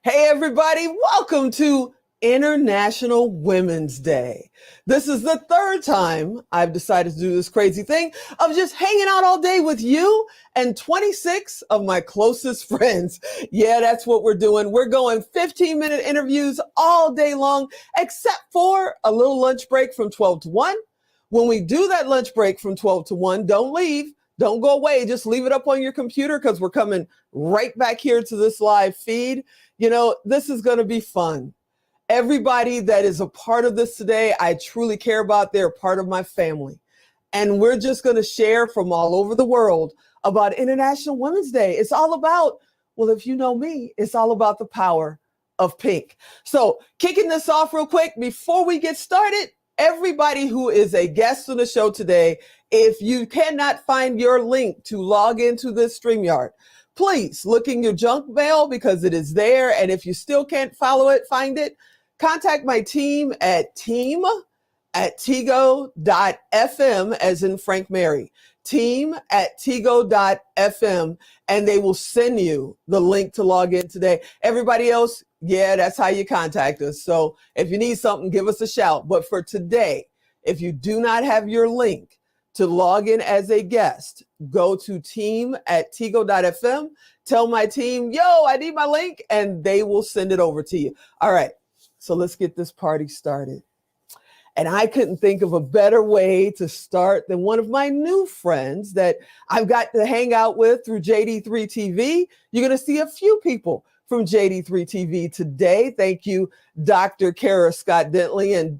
Hey, everybody, welcome to International Women's Day. This is the third time I've decided to do this crazy thing of just hanging out all day with you and 26 of my closest friends. Yeah, that's what we're doing. We're going 15-minute interviews all day long, except for a little lunch break from 12 to 1. When we do that lunch break from 12 to 1, don't leave. Don't go away. Just leave it up on your computer because we're coming right back here to this live feed. This is going to be fun. Everybody that is a part of this today, I truly care about. They're part of my family. And we're just going to share from all over the world about International Women's Day. It's all about, well, if you know me, it's all about the power of pink. So kicking this off real quick, before we get started, everybody who is a guest on the show today, if you cannot find your link to log into this StreamYard, please look in your junk mail because it is there. And if you still can't find it, contact my team at team@tigo.fm, as in Frank Mary, team@tigo.fm, and they will send you the link to log in today. Everybody else, yeah, that's how you contact us. So if you need something, give us a shout. But for today, if you do not have your link to log in as a guest, go to team@tigo.fm, tell my team, yo, I need my link, and they will send it over to you. All right, so let's get this party started. And I couldn't think of a better way to start than one of my new friends that I've got to hang out with through JD3 TV. You're going to see a few people from JD3 TV today. Thank you, Dr. Kara Scott Dentley and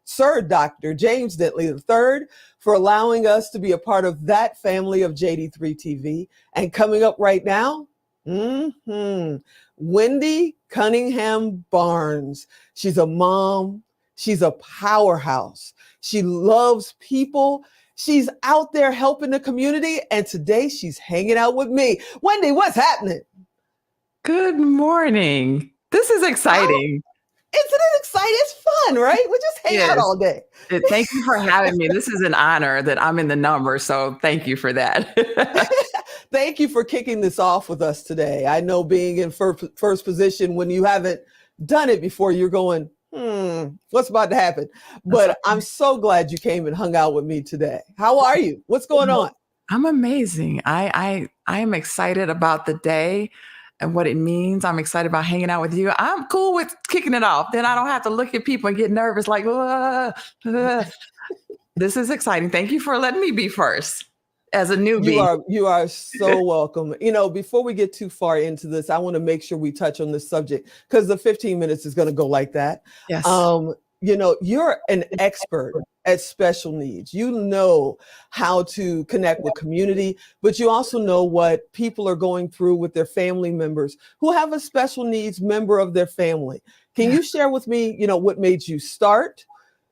Sir Dr. James Dentley III, for allowing us to be a part of that family of JD3 TV. And coming up right now, Wendy Cunningham Barnes. She's a mom. She's a powerhouse. She loves people. She's out there helping the community. And today she's hanging out with me. Wendy, what's happening? Good morning. This is exciting. Isn't it exciting? It's fun, right? We just hang out all day. Thank you for having me. This is an honor that I'm in the number. So thank you for that. Thank you for kicking this off with us today. I know being in first position when you haven't done it before, you're going, what's about to happen? But I'm so glad you came and hung out with me today. How are you? What's going on? I'm amazing. I am excited about the day and what it means. I'm excited about hanging out with you. I'm cool with kicking it off. Then I don't have to look at people and get nervous like, This is exciting. Thank you for letting me be first as a newbie. You are so welcome. Before we get too far into this, I want to make sure we touch on this subject because the 15 minutes is going to go like that. Yes. You're an expert at special needs. You know how to connect with community, but you also know what people are going through with their family members who have a special needs member of their family. Can you share with me, what made you start,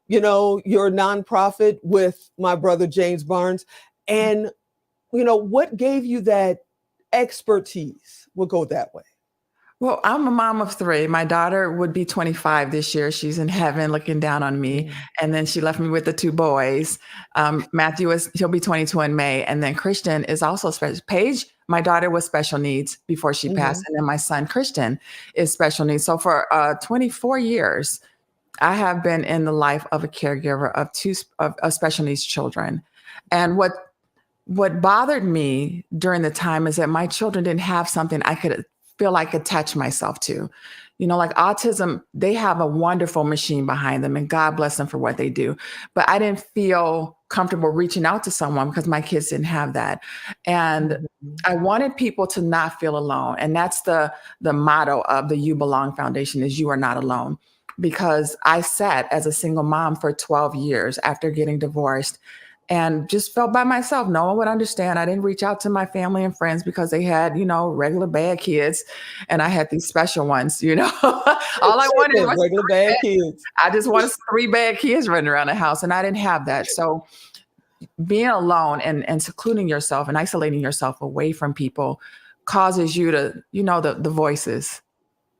your nonprofit with my brother, James Barnes, and, what gave you that expertise? We'll go that way. Well, I'm a mom of three. My daughter would be 25 this year. She's in heaven looking down on me. And then she left me with the two boys. Matthew he'll be 22 in May. And then Christian is also special. Paige, my daughter, was special needs before she passed. And then my son, Christian, is special needs. So for 24 years, I have been in the life of a caregiver of two special needs children. And what bothered me during the time is that my children didn't have something I could feel I could attach myself to. Like autism, they have a wonderful machine behind them and God bless them for what they do. But I didn't feel comfortable reaching out to someone because my kids didn't have that. And I wanted people to not feel alone. And that's the motto of the You Belong Foundation is you are not alone. Because I sat as a single mom for 12 years after getting divorced and just felt by myself. No one would understand. I didn't reach out to my family and friends because they had, regular bad kids. And I had these special ones, All I wanted was regular bad kids. I just wanted 3 bad kids running around the house and I didn't have that. So being alone and secluding yourself and isolating yourself away from people causes you to, the voices,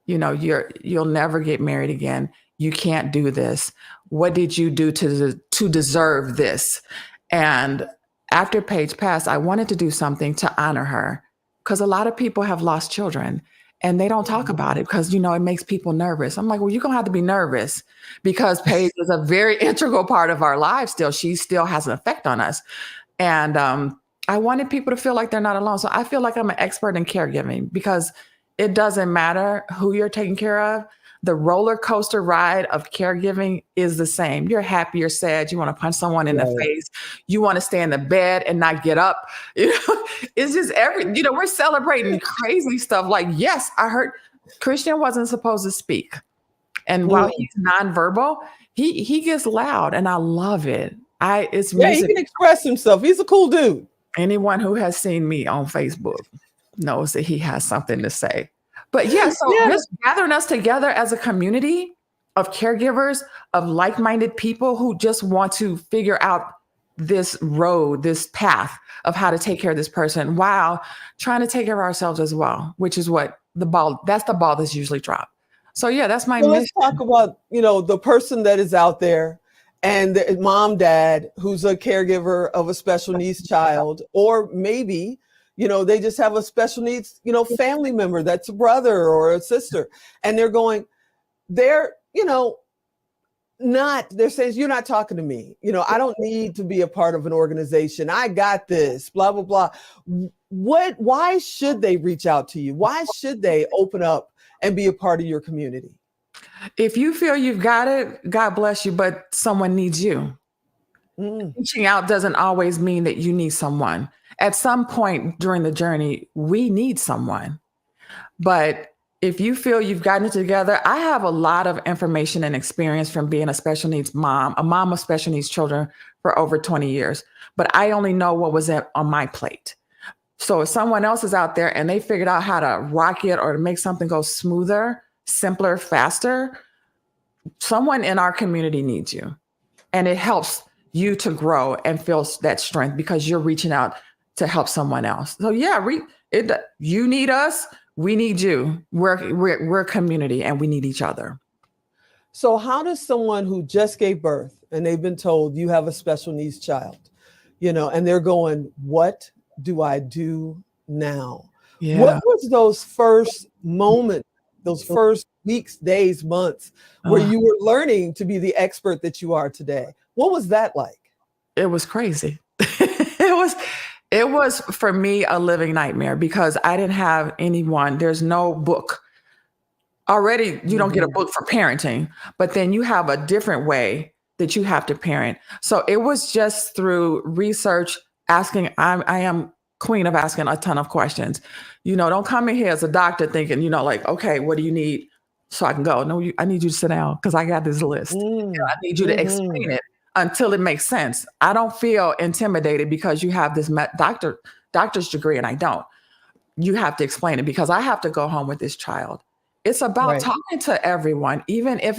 you'll never get married again. You can't do this. What did you do to deserve this? And after Paige passed, I wanted to do something to honor her because a lot of people have lost children. and they don't talk about it because, it makes people nervous. I'm like, well, you're going to have to be nervous because Paige is a very integral part of our lives still. She still has an effect on us. And I wanted people to feel like they're not alone. So I feel like I'm an expert in caregiving because it doesn't matter who you're taking care of. The roller coaster ride of caregiving is the same. You're happy, you're sad, you want to punch someone in the face, you want to stay in the bed and not get up. It's just we're celebrating crazy stuff. Like, yes, I heard Christian wasn't supposed to speak. And while he's nonverbal, he gets loud and I love it. It's music. He can express himself. He's a cool dude. Anyone who has seen me on Facebook knows that he has something to say. But just gathering us together as a community of caregivers, of like-minded people who just want to figure out this road, this path of how to take care of this person while trying to take care of ourselves as well, which is what that's the ball that's usually dropped. So that's my mission. Let's talk about, the person that is out there and the mom, dad, who's a caregiver of a special needs child, or maybe they just have a special needs, family member that's a brother or a sister. And they're saying, you're not talking to me. I don't need to be a part of an organization. I got this, blah, blah, blah. Why should they reach out to you? Why should they open up and be a part of your community? If you feel you've got it, God bless you, but someone needs you. Reaching out doesn't always mean that you need someone. At some point during the journey, we need someone. But if you feel you've gotten it together, I have a lot of information and experience from being a special needs mom, a mom of special needs children for over 20 years. But I only know what was on my plate. So if someone else is out there and they figured out how to rock it or to make something go smoother, simpler, faster, someone in our community needs you. And it helps you to grow and feel that strength because you're reaching out to help someone else. So you need us, we need you. We're a community and we need each other. So how does someone who just gave birth and they've been told you have a special needs child, and they're going, what do I do now? Yeah. What was those first moments, those first weeks, days, months where you were learning to be the expert that you are today? What was that like? It was crazy. It was for me a living nightmare because I didn't have anyone. There's no book. Already, you don't get a book for parenting, but then you have a different way that you have to parent. So it was just through research, asking. I am queen of asking a ton of questions. Don't come in here as a doctor thinking, okay, what do you need so I can go? No, I need you to sit down because I got this list. I need you to explain it until it makes sense. I don't feel intimidated because you have this doctor's degree and I don't. You have to explain it because I have to go home with this child. It's about talking to everyone, even if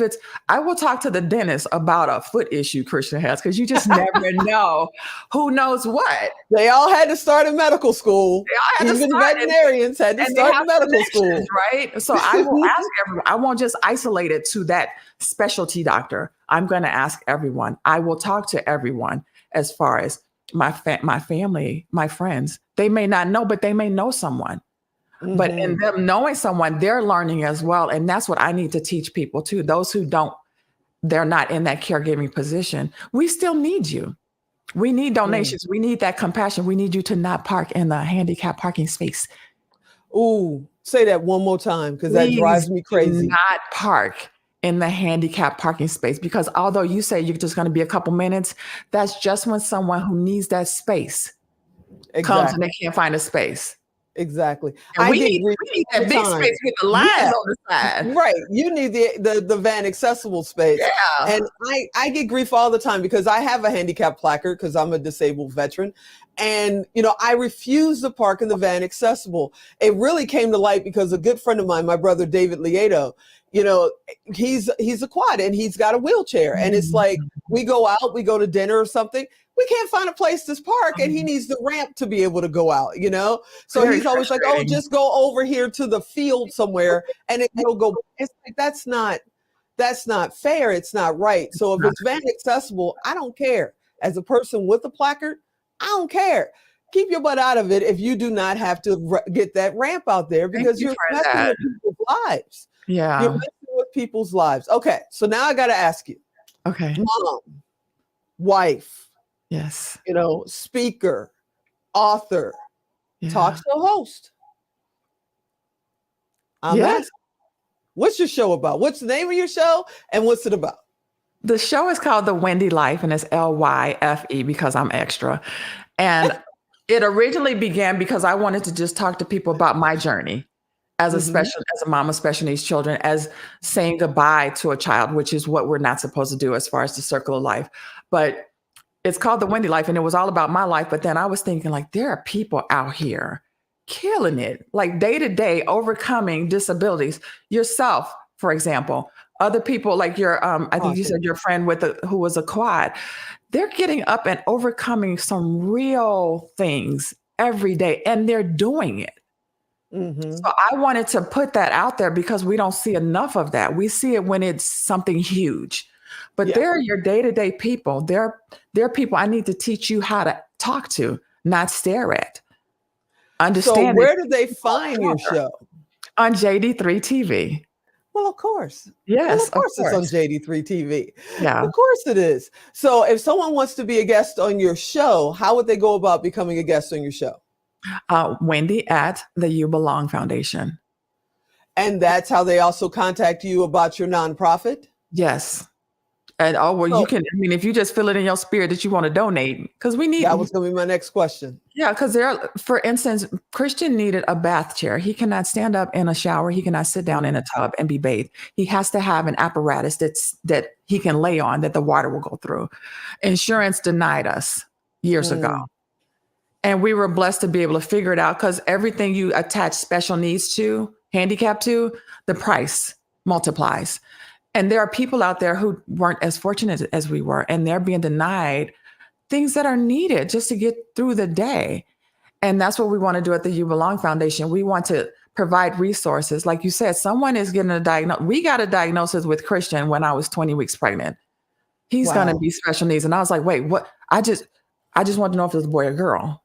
I will talk to the dentist about a foot issue Christian has, because you just never know who knows what. They all had to start in medical school. Even veterinarians had to start in medical school. Right? So I will ask everyone. I won't just isolate it to that specialty doctor. I'm going to ask everyone. I will talk to everyone as far as my family, my friends. They may not know, but they may know someone. But in them knowing someone, they're learning as well. And that's what I need to teach people too. Those who they're not in that caregiving position. We still need you. We need donations. We need that compassion. We need you to not park in the handicapped parking space. Ooh, say that one more time because that drives me crazy. Do not park in the handicapped parking space because although you say you're just going to be a couple minutes, that's just when someone who needs that space comes and they can't find a space. Exactly. And we need that big space with the lines on the side. Right. You need the van accessible space. Yeah. And I get grief all the time because I have a handicap placard because I'm a disabled veteran. And, I refuse to park in the van accessible. It really came to light because a good friend of mine, my brother, David Lieto, he's a quad and he's got a wheelchair. And it's like, we go out, we go to dinner or something. We can't find a place to park and he needs the ramp to be able to go out, So he's always like, oh, just go over here to the field somewhere and it'll go. It's like, that's not fair. It's not right. So if it's van accessible, I don't care. As a person with a placard, I don't care. keep your butt out of it if you do not have to get that ramp out there, Thank because you you're for messing that. with people's lives. You're Yeah. messing with people's lives. Okay, so now I got to ask you, Okay. mom, wife, Yes. speaker, author, talk Yeah. show host. I'm Yes. asking, what's your show about? What's the name of your show and what's it about? The show is called The Wendy Life, and it's Lyfe because I'm extra. And it originally began because I wanted to just talk to people about my journey Mm-hmm. as a mom of special needs children, as saying goodbye to a child, which is what we're not supposed to do as far as the circle of life. But it's called The Wendy Life, and it was all about my life. But then I was thinking, like, there are people out here killing it, like day to day, overcoming disabilities. Yourself, for example, other people like your, I think you Awesome. said your friend who was a quad. They're getting up and overcoming some real things every day, and they're doing it. Mm-hmm. So I wanted to put that out there because we don't see enough of that. We see it when it's something huge. But Yeah. they're your day-to-day people. They're people I need to teach you how to talk to, not stare at. So Understand it where do they find your show? on JD3 TV. Well, of course. Well, Yes, of of course it's on course. JD3 TV. Yeah. Of course it is. So if someone wants to be a guest on your show, how would they go about becoming a guest on your show? Wendy at the You Belong Foundation. And that's how they also contact you about your nonprofit? Yes. And oh, well, you So can, I mean, if you just feel it in your spirit that you want to donate, because we that need, was going to be my next question. yeah, because for instance, Christian needed a bath chair. He cannot stand up in a shower. He cannot sit down in a tub and be bathed. He has to have an apparatus that he can lay on that the water will go through. Insurance denied us years ago. Mm. And we were blessed to be able to figure it out because everything you attach special needs to, handicap to, the price multiplies. And there are people out there who weren't as fortunate as we were, and they're being denied things that are needed just to get through the day. And that's what we want to do at the You Belong Foundation. We want to provide resources. Like you said, someone is getting a diagnosis. We got a diagnosis with Christian when I was 20 weeks pregnant. He's going to Wow. be special needs. And I was like, wait, what? I just want to know if it was a boy or girl.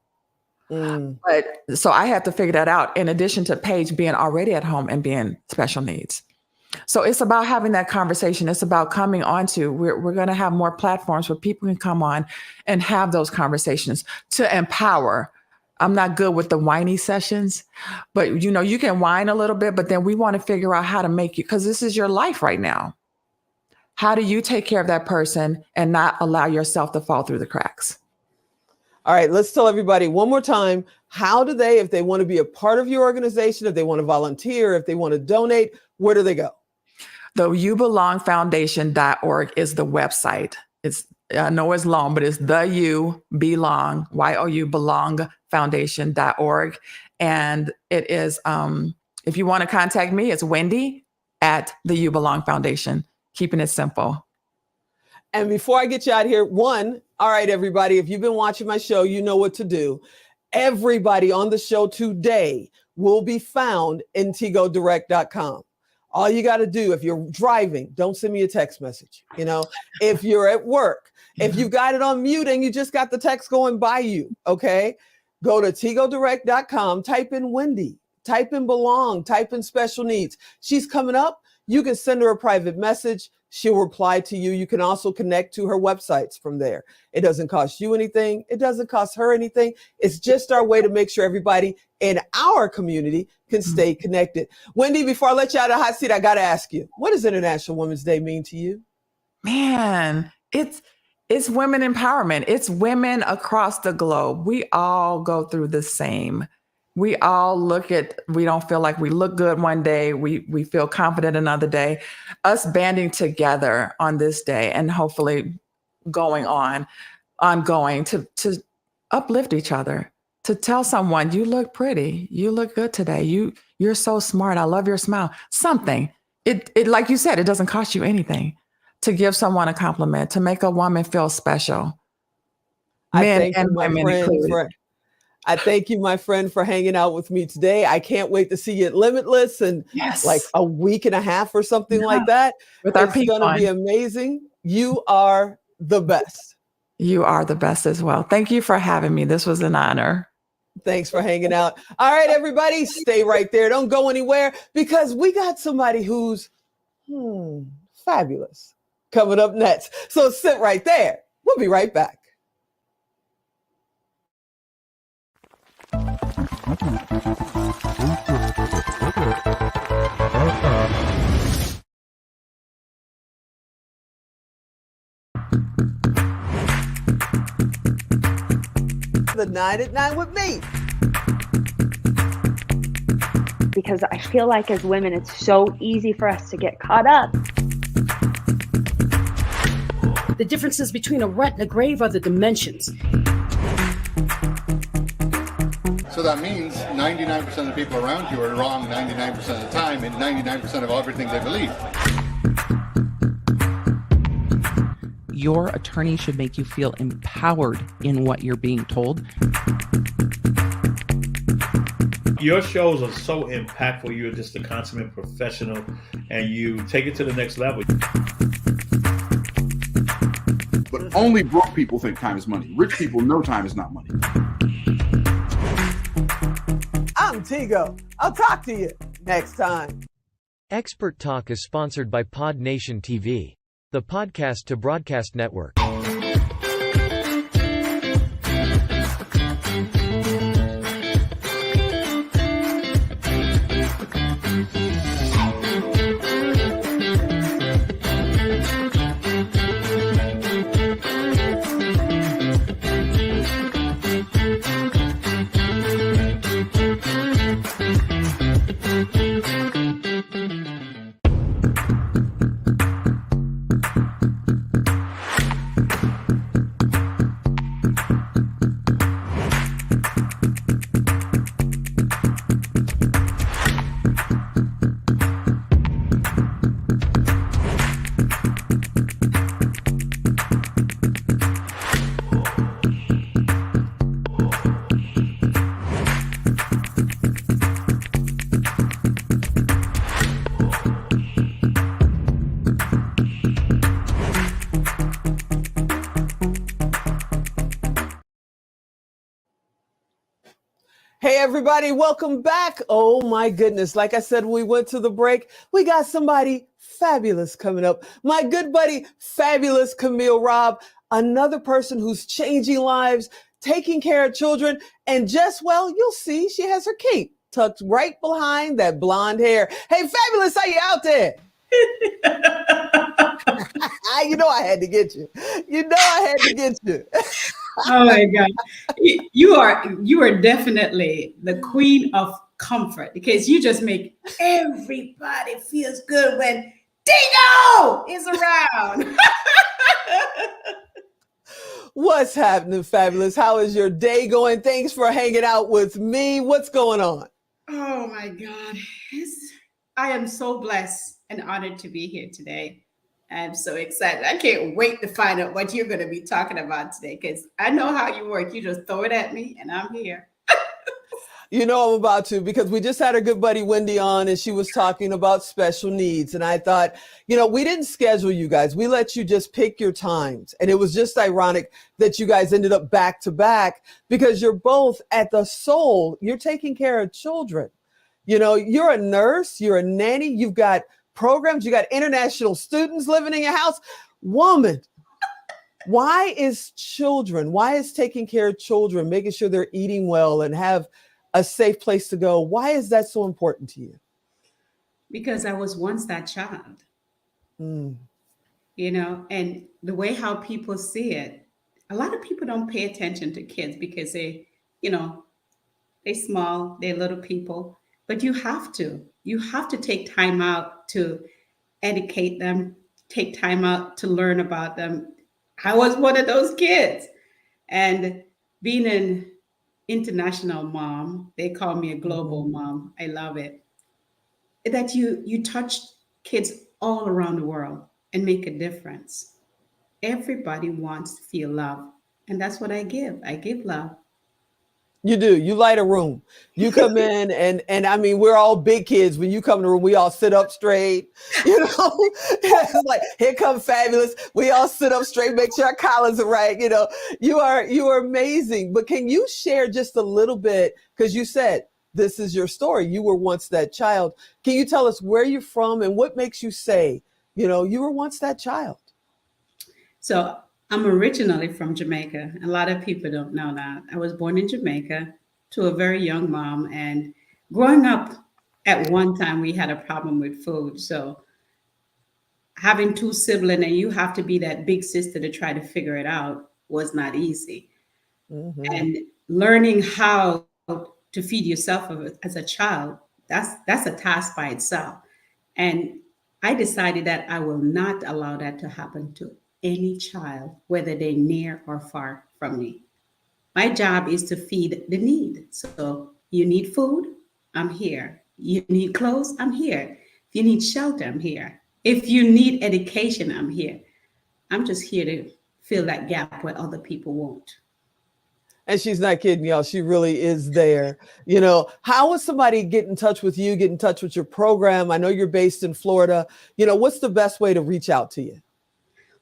Mm. But so I had to figure that out in addition to Paige being already at home and being special needs. So it's about having that conversation. It's about coming onto, we're going to have more platforms where people can come on and have those conversations to empower. I'm not good with the whiny sessions, but you can whine a little bit, but then we want to figure out how to make you, because this is your life right now. How do you take care of that person and not allow yourself to fall through the cracks? All right, let's tell everybody one more time. How do they, if they want to be a part of your organization, if they want to volunteer, if they want to donate, where do they go? The youbelongfoundation.org is the website. I know it's long, but it's the You Belong, YOU Belong Foundation.org. And it is, if you want to contact me, it's Wendy at the You Belong Foundation, keeping it simple. And before I get you out of here, all right, everybody, if you've been watching my show, you know what to do. Everybody on the show today will be found in tigodirect.com. All you got to do, if you're driving, don't send me a text message. If you're at work, if you've got it on mute and you just got the text going by you, okay, go to tigodirect.com, type in Wendy, type in belong, type in special needs. She's coming up. You can send her a private message. She'll reply to you. You can also connect to her websites from there. It doesn't cost you anything. It doesn't cost her anything. It's just our way to make sure everybody in our community can stay connected. Wendy, before I let you out of the hot seat, I got to ask you, what does International Women's Day mean to you? Man, it's women empowerment. It's women across the globe. We all go through the same. We all we don't feel like we look good one day. We feel confident another day. Us banding together on this day and hopefully ongoing to uplift each other, to tell someone, you look pretty, you look good today. You're so smart. I love your smile. Something. It like you said, it doesn't cost you anything to give someone a compliment, to make a woman feel special. Men and women included. I thank you, my friend, for hanging out with me today. I can't wait to see you at Limitless in like a week and a half or something like that. With our It's going to be amazing. You are the best. You are the best as well. Thank you for having me. This was an honor. Thanks for hanging out. All right, everybody, stay right there. Don't go anywhere because we got somebody who's fabulous coming up next. So sit right there. We'll be right back. The 9 at 9 with me. Because I feel like as women, it's so easy for us to get caught up. The differences between a rut and a grave are the dimensions. So that means 99% of the people around you are wrong 99% of the time and 99% of everything they believe. Your attorney should make you feel empowered in what you're being told. Your shows are so impactful. You're just a consummate professional and you take it to the next level. But only broke people think time is money. Rich people know time is not money. I'm Tigo. I'll talk to you next time. Expert Talk is sponsored by Pod Nation TV, the podcast to broadcast network. Hey, everybody, welcome back. Oh, my goodness. Like I said, when we went to the break, we got somebody fabulous coming up. My good buddy, fabulous Camille Robb, another person who's changing lives, taking care of children, and just, well, you'll see she has her cape tucked right behind that blonde hair. Hey, fabulous, how you out there? You know I had to get you. You know I had to get you. Oh my God. You are definitely the queen of comfort because you just make everybody feels good when Dingo is around. What's happening, fabulous? How is your day going? Thanks for hanging out with me. What's going on? Oh my God. I am so blessed and honored to be here today. I'm so excited. I can't wait to find out what you're going to be talking about today because I know how you work. You just throw it at me and I'm here. You know I'm about to because we just had our good buddy Wendy on and she was talking about special needs. And I thought, we didn't schedule you guys. We let you just pick your times. And it was just ironic that you guys ended up back to back because you're both at the soul. You're taking care of children. You're a nurse, you're a nanny, you've got programs, you got international students living in your house. Woman, why is taking care of children, making sure they're eating well and have a safe place to go, why is that so important to you? Because I was once that child, and the way how people see it, a lot of people don't pay attention to kids because they're small, they're little people. But you have to take time out to educate them, take time out to learn about them. I was one of those kids. And being an international mom, they call me a global mom. I love it. That you touch kids all around the world and make a difference. Everybody wants to feel love. And that's what I give. I give love. You do. You light a room. You come in and I mean, we're all big kids. When you come in the room, we all sit up straight. You know, it's like, here come Fabulous. We all sit up straight, make sure our collars are right. You know, you are amazing. But can you share just a little bit? Because you said this is your story. You were once that child. Can you tell us where you're from and what makes you say, you know, you were once that child? So I'm originally from Jamaica. A lot of people don't know that. I was born in Jamaica to a very young mom. And growing up, at one time, we had a problem with food. So having two siblings and you have to be that big sister to try to figure it out was not easy. Mm-hmm. And learning how to feed yourself as a child, that's a task by itself. And I decided that I will not allow that to happen to any child, whether they're near or far from me. My job is to feed the need. So you need food, I'm here. You need clothes, I'm here. If you need shelter, I'm here. If you need education, I'm here. I'm just here to fill that gap where other people won't. And she's not kidding, y'all. She really is there. You know, how would somebody get in touch with you, get in touch with your program? I know you're based in Florida. You know, what's the best way to reach out to you?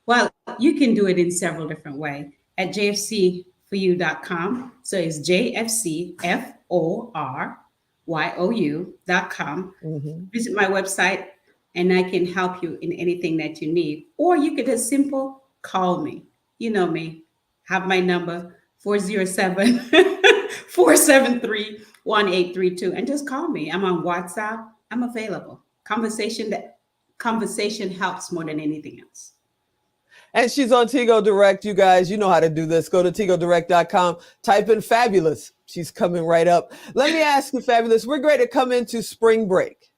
Well, you can do it in several different ways at jfcforyou.com. So it's jfcforYou.com. Mm-hmm. Visit my website and I can help you in anything that you need. Or you could just simple call me. You know me. Have my number 407-473-1832 and just call me. I'm on WhatsApp. I'm available. Conversation helps more than anything else. And she's on Tigo Direct, you guys. You know how to do this. Go to TigoDirect.com, type in Fabulous. She's coming right up. Let me ask you, Fabulous, we're great to come into spring break,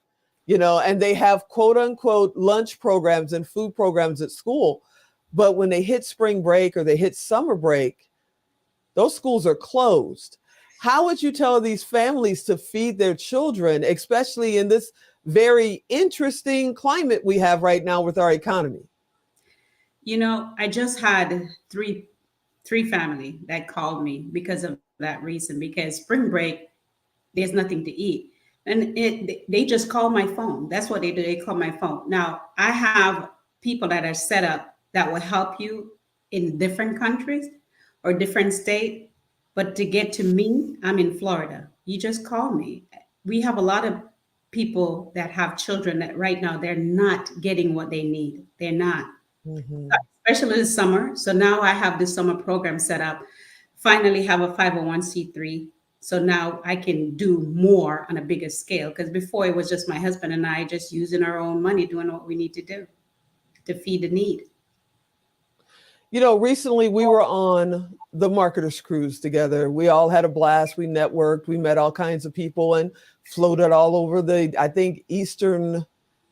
you know, and they have quote unquote lunch programs and food programs at school. But when they hit spring break or they hit summer break, those schools are closed. How would you tell these families to feed their children, especially in this very interesting climate we have right now with our economy? You know, I just had three family that called me because of that reason, because spring break, there's nothing to eat. And they just call my phone. That's what they do. They call my phone. Now, I have people that are set up that will help you in different countries or different state. But to get to me, I'm in Florida. You just call me. We have a lot of people that have children that right now, they're not getting what they need. They're not. Mm-hmm. Especially this summer. So now I have this summer program set up. Finally have a 501c3. So now I can do more on a bigger scale. Because before it was just my husband and I just using our own money, doing what we need to do to feed the need. You know, recently we were on the Marketers Cruise together. We all had a blast. We networked. We met all kinds of people and floated all over the, I think, Eastern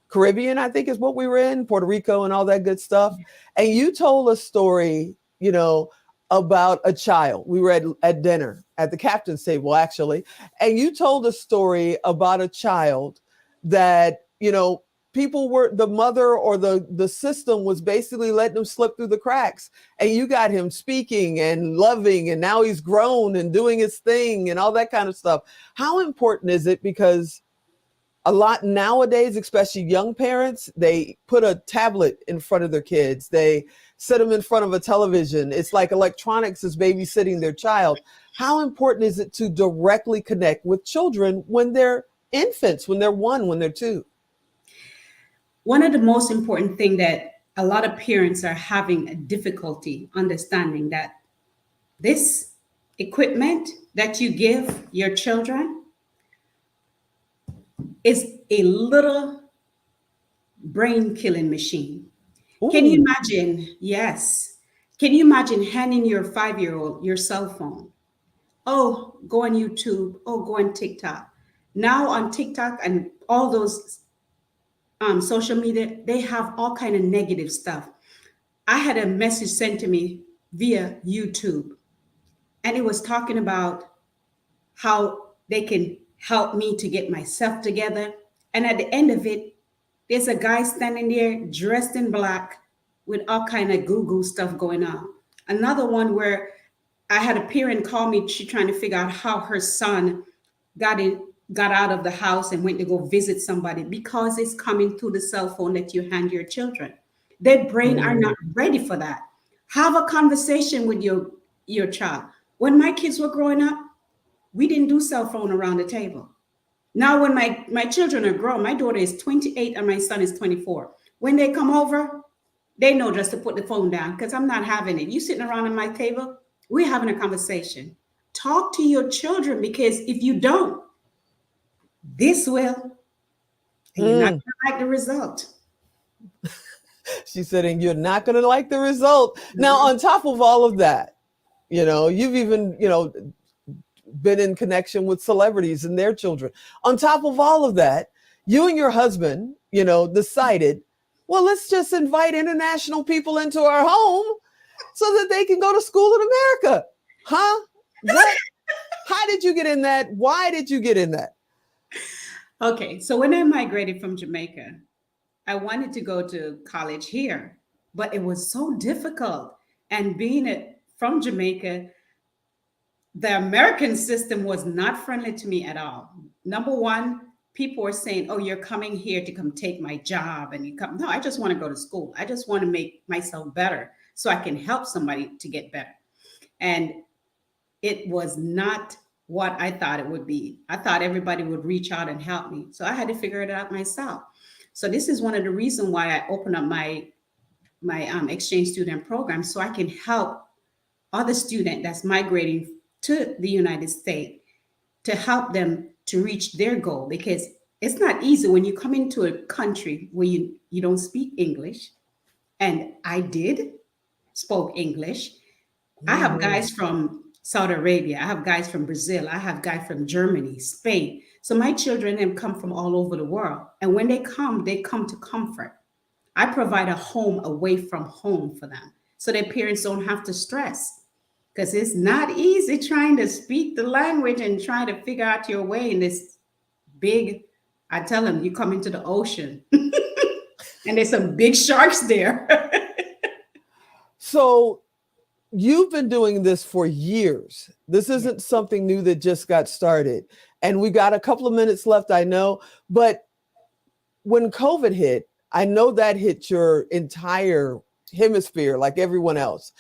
Caribbean, I think is what we were in, Puerto Rico and all that good stuff. And you told a story, you know, about a child. We were at dinner at the captain's table, actually. And you told a story about a child that, you know, people were, the mother or the system was basically letting him slip through the cracks. And you got him speaking and loving, and now he's grown and doing his thing and all that kind of stuff. How important is it? Because a lot nowadays, especially young parents, they put a tablet in front of their kids. They sit them in front of a television. It's like electronics is babysitting their child. How important is it to directly connect with children when they're infants, when they're 1, when they're 2? One of the most important thing that a lot of parents are having a difficulty understanding that this equipment that you give your children is a little brain killing machine. Ooh. Can you imagine? Yes. Can you imagine handing your 5-year-old your cell phone? Oh, go on YouTube. Oh, go on TikTok. Now on TikTok and all those social media, they have all kind of negative stuff. I had a message sent to me via YouTube, and it was talking about how they can help me to get myself together. And at the end of it, there's a guy standing there dressed in black with all kind of Google stuff going on. Another one where I had a parent call me. She trying to figure out how her son got out of the house and went to go visit somebody, because it's coming through the cell phone that you hand your children. Their brain are not ready for that. Have a conversation with your child. When my kids were growing up, we didn't do cell phone around the table. Now when my children are grown, my daughter is 28 and my son is 24. When they come over, they know just to put the phone down, because I'm not having it. You sitting around at my table, we're having a conversation. Talk to your children, because if you don't, this will, and you're not going to like the result. She said, and you're not going to like the result. Now, on top of all of that, you've even, been in connection with celebrities and their children. On top of all of that, you and your husband, decided, well, let's just invite international people into our home so that they can go to school in America. Huh? What? How did you get in that? Why did you get in that? Okay, so when I migrated from Jamaica, I wanted to go to college here, but it was so difficult. And being from Jamaica, the American system was not friendly to me at all. Number one, people were saying, oh, you're coming here to come take my job. And you come, no, I just want to go to school. I just want to make myself better so I can help somebody to get better. And it was not what I thought it would be. I thought everybody would reach out and help me. So I had to figure it out myself. So this is one of the reasons why I opened up my exchange student program, so I can help other students that's migrating to the United States, to help them to reach their goal, because it's not easy when you come into a country where you don't speak English. And I spoke English. I have guys from Saudi Arabia. I have guys from Brazil. I have guys from Germany, Spain. So my children have come from all over the world. And when they come to comfort. I provide a home away from home for them, so their parents don't have to stress, because it's not easy trying to speak the language and trying to figure out your way in this big, I tell them, you come into the ocean and there's some big sharks there. So you've been doing this for years. This isn't something new that just got started. And we got a couple of minutes left, I know. But when COVID hit, I know that hit your entire hemisphere like everyone else.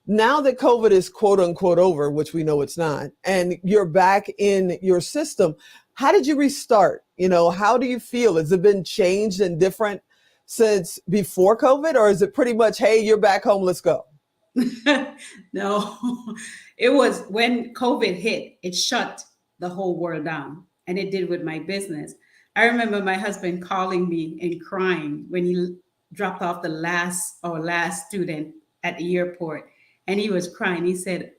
Now that COVID is quote unquote over, which we know it's not, and you're back in your system, how did you restart? How do you feel? Has it been changed and different since before COVID, or is it pretty much, hey, you're back home, let's go? No, it was when COVID hit, it shut the whole world down, and it did with my business. I remember my husband calling me and crying when he dropped off the last student at the airport, and he was crying. He said,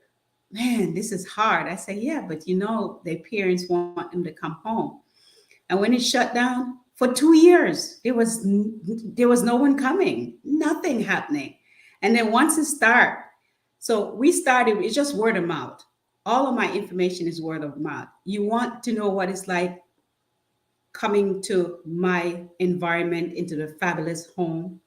man, this is hard. I said, yeah, but their parents want them to come home. And when it shut down for 2 years, there was no one coming, nothing happening. And then once it started, so we started, it's just word of mouth. All of my information is word of mouth. You want to know what it's like coming to my environment, into the fabulous home,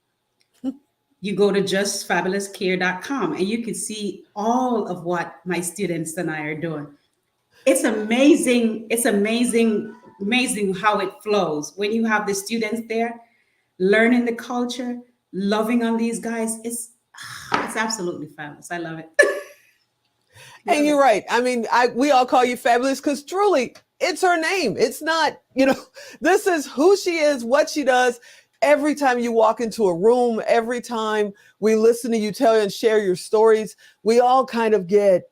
you go to justfabulouscare.com and you can see all of what my students and I are doing. It's amazing. It's amazing how it flows. When you have the students there, learning the culture, loving on these guys, it's absolutely fabulous. I love it. And you're right. I mean, we all call you fabulous because truly it's her name. It's not, this is who she is, what she does. Every time you walk into a room, every time we listen to you tell and share your stories, we all kind of get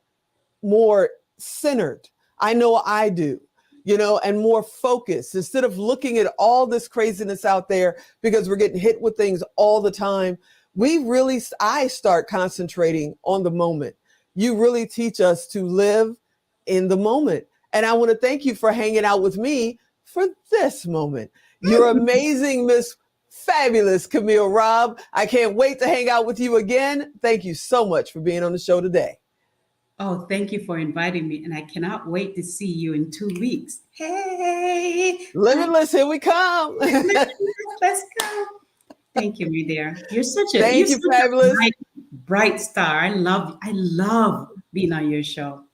more centered. I know I do, and more focused instead of looking at all this craziness out there because we're getting hit with things all the time. I start concentrating on the moment. You really teach us to live in the moment. And I want to thank you for hanging out with me for this moment. You're amazing, Miss Fabulous Camille Robb. I can't wait to hang out with you again. Thank you so much for being on the show today. Oh, thank you for inviting me. And I cannot wait to see you in 2 weeks. Hey. Limitless, here we come. Let's go. Thank you, my dear. You're such a fabulous bright star. I love being on your show.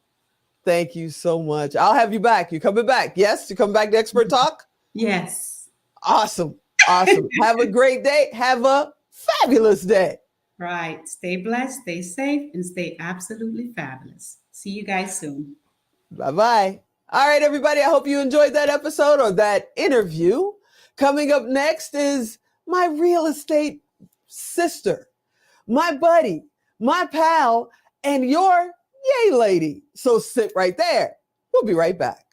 Thank you so much. I'll have you back. You coming back? Yes, you coming back to Expert Talk? Yes. Awesome. Awesome. Have a great day. Have a fabulous day. Right. Stay blessed, stay safe, and stay absolutely fabulous. See you guys soon. Bye-bye. All right, everybody. I hope you enjoyed that episode or that interview. Coming up next is my real estate sister, my buddy, my pal, and your yay lady. So sit right there. We'll be right back.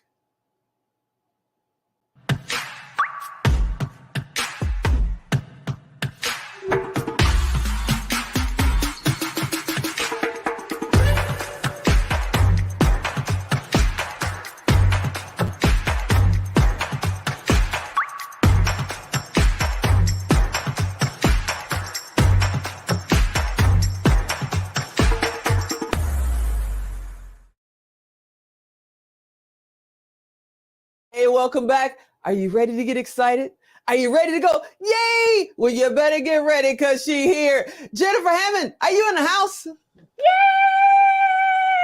Hey, welcome back. Are you ready to get excited? Are you ready to go? Yay! Well, you better get ready because she here. Jennifer Hammond, are you in the house? Yay!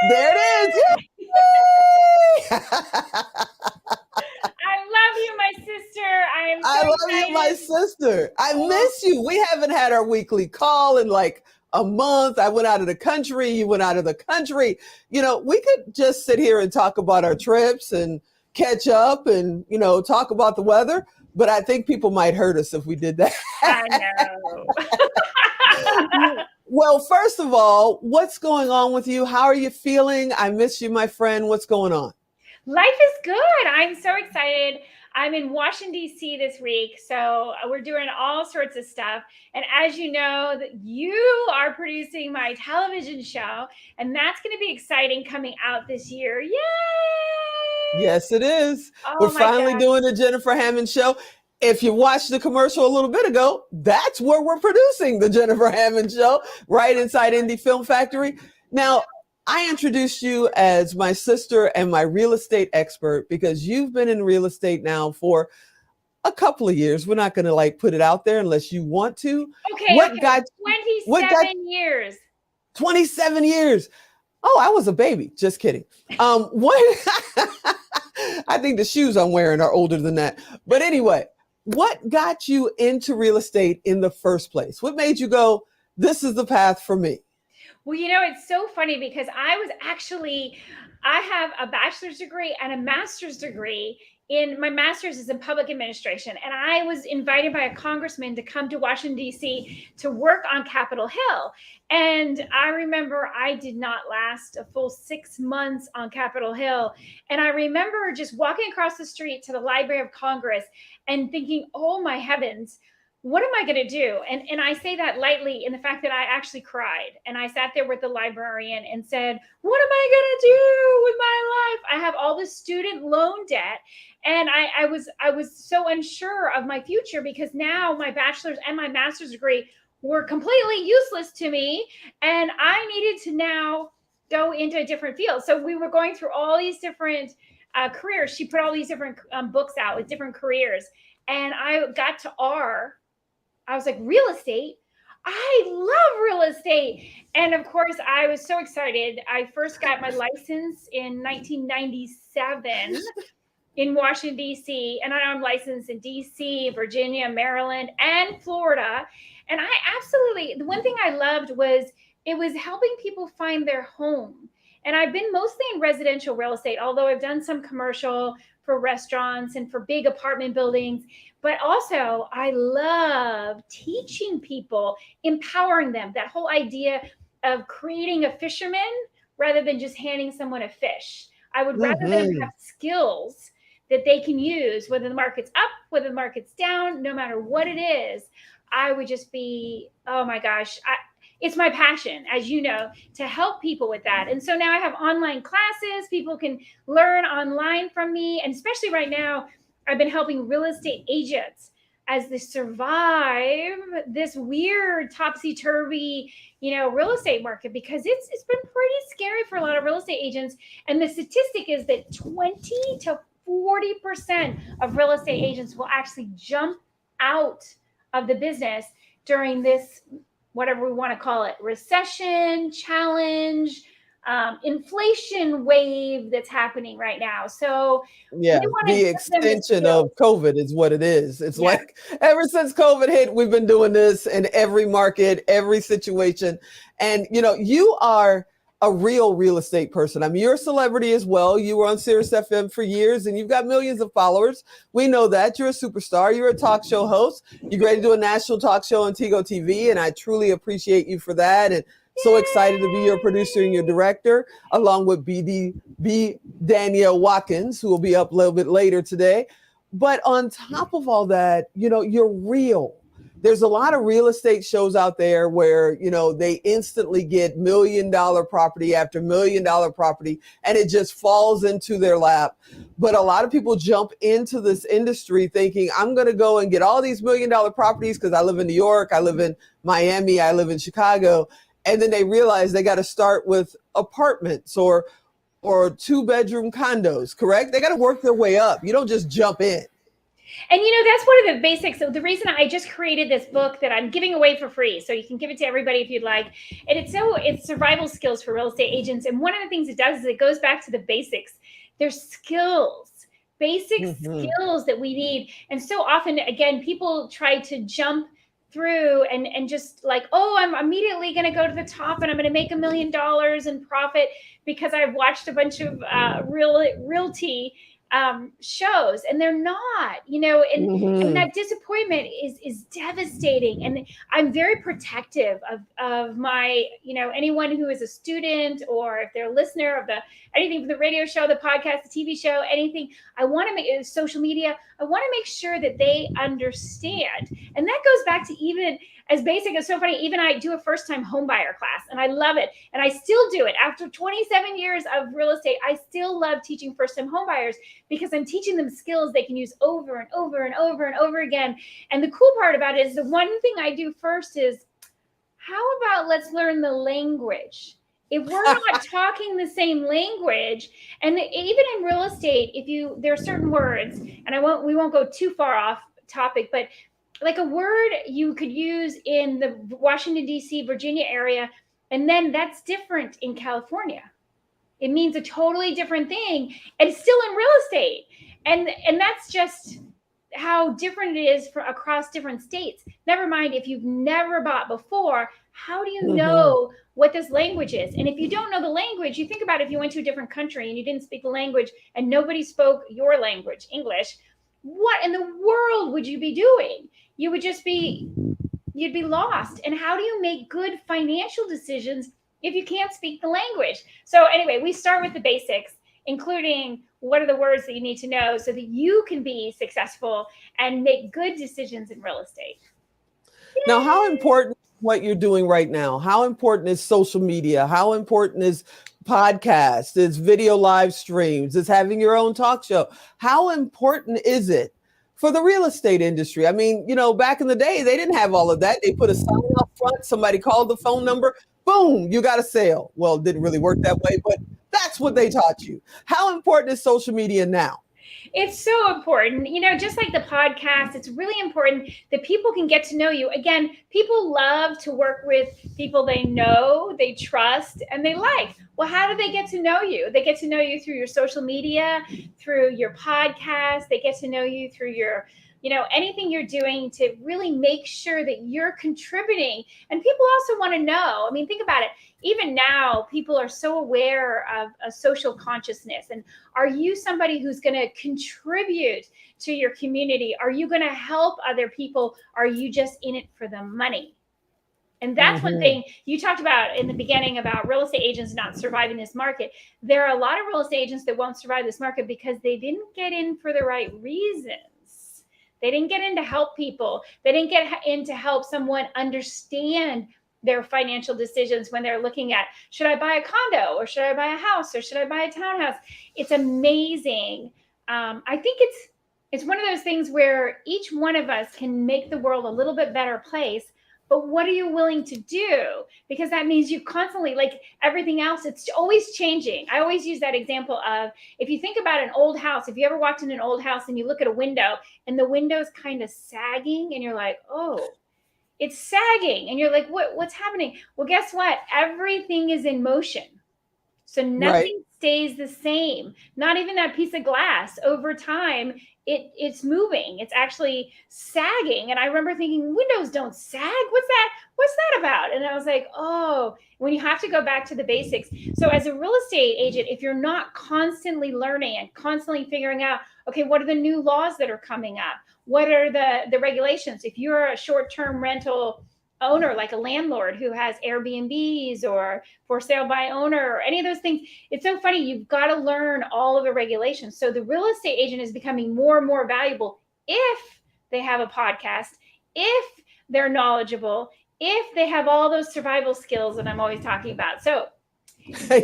There it is. Yay! I love you, my sister. I love you, my sister. I miss you. We haven't had our weekly call in like a month. I went out of the country. You went out of the country. You know, we could just sit here and talk about our trips and catch up and, you know, talk about the weather. But I think people might hurt us if we did that. I know. Well, first of all, what's going on with you? How are you feeling? I miss you, my friend. What's going on? Life is good. I'm so excited. I'm in Washington, D.C. this week. So we're doing all sorts of stuff. And as you know, that you are producing my television show, and that's going to be exciting coming out this year. Yay! Yes, it is. Oh, We're my finally gosh. doing the Jennifer Hammond show. If you watched the commercial a little bit ago, that's where we're producing the Jennifer Hammond show, right inside Indie Film Factory. Now, I introduced you as my sister and my real estate expert because you've been in real estate now for a couple of years. We're not going to like put it out there unless you want to. Okay, What okay. got 27 years. 27 years? Oh, I was a baby. Just kidding. What? I think the shoes I'm wearing are older than that. But anyway, what got you into real estate in the first place? What made you go, this is the path for me? Well, you know, it's so funny because I have a bachelor's degree and a master's degree. My master's is in public administration. And I was invited by a congressman to come to Washington, D.C. to work on Capitol Hill. And I remember I did not last a full 6 months on Capitol Hill. And I remember just walking across the street to the Library of Congress and thinking, oh my heavens, what am I going to do? And I say that lightly in the fact that I actually cried. And I sat there with the librarian and said, what am I going to do with my life? I have all this student loan debt. And I was so unsure of my future because now my bachelor's and my master's degree were completely useless to me. And I needed to now go into a different field. So we were going through all these different careers. She put all these different books out with different careers. And I got to R. I was like, real estate? I love real estate. And of course, I was so excited. I first got my license in 1997 in Washington, D.C. And I'm licensed in D.C., Virginia, Maryland, and Florida. And the one thing I loved was it was helping people find their home. And I've been mostly in residential real estate, although I've done some commercial for restaurants and for big apartment buildings. But also, I love teaching people, empowering them. That whole idea of creating a fisherman rather than just handing someone a fish. I would rather them have skills that they can use, whether the market's up, whether the market's down, no matter what it is. I would just be, oh my gosh, it's my passion, as you know, to help people with that. And so now I have online classes. People can learn online from me. And especially right now, I've been helping real estate agents as they survive this weird topsy-turvy, real estate market, because it's been pretty scary for a lot of real estate agents. And the statistic is that 20 to 40% of real estate agents will actually jump out of the business during this, whatever we want to call it, recession, challenge, inflation wave that's happening right now. So Yeah, we want to the give them the extension skills. of COVID is what it is. It's Yeah. like ever since COVID hit, we've been doing this in every market, every situation. And, you are a real estate person. I mean, you're a celebrity as well. You were on Sirius FM for years and you've got millions of followers. We know that. You're a superstar. You're a talk show host. You're ready to do a national talk show on Tigo TV. And I truly appreciate you for that. And so excited to be your producer and your director, along with B. Danielle Watkins, who will be up a little bit later today. But on top of all that, you're real. There's a lot of real estate shows out there where, they instantly get $1 million property after $1 million property, and it just falls into their lap. But a lot of people jump into this industry thinking, I'm going to go and get all these $1 million properties because I live in New York, I live in Miami, I live in Chicago. And then they realize they got to start with apartments or 2-bedroom condos, correct? They got to work their way up. You don't just jump in. And that's one of the basics. So the reason I just created this book that I'm giving away for free, so you can give it to everybody if you'd like. And it's survival skills for real estate agents. And one of the things it does is it goes back to the basics. There's skills, basic skills that we need. And so often, again, people try to jump through and just like, oh, I'm immediately going to go to the top and I'm going to make $1 million in profit because I've watched a bunch of realty shows, and they're not, and that disappointment is devastating. And I'm very protective of my, anyone who is a student, or if they're a listener of anything from the radio show, the podcast, the TV show, anything. I want to make social media. I want to make sure that they understand. And that goes back to even as basic as so funny. Even I do a first-time home buyer class, and I love it. And I still do it after 27 years of real estate. I still love teaching first-time home buyers because I'm teaching them skills they can use over and over and over and over again. And the cool part about it is the one thing I do first is, how about let's learn the language? If we're not talking the same language, and even in real estate, there are certain words, and we won't go too far off topic, but like a word you could use in the Washington, D.C., Virginia area, and then that's different in California. It means a totally different thing, and it's still in real estate. And that's just how different it is across different states. Never mind if you've never bought before, how do you know what this language is? And if you don't know the language, you think about if you went to a different country and you didn't speak the language and nobody spoke your language, English, what in the world would you be doing? You'd be lost. And how do you make good financial decisions if you can't speak the language? So anyway, we start with the basics, including what are the words that you need to know so that you can be successful and make good decisions in real estate. Yay! Now, how important is what you're doing right now? How important is social media? How important is podcast? Is video live streams? Is having your own talk show? How important is it for the real estate industry? I mean, back in the day, they didn't have all of that. They put a sign up front, somebody called the phone number, boom, you got a sale. Well, it didn't really work that way, but that's what they taught you. How important is social media now? It's so important. Just like the podcast, it's really important that people can get to know you. Again, people love to work with people they know, they trust, and they like. Well, how do they get to know you? They get to know you through your social media, through your podcast. They get to know you through your, anything you're doing to really make sure that you're contributing. And people also want to know. I mean, think about it. Even now, people are so aware of a social consciousness. And are you somebody who's going to contribute to your community? Are you going to help other people? Are you just in it for the money? And that's one thing you talked about in the beginning about real estate agents not surviving this market. There are a lot of real estate agents that won't survive this market because they didn't get in for the right reasons. They didn't get in to help people. They didn't get in to help someone understand their financial decisions when they're looking at, should I buy a condo, or should I buy a house, or should I buy a townhouse? It's amazing. I think it's one of those things where each one of us can make the world a little bit better place. But what are you willing to do? Because that means you constantly, like everything else, it's always changing. I always use that example of, if you think about an old house, if you ever walked in an old house and you look at a window and the window's kind of sagging and you're like, oh, it's sagging. And you're like, what's happening? Well, guess what? Everything is in motion. So nothing stays the same. Not even that piece of glass. Over time, it's moving. It's actually sagging. And I remember thinking, windows don't sag. What's that about? And I was like, oh, when you have to go back to the basics. So as a real estate agent, if you're not constantly learning and constantly figuring out, okay, what are the new laws that are coming up? What are the regulations? If you're a short-term rental owner, like a landlord who has Airbnbs or for sale by owner or any of those things, it's so funny. You've got to learn all of the regulations. So the real estate agent is becoming more and more valuable if they have a podcast, if they're knowledgeable, if they have all those survival skills that I'm always talking about. So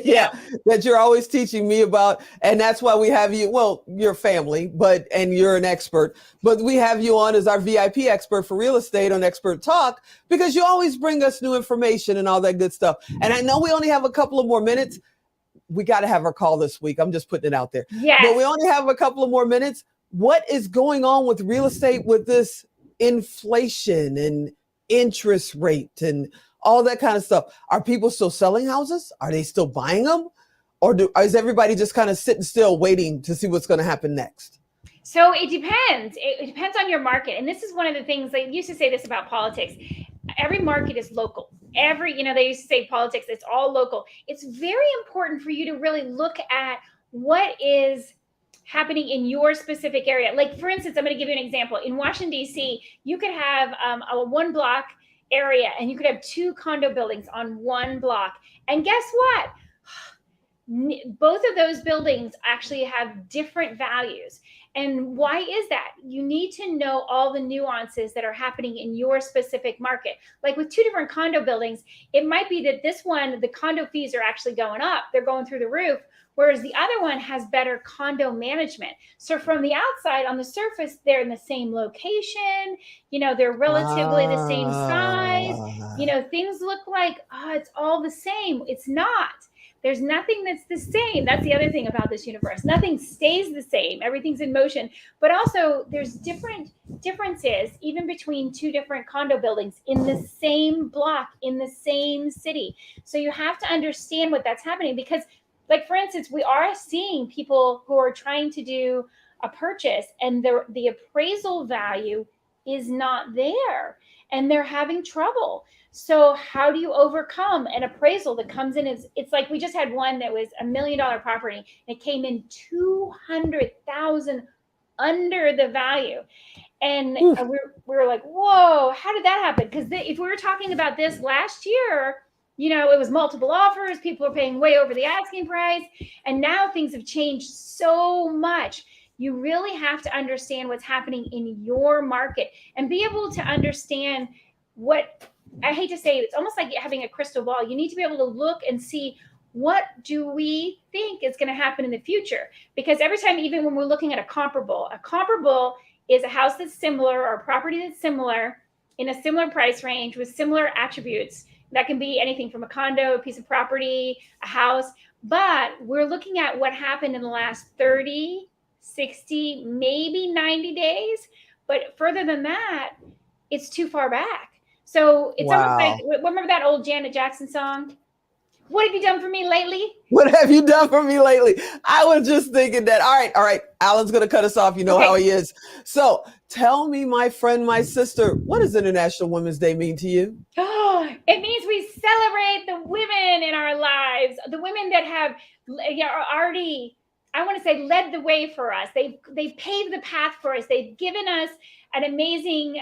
yeah, that you're always teaching me about. And that's why we have you, well, your family, and you're an expert, but we have you on as our VIP expert for real estate on Expert Talk, because you always bring us new information and all that good stuff. And I know we only have a couple of more minutes. We got to have our call this week. I'm just putting it out there. Yes. But we only have a couple of more minutes. What is going on with real estate with this inflation and interest rate and all that kind of stuff? Are people still selling houses? Are they still buying them? Or is everybody just kind of sitting still waiting to see what's going to happen next? So it depends. It depends on your market. And this is one of the things they used to say this about politics. Every market is local. They used to say politics, it's all local. It's very important for you to really look at what is happening in your specific area. Like, for instance, I'm going to give you an example. In Washington, D.C., you could have a one block area and you could have 2 condo buildings on one block. And guess what? Both of those buildings actually have different values. And why is that? You need to know all the nuances that are happening in your specific market. Like with 2 different condo buildings, it might be that this one, the condo fees are actually going up. They're going through the roof. Whereas the other one has better condo management. So from the outside, on the surface, they're in the same location. They're relatively the same size. Things look like, it's all the same. It's not. There's nothing that's the same. That's the other thing about this universe. Nothing stays the same. Everything's in motion. But also there's differences even between 2 different condo buildings in the same block, in the same city. So you have to understand what that's happening, because like, for instance, we are seeing people who are trying to do a purchase and the appraisal value is not there and they're having trouble. So how do you overcome an appraisal that comes in? It's like we just had one that was $1 million property and it came in $200,000 under the value. And we were like, whoa, how did that happen? Because if we were talking about this last year, it was multiple offers. People are paying way over the asking price. And now things have changed so much. You really have to understand what's happening in your market and be able to understand what, I hate to say it, it's almost like having a crystal ball. You need to be able to look and see, what do we think is going to happen in the future? Because every time, even when we're looking at a comparable is a house that's similar or a property that's similar in a similar price range with similar attributes. That can be anything from a condo, a piece of property, a house. But we're looking at what happened in the last 30, 60, maybe 90 days. But further than that, it's too far back. So it's almost like, remember that old Janet Jackson song? What have you done for me lately? What have you done for me lately? I was just thinking that. All right. Alan's going to cut us off. You know how he is. So tell me, my friend, my sister, what does International Women's Day mean to you? Oh, it means we celebrate the women in our lives, the women that have already, I want to say, led the way for us. They've paved the path for us. They've given us an amazing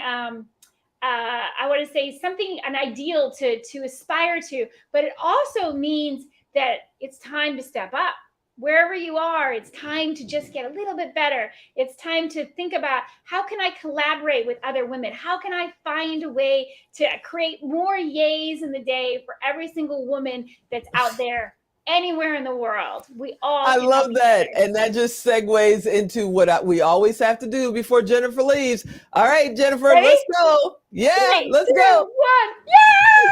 I want to say an ideal to aspire to, but it also means that it's time to step up. Wherever you are, it's time to just get a little bit better. It's time to think about, how can I collaborate with other women? How can I find a way to create more yays in the day for every single woman that's out there anywhere in the world? I love that. And that just segues into what we always have to do before Jennifer leaves. All right, Jennifer, ready? Let's go. Yeah, 3, let's 2, go. 1. Yay!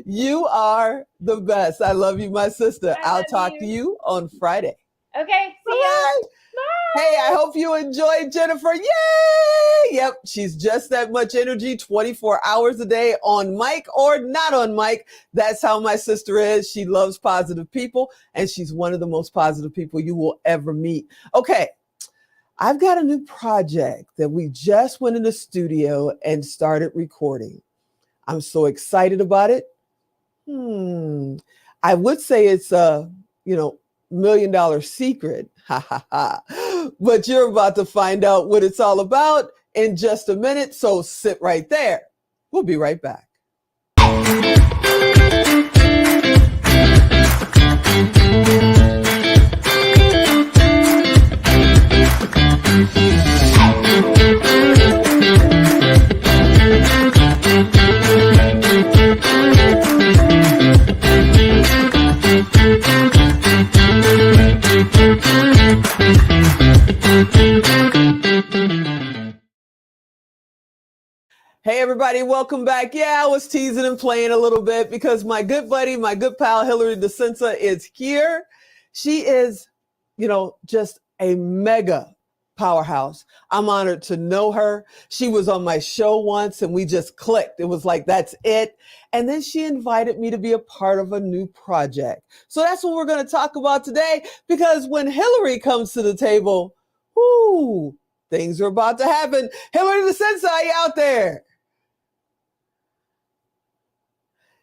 You are the best. I love you, my sister. I'll talk to you on Friday. Okay. See ya. Bye. Hey, I hope you enjoyed Jennifer. Yay! Yep, she's just that much energy 24 hours a day on mic or not on mic. That's how my sister is. She loves positive people, and she's one of the most positive people you will ever meet. Okay, I've got a new project that we just went in the studio and started recording. I'm so excited about it. I would say it's a, $1 million secret. Ha ha ha. But you're about to find out what it's all about in just a minute. So sit right there. We'll be right back. Hey, everybody, welcome back. Yeah, I was teasing and playing a little bit because my good buddy, my good pal, Hillary DeCenza is here. She is, just a mega powerhouse. I'm honored to know her. She was on my show once and we just clicked. It was like, that's it. And then she invited me to be a part of a new project. So that's what we're going to talk about today, because when Hillary comes to the table, things are about to happen. Hillary DeCenza, are you out there?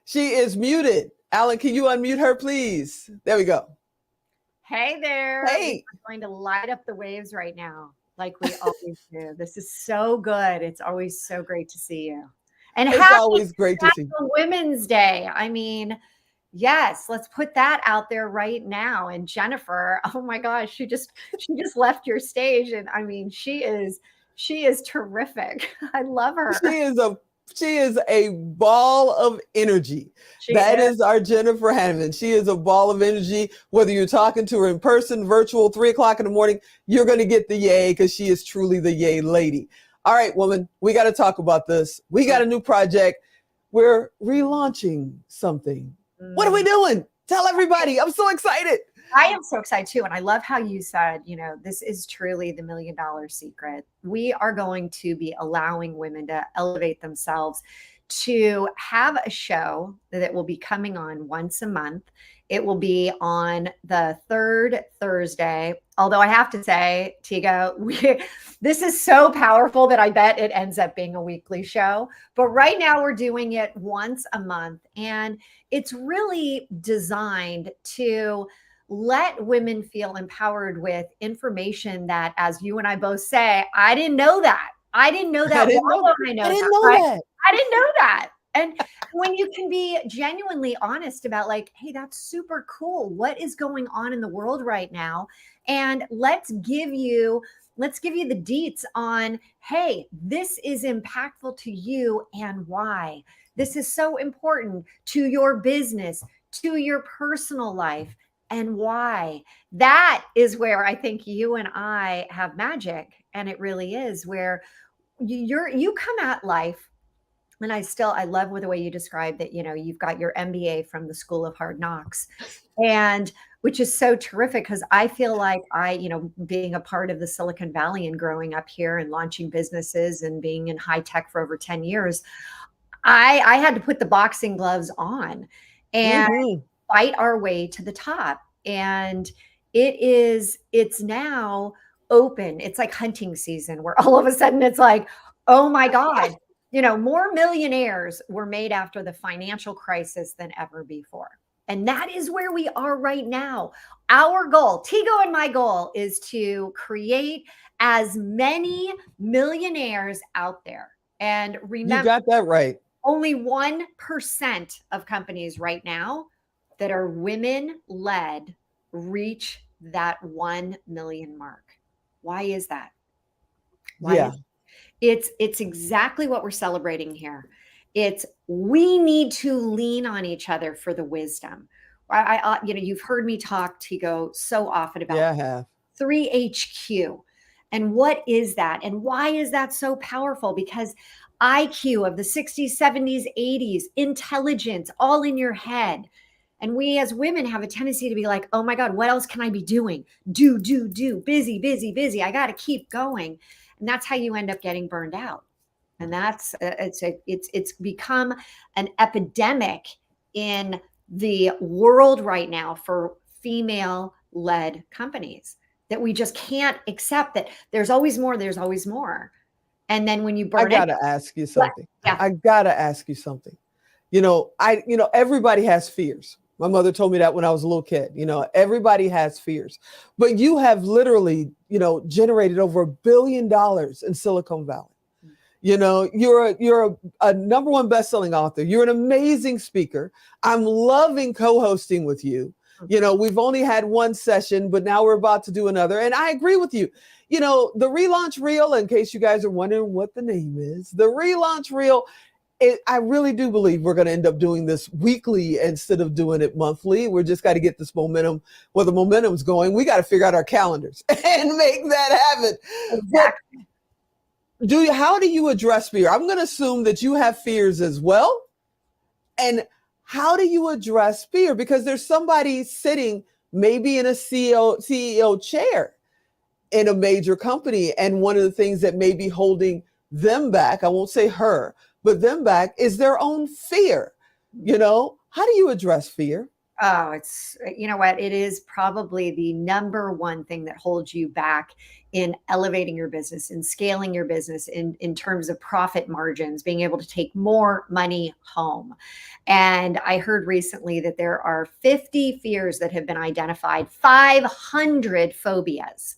She is muted. Alan, can you unmute her, please? There we go. Hey there. Hey. We're going to light up the waves right now, like we always do. This is so good. It's always so great to see you. And it's always great to see you. Women's Day. I mean, yes, let's put that out there right now. And Jennifer, oh my gosh, she just left your stage. And I mean, she is terrific. I love her. She is a ball of energy. That is our Jennifer Hanneman. She is a ball of energy. Whether you're talking to her in person, virtual, 3:00 in the morning, you're going to get the yay, because she is truly the yay lady. All right, woman, we got to talk about this. We got a new project. We're relaunching something. What are we doing? Tell everybody. I'm so excited. I am so excited too. And I love how you said, this is truly the $1 million secret. We are going to be allowing women to elevate themselves, to have a show that will be coming on once a month. It will be on the third Thursday. Although I have to say, Tigo, this is so powerful that I bet it ends up being a weekly show. But right now we're doing it once a month. And it's really designed to let women feel empowered with information that, as you and I both say, I didn't know that. I didn't know that. I didn't know that. I didn't know that. And when you can be genuinely honest about, like, hey, that's super cool. What is going on in the world right now? And let's give you the deets on, hey, this is impactful to you and why. This is so important to your business, to your personal life, and why. That is where I think you and I have magic. And it really is where you come at life. And I love the way you described that, you've got your MBA from the School of Hard Knocks, and which is so terrific, because I feel like being a part of the Silicon Valley and growing up here and launching businesses and being in high tech for over 10 years, I had to put the boxing gloves on and fight our way to the top. And it's now open. It's like hunting season, where all of a sudden it's like, oh my God, more millionaires were made after the financial crisis than ever before. And that is where we are right now. Our goal, Tigo and my goal, is to create as many millionaires out there. And remember, you got that right. Only 1% of companies right now that are women-led reach that 1 million mark. Why is that? It's exactly what we're celebrating here. We need to lean on each other for the wisdom. You've heard me talk, Tigo, so often about 3HQ. And what is that? And why is that so powerful? Because IQ of the 60s, 70s, 80s, intelligence, all in your head. And we as women have a tendency to be like, oh my God, what else can I be doing? Do, busy, busy, busy. I got to keep going. And that's how you end up getting burned out. And that's, it's become an epidemic in the world right now for female led companies, that we just can't accept that there's always more, there's always more. And then when you burn I gotta ask you something. Yeah. I gotta ask you something. Everybody has fears. My mother told me that when I was a little kid. Everybody has fears. But you have literally, generated over $1 billion in Silicon Valley. You're a number one best-selling author. You're an amazing speaker. I'm loving co-hosting with you. We've only had one session, but now we're about to do another. And I agree with you. The relaunch reel, in case you guys are wondering what the name is, the relaunch reel, I really do believe we're going to end up doing this weekly instead of doing it monthly. We're just got to get this momentum. Where the momentum's going, we got to figure out our calendars and make that happen. Exactly. But how do you address fear? I'm going to assume that you have fears as well. And how do you address fear? Because there's somebody sitting maybe in a CEO chair in a major company. And one of the things that may be holding them back, I won't say her, but them back, is their own fear. How do you address fear? Oh, you know what? It is probably the number one thing that holds you back in elevating your business, in scaling your business, in terms of profit margins, being able to take more money home. And I heard recently that there are 50 fears that have been identified, 500 phobias.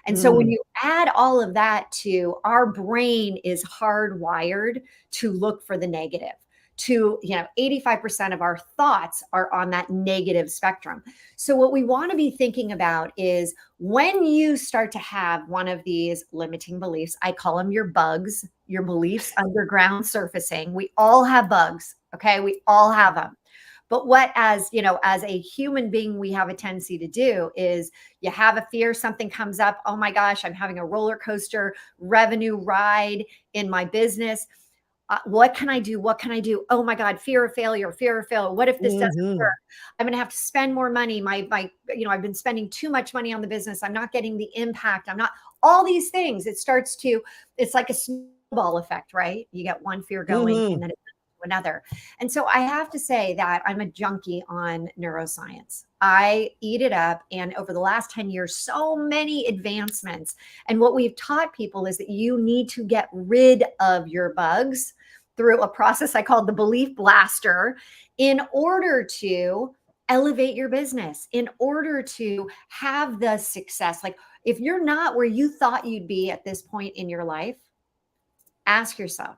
And so when you add all of that to, our brain is hardwired to look for the negative. 85% of our thoughts are on that negative spectrum. So what we want to be thinking about is, when you start to have one of these limiting beliefs, I call them your bugs, your beliefs underground surfacing. We all have bugs. Okay. We all have them. But what, as a human being, we have a tendency to do is, you have a fear, something comes up. Oh my gosh, I'm having a roller coaster revenue ride in my business. What can I do? What can I do? Oh my God, fear of failure, fear of failure. What if this doesn't work? I'm going to have to spend more money. I've been spending too much money on the business. I'm not getting the impact. All these things. It's like a snowball effect, right? You get one fear going and then it another. And so I have to say that I'm a junkie on neuroscience. I eat it up. And over the last 10 years, so many advancements. And what we've taught people is that you need to get rid of your bugs through a process I call the belief blaster, in order to elevate your business, in order to have the success. Like, if you're not where you thought you'd be at this point in your life, ask yourself,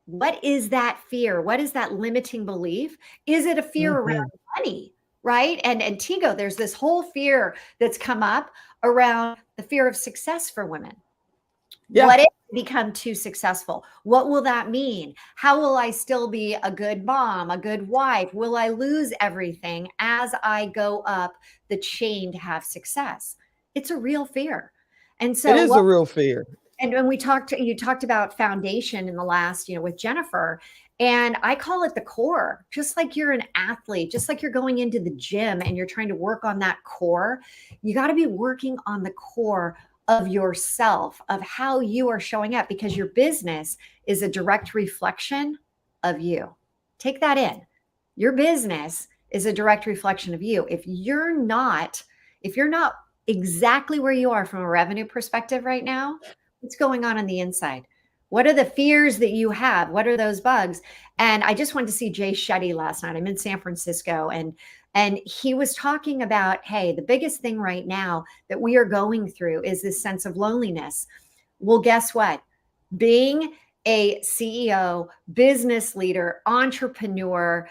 what is that fear? What is that limiting belief? Is it a fear around money, right? And Tigo, there's this whole fear that's come up around the fear of success for women. Yeah. What if I become too successful? What will that mean? How will I still be a good mom, a good wife? Will I lose everything as I go up the chain to have success? It's a real fear. And so it is a real fear. And when you talked about foundation in the last, with Jennifer, and I call it the core. Just like you're an athlete, just like you're going into the gym and you're trying to work on that core, you got to be working on the core of yourself, of how you are showing up, because your business is a direct reflection of you. Take that in. Your business is a direct reflection of you. If you're not exactly where you are from a revenue perspective right now, what's going on the inside? What are the fears that you have? What are those bugs? And I just went to see Jay Shetty last night. I'm in San Francisco, and he was talking about, hey, the biggest thing right now that we are going through is this sense of loneliness. Well, guess what? Being a CEO, business leader, entrepreneur,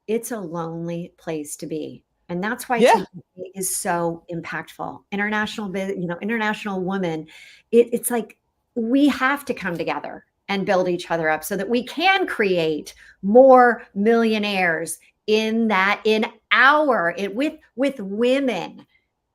it's a lonely place to be. And that's why TV is so impactful. International Woman, it's like, we have to come together and build each other up so that we can create more millionaires with women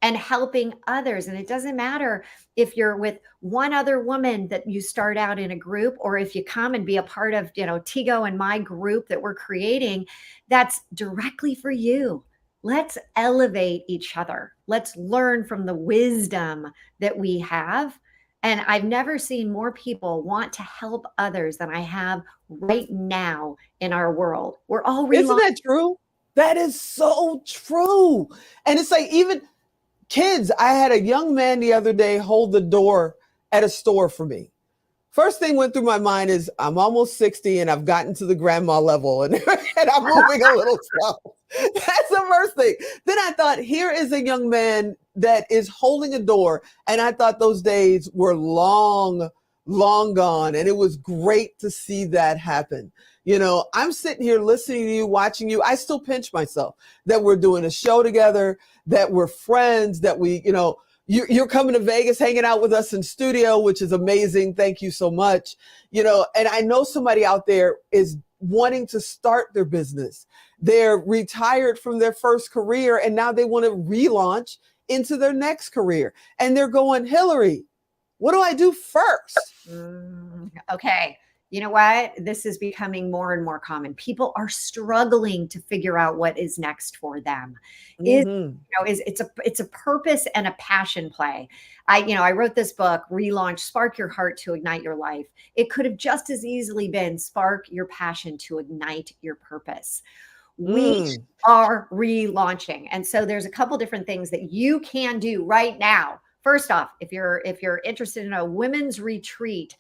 and helping others. And it doesn't matter if you're with one other woman that you start out in a group, or if you come and be a part of, Tigo and my group that we're creating, that's directly for you. Let's elevate each other. Let's learn from the wisdom that we have. And I've never seen more people want to help others than I have right now in our world. We're all Isn't that true? That is so true. And it's like, even kids, I had a young man the other day hold the door at a store for me. First thing went through my mind is, I'm almost 60 and I've gotten to the grandma level and, and I'm moving a little slow. That's the first thing. Then I thought, here is a young man that is holding a door. And I thought those days were long, long gone. And it was great to see that happen. You know, I'm sitting here listening to you, watching you. I still pinch myself that we're doing a show together, that we're friends, that we, you know, you're coming to Vegas, hanging out with us in studio, which is amazing. Thank you so much. You know, and I know somebody out there is wanting to start their business. They're retired from their first career and now they want to relaunch into their next career. And they're going, Hillary, what do I do first? Okay. You know what? This is becoming more and more common. People are struggling to figure out what is next for them. It's a purpose and a passion play. I wrote this book, Relaunch, Spark Your Heart to Ignite Your Life. It could have just as easily been Spark Your Passion to Ignite Your Purpose. We are relaunching. And so there's a couple different things that you can do right now. First off, if you're interested in a women's retreat,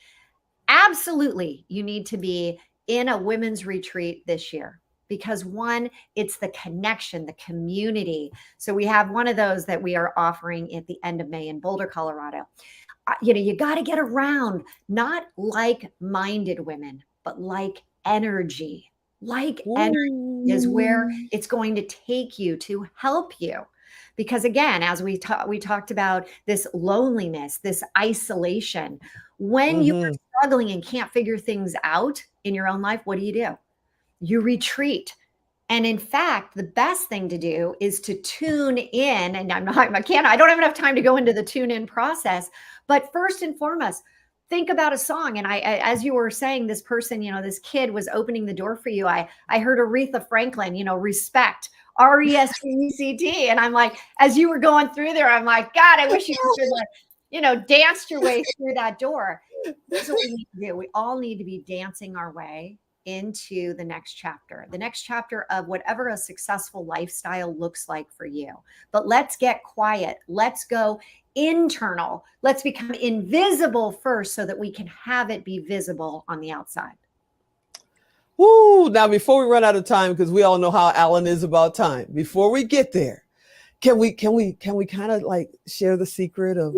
absolutely, you need to be in a women's retreat this year because one, it's the connection, the community. So we have one of those that we are offering at the end of May in Boulder, Colorado. You got to get around not like-minded women, but like energy. Energy is where it's going to take you to help you. Because again, as we talked about this loneliness, this isolation, when you are struggling and can't figure things out in your own life, what do? You retreat. And in fact, the best thing to do is to tune in. And I don't have enough time to go into the tune in process. But first and foremost, think about a song. And I as you were saying, this person, this kid was opening the door for you. I heard Aretha Franklin, respect. RESPECT. And I'm like, as you were going through there, I'm like, God, I wish you could danced your way through that door. That's what we need to do. We all need to be dancing our way into the next chapter of whatever a successful lifestyle looks like for you. But let's get quiet. Let's go internal. Let's become invisible first so that we can have it be visible on the outside. Woo! Now, before we run out of time, because we all know how Alan is about time, before we get there, can we kind of like share the secret of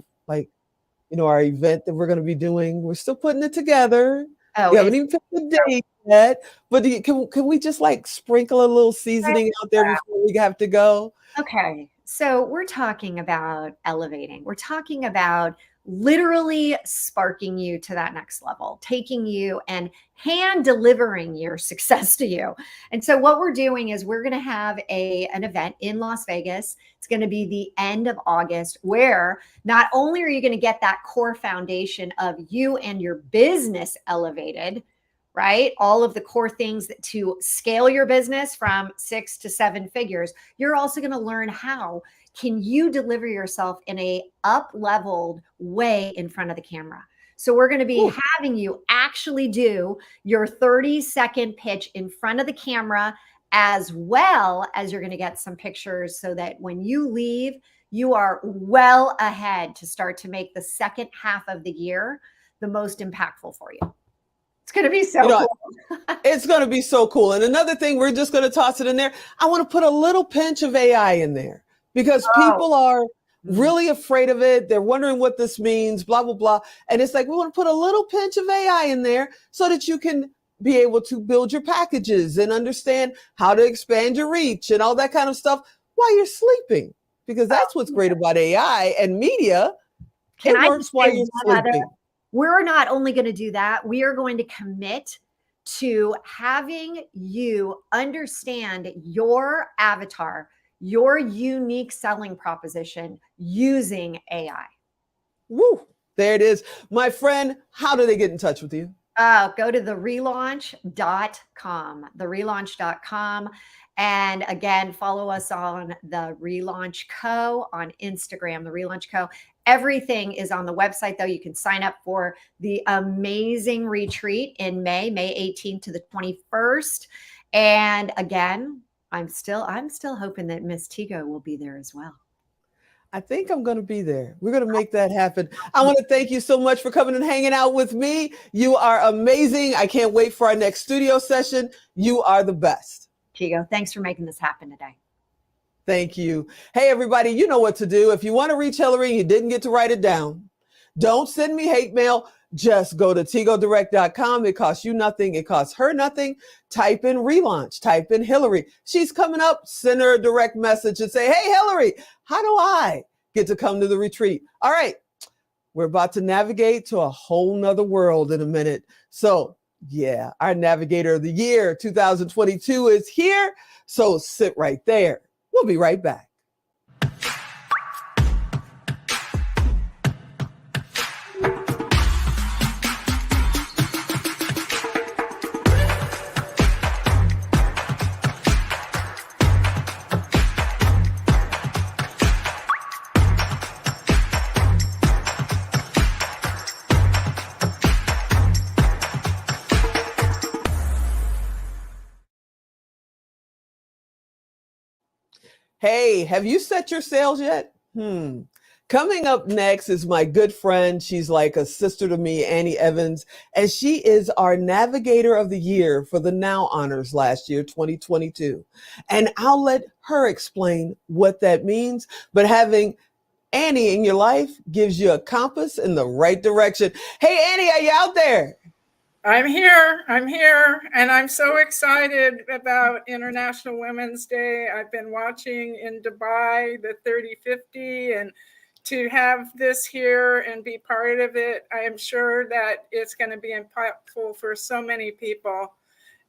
our event that we're going to be doing? We're still putting it together. We haven't even picked the date yet, but can we just sprinkle a little seasoning out there before we have to go? Okay. So we're talking about elevating. We're talking about literally sparking you to that next level, taking you and hand delivering your success to you. And so what we're doing is we're going to have an event in Las Vegas. It's going to be the end of August, where not only are you going to get that core foundation of you and your business elevated, right? All of the core things to scale your business from 6 to 7 figures. You're also going to learn how can you deliver yourself in a up-leveled way in front of the camera. So we're going to be having you actually do your 30-second pitch in front of the camera, as well as you're going to get some pictures so that when you leave, you are well ahead to start to make the second half of the year the most impactful for you. It's going to be so cool. It's going to be so cool. And another thing, we're just going to toss it in there. I want to put a little pinch of AI in there because people are really afraid of it. They're wondering what this means, blah, blah, blah. And it's like, we want to put a little pinch of AI in there so that you can be able to build your packages and understand how to expand your reach and all that kind of stuff while you're sleeping. Because that's what's great about AI and media. It works while you're sleeping. We're not only going to do that, we are going to commit to having you understand your avatar, your unique selling proposition using AI. Woo! There it is. My friend, how do they get in touch with you? Go to therelaunch.com, therelaunch.com. And again, follow us on the Relaunch Co. on Instagram, the Relaunch Co. Everything is on the website, though. You can sign up for the amazing retreat in May 18th to the 21st. And again, I'm still hoping that Miss Tigo will be there as well. I think I'm going to be there. We're going to make that happen. I want to thank you so much for coming and hanging out with me. You are amazing. I can't wait for our next studio session. You are the best. Tigo, thanks for making this happen today. Thank you. Hey, everybody, you know what to do. If you want to reach Hillary and you didn't get to write it down, don't send me hate mail. Just go to tigodirect.com. It costs you nothing. It costs her nothing. Type in relaunch. Type in Hillary. She's coming up. Send her a direct message and say, hey, Hillary, how do I get to come to the retreat? All right. We're about to navigate to a whole nother world in a minute. So yeah, our Navigator of the Year 2022 is here. So sit right there. We'll be right back. Hey, have you set your sails yet? Coming up next is my good friend. She's like a sister to me, Annie Evans, and she is our Navigator of the Year for the Now Honors last year, 2022. And I'll let her explain what that means. But having Annie in your life gives you a compass in the right direction. Hey, Annie, are you out there? I'm here, and I'm so excited about International Women's Day. I've been watching in Dubai the 3050, and to have this here and be part of it, I am sure that it's going to be impactful for so many people.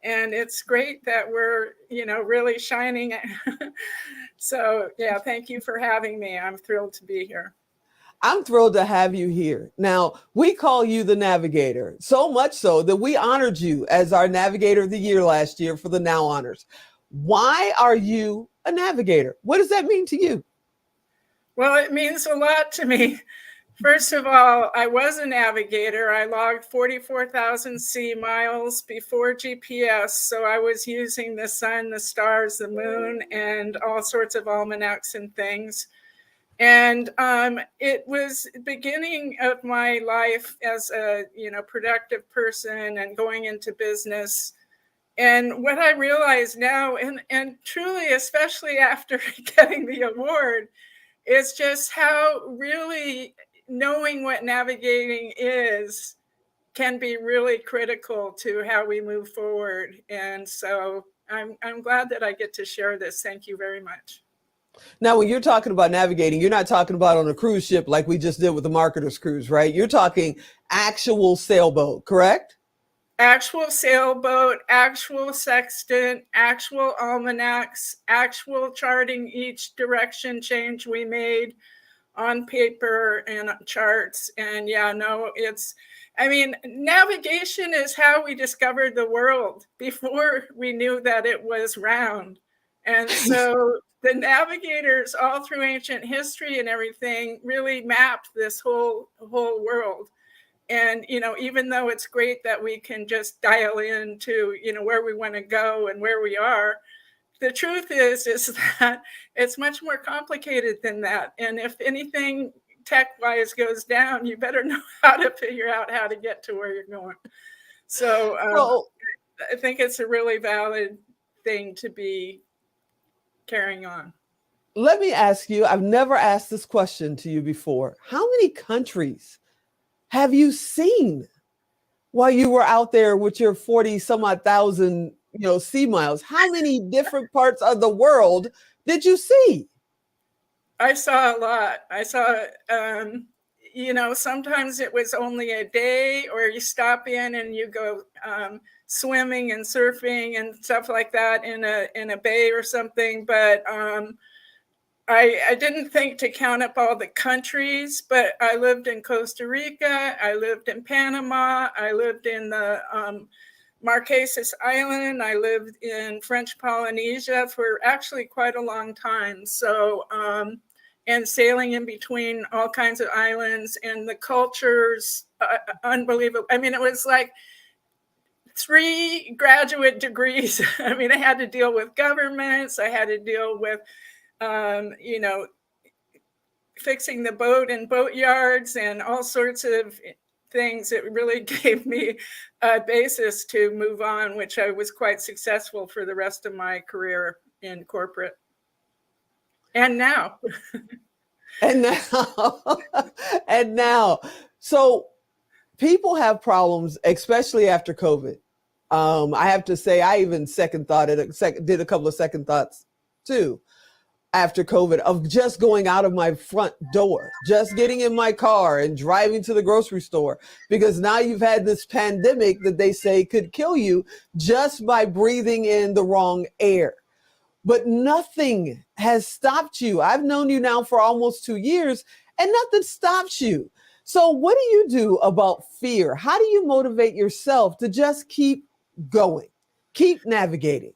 And it's great that we're, really shining. So, yeah, thank you for having me. I'm thrilled to be here. I'm thrilled to have you here. Now, we call you the Navigator, so much so that we honored you as our Navigator of the Year last year for the Now Honors. Why are you a Navigator? What does that mean to you? Well, it means a lot to me. First of all, I was a navigator. I logged 44,000 sea miles before GPS. So I was using the sun, the stars, the moon, and all sorts of almanacs and things. And it was the beginning of my life as a productive person and going into business. And what I realize now, and truly, especially after getting the award, is just how really knowing what navigating is can be really critical to how we move forward. And so I'm glad that I get to share this. Thank you very much. Now, when you're talking about navigating, you're not talking about on a cruise ship like we just did with the Marketer's Cruise, right? You're talking actual sailboat, correct? Actual sailboat, actual sextant, actual almanacs, actual charting each direction change we made on paper and charts. And navigation is how we discovered the world before we knew that it was round. And so the navigators all through ancient history and everything really mapped this whole world. And, even though it's great that we can just dial in to, where we want to go and where we are, the truth is that it's much more complicated than that. And if anything tech-wise goes down, you better know how to figure out how to get to where you're going. So I think it's a really valid thing to be carrying on. Let me ask you, I've never asked this question to you before. How many countries have you seen while you were out there with your 40 some odd thousand, sea miles? How many different parts of the world did you see? I saw a lot. I saw, sometimes it was only a day, or you stop in and you go swimming and surfing and stuff like that in a bay or something. But I didn't think to count up all the countries, but I lived in Costa Rica, I lived in Panama, I lived in the Marquesas Island. I lived in French Polynesia for actually quite a long time. So, and sailing in between all kinds of islands, and the cultures, unbelievable. I mean, it was like 3 graduate degrees. I mean, I had to deal with governments. I had to deal with, you know, fixing the boat and boat yards and all sorts of things. It really gave me a basis to move on, which I was quite successful for the rest of my career in corporate. And now. And now, and now. So people have problems, especially after COVID. I have to say, I even did a couple of second thoughts too after COVID, of just going out of my front door, just getting in my car and driving to the grocery store, because now you've had this pandemic that they say could kill you just by breathing in the wrong air. But nothing has stopped you. I've known you now for almost 2 years, and nothing stops you. So what do you do about fear? How do you motivate yourself to just keep going, keep navigating?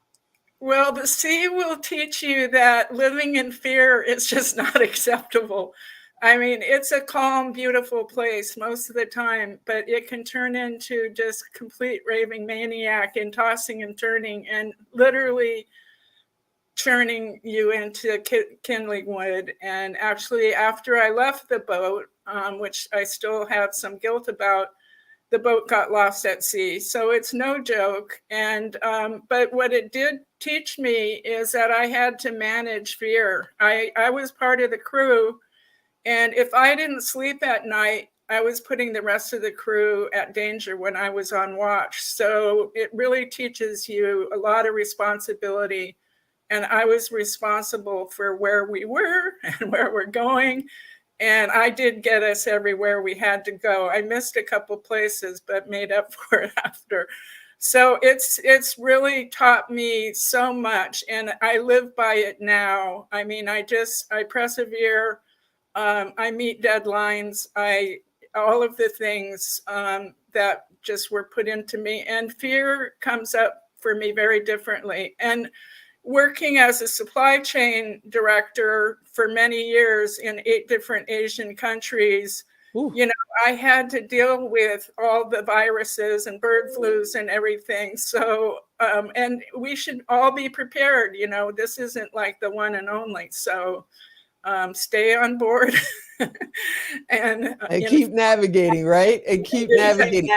Well, the sea will teach you that living in fear is just not acceptable. I mean, it's a calm, beautiful place most of the time, but it can turn into just complete raving maniac and tossing and turning and literally churning you into kindling wood. And actually, after I left the boat, which I still have some guilt about, the boat got lost at sea. So it's no joke. And but what it did teach me is that I had to manage fear. I was part of the crew, and if I didn't sleep at night, I was putting the rest of the crew at danger when I was on watch. So it really teaches you a lot of responsibility. And I was responsible for where we were and where we're going. And I did get us everywhere we had to go. I missed a couple places, but made up for it after. So it's really taught me so much, and I live by it now. I mean, I persevere. I meet deadlines. All of the things that just were put into me, and fear comes up for me very differently. And working as a supply chain director for many years in 8 different Asian countries, you know, I had to deal with all the viruses and bird flus and everything. So, and we should all be prepared. You know, this isn't like the one and only. So stay on board and keep navigating, right? And keep navigating.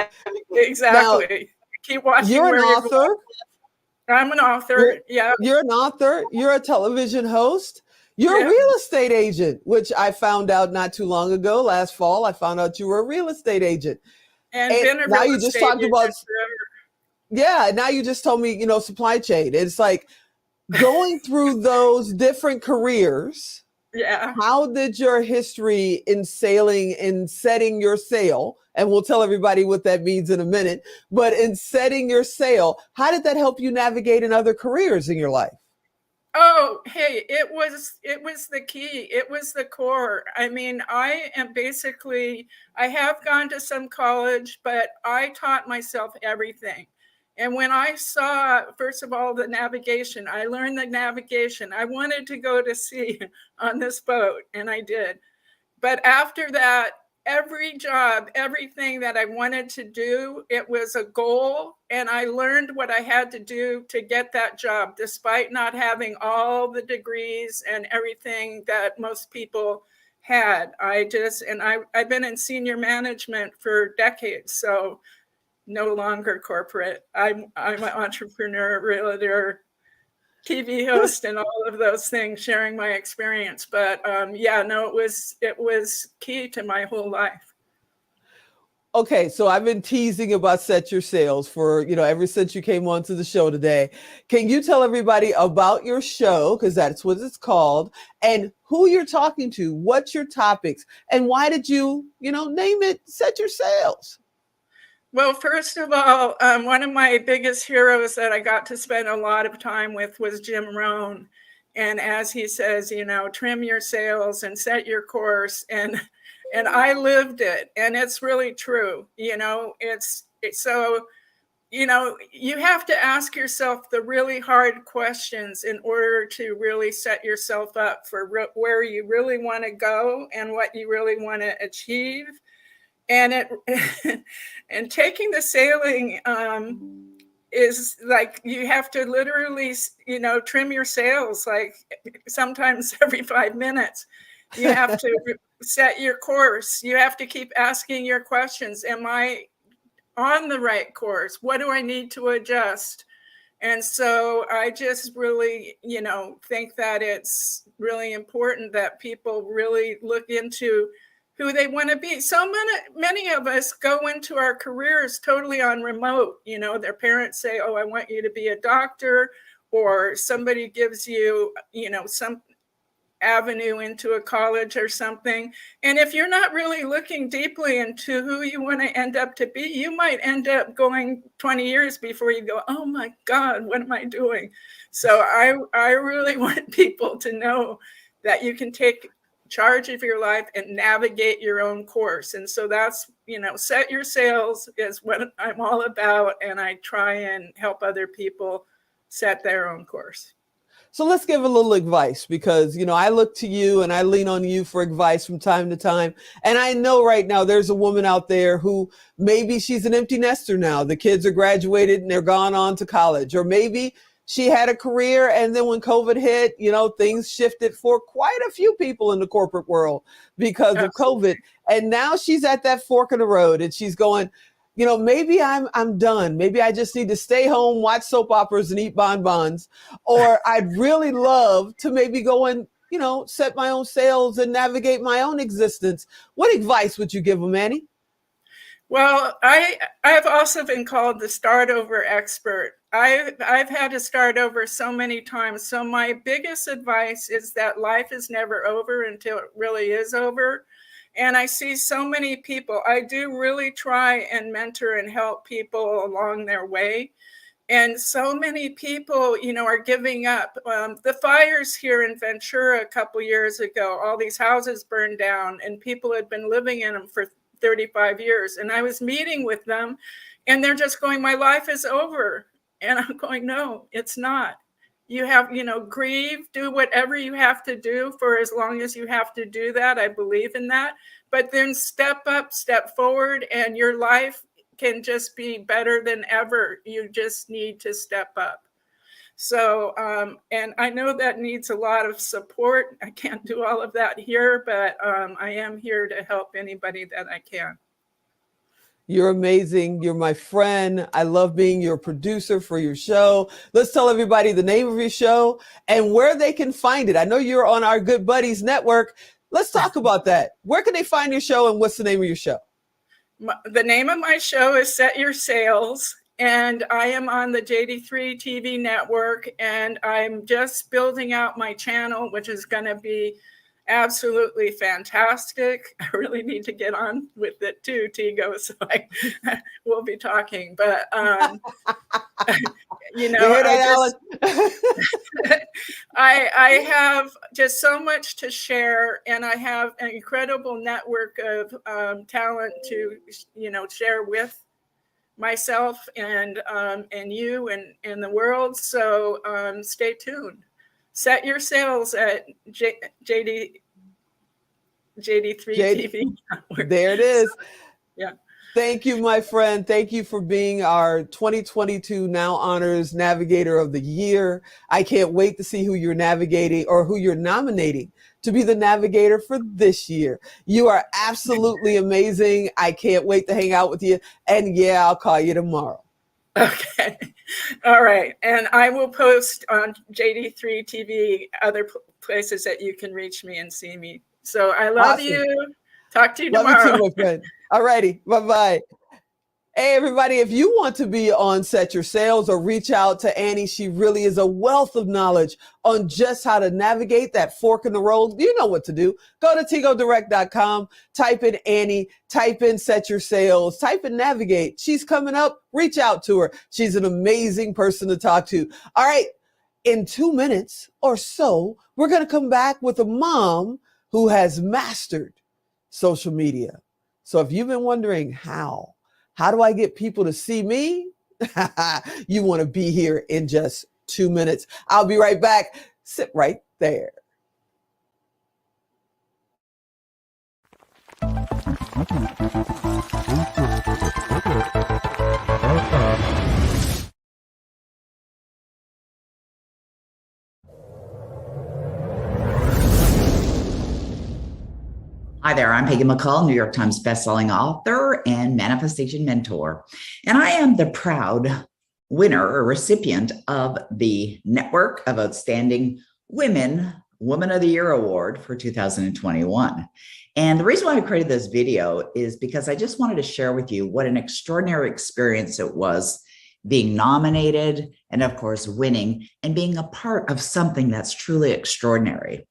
Exactly. Now, keep watching. You're an author. I'm an author. You're an author. You're a television host. You're a real estate agent, which I found out not too long ago. Last fall, I found out you were a real estate agent. And been a real estate agent forever. Yeah. Now you just told me, you know, supply chain. It's like going through those different careers. Yeah. How did your history in sailing and setting your sail, and we'll tell everybody what that means in a minute, but in setting your sail, how did that help you navigate in other careers in your life? Oh, hey, it was the key. It was the core. I mean, I have gone to some college, but I taught myself everything. And when I saw, first of all, the navigation, I learned the navigation. I wanted to go to sea on this boat, and I did. But after that, every job, everything that I wanted to do, it was a goal. And I learned what I had to do to get that job, despite not having all the degrees and everything that most people had. I've been in senior management for decades. So no longer corporate. I'm an entrepreneur, realtor, TV host, and all of those things, sharing my experience. But it was key to my whole life. Okay, so I've been teasing about Set Your Sails for, you know, ever since you came onto the show today. Can you tell everybody about your show, because that's what it's called, and who you're talking to, what's your topics, and why did you, name it Set Your Sails? Well, first of all, one of my biggest heroes that I got to spend a lot of time with was Jim Rohn. And as he says, trim your sails and set your course. And I lived it. And it's really true. So you know, you have to ask yourself the really hard questions in order to really set yourself up for where you really want to go and what you really want to achieve. And and taking the sailing is like, you have to literally, you know, trim your sails, like sometimes every 5 minutes. You have to set your course. You have to keep asking your questions. Am I on the right course? What do I need to adjust? And so I just really, you know, think that it's really important that people really look into who they want to be. So many of us go into our careers totally on remote. You know, their parents say, oh, I want you to be a doctor, or somebody gives you, you know, some avenue into a college or something. And if you're not really looking deeply into who you want to end up to be, you might end up going 20 years before you go, oh my God, what am I doing? So I really want people to know that you can take charge of your life and navigate your own course. And so that's, you know, set your sails is what I'm all about. And I try and help other people set their own course. So let's give a little advice, because, you know, I look to you and I lean on you for advice from time to time. And I know right now there's a woman out there who maybe she's an empty nester now. The kids are graduated and they're gone on to college, or maybe she had a career and then when COVID hit, you know, things shifted for quite a few people in the corporate world because of COVID. And now she's at that fork in the road and she's going, you know, maybe I'm done. Maybe I just need to stay home, watch soap operas and eat bonbons. Or I'd really love to maybe go and, you know, set my own sails and navigate my own existence. What advice would you give them, Annie? Well, I've also been called the start over expert. I've had to start over so many times. So my biggest advice is that life is never over until it really is over. And I see so many people. I do really try and mentor and help people along their way. And so many people, you know, are giving up. The fires here in Ventura a couple years ago, all these houses burned down and people had been living in them for 35 years. And I was meeting with them and they're just going, my life is over. And I'm going, no, it's not. You have, you know, grieve, do whatever you have to do for as long as you have to do that. I believe in that. But then step up, step forward, and your life can just be better than ever. You just need to step up. So, and I know that needs a lot of support. I can't do all of that here, but I am here to help anybody that I can. You're amazing. You're my friend. I love being your producer for your show. Let's tell everybody the name of your show and where they can find it. I know you're on our Good Buddies network. Let's talk about that. Where can they find your show and what's the name of your show? The name of my show is Set Your Sails, and I am on the JD3 TV network, and I'm just building out my channel, which is going to be absolutely fantastic. I really need to get on with it too, Tigo, so we'll be talking. But you know, I have just so much to share, and I have an incredible network of talent to, you know, share with myself and you and the world. So stay tuned. Set your sails at JD3 TV. There it is. So, yeah. Thank you, my friend. Thank you for being our 2022 Now Honors Navigator of the Year. I can't wait to see who you're navigating or who you're nominating to be the navigator for this year. You are absolutely amazing. I can't wait to hang out with you. And yeah, I'll call you tomorrow. Okay. All right. And I will post on JD3 TV other places that you can reach me and see me. So I love you. Talk to you tomorrow. Love you too, my friend. All righty. Bye-bye. Hey, everybody, if you want to be on Set Your Sails or reach out to Annie, she really is a wealth of knowledge on just how to navigate that fork in the road. You know what to do. Go to tigodirect.com, type in Annie, type in Set Your Sails, type in Navigate. She's coming up. Reach out to her. She's an amazing person to talk to. All right. In 2 minutes or so, we're going to come back with a mom who has mastered social media. So if you've been wondering how do I get people to see me? You want to be here in just 2 minutes. I'll be right back. Sit right there. Hi there, I'm Peggy McCall, New York Times bestselling author and manifestation mentor. And I am the proud winner or recipient of the Network of Outstanding Women Woman of the Year Award for 2021. And the reason why I created this video is because I just wanted to share with you what an extraordinary experience it was being nominated and, of course, winning and being a part of something that's truly extraordinary.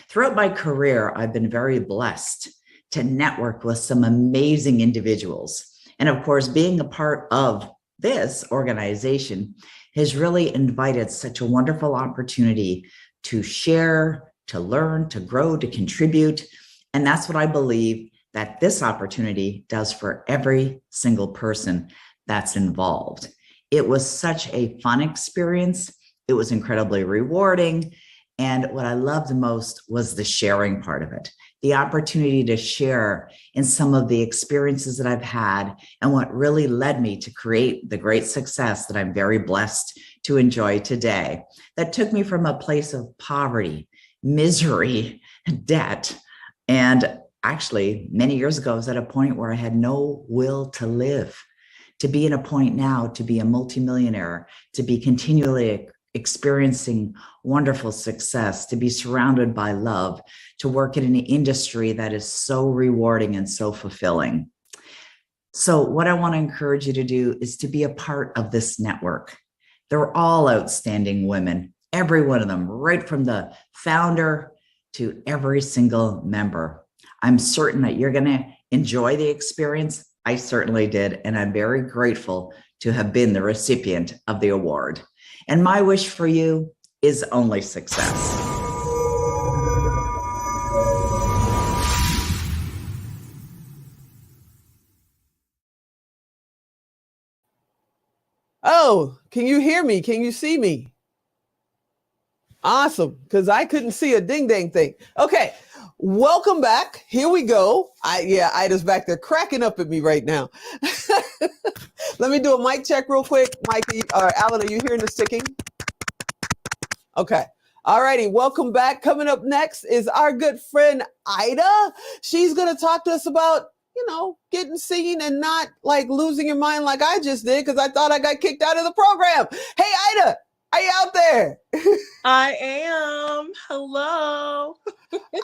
Throughout my career, I've been very blessed to network with some amazing individuals. And of course, being a part of this organization has really invited such a wonderful opportunity to share, to learn, to grow, to contribute. And that's what I believe that this opportunity does for every single person that's involved. It was such a fun experience. It was incredibly rewarding. And what I loved most was the sharing part of it, the opportunity to share in some of the experiences that I've had and what really led me to create the great success that I'm very blessed to enjoy today. That took me from a place of poverty, misery, debt. And actually, many years ago, I was at a point where I had no will to live, to be in a point now, to be a multimillionaire, to be continually experiencing wonderful success, to be surrounded by love, to work in an industry that is so rewarding and so fulfilling. So what I want to encourage you to do is to be a part of this network. They're all outstanding women, every one of them, right from the founder to every single member. I'm certain that you're going to enjoy the experience. I certainly did, and I'm very grateful to have been the recipient of the award. And my wish for you is only success. Oh, can you hear me? Can you see me? Awesome, because I couldn't see a ding dang thing. Okay, welcome back. Here we go. Ida's back there cracking up at me right now. Let me do a mic check real quick. Mike, Alan, are you hearing the sticking? Okay. All righty. Welcome back. Coming up next is our good friend, Ida. She's going to talk to us about, getting seen and not like losing your mind like I just did because I thought I got kicked out of the program. Hey, Ida, are you out there? I am. Hello.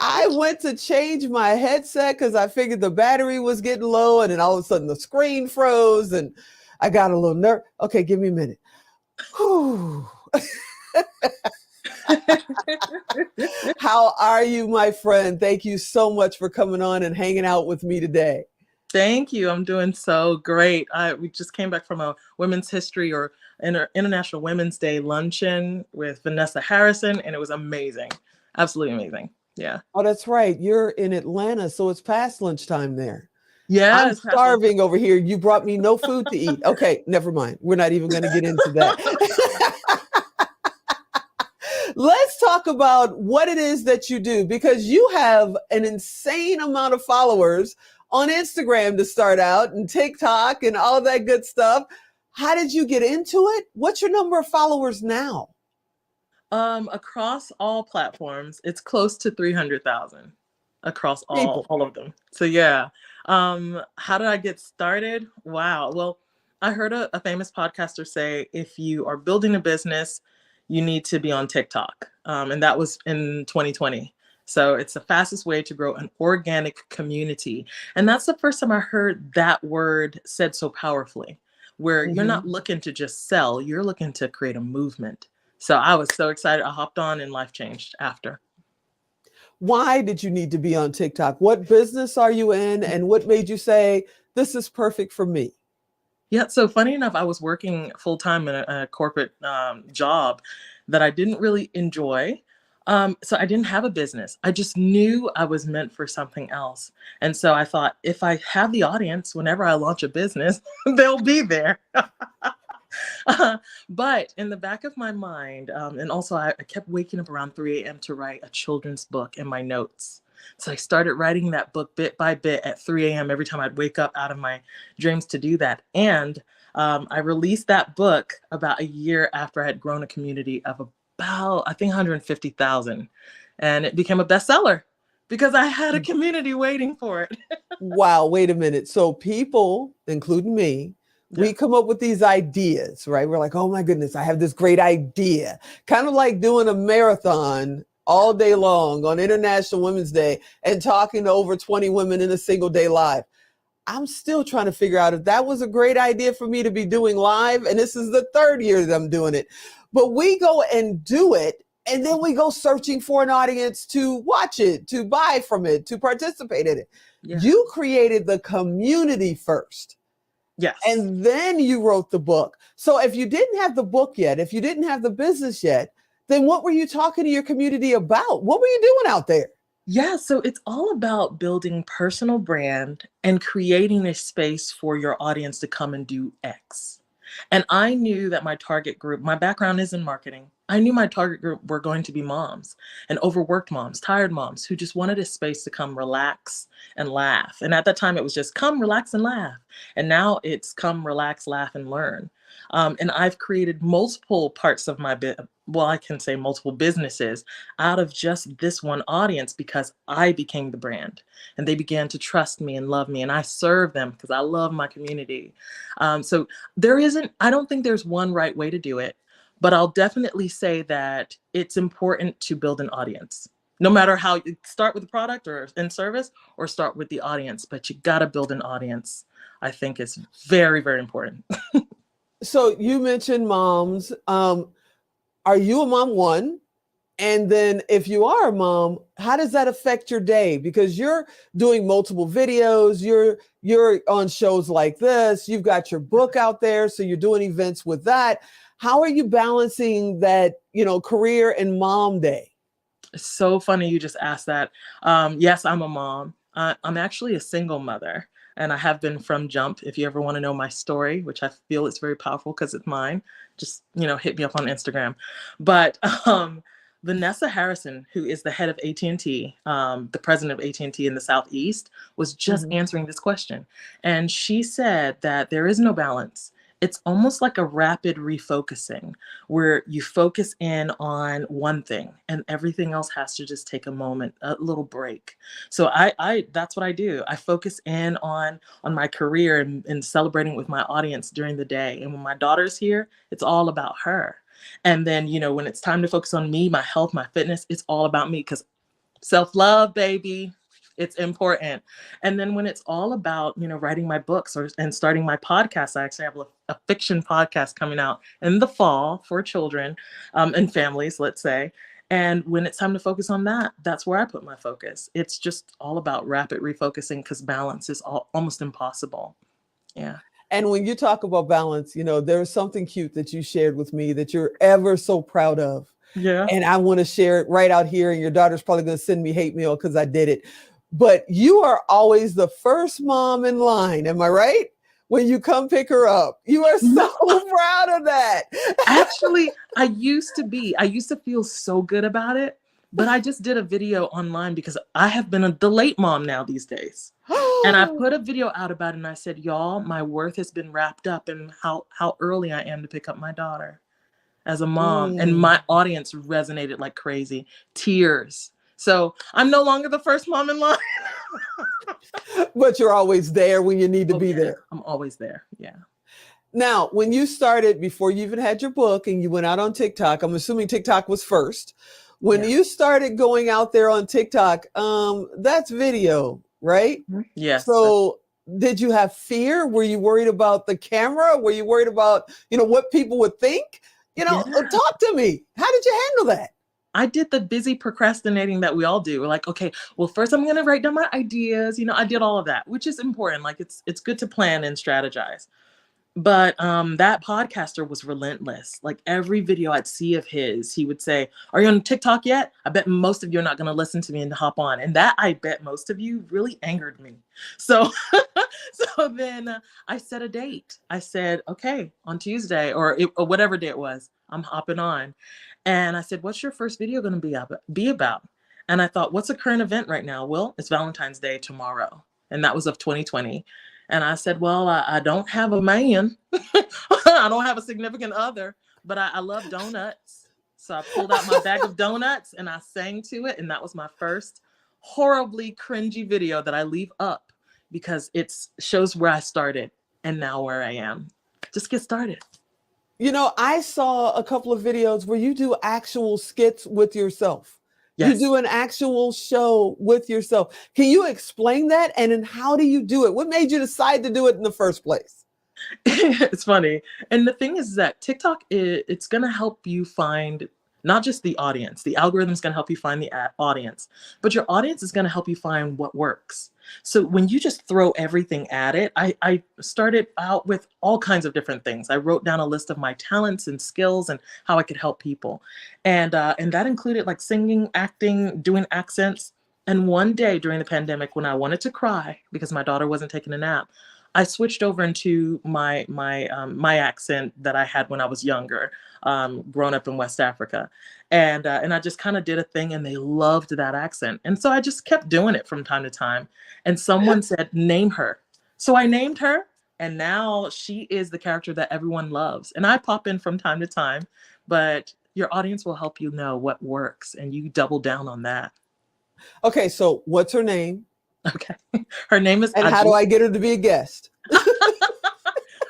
I went to change my headset because I figured the battery was getting low, and then all of a sudden the screen froze and I got a little nervous. Okay, give me a minute. Whew. How are you, my friend? Thank you so much for coming on and hanging out with me today. Thank you. I'm doing so great. We just came back from a Women's History or International Women's Day luncheon with Vanessa Harrison, and it was amazing. Absolutely amazing. Yeah. Oh, that's right. You're in Atlanta, so it's past lunchtime there. Yeah. I'm starving over here. You brought me no food to eat. Okay, never mind. We're not even going to get into that. Let's talk about what it is that you do, because you have an insane amount of followers on Instagram to start out and TikTok and all that good stuff. How did you get into it? What's your number of followers now? Across all platforms, it's close to 300,000 across all of them. So yeah. How did I get started? Wow. Well, I heard a famous podcaster say, if you are building a business, you need to be on TikTok. And that was in 2020. So it's the fastest way to grow an organic community. And that's the first time I heard that word said so powerfully, where you're not looking to just sell, you're looking to create a movement. So I was so excited. I hopped on and life changed after. Why did you need to be on TikTok? What business are you in? And what made you say, this is perfect for me? Yeah, so funny enough, I was working full-time in a corporate job that I didn't really enjoy. So I didn't have a business. I just knew I was meant for something else. And so I thought, if I have the audience, whenever I launch a business, they'll be there. But in the back of my mind, and also I kept waking up around 3 a.m. to write a children's book in my notes. So I started writing that book bit by bit at 3 a.m. every time I'd wake up out of my dreams to do that. And I released that book about a year after I had grown a community of about, I think, 150,000. And it became a bestseller because I had a community waiting for it. Wow, wait a minute. So people, including me, we come up with these ideas, right? We're like, oh my goodness, I have this great idea. Kind of like doing a marathon all day long on International Women's Day and talking to over 20 women in a single day live. I'm still trying to figure out if that was a great idea for me to be doing live. And this is the third year that I'm doing it. But we go and do it. And then we go searching for an audience to watch it, to buy from it, to participate in it. Yeah. You created the community first. Yes. And then you wrote the book. So if you didn't have the book yet, if you didn't have the business yet, then what were you talking to your community about? What were you doing out there? Yeah, so it's all about building personal brand and creating a space for your audience to come and do X. And I knew that my target group, my background is in marketing. I knew my target group were going to be moms and overworked moms, tired moms who just wanted a space to come relax and laugh. And at that time, it was just come, relax, and laugh. And now it's come, relax, laugh, and learn. And I've created multiple parts of my I can say multiple businesses out of just this one audience because I became the brand and they began to trust me and love me and I serve them because I love my community. So I don't think there's one right way to do it, but I'll definitely say that it's important to build an audience. No matter how you start with the product or in service or start with the audience, but you got to build an audience. I think it's very, very important. So you mentioned moms. Are you a mom, one? And then if you are a mom, how does that affect your day? Because you're doing multiple videos, you're on shows like this, you've got your book out there, so you're doing events with that. How are you balancing that, career and mom day? It's so funny you just asked that. Yes, I'm a mom. I'm actually a single mother. And I have been from jump. If you ever want to know my story, which I feel is very powerful because it's mine, just, hit me up on Instagram. But Vanessa Harrison, who is the head of AT&T, the president of AT&T in the Southeast, was just answering this question. And she said that there is no balance. It's almost like a rapid refocusing where you focus in on one thing and everything else has to just take a moment, a little break. So I that's what I do. I focus in on my career and celebrating with my audience during the day. And when my daughter's here, it's all about her. And then, when it's time to focus on me, my health, my fitness, it's all about me because self-love, baby. It's important. And then when it's all about, writing my books and starting my podcast, I actually have a fiction podcast coming out in the fall for children and families, let's say. And when it's time to focus on that, that's where I put my focus. It's just all about rapid refocusing because balance is almost impossible. Yeah. And when you talk about balance, there's something cute that you shared with me that you're ever so proud of. Yeah. And I want to share it right out here. And your daughter's probably going to send me hate mail because I did it. But you are always the first mom in line. Am I right? When you come pick her up, you are so proud of that. Actually, I used to feel so good about it, but I just did a video online because I have been the late mom now these days. And I put a video out about it and I said, y'all, my worth has been wrapped up in how early I am to pick up my daughter as a mom. And my audience resonated like crazy. Tears. So I'm no longer the first mom in line. But you're always there when you need to be there. I'm always there. Yeah. Now, when you started, before you even had your book and you went out on TikTok, I'm assuming TikTok was first. When you started going out there on TikTok, that's video, right? Yes. So did you have fear? Were you worried about the camera? Were you worried about, what people would think? Talk to me. How did you handle that? I did the busy procrastinating that we all do. We're like, okay, well, first I'm going to write down my ideas. I did all of that, which is important. Like it's good to plan and strategize. But that podcaster was relentless. Like every video I'd see of his, he would say, "Are you on TikTok yet? I bet most of you are not going to listen to me and hop on." And that, I bet most of you, really angered me. So, so then I set a date. I said, "Okay, on Tuesday or whatever day it was, I'm hopping on." And I said, "What's your first video going to be about?" And I thought, "What's a current event right now?" Well, it's Valentine's Day tomorrow, and that was of 2020. And I said, "Well, I don't have a man. I don't have a significant other, but I love donuts." So I pulled out my bag of donuts and I sang to it. And that was my first horribly cringy video that I leave up because it shows where I started and now where I am. Just get started. You know, I saw a couple of videos where you do actual skits with yourself. Yes. You do an actual show with yourself. Can you explain that? And then how do you do it? What made you decide to do it in the first place? It's funny. And the thing is that TikTok, it's going to help you find not just the audience. The algorithm is going to help you find the audience, but your audience is going to help you find what works. So when you just throw everything at it, I started out with all kinds of different things. I wrote down a list of my talents and skills and how I could help people. And that included like singing, acting, doing accents. And one day during the pandemic, when I wanted to cry because my daughter wasn't taking a nap, I switched over into my accent that I had when I was younger, growing up in West Africa, and I just kind of did a thing, and they loved that accent, and so I just kept doing it from time to time. And someone said, "Name her," so I named her, and now she is the character that everyone loves. And I pop in from time to time, but your audience will help you know what works, and you double down on that. Okay, so what's her name? Okay. Her name is And how do I get her to be a guest?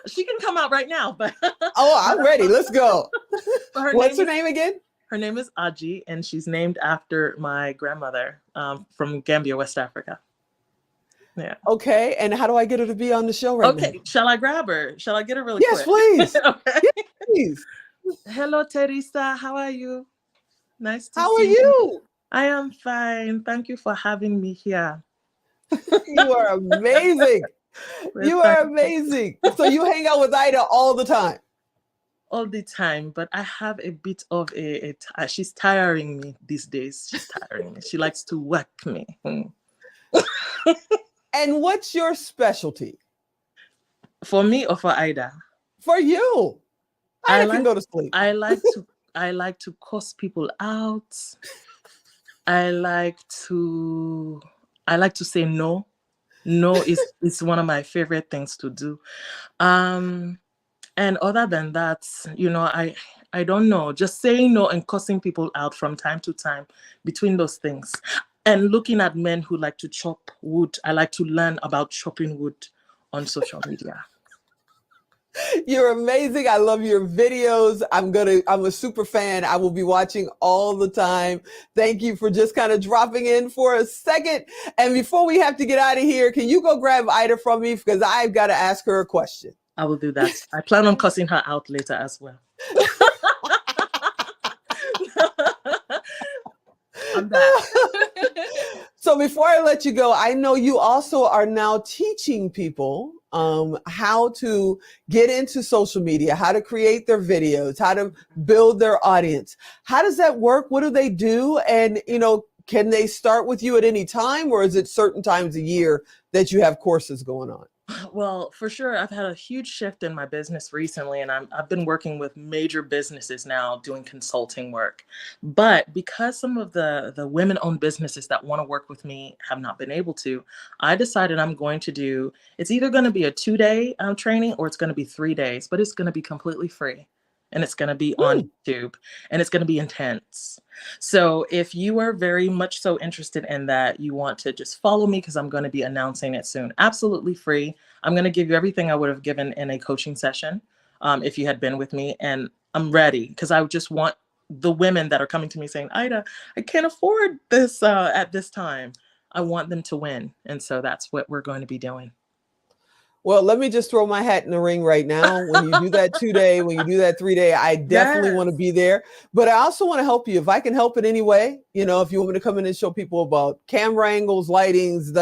She can come out right now, but oh, I'm ready. Let's go. What's her name again? Her name is Aji, and she's named after my grandmother from Gambia, West Africa. Yeah. Okay. And how do I get her to be on the show right now? Okay. Shall I grab her? Shall I get her really yes, quick? Please. Okay. Yes, please. Hello, Teresa. How are you? Nice to see you. How are you? I am fine. Thank you for having me here. You are amazing. You are amazing. So you hang out with Ida all the time? All the time, but I have a bit of she's tiring me these days. She's tiring me. She likes to whack me. And what's your specialty? For me or for Ida? For you. Ida can go to sleep. I like to cuss people out. I like to say no. No is one of my favorite things to do. And other than that, you know, I don't know, just saying no and cussing people out from time to time between those things. And looking at men who like to chop wood. I like to learn about chopping wood on social media. You're amazing. I love your videos. I'm a super fan. I will be watching all the time. Thank you for just kind of dropping in for a second. And before we have to get out of here, can you go grab Ida from me? Because I've got to ask her a question. I will do that. I plan on cussing her out later as well. I'm back. So before I let you go, I know you also are now teaching people how to get into social media, how to create their videos, how to build their audience. How does that work? What do they do? And, you know, can they start with you at any time, or is it certain times a year that you have courses going on? Well, for sure, I've had a huge shift in my business recently, and I've been working with major businesses now doing consulting work. But because some of the women-owned businesses that want to work with me have not been able to, I decided it's either going to be a 2-day training or it's going to be 3 days, but it's going to be completely free. And it's going to be on YouTube, and it's going to be intense. So if you are very much so interested in that, you want to just follow me because I'm going to be announcing it soon. Absolutely free. I'm going to give you everything I would have given in a coaching session if you had been with me. And I'm ready because I just want the women that are coming to me saying, Ida, I can't afford this at this time. I want them to win. And so that's what we're going to be doing. Well, let me just throw my hat in the ring right now. When you do that 2-day, when you do that 3-day, I definitely want to be there. But I also want to help you. If I can help in any way, you know, if you want me to come in and show people about camera angles, lightings,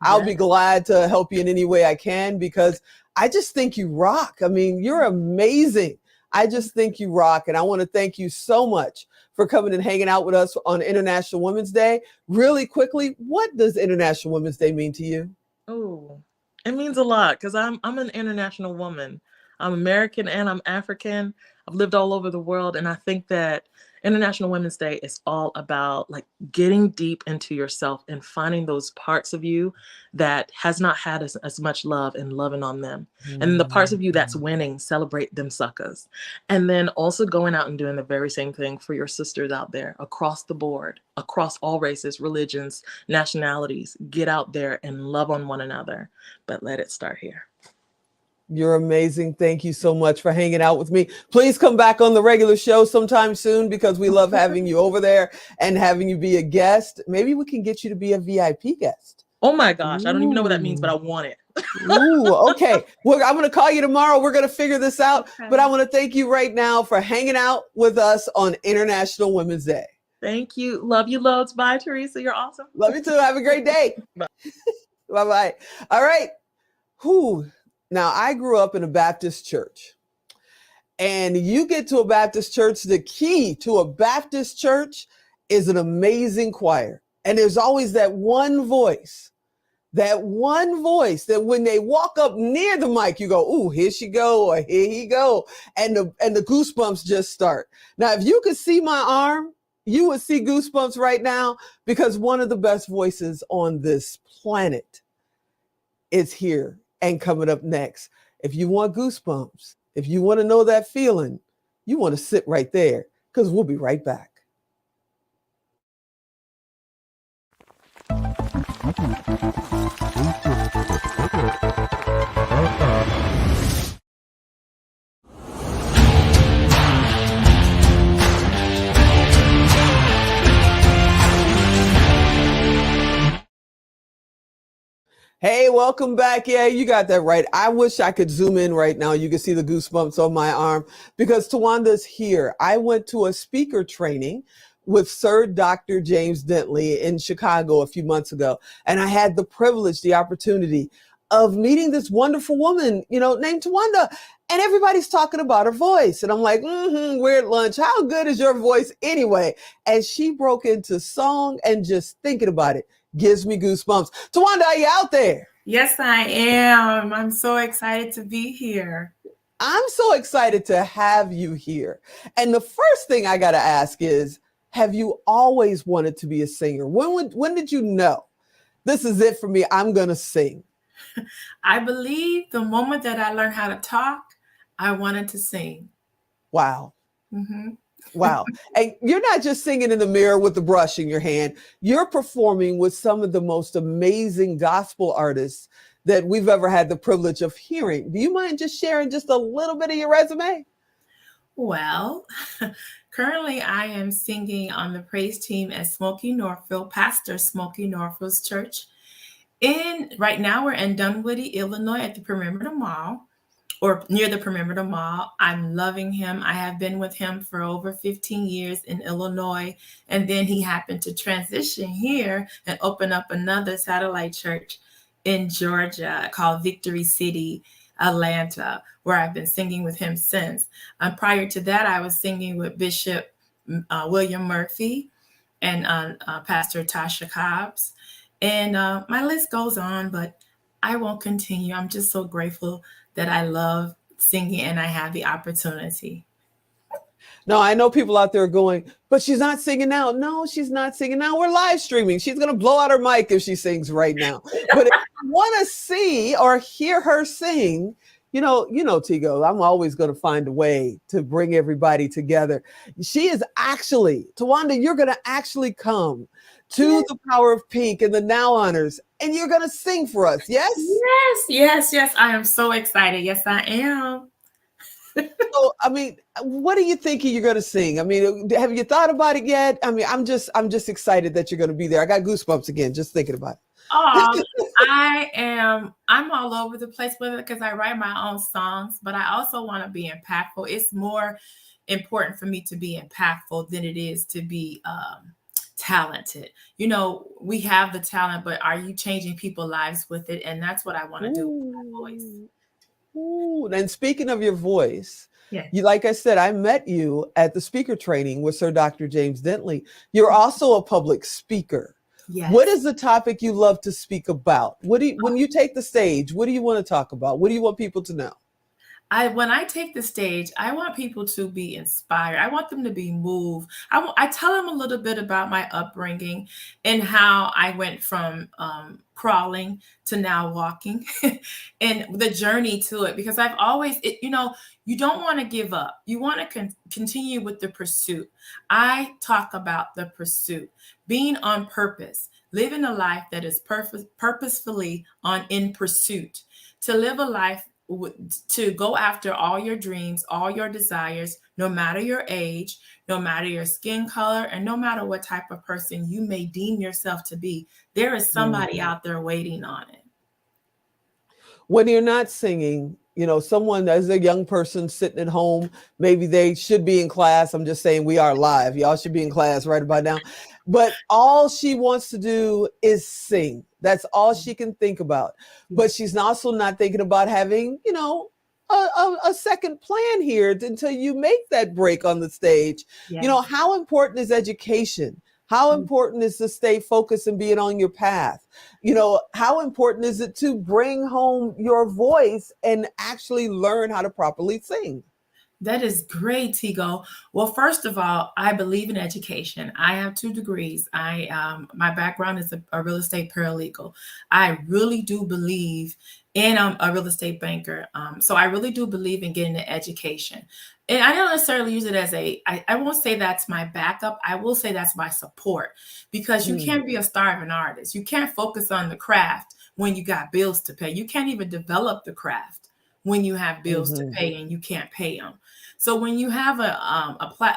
I'll be glad to help you in any way I can, because I just think you rock. I mean, you're amazing. I just think you rock. And I want to thank you so much for coming and hanging out with us on International Women's Day. Really quickly, what does International Women's Day mean to you? Oh, it means a lot because I'm an international woman. I'm American and I'm African. I've lived all over the world, and I think that International Women's Day is all about like getting deep into yourself and finding those parts of you that has not had as much love and loving on them. And the parts of you that's winning, celebrate them suckers. And then also going out and doing the very same thing for your sisters out there across the board, across all races, religions, nationalities. Get out there and love on one another, but let it start here. You're amazing. Thank you so much for hanging out with me. Please come back on the regular show sometime soon because we love having you over there and having you be a guest. Maybe we can get you to be a VIP guest. Oh my gosh, I don't even know what that means, but I want it. Ooh, okay. Well, I'm going to call you tomorrow. We're going to figure this out. Okay. But I want to thank you right now for hanging out with us on International Women's Day. Thank you. Love you loads. Bye, Teresa. You're awesome. Love you too. Have a great day. Bye. Bye-bye. All right. Whew. Now, I grew up in a Baptist church. And you get to a Baptist church, the key to a Baptist church is an amazing choir. And there's always that one voice that when they walk up near the mic, you go, ooh, here she go, or here he go. And the goosebumps just start. Now, if you could see my arm, you would see goosebumps right now because one of the best voices on this planet is here and coming up next. If you want goosebumps, if you want to know that feeling, you want to sit right there because we'll be right back. Hey, welcome back. Yeah, you got that right. I wish I could zoom in right now. You can see the goosebumps on my arm because Tawanda's here. I went to a speaker training with Sir Dr. James Dentley in Chicago a few months ago. And I had the privilege, the opportunity of meeting this wonderful woman, named Tawanda. And everybody's talking about her voice. And I'm like, we're at lunch. How good is your voice anyway? And she broke into song, and just thinking about it gives me goosebumps. Tawanda, are you out there? Yes, I am. I'm so excited to be here. I'm so excited to have you here. And the first thing I got to ask is, have you always wanted to be a singer? When did you know this is it for me? I'm going to sing. I believe the moment that I learned how to talk, I wanted to sing. Wow. Mm-hmm. Wow. And you're not just singing in the mirror with the brush in your hand. You're performing with some of the most amazing gospel artists that we've ever had the privilege of hearing. Do you mind just sharing just a little bit of your resume? Well, currently I am singing on the praise team at Smoky Northfield, Pastor Smoky Northfield's church. Right now we're in Dunwoody, Illinois at the Perimeter Mall, or near the Perimeter Mall. I'm loving him. I have been with him for over 15 years in Illinois. And then he happened to transition here and open up another satellite church in Georgia called Victory City, Atlanta, where I've been singing with him since. Prior to that, I was singing with Bishop William Murphy and Pastor Tasha Cobbs. And my list goes on, but I won't continue. I'm just so grateful that I love singing and I have the opportunity. No, I know people out there going, but she's not singing now. No, she's not singing now. We're live streaming. She's going to blow out her mic if she sings right now. But if you want to see or hear her sing, Tigo, I'm always going to find a way to bring everybody together. She is actually, Tawanda, you're going to actually come to the Power of Pink and the Now Honors, and you're going to sing for us. Yes? Yes. I am so excited. Yes, I am. So, what are you thinking you're going to sing? Have you thought about it yet? I'm just excited that you're going to be there. I got goosebumps again, just thinking about it. Oh, I'm all over the place with it because I write my own songs, but I also want to be impactful. It's more important for me to be impactful than it is to be talented. We have the talent, but are you changing people's lives with it? And that's what I want to do with my voice. Ooh, and speaking of your voice, Yes. you, like I said, I met you at the speaker training with Sir Dr. James Dentley. You're also a public speaker. Yes. What is the topic you love to speak about? When you take the stage, what do you want to talk about? What do you want people to know? When I take the stage, I want people to be inspired. I want them to be moved. I tell them a little bit about my upbringing and how I went from crawling to now walking and the journey to it, because I've always, you don't want to give up. You want to continue with the pursuit. I talk about the pursuit, being on purpose, living a life that is purposefully in pursuit, to live a life to go after all your dreams, all your desires, no matter your age, no matter your skin color, and no matter what type of person you may deem yourself to be. There is somebody out there waiting on it. When you're not singing, someone as a young person sitting at home, maybe they should be in class. I'm just saying we are live. Y'all should be in class right about now. But all she wants to do is sing. That's all she can think about. But she's also not thinking about having, a second plan here until you make that break on the stage. Yes. How important is education? How important is to stay focused and being on your path? How important is it to bring home your voice and actually learn how to properly sing? That is great, Tigo. Well, first of all, I believe in education. I have 2 degrees. My background is a real estate paralegal. I really do believe in a real estate banker. So I really do believe in getting an education. And I don't necessarily use it as I won't say that's my backup. I will say that's my support, because you can't be a starving artist. You can't focus on the craft when you got bills to pay. You can't even develop the craft when you have bills to pay and you can't pay them. So when you have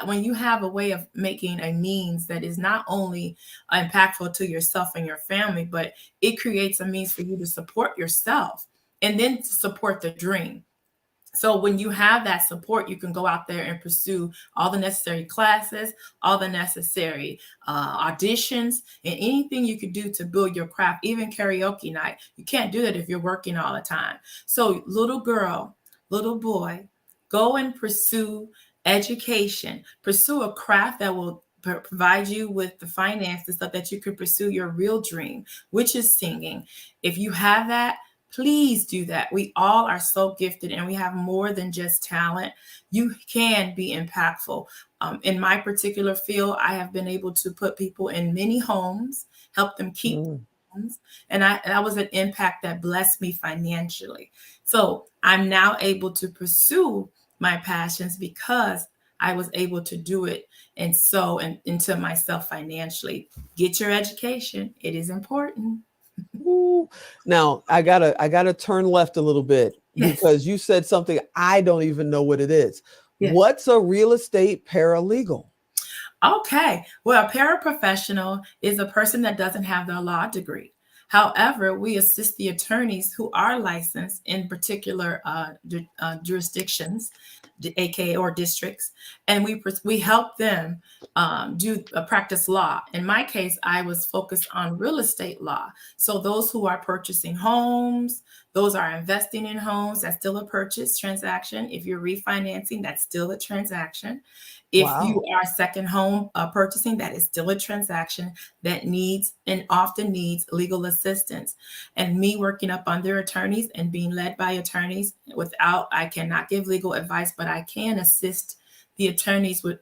when you have a way of making a means that is not only impactful to yourself and your family, but it creates a means for you to support yourself and then to support the dream. So when you have that support, you can go out there and pursue all the necessary classes, all the necessary auditions, and anything you could do to build your craft, even karaoke night. You can't do that if you're working all the time. So little girl, little boy, go and pursue education, pursue a craft that will provide you with the finances so that you can pursue your real dream, which is singing. If you have that, please do that. We all are so gifted and we have more than just talent. You can be impactful. In my particular field, I have been able to put people in many homes, help them keep homes. And that was an impact that blessed me financially. So I'm now able to pursue my passions because I was able to do it and sow into myself financially. Get your education. It is important. Ooh. Now I gotta turn left a little bit because you said something I don't even know what it is. Yes. What's a real estate paralegal? Okay. Well, a paraprofessional is a person that doesn't have their law degree. However, we assist the attorneys who are licensed in particular jurisdictions, aka or districts, and we help them do practice law. In my case, I was focused on real estate law. So those who are purchasing homes, those are investing in homes, that's still a purchase transaction. If you're refinancing, that's still a transaction. If you are second home purchasing, that is still a transaction that needs and often needs legal assistance. And me working up under attorneys and being led by attorneys I cannot give legal advice, but I can assist the attorneys with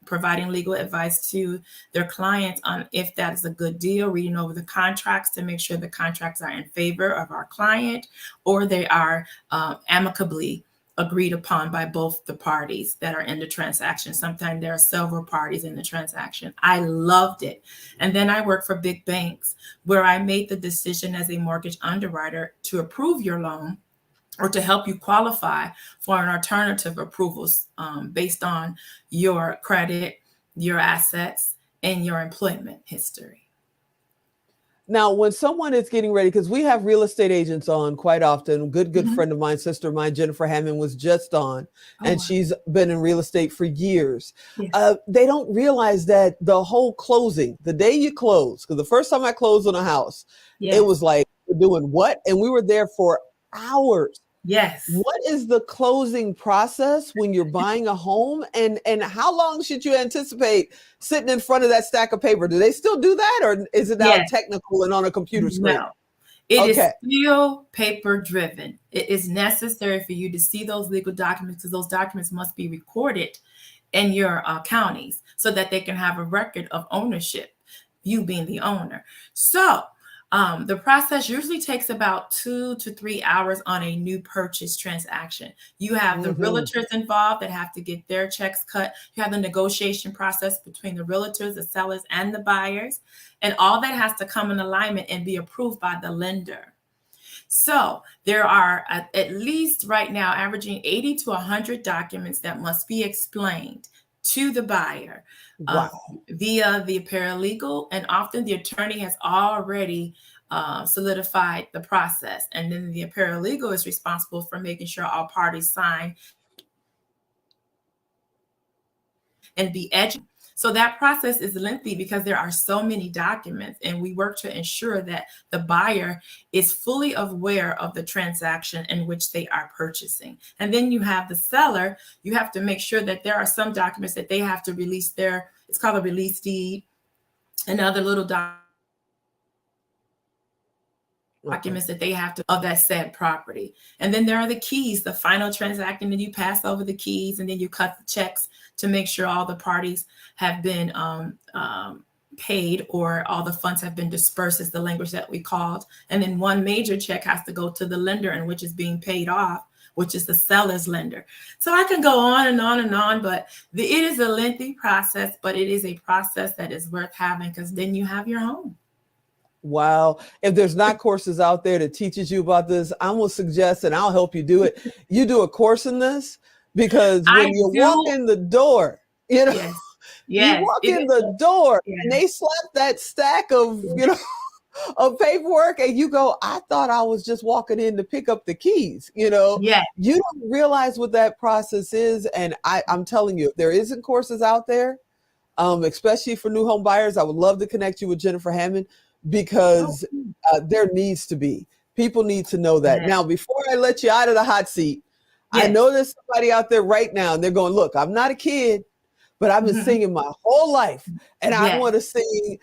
providing legal advice to their clients on if that is a good deal, reading over the contracts to make sure the contracts are in favor of our client or they are amicably agreed upon by both the parties that are in the transaction. Sometimes there are several parties in the transaction. I loved it. And then I worked for big banks where I made the decision as a mortgage underwriter to approve your loan or to help you qualify for an alternative approvals based on your credit, your assets, and your employment history. Now, when someone is getting ready, because we have real estate agents on quite often, good friend of mine, sister of mine, Jennifer Hammond was just on, and she's been in real estate for years. Yes. They don't realize that the whole closing, the day you close, because the first time I closed on a house, it was like, we're doing what? And we were there for hours. Yes. What is the closing process when you're buying a home, and how long should you anticipate sitting in front of that stack of paper? Do they still do that, or is it now Yes. technical and on a computer screen? No. It is Okay. still paper driven. It is necessary for you to see those legal documents, because those documents must be recorded in your counties so that they can have a record of ownership, you being the owner. So the process usually takes about 2 to 3 hours on a new purchase transaction. You have the realtors involved that have to get their checks cut. You have the negotiation process between the realtors, the sellers, and the buyers. And all that has to come in alignment and be approved by the lender. So there are at least right now averaging 80 to 100 documents that must be explained to the buyer via the paralegal, and often the attorney has already solidified the process, and then the paralegal is responsible for making sure all parties sign and be educated. So that process is lengthy because there are so many documents, and we work to ensure that the buyer is fully aware of the transaction in which they are purchasing. And then you have the seller. You have to make sure that there are some documents that they have to release it's called a release deed, and other little documents that they have to of that said property. And then there are the keys, the final transaction, and you pass over the keys, and then you cut the checks to make sure all the parties have been paid, or all the funds have been dispersed, is the language that we called. And then one major check has to go to the lender, and which is being paid off, which is the seller's lender. So I can go on and on and on, but it is a lengthy process, but it is a process that is worth having, because then you have your home. Wow. If there's not courses out there that teaches you about this, I'm going to suggest, and I'll help you do it. You do a course in this, because when you walk in the door, you know, you walk in the door and they slap that stack of, of paperwork, and you go, I thought I was just walking in to pick up the keys. You don't realize what that process is. And I'm telling you, if there isn't courses out there, especially for new home buyers, I would love to connect you with Jennifer Hammond, because there needs to be. People need to know that. Now, before I let you out of the hot seat, I know there's somebody out there right now, and they're going, look, I'm not a kid, but I've been singing my whole life, and I want to sing,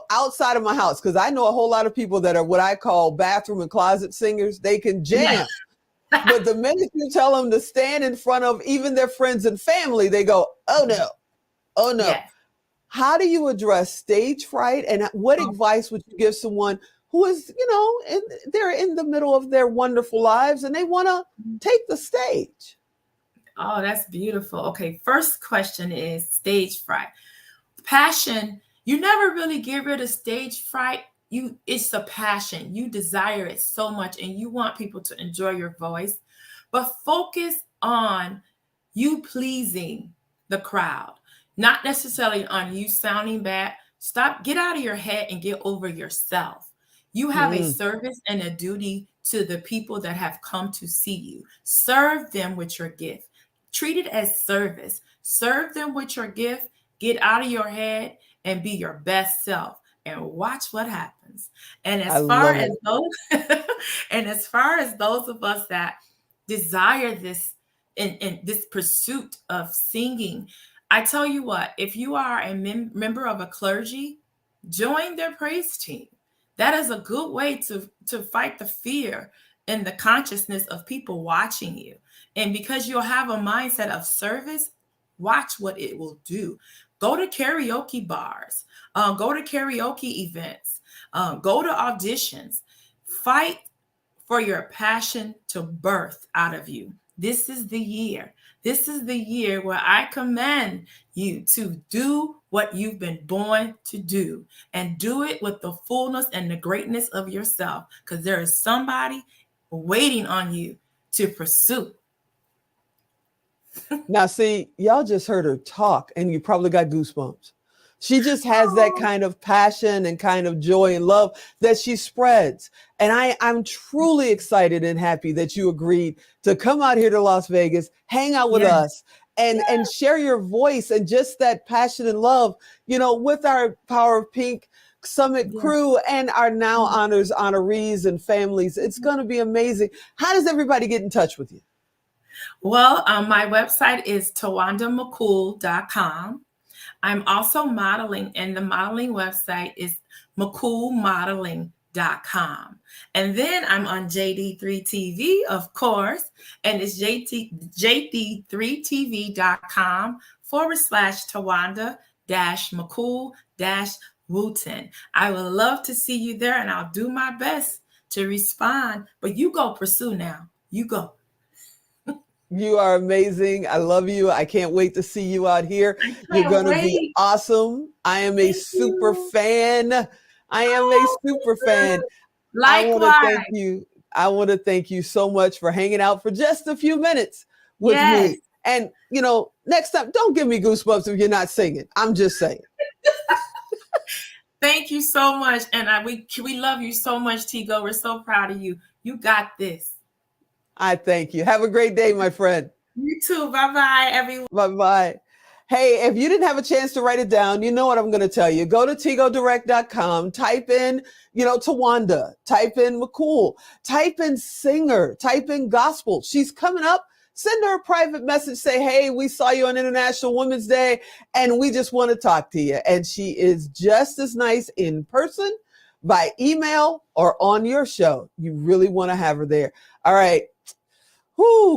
outside of my house, because I know a whole lot of people that are what I call bathroom and closet singers. They can jam. But the minute you tell them to stand in front of even their friends and family, they go, oh no, oh no. How do you address stage fright, and what advice would you give someone who is, they're in the middle of their wonderful lives and they want to take the stage? Oh, that's beautiful. Okay, first question is stage fright. Passion, you never really get rid of stage fright. It's a passion. You desire it so much, and you want people to enjoy your voice, but focus on you pleasing the crowd. Not necessarily on you sounding bad. Get out of your head and get over yourself. You have a service and a duty to the people that have come to see you. Serve them with your gift. Treat it as service. Serve them with your gift. Get out of your head and be your best self, and watch what happens. And as far as those of us that desire this in this pursuit of singing, I tell you what, if you are a member of a clergy, join their praise team. That is a good way to fight the fear and the consciousness of people watching you. And because you'll have a mindset of service, watch what it will do. Go to karaoke bars, go to karaoke events, go to auditions. Fight for your passion to birth out of you. This is the year. This is the year where I command you to do what you've been born to do, and do it with the fullness and the greatness of yourself, because there is somebody waiting on you to pursue. Now, see, y'all just heard her talk, and you probably got goosebumps. She just has that kind of passion and kind of joy and love that she spreads. And I'm truly excited and happy that you agreed to come out here to Las Vegas, hang out with us, and share your voice and just that passion and love, with our Power of Pink Summit crew and our now honors, honorees, and families. It's going to be amazing. How does everybody get in touch with you? Well, my website is tawandamccool.com. I'm also modeling, and the modeling website is mccoolmodeling.com. And then I'm on JD3 TV, of course, and it's jd3tv.com/Tawanda-McCool-Wooten. I would love to see you there, and I'll do my best to respond. But you go pursue now. You go. You are amazing. I love you. I can't wait to see you out here. You're going to be awesome. I am a super fan. I am a super fan. Likewise. I want to thank you. I want to thank you so much for hanging out for just a few minutes with me. And, you know, next time, don't give me goosebumps if you're not singing. I'm just saying. Thank you so much. And we love you so much, Tigo. We're so proud of you. You got this. I thank you. Have a great day, my friend. You too. Bye-bye, everyone. Bye-bye. Hey, if you didn't have a chance to write it down, you know what I'm going to tell you. Go to tigodirect.com, type in, Tawanda, type in McCool, type in singer, type in gospel. She's coming up. Send her a private message. Say, hey, we saw you on International Women's Day, and we just want to talk to you. And she is just as nice in person, by email, or on your show. You really want to have her there. All right.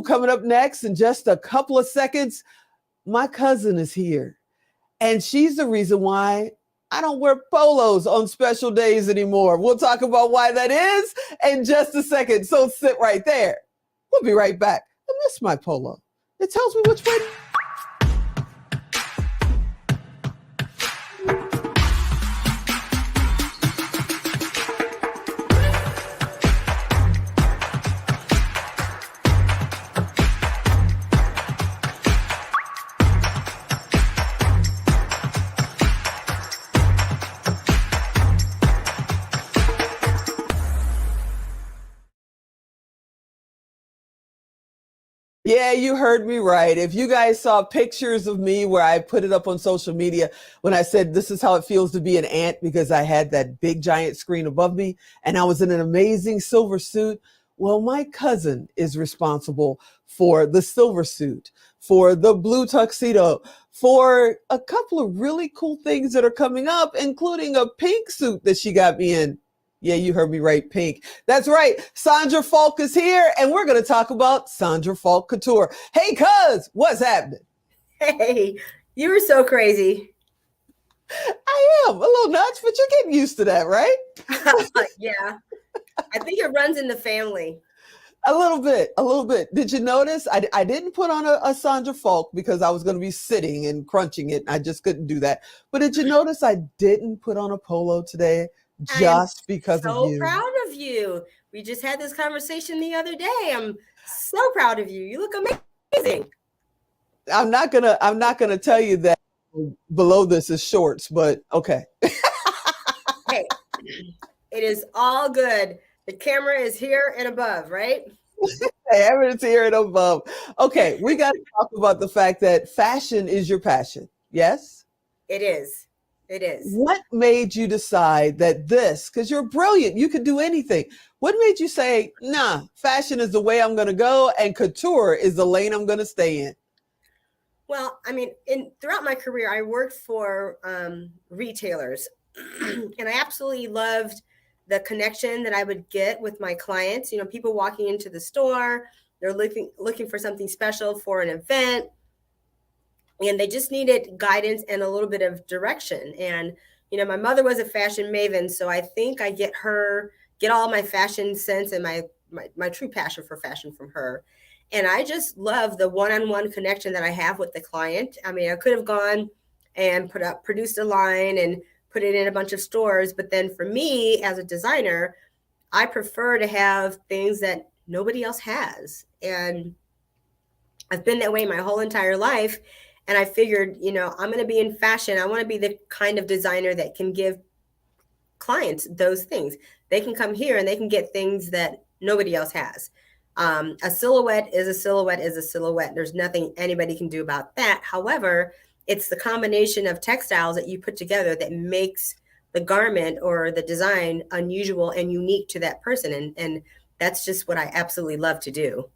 Coming up next in just a couple of seconds, my cousin is here, and she's the reason why I don't wear polos on special days anymore. We'll talk about why that is in just a second. So sit right there. We'll be right back. I miss my polo. It tells me which way. Yeah, you heard me right. If you guys saw pictures of me where I put it up on social media when I said this is how it feels to be an ant, because I had that big giant screen above me and I was in an amazing silver suit. Well, my cousin is responsible for the silver suit, for the blue tuxedo, for a couple of really cool things that are coming up, including a pink suit that she got me in. Yeah, you heard me right, pink. That's right. Sandra Falk is here, and we're going to talk about Sandra Falk Couture. Hey, cuz, what's happening? Hey, you were so crazy. I am a little nuts, but you're getting used to that, right? Yeah. I think it runs in the family. A little bit. Did you notice? I didn't put on a Sandra Falk because I was going to be sitting and crunching it. I just couldn't do that. But did you notice I didn't put on a polo today? Just because of you. So proud of you. We just had this conversation the other day. I'm so proud of you. You look amazing. I'm not gonna tell you that below this is shorts, but okay. Hey, it is all good. The camera is here and above, right? Evidence here and above. Okay, we got to talk about the fact that fashion is your passion. Yes? It is. It is. What made you decide that this, because you're brilliant, you could do anything. What made you say, nah, fashion is the way I'm going to go and couture is the lane I'm going to stay in? Well, I mean, throughout my career, I worked for retailers and I absolutely loved the connection that I would get with my clients. You know, people walking into the store, they're looking for something special for an event. And they just needed guidance and a little bit of direction. And, you know, my mother was a fashion maven, so I think I get all my fashion sense and my true passion for fashion from her. And I just love the one-on-one connection that I have with the client. I mean, I could have gone and produced a line and put it in a bunch of stores. But then for me as a designer, I prefer to have things that nobody else has. And I've been that way my whole entire life. And I figured, you know, I'm going to be in fashion. I want to be the kind of designer that can give clients those things. They can come here and they can get things that nobody else has. A silhouette is a silhouette is a silhouette. There's nothing anybody can do about that. However, it's the combination of textiles that you put together that makes the garment or the design unusual and unique to that person. And that's just what I absolutely love to do.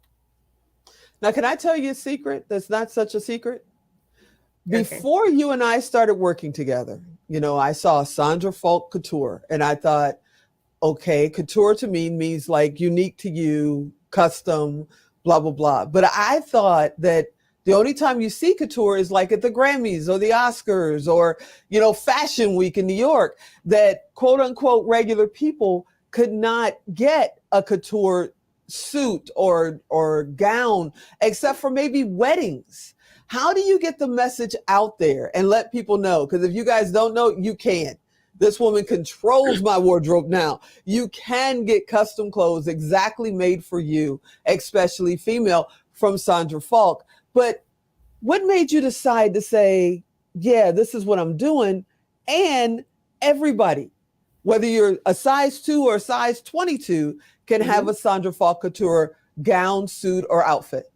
Now, can I tell you a secret that's not such a secret? Okay. Before you and I started working together, I saw Sandra Falk Couture, and I thought, okay, couture to me means like unique to you, custom, blah, blah, blah. But I thought that the only time you see couture is like at the Grammys or the Oscars or, Fashion Week in New York, that quote unquote regular people could not get a couture suit or gown except for maybe weddings. How do you get the message out there and let people know? Because if you guys don't know, you can. This woman controls my wardrobe now. You can get custom clothes exactly made for you, especially female, from Sandra Falk. But what made you decide to say, yeah, this is what I'm doing? And everybody, whether you're a size 2 or a size 22, can have a Sandra Falk Couture gown, suit, or outfit.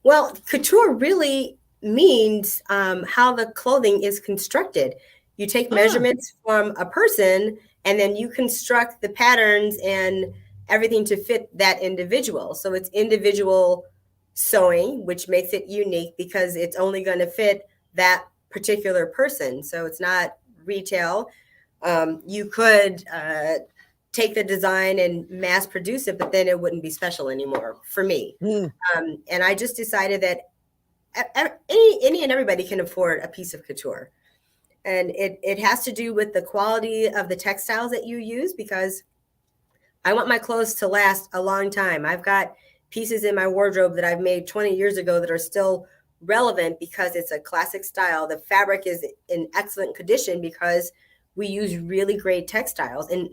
Well, couture really means how the clothing is constructed. You take measurements from a person and then you construct the patterns and everything to fit that individual. So it's individual sewing, which makes it unique because it's only going to fit that particular person. So it's not retail. You could take the design and mass produce it, but then it wouldn't be special anymore for me. And I just decided that any and everybody can afford a piece of couture. And it has to do with the quality of the textiles that you use, because I want my clothes to last a long time. I've got pieces in my wardrobe that I've made 20 years ago that are still relevant because it's a classic style. The fabric is in excellent condition because we use really great textiles. And,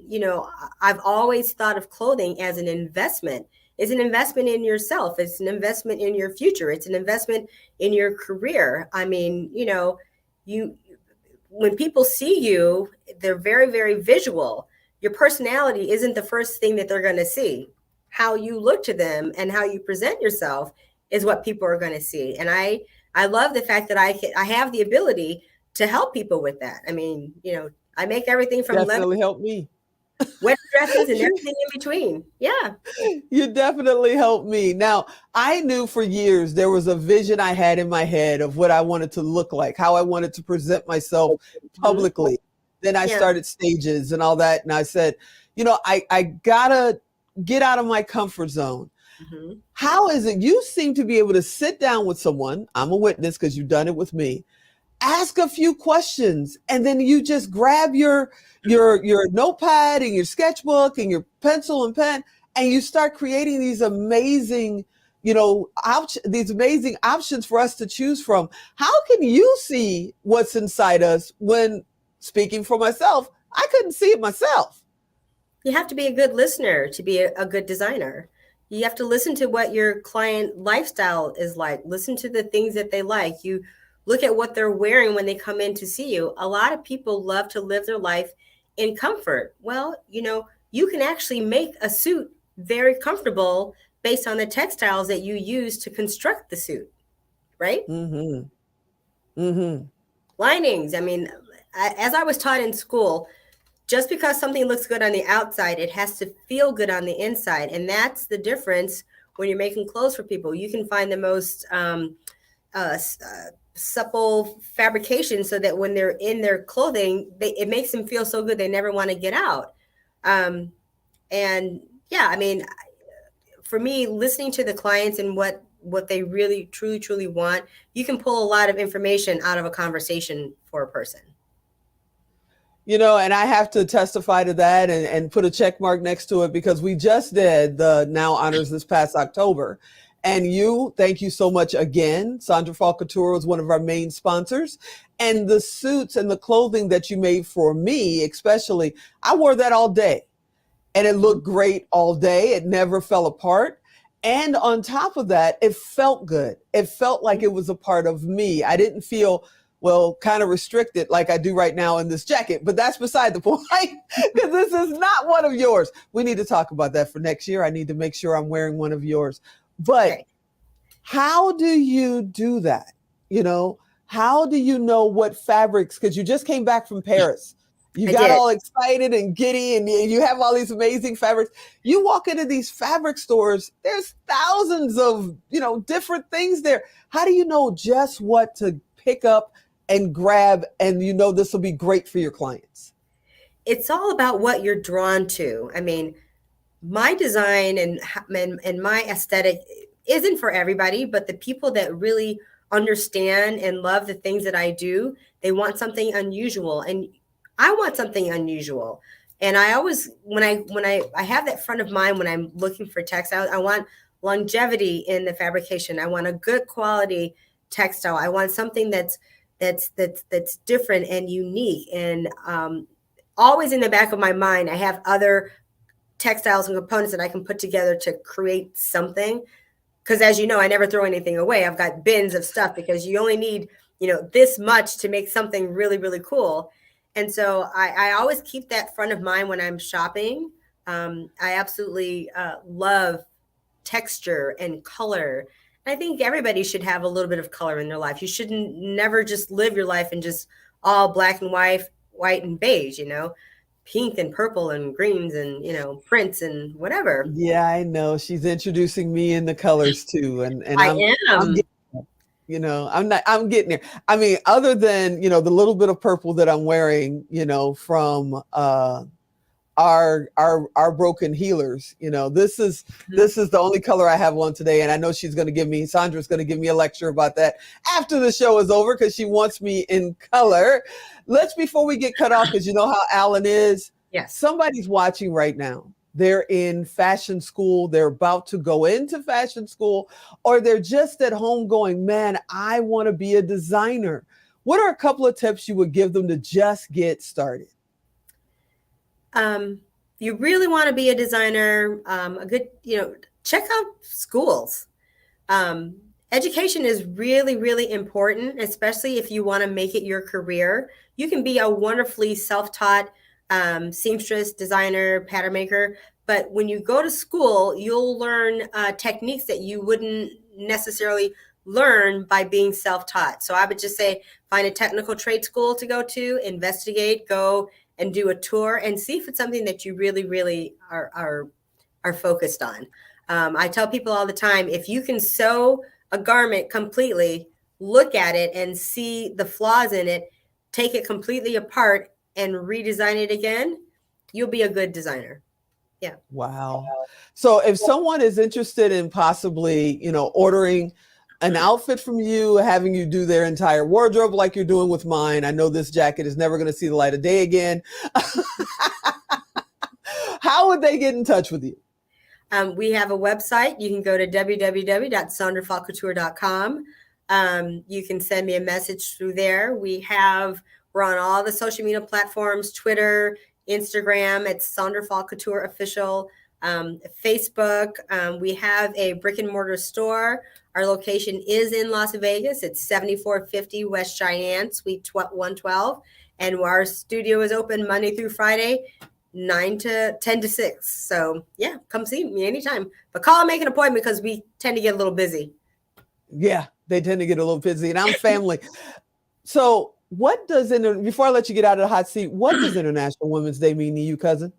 I've always thought of clothing as an investment. It's an investment in yourself. It's an investment in your future. It's an investment in your career. I mean, when people see you, they're very, very visual. Your personality isn't the first thing that they're going to see. How you look to them and how you present yourself is what people are going to see. And I love the fact that I have the ability to help people with that. I mean, I make everything from definitely help me. Wedding dresses and everything in between. Yeah. You definitely helped me. Now, I knew for years there was a vision I had in my head of what I wanted to look like, how I wanted to present myself publicly. Then I started stages and all that. And I said, I gotta get out of my comfort zone. How is it you seem to be able to sit down with someone? I'm a witness because you've done it with me. Ask a few questions, and then you just grab your notepad and your sketchbook and your pencil and pen, and you start creating these amazing, these amazing options for us to choose from. How can you see what's inside us when, speaking for myself, I couldn't see it myself? You have to be a good listener to be a good designer. You have to listen to what your client lifestyle is like. Listen to the things that they like. You look at what they're wearing when they come in to see you. A lot of people love to live their life in comfort. Well, you can actually make a suit very comfortable based on the textiles that you use to construct the suit, right? Linings. I mean, as I was taught in school, just because something looks good on the outside, it has to feel good on the inside. And that's the difference when you're making clothes for people. You can find the most supple fabrication so that when they're in their clothing, it makes them feel so good they never want to get out. And yeah, I mean, for me, listening to the clients and what they really, truly want, you can pull a lot of information out of a conversation for a person. And I have to testify to that and put a check mark next to it, because we just did the Now Honors this past October. And thank you so much again. Sandra Falk Couture was one of our main sponsors. And the suits and the clothing that you made for me, especially, I wore that all day. And it looked great all day. It never fell apart. And on top of that, it felt good. It felt like it was a part of me. I didn't feel, kind of restricted like I do right now in this jacket. But that's beside the point, because this is not one of yours. We need to talk about that for next year. I need to make sure I'm wearing one of yours. But how do you do that? How do you know what fabrics? Because you just came back from Paris. You I got did. all excited and giddy, and you have all these amazing fabrics. You walk into these fabric stores, there's thousands of, different things there. How do you know just what to pick up and grab, and this will be great for your clients? It's all about what you're drawn to. I mean, my design and my aesthetic isn't for everybody, but the people that really understand and love the things that I do, they want something unusual, and I want something unusual. And I always, when I have that front of mind when I'm looking for textiles, I want longevity in the fabrication. I want a good quality textile. I want something that's different and unique. And always in the back of my mind, I have other textiles and components that I can put together to create something. Because as you know, I never throw anything away. I've got bins of stuff because you only need, this much to make something really, really cool. And so I always keep that front of mind when I'm shopping. I absolutely love texture and color. And I think everybody should have a little bit of color in their life. You shouldn't never just live your life in just all black and white and beige, pink and purple and greens and prints and whatever. Yeah, I know. She's introducing me in the colors too, and I I'm am. I'm getting there. I mean, other than the little bit of purple that I'm wearing, from our broken healers, this is the only color I have on today, and I know Sandra's going to give me a lecture about that after the show is over because she wants me in color. Before we get cut off, because you know how Alan is. Yes. Somebody's watching right now. They're in fashion school. They're about to go into fashion school, or they're just at home going, man, I want to be a designer. What are a couple of tips you would give them to just get started? You really want to be a designer, check out schools. Education is really, really important, especially if you want to make it your career. You can be a wonderfully self-taught seamstress, designer, pattern maker, but when you go to school, you'll learn techniques that you wouldn't necessarily learn by being self-taught. So I would just say, find a technical trade school to go to, investigate, go and do a tour and see if it's something that you really, really are focused on. I tell people all the time, if you can sew a garment completely, look at it and see the flaws in it, take it completely apart and redesign it again, you'll be a good designer. Yeah. Wow. So if someone is interested in possibly, ordering an outfit from you, having you do their entire wardrobe like you're doing with mine, I know this jacket is never going to see the light of day again. How would they get in touch with you? We have a website. You can go to www.sandrafalcouture.com. You can send me a message through there. We're on all the social media platforms, Twitter, Instagram. It's Sandra Fall Couture Official. Facebook. We have a brick and mortar store. Our location is in Las Vegas. It's 7450 West Cheyenne, Suite 112. And our studio is open Monday through Friday, 10 to 6. So yeah, come see me anytime. But call and make an appointment because we tend to get a little busy. Yeah, they tend to get a little busy, and I'm family. So before I let you get out of the hot seat, what does International Women's Day mean to you, cousin?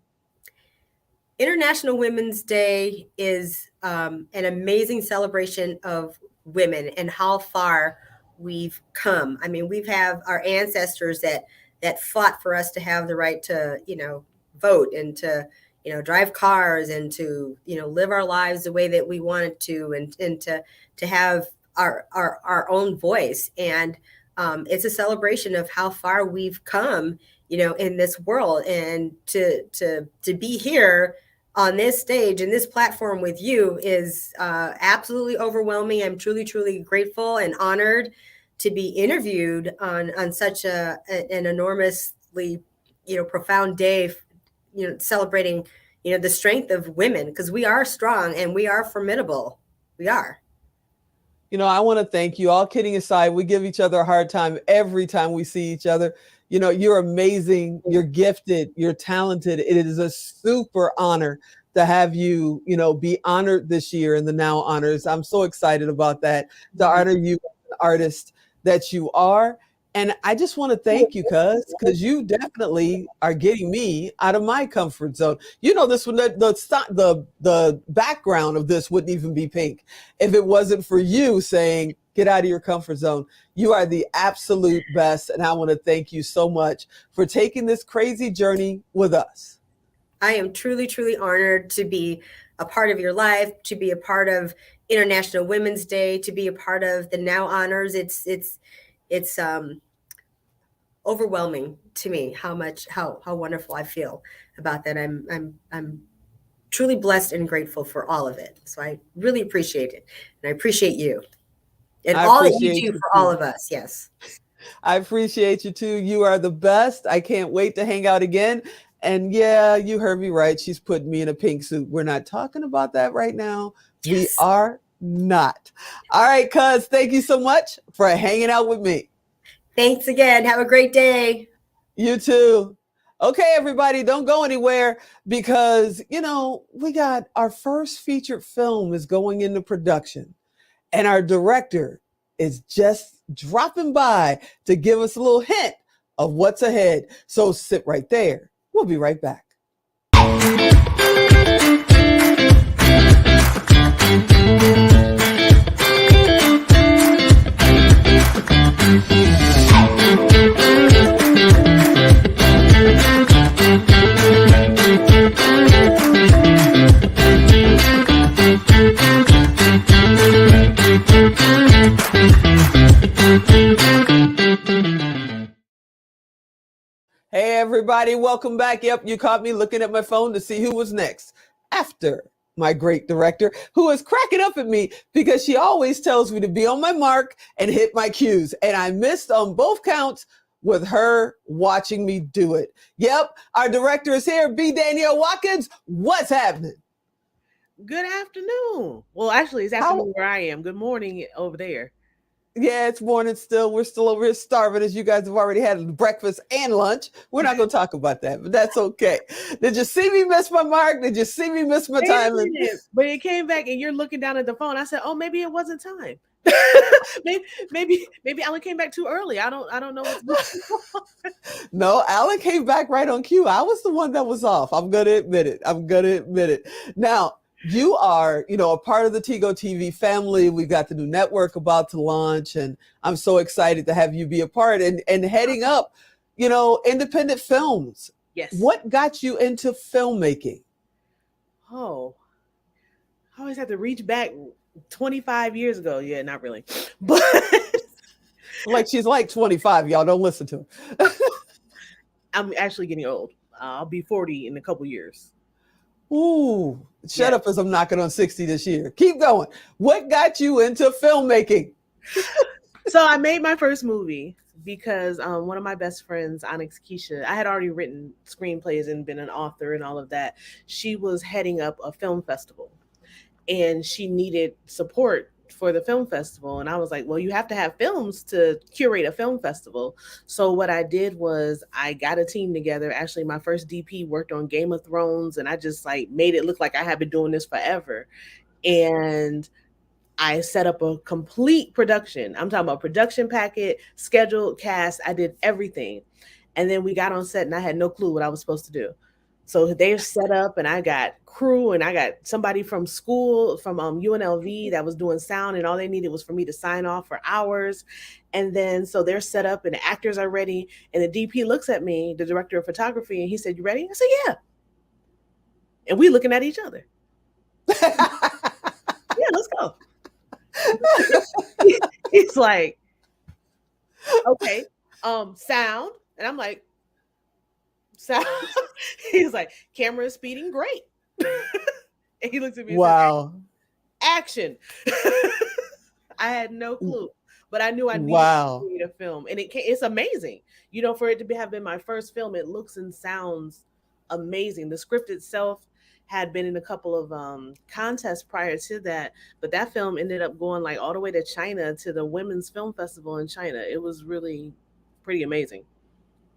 International Women's Day is an amazing celebration of women and how far we've come. I mean, we've have our ancestors that fought for us to have the right to, vote and to, drive cars and to, live our lives the way that we wanted to and to have our own voice. And it's a celebration of how far we've come, in this world, and to be here on this stage and this platform with you is absolutely overwhelming. I'm truly, truly grateful and honored to be interviewed on such an enormously, profound day, celebrating, the strength of women, because we are strong and we are formidable. We are. I want to thank you. All kidding aside, we give each other a hard time every time we see each other. You're amazing. You're gifted. You're talented. It is a super honor to have you, be honored this year in the Now Honors. I'm so excited about that, to honor you as an artist that you are. And I just want to thank you, because you definitely are getting me out of my comfort zone. You know, this one, the background of this wouldn't even be pink if it wasn't for you saying, get out of your comfort zone. You are the absolute best. And I want to thank you so much for taking this crazy journey with us. I am truly, truly honored to be a part of your life, to be a part of International Women's Day, to be a part of the Now Honors. It's overwhelming to me how wonderful I feel about that. I'm truly blessed and grateful for all of it. So I really appreciate it, and I appreciate you and all that you do for all of us. Yes. I appreciate you too. You are the best. I can't wait to hang out again. And yeah, you heard me right. She's putting me in a pink suit. We're not talking about that right now. Yes. We are not. All right, cuz, thank you so much for hanging out with me. Thanks again. Have a great day. You too. Okay, everybody, don't go anywhere because, you know, we got our first featured film is going into production and our director is just dropping by to give us a little hint of what's ahead. So sit right there. We'll be right back. Hey, everybody, welcome back. Yep, you caught me looking at my phone to see who was next after my great director, who is cracking up at me because she always tells me to be on my mark and hit my cues. And I missed on both counts with her watching me do it. Yep, our director is here, B. Danielle Watkins. What's happening? Good afternoon. Well, actually, it's afternoon where I am. Good morning over there. Yeah, it's morning still. We're still over here starving, as you guys have already had breakfast and lunch. We're not going to talk about that, but that's okay. Did you see me miss my mark? Did you see me miss my time? But it came back and you're looking down at the phone. I said, oh, maybe it wasn't time. maybe Alan came back too early. I don't know what's going on. No, Alan came back right on cue. I was the one that was off. I'm going to admit it. Now, you are, you know, a part of the Tigo TV family. We've got the new network about to launch, and I'm so excited to have you be a part and heading up, you know, independent films. Yes. What got you into filmmaking? Oh, I always have to reach back 25 years ago. Yeah, not really. But like she's like 25. Y'all don't listen to her. I'm actually getting old. I'll be 40 in a couple years. Ooh, shut up as I'm knocking on 60 this year. Keep going. What got you into filmmaking? So I made my first movie because one of my best friends, Onyx Keisha, I had already written screenplays and been an author and all of that. She was heading up a film festival and she needed support for the film festival. And I was like, well, you have to have films to curate a film festival. So what I did was I got a team together. Actually, my first DP worked on Game of Thrones and I just like made it look like I had been doing this forever. And I set up a complete production. I'm talking about production packet, scheduled cast. I did everything. And then we got on set and I had no clue what I was supposed to do. So they're set up and I got crew and I got somebody from school, from UNLV that was doing sound, and all they needed was for me to sign off for hours. And then so they're set up and the actors are ready. And the DP looks at me, the director of photography, and he said, you ready? I said, yeah. And we looking at each other. Yeah, let's go. He's like, okay, sound. And I'm like, sound. He's like, camera is speeding, great. And he looks at me and wow. says, action. I had no clue, but I knew I needed to create a film. And it's amazing. You know, for it to have been my first film, it looks and sounds amazing. The script itself had been in a couple of contests prior to that, but that film ended up going like all the way to China, to the Women's Film Festival in China. It was really pretty amazing.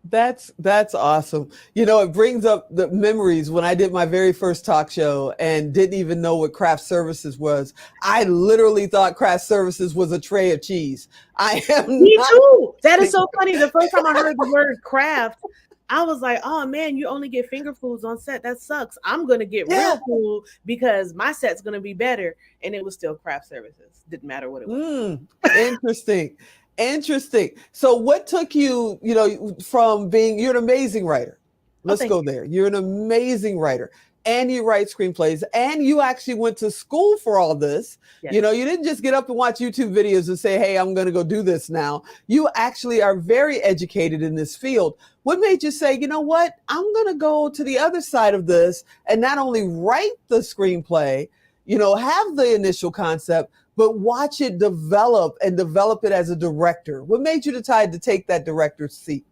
That's awesome. You know, it brings up the memories when I did my very first talk show and didn't even know what craft services was. I literally thought craft services was a tray of cheese. I am Me not too. That is so funny. The first time I heard the word craft, I was like, oh man, you only get finger foods on set. That sucks. I'm gonna get real food because my set's gonna be better. And it was still craft services. Didn't matter what it was. Interesting. Interesting. So what took you, you know, from being, you're an amazing writer. Let's go there. You're an amazing writer and you write screenplays and you actually went to school for all this. Yes. You know, you didn't just get up and watch YouTube videos and say, hey, I'm going to go do this now. You actually are very educated in this field. What made you say, you know what, I'm going to go to the other side of this and not only write the screenplay, you know, have the initial concept, but watch it develop and develop it as a director? What made you decide to take that director's seat?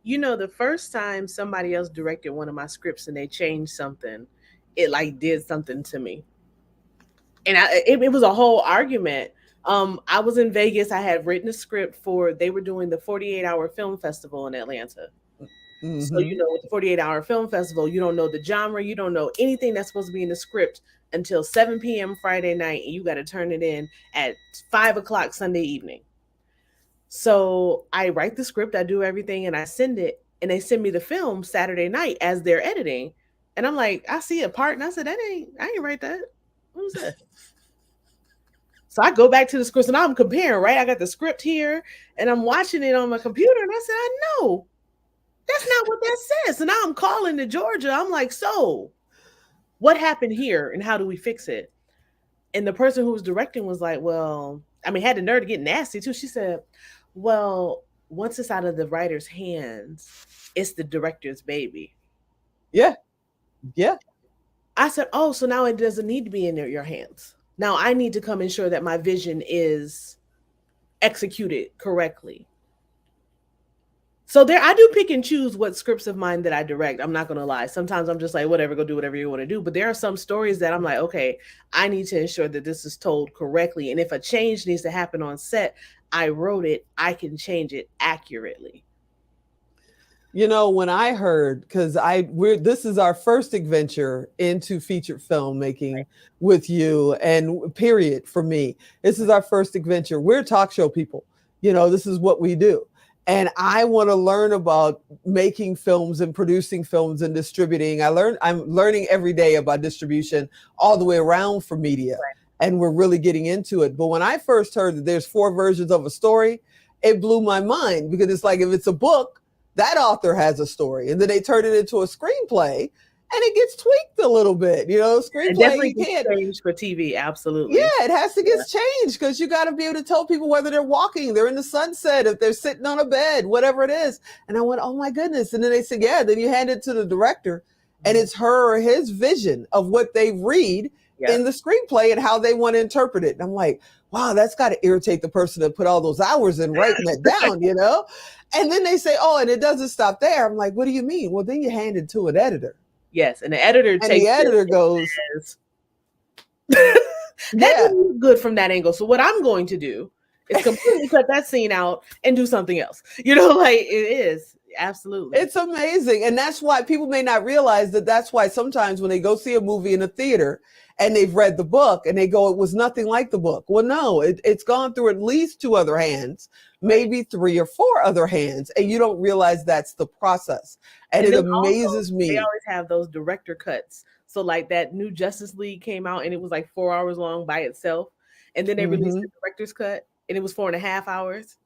You know, the first time somebody else directed one of my scripts and they changed something, it like did something to me. And it was a whole argument. I was in Vegas. I had written a script they were doing the 48-hour film festival in Atlanta. So, you know, with the 48-hour film festival, you don't know the genre. You don't know anything that's supposed to be in the script until 7 p.m. Friday night. And you got to turn it in at 5 o'clock Sunday evening. So I write the script, I do everything, and I send it. And they send me the film Saturday night as they're editing. And I'm like, I see a part. And I said, I ain't write that. What was that? So I go back to the script and I'm comparing, right? I got the script here and I'm watching it on my computer. And I said, I know. That's not what that says. So now I'm calling to Georgia. I'm like, so what happened here and how do we fix it? And the person who was directing was like, well, I mean, had the nerve to get nasty too. She said, well, once it's out of the writer's hands, it's the director's baby. Yeah. Yeah. I said, oh, so now it doesn't need to be in your hands. Now I need to come ensure that my vision is executed correctly. So there, I do pick and choose what scripts of mine that I direct. I'm not going to lie. Sometimes I'm just like, whatever, go do whatever you want to do. But there are some stories that I'm like, okay, I need to ensure that this is told correctly. And if a change needs to happen on set, I wrote it, I can change it accurately. You know, when I heard, because this is our first adventure into featured filmmaking with you, and period for me. This is our first adventure. We're talk show people. You know, this is what we do. And I want to learn about making films and producing films and distributing. I'm learning every day about distribution all the way around for media. And we're really getting into it. But when I first heard that there's 4 versions of a story, it blew my mind, because it's like, if it's a book, that author has a story, and then they turn it into a screenplay and it gets tweaked a little bit. You know, screenplay, definitely you can't change for TV. Absolutely. Yeah, it has to get changed, because you got to be able to tell people whether they're walking, they're in the sunset, if they're sitting on a bed, whatever it is. And I went, oh my goodness. And then they said, yeah, then you hand it to the director and it's her or his vision of what they read in the screenplay and how they want to interpret it. And I'm like, wow, that's got to irritate the person that put all those hours in writing that down, you know? And then they say, oh, and it doesn't stop there. I'm like, what do you mean? Well, then you hand it to an editor. Yes, and the editor goes, that didn't look good from that angle. So what I'm going to do is completely cut that scene out and do something else. You know, like, it is. Absolutely. It's amazing. And that's why people may not realize that's why sometimes when they go see a movie in a theater and they've read the book and they go, it was nothing like the book. Well, no, it's gone through at least 2 other hands, maybe 3 or 4 other hands. And you don't realize that's the process. And it amazes me. They always have those director cuts. So like that new Justice League came out and it was like 4 hours long by itself. And then they released the director's cut and it was 4.5 hours.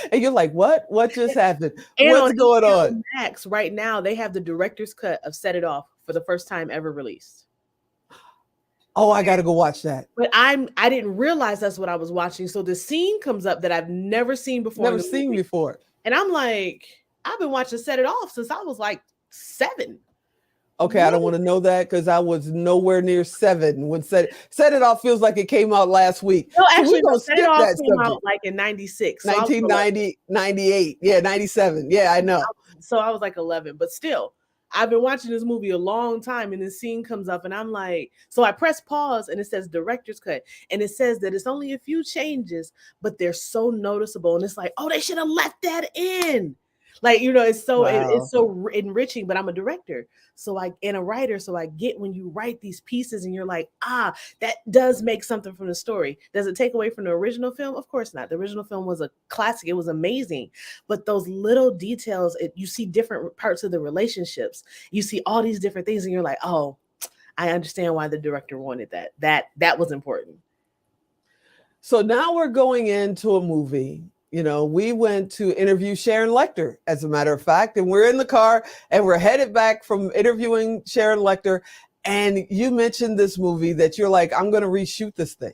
And you're like, what? What just happened? And What's going on? Max, right now, they have the director's cut of Set It Off for the first time ever released. Oh, I got to go watch that. But I didn't realize that's what I was watching. So the scene comes up that I've never seen before. Never seen before. And I'm like, I've been watching Set It Off since I was like 7. Okay, I don't want to know that, because I was nowhere near 7 when Set It Off feels like it came out last week. No, actually, so Set It Off came out like in 96. 1990, 98. Yeah, 97. Yeah, I know. So I was like 11, but still, I've been watching this movie a long time, and this scene comes up, and I'm like, so I press pause, and it says director's cut, and it says that it's only a few changes, but they're so noticeable, and it's like, oh, they should have left that in. Like, you know, it's so it's so enriching. But I'm a director, and a writer, so I get when you write these pieces, and you're like, that does make something from the story. Does it take away from the original film? Of course not. The original film was a classic. It was amazing. But those little details, you see different parts of the relationships. You see all these different things, and you're like, oh, I understand why the director wanted that. That was important. So now we're going into a movie. You know, we went to interview Sharon Lecter, as a matter of fact, and we're in the car and we're headed back from interviewing Sharon Lecter. And you mentioned this movie that you're like, I'm going to reshoot this thing.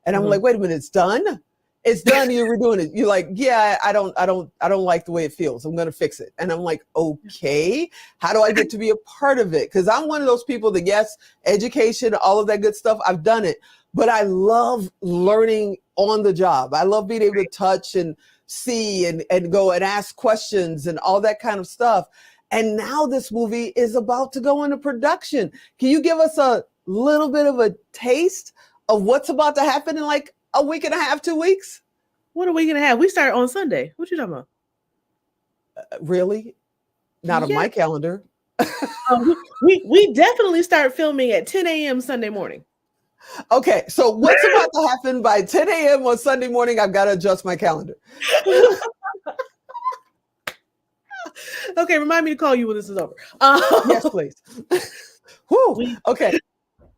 And I'm like, wait a minute, it's done? It's done. You're redoing it. You're like, yeah, I don't like the way it feels. I'm going to fix it. And I'm like, okay, how do I get to be a part of it? Because I'm one of those people that, yes, education, all of that good stuff, I've done it. But I love learning on the job. I love being able to touch and see and go and ask questions and all that kind of stuff. And now this movie is about to go into production. Can you give us a little bit of a taste of what's about to happen in like a week and a half, 2 weeks? What are we going to have? We start on Sunday. What you talking about? Really? Not on my calendar. We definitely start filming at 10 a.m. Sunday morning. Okay, so what's about to happen by 10 a.m. on Sunday morning? I've got to adjust my calendar. Okay, remind me to call you when this is over. Yes, please. Whew. Okay.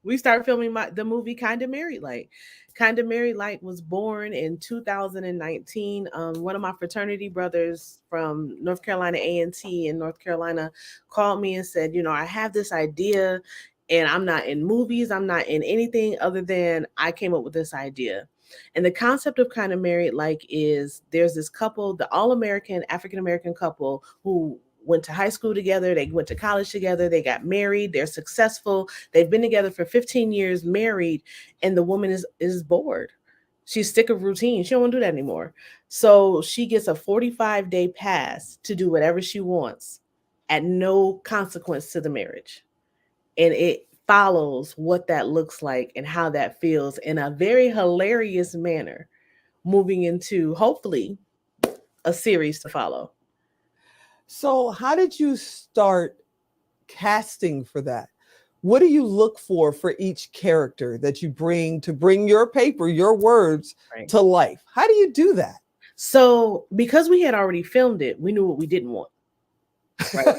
We start filming the movie Kinda Married Like. Kinda Married Like was born in 2019. One of my fraternity brothers from North Carolina A&T in North Carolina called me and said, you know, I have this idea, and I'm not in movies. I'm not in anything other than I came up with this idea. And the concept of Kinda Married Like is there's this couple, the all-American, African-American couple who went to high school together. They went to college together. They got married. They're successful. They've been together for 15 years, married, and the woman is bored. She's sick of routine. She don't want to do that anymore. So she gets a 45-day pass to do whatever she wants at no consequence to the marriage. And it follows what that looks like and how that feels in a very hilarious manner, moving into hopefully a series to follow. So how did you start casting for that? What do you look for each character that you bring your paper, your words to life? How do you do that? So because we had already filmed it, we knew what we didn't want. Right?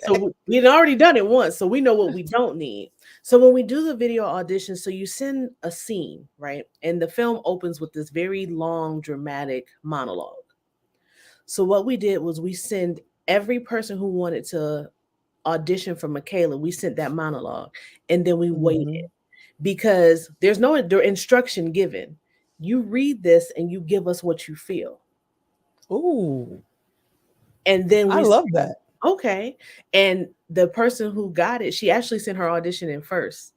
So we had already done it once, so we know what we don't need. So when we do the video audition, so you send a scene, right? And the film opens with this very long, dramatic monologue. So what we did was we send every person who wanted to audition for Michaela, we sent that monologue, and then we waited because there's no instruction given. You read this and you give us what you feel. Ooh. And then I love that. Okay. And the person who got it, she actually sent her audition in first.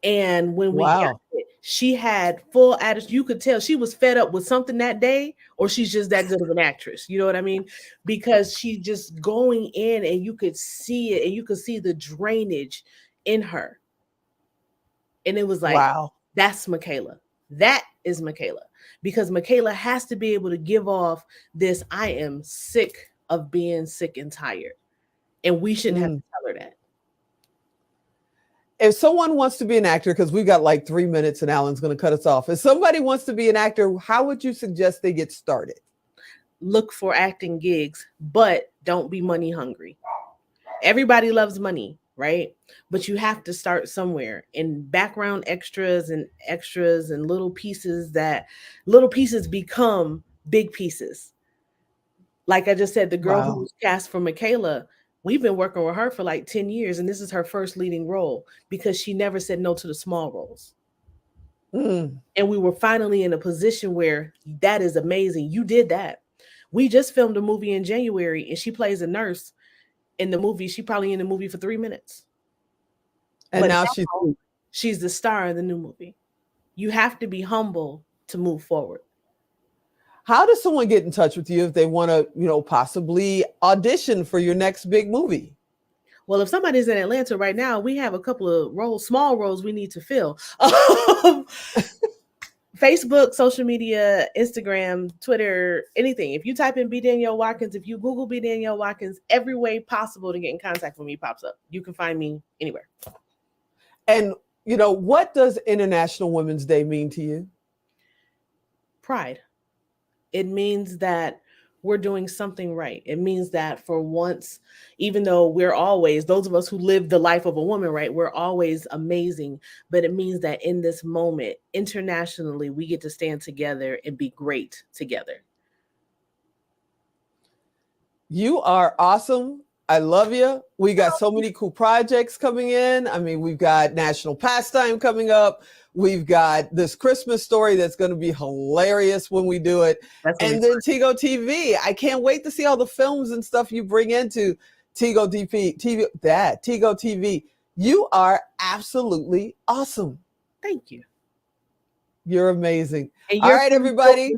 And when we got it, she had full attitude. You could tell she was fed up with something that day, or she's just that good of an actress. You know what I mean? Because she just going in and you could see it, and you could see the drainage in her. And it was like, wow, that's Michaela. That is Michaela. Because Michaela has to be able to give off this, I am sick of being sick and tired. And we shouldn't have to tell her that. If someone wants to be an actor, because we've got like 3 minutes and Alan's going to cut us off. If somebody wants to be an actor, how would you suggest they get started? Look for acting gigs, but don't be money hungry. Everybody loves money, right? But you have to start somewhere. And background extras and little pieces become big pieces. Like I just said, the girl who was cast for Michaela, we've been working with her for like 10 years, and this is her first leading role because she never said no to the small roles. And we were finally in a position where that is amazing. You did that. We just filmed a movie in January, and she plays a nurse in the movie. She probably in the movie for 3 minutes. And but now she's the star of the new movie. You have to be humble to move forward. How does someone get in touch with you if they want to, possibly audition for your next big movie? Well, if somebody's in Atlanta right now, we have a couple of small roles we need to fill. Facebook, social media, Instagram, Twitter, anything. If you type in B. Danielle Watkins, if you Google B. Danielle Watkins, every way possible to get in contact with me pops up. You can find me anywhere. And, what does International Women's Day mean to you? Pride. It means that we're doing something right. It means that for once, even though we're always, those of us who live the life of a woman, right, we're always amazing. But it means that in this moment, internationally, we get to stand together and be great together. You are awesome. I love you. We got so many cool projects coming in. I mean, we've got National Pastime coming up. We've got this Christmas story that's going to be hilarious when we do it. And then Tigo TV. I can't wait to see all the films and stuff you bring into Tigo TV. You are absolutely awesome. Thank you. You're amazing. And all right, everybody.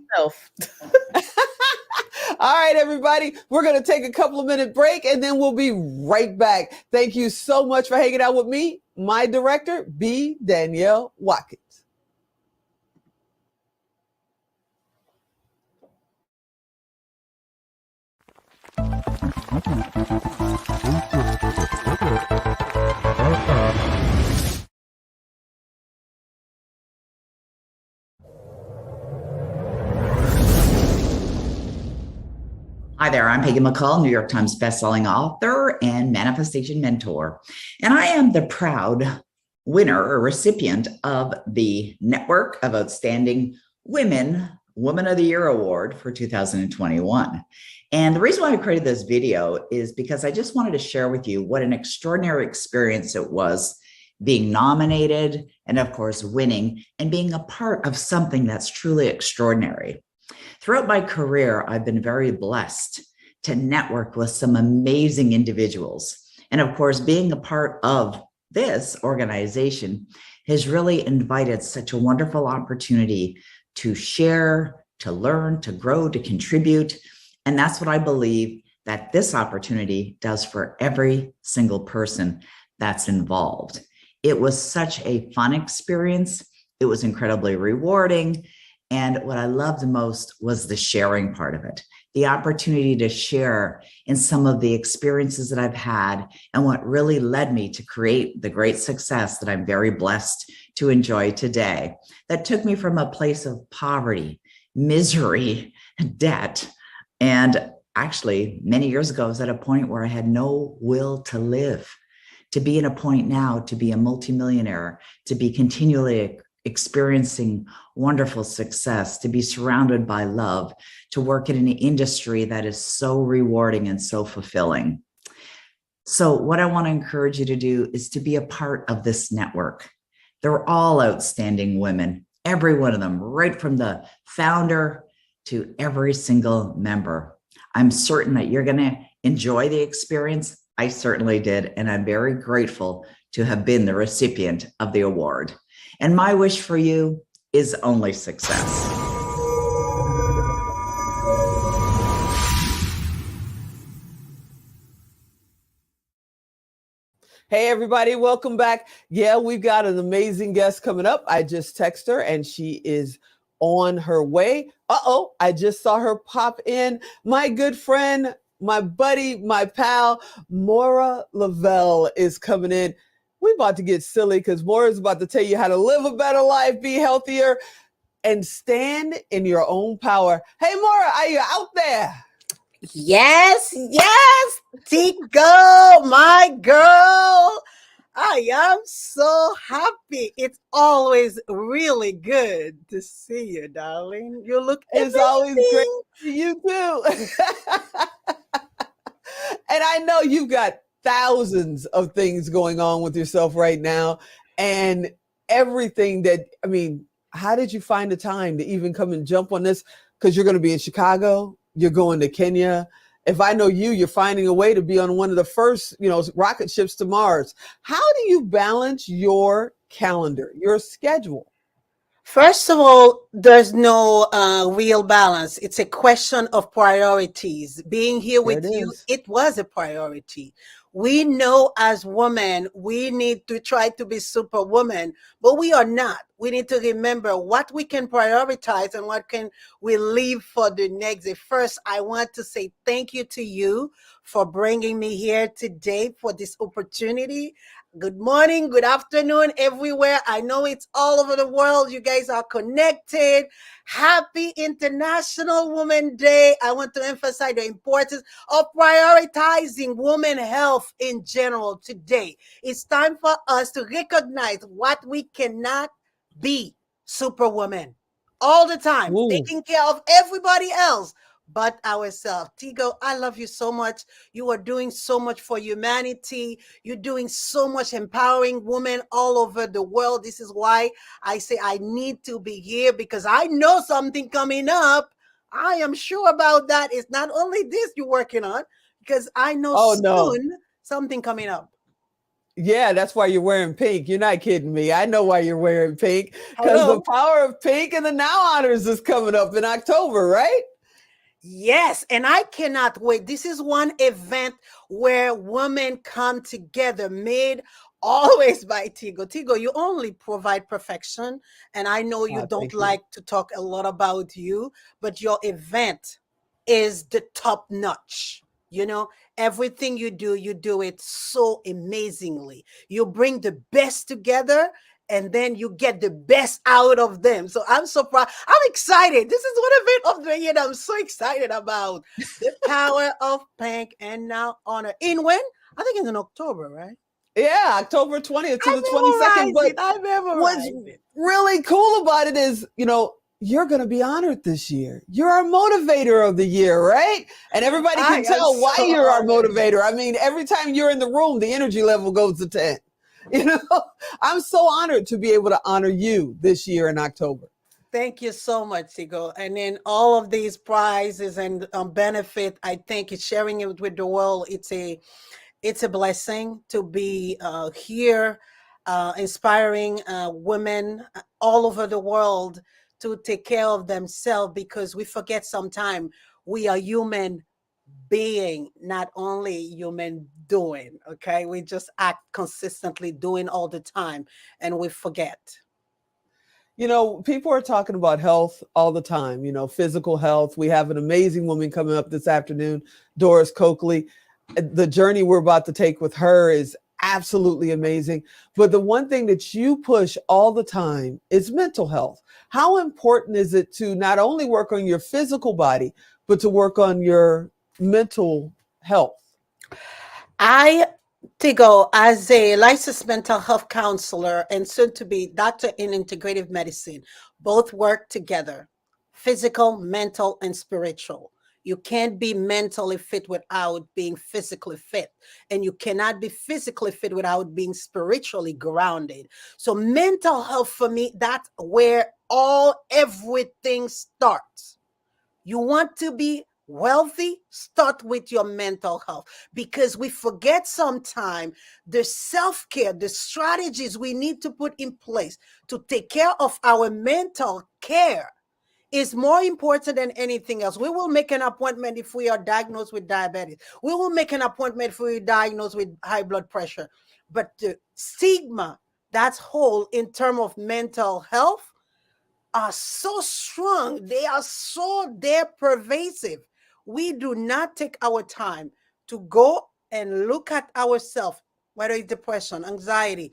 All right, everybody. We're going to take a couple of minute break and then we'll be right back. Thank you so much for hanging out with me, my director, B. Danielle Watkins. Hi there, I'm Peggy McCall, New York Times bestselling author and manifestation mentor. And I am the proud winner or recipient of the Network of Outstanding Women Woman of the Year Award for 2021. And the reason why I created this video is because I just wanted to share with you what an extraordinary experience it was being nominated and, of course, winning and being a part of something that's truly extraordinary. Throughout my career, I've been very blessed to network with some amazing individuals. And of course, being a part of this organization has really invited such a wonderful opportunity to share, to learn, to grow, to contribute. And that's what I believe that this opportunity does for every single person that's involved. It was such a fun experience. It was incredibly rewarding. And what I loved most was the sharing part of it, the opportunity to share in some of the experiences that I've had and what really led me to create the great success that I'm very blessed to enjoy today. That took me from a place of poverty, misery, debt. And actually, many years ago, I was at a point where I had no will to live, to be in a point now, to be a multimillionaire, to be continually experiencing wonderful success, to be surrounded by love, to work in an industry that is so rewarding and so fulfilling. So what I want to encourage you to do is to be a part of this network. They're all outstanding women, every one of them, right from the founder to every single member. I'm certain that you're going to enjoy the experience. I certainly did, and I'm very grateful to have been the recipient of the award. And my wish for you is only success. Hey, everybody, welcome back. Yeah, we've got an amazing guest coming up. I just texted her and she is on her way. Uh-oh, I just saw her pop in. My good friend, my buddy, my pal, Maura Lavelle is coming in. We're about to get silly because Maura is about to tell you how to live a better life, be healthier, and stand in your own power. Hey, Maura, are you out there? Yes, Tico, my girl. I am so happy. It's always really good to see you, darling. You look It's always great to see you too. And I know you've got thousands of things going on with yourself right now and everything that, I mean, how did you find the time to even come and jump on this? Because you're going to be in Chicago, you're going to Kenya. If I know you, you're finding a way to be on one of the first, rocket ships to Mars. How do you balance your calendar, your schedule? First of all, there's no real balance. It's a question of priorities. Being here There it with you, is. it was a priority. We know as women, we need to try to be superwoman, but we are not. We need to remember what we can prioritize and what can we leave for the next day. First, I want to say thank you to you for bringing me here today for this opportunity. Good morning, good afternoon, everywhere. I know it's all over the world. You guys are connected. Happy International Women's Day. I want to emphasize the importance of prioritizing women health in general today. It's time for us to recognize what we cannot be superwoman all the time, taking care of everybody else but ourselves. Tigo, I love you so much. You are doing so much for humanity. You're doing so much empowering women all over the world. This is why I say I need to be here, because I know something coming up. I am sure about that. It's not only this you're working on, because I know Oh, no. soon something coming up. Yeah, that's why you're wearing pink. You're not kidding me. I know why you're wearing pink, because the Hello. power of pink and the Now Honors is coming up in October, right? Yes, and I cannot wait. This is one event where women come together, made always by Tigo. Tigo, you only provide perfection, and I know you don't Thank you. like to talk a lot about you, but your event is the top notch. You know, everything you do it so amazingly. You bring the best together, and then you get the best out of them. So I'm so proud. I'm excited. This is one event of the year that I'm so excited about. The power of pink and Now Honor. In when? I think it's in October, right? Yeah, October 20th to I the 22nd. memorized But it. I what's memorized it. really cool about it is, you're going to be honored this year. You're our motivator of the year, right? And everybody I can am tell why so you're our honored. motivator. I mean, every time you're in the room, the energy level goes to 10. I'm so honored to be able to honor you this year in October. Thank you so much, Tigo. And then all of these prizes and benefit, I think it's sharing it with the world. It's a blessing to be here, inspiring women all over the world to take care of themselves, because we forget sometimes we are human being, not only human doing. Okay, we just act consistently doing all the time, and we forget. People are talking about health all the time, physical health. We have an amazing woman coming up this afternoon, Doris Coakley. The journey we're about to take with her is absolutely amazing. But the one thing that you push all the time is mental health. How important is it to not only work on your physical body, but to work on your mental health? Tigo, as a licensed mental health counselor and soon to be doctor in integrative medicine, both work together: physical, mental, and spiritual. You can't be mentally fit without being physically fit, and you cannot be physically fit without being spiritually grounded. So mental health for me, that's where everything starts. You want to be wealthy? Start with your mental health, because we forget sometimes the self-care, the strategies we need to put in place to take care of our mental care is more important than anything else. We will make an appointment if we are diagnosed with diabetes. We will make an appointment if we're diagnosed with high blood pressure. But the stigma that's whole in terms of mental health are so strong. They're pervasive. We do not take our time to go and look at ourselves, whether it's depression, anxiety,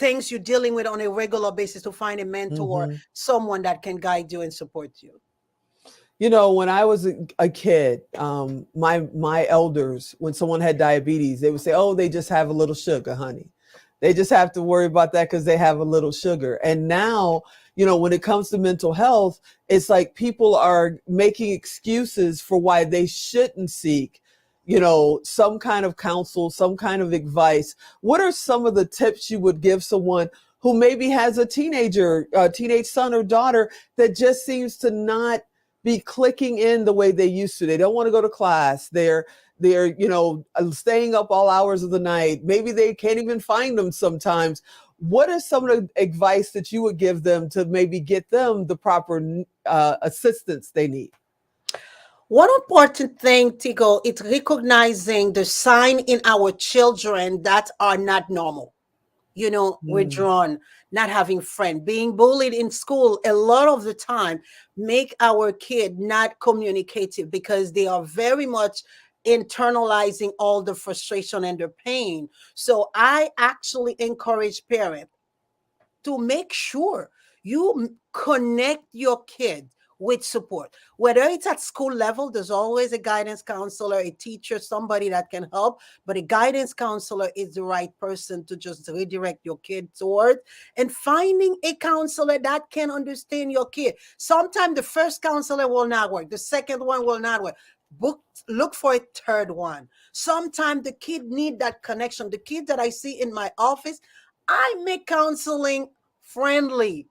things you're dealing with on a regular basis, to find a mentor, someone that can guide you and support you. When I was a kid, my elders, when someone had diabetes, they would say, "Oh, they just have a little sugar, honey. They just have to worry about that because they have a little sugar." And now, when it comes to mental health, it's like people are making excuses for why they shouldn't seek, some kind of counsel, some kind of advice. What are some of the tips you would give someone who maybe has a teenage son or daughter that just seems to not be clicking in the way they used to? They don't want to go to class. They're staying up all hours of the night. Maybe they can't even find them sometimes. what is some of the advice that you would give them to maybe get them the proper assistance they need? One important thing, Tigo, is recognizing the sign in our children that are not normal. You know, withdrawn, not having friends, being bullied in school a lot of the time make our kid not communicative because they are very much internalizing all the frustration and the pain. So I actually encourage parents to make sure you connect your kid with support. Whether it's at school level, there's always a guidance counselor, a teacher, somebody that can help, but a guidance counselor is the right person to just redirect your kid toward, and finding a counselor that can understand your kid. Sometimes the first counselor will not work, the second one will not work. Look for a third one. Sometimes the kid need that connection. The kids that I see in my office, I make counseling friendly.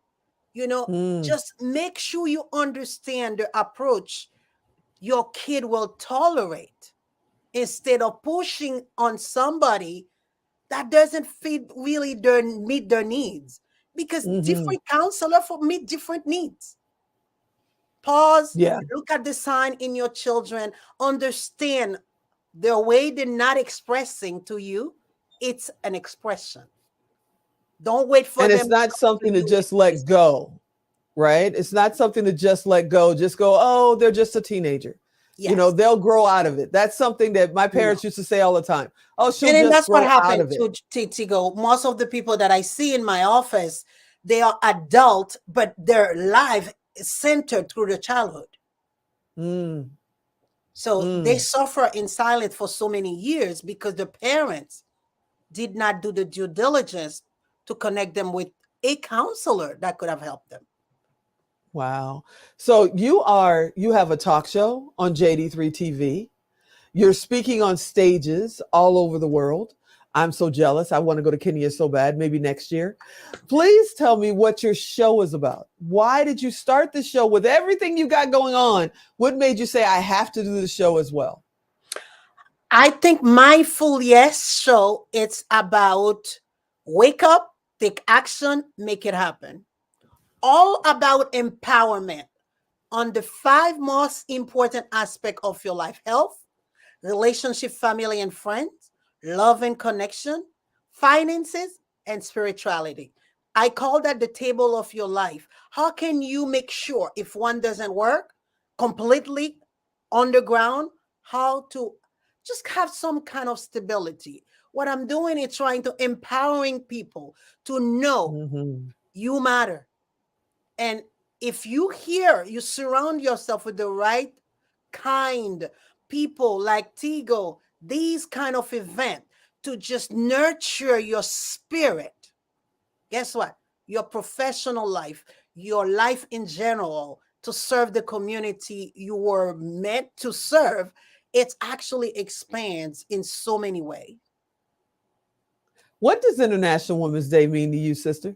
You know, just make sure you understand the approach your kid will tolerate instead of pushing on somebody that doesn't fit really meet their needs, because different counselor for meet different needs. Pause, look at the sign in your children, understand the way they're not expressing to you, it's an expression. Don't wait for And them it's not something to just let go, right? It's not something to just let go. Just go, oh, they're just a teenager. Yes. You know, they'll grow out of it. That's something that my parents used to say all the time. Oh, she'll and then just that's what grow out happened of it. to Tigo. Most of the people that I see in my office, they are adult, but their life is centered through their childhood. So they suffer in silence for so many years because the parents did not do the due diligence to connect them with a counselor that could have helped them. Wow. So you have a talk show on JD3 TV. You're speaking on stages all over the world. I'm so jealous. I want to go to Kenya so bad, maybe next year. Please tell me what your show is about. Why did you start the show with everything you got going on? What made you say, I have to do the show as well? I think my Full Yes show, it's about wake up, take action, make it happen. All about empowerment on the 5 most important aspects of your life: health, relationship, family and friends, love and connection, finances, and spirituality. I call that the table of your life. How can you make sure if one doesn't work completely underground, how to just have some kind of stability? What I'm doing is trying to empowering people to know you matter. And if you surround yourself with the right kind people like Tigo, these kind of event to just nurture your spirit, guess what? Your professional life, your life in general, to serve the community you were meant to serve, it actually expands in so many ways. What does International Women's Day mean to you, sister?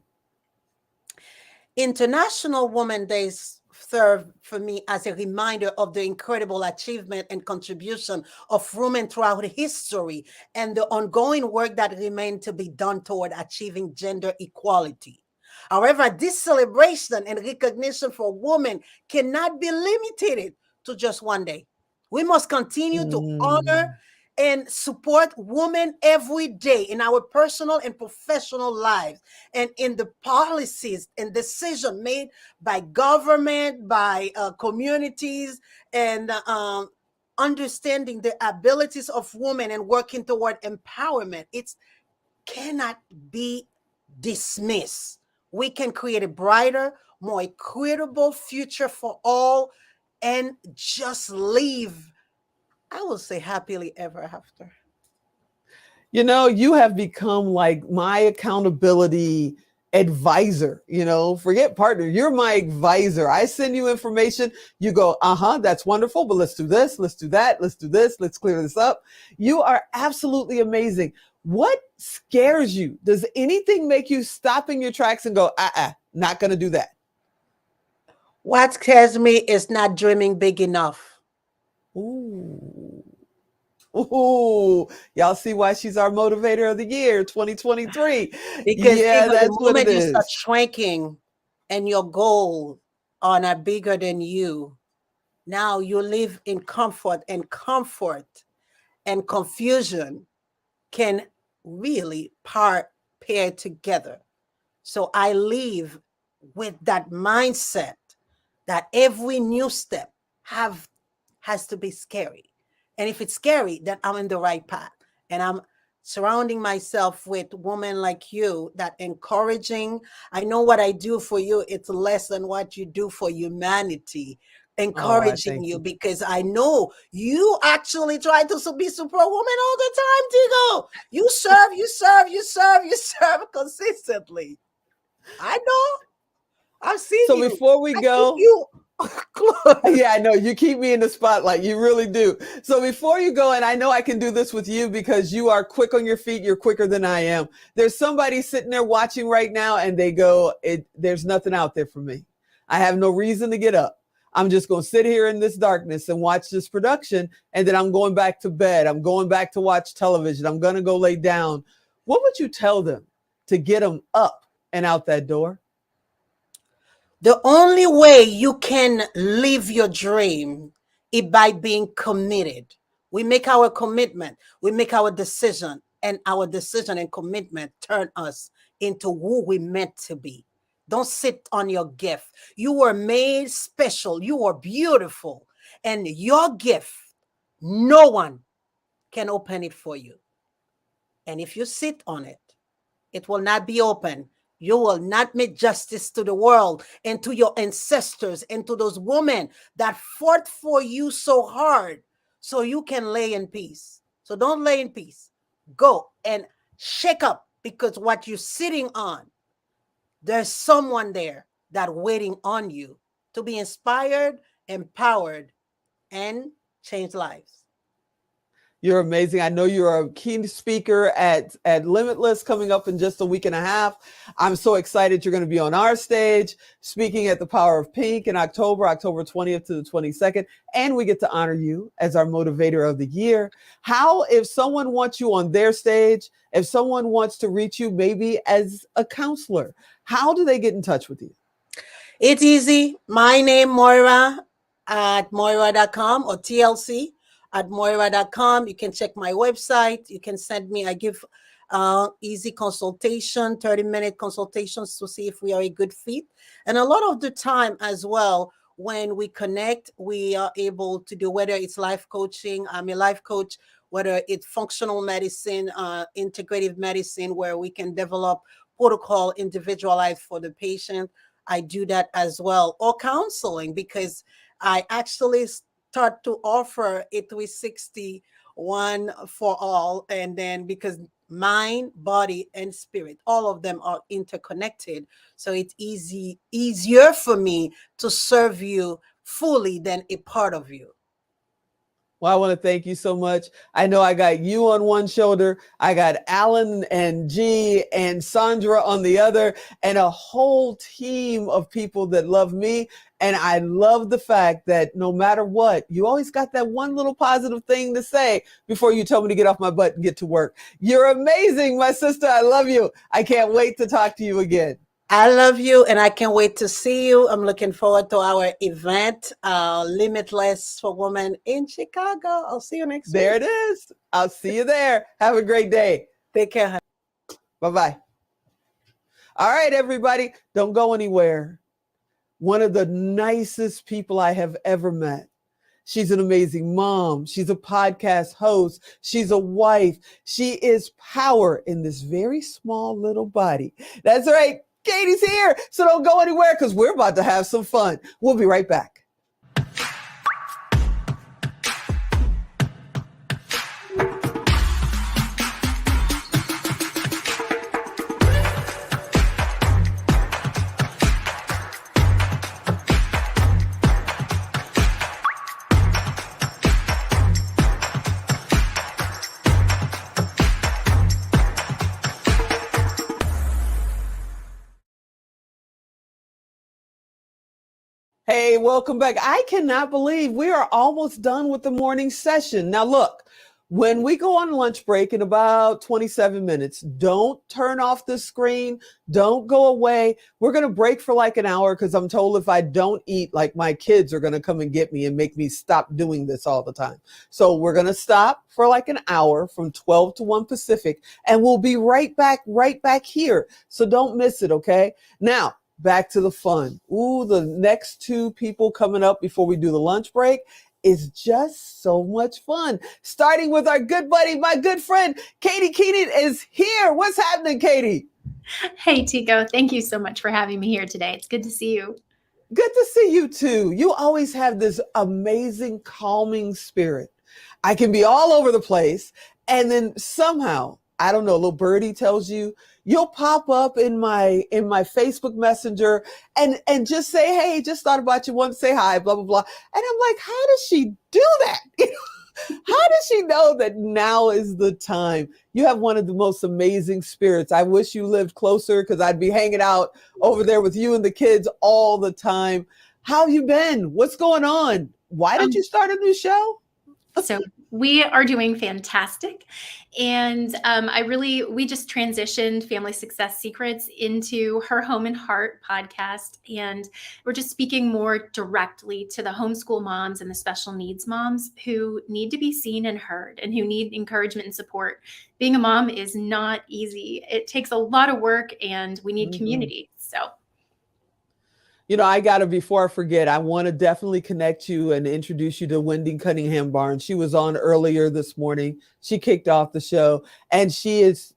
International Women's Day serve for me as a reminder of the incredible achievement and contribution of women throughout history and the ongoing work that remains to be done toward achieving gender equality. However, this celebration and recognition for women cannot be limited to just one day. We must continue to honor and support women every day in our personal and professional lives, and in the policies and decisions made by government, by communities, and understanding the abilities of women and working toward empowerment. It cannot be dismissed. We can create a brighter, more equitable future for all and just live, I will say, happily ever after. You know, you have become like my accountability advisor. You know, forget partner, you're my advisor. I send you information, you go, that's wonderful, but let's do this, let's do that, let's do this, let's clear this up. You are absolutely amazing. What scares you? Does anything make you stop in your tracks and go, not going to do that? What scares me is not dreaming big enough. Ooh. Ooh, y'all see why she's our motivator of the year 2023. Because Yeah, even the that's what it moment you start is. shrinking and your goal are bigger than you, now you live in comfort, and confusion can really pair together. So I live with that mindset that every new step has to be scary. And if it's scary, then I'm in the right path. And I'm surrounding myself with women like you that encouraging. I know what I do for you, it's less than what you do for humanity. Oh, I Encouraging thank you you. because I know you actually try to be superwoman all the time, Tigo. You serve consistently. I know. I've seen So you. before we I keep go, you close. yeah, I know you keep me in the spotlight. You really do. So before you go, and I know I can do this with you because you are quick on your feet. You're quicker than I am. There's somebody sitting there watching right now and they go, there's nothing out there for me. I have no reason to get up. I'm just going to sit here in this darkness and watch this production. And then I'm going back to bed. I'm going back to watch television. I'm going to go lay down. What would you tell them to get them up and out that door? The only way you can live your dream is by being committed. We make our commitment, we make our decision, and our decision and commitment turn us into who we meant to be. Don't sit on your gift. You were made special. You are beautiful. And your gift, no one can open it for you. And if you sit on it, it will not be open. You will not make justice to the world and to your ancestors and to those women that fought for you so hard so you can lay in peace. So don't lay in peace. Go and shake up, because what you're sitting on, there's someone there that waiting on you to be inspired, empowered, and change lives. You're amazing. I know you're a key speaker at Limitless coming up in just a week and a half. I'm so excited you're going to be on our stage speaking at the Power of Pink in October 20th to the 22nd. And we get to honor you as our motivator of the year. How, if someone wants you on their stage, if someone wants to reach you maybe as a counselor, how do they get in touch with you? It's easy. My name, Moira, at Moira.com, or TLC at Moira.com. You can check my website. You can send me, I give easy consultation, 30-minute consultations to see if we are a good fit. And a lot of the time as well, when we connect, we are able to do, whether it's life coaching, I'm a life coach, whether it's functional medicine, integrative medicine, where we can develop protocol individualized for the patient. I do that as well, or counseling, because I actually start to offer a 360 one for all. And then because mind, body, and spirit, all of them are interconnected. So it's easier for me to serve you fully than a part of you. Well, I want to thank you so much. I know I got you on one shoulder. I got Alan and G and Sandra on the other, and a whole team of people that love me. And I love the fact that no matter what, you always got that one little positive thing to say before you tell me to get off my butt and get to work. You're amazing, my sister. I love you. I can't wait to talk to you again. I love you, and I can't wait to see you. I'm looking forward to our event, Limitless for Women in Chicago. I'll see you next week. There it is. I'll see you there. Have a great day. Take care. Bye-bye. All right, everybody, don't go anywhere. One of the nicest people I have ever met. She's an amazing mom. She's a podcast host. She's a wife. She is power in this very small little body. That's right. Katie's here. So don't go anywhere, because we're about to have some fun. We'll be right back. Hey, welcome back. I cannot believe we are almost done with the morning session. Now, look, When we go on lunch break in about 27 minutes, don't turn off the screen. Don't go away. We're going to break for like an hour because I'm told if I don't eat, like my kids are going to come and get me and make me stop doing this all the time. So we're going to stop for like an hour from 12 to 1 Pacific, and we'll be right back here. So don't miss it, okay? Now, back to the fun. Ooh, the next two people coming up before we do the lunch break is just so much fun. Starting with our good buddy, my good friend, Katie Keenan is here. What's happening, Katie? Hey, Tico. Thank you so much for having me here today. It's good to see you. Good to see you too. You always have this amazing, calming spirit. I can be all over the place, and then somehow, I don't know, little birdie tells you, you'll pop up in my Facebook Messenger and just say, hey, just thought about you, want to say hi, blah, blah, blah. And I'm like, how does she do that? How does she know that now is the time? You have one of the most amazing spirits. I wish you lived closer because I'd be hanging out over there with you and the kids all the time. How have you been? What's going on? Why did you start a new show? So we are doing fantastic. And we just transitioned Family Success Secrets into Her Home and Heart podcast. And we're just speaking more directly to the homeschool moms and the special needs moms who need to be seen and heard and who need encouragement and support. Being a mom is not easy. It takes a lot of work and we need community. So you know, before I forget, I want to definitely connect you and introduce you to Wendy Cunningham Barnes. She was on earlier this morning. She kicked off the show, and she has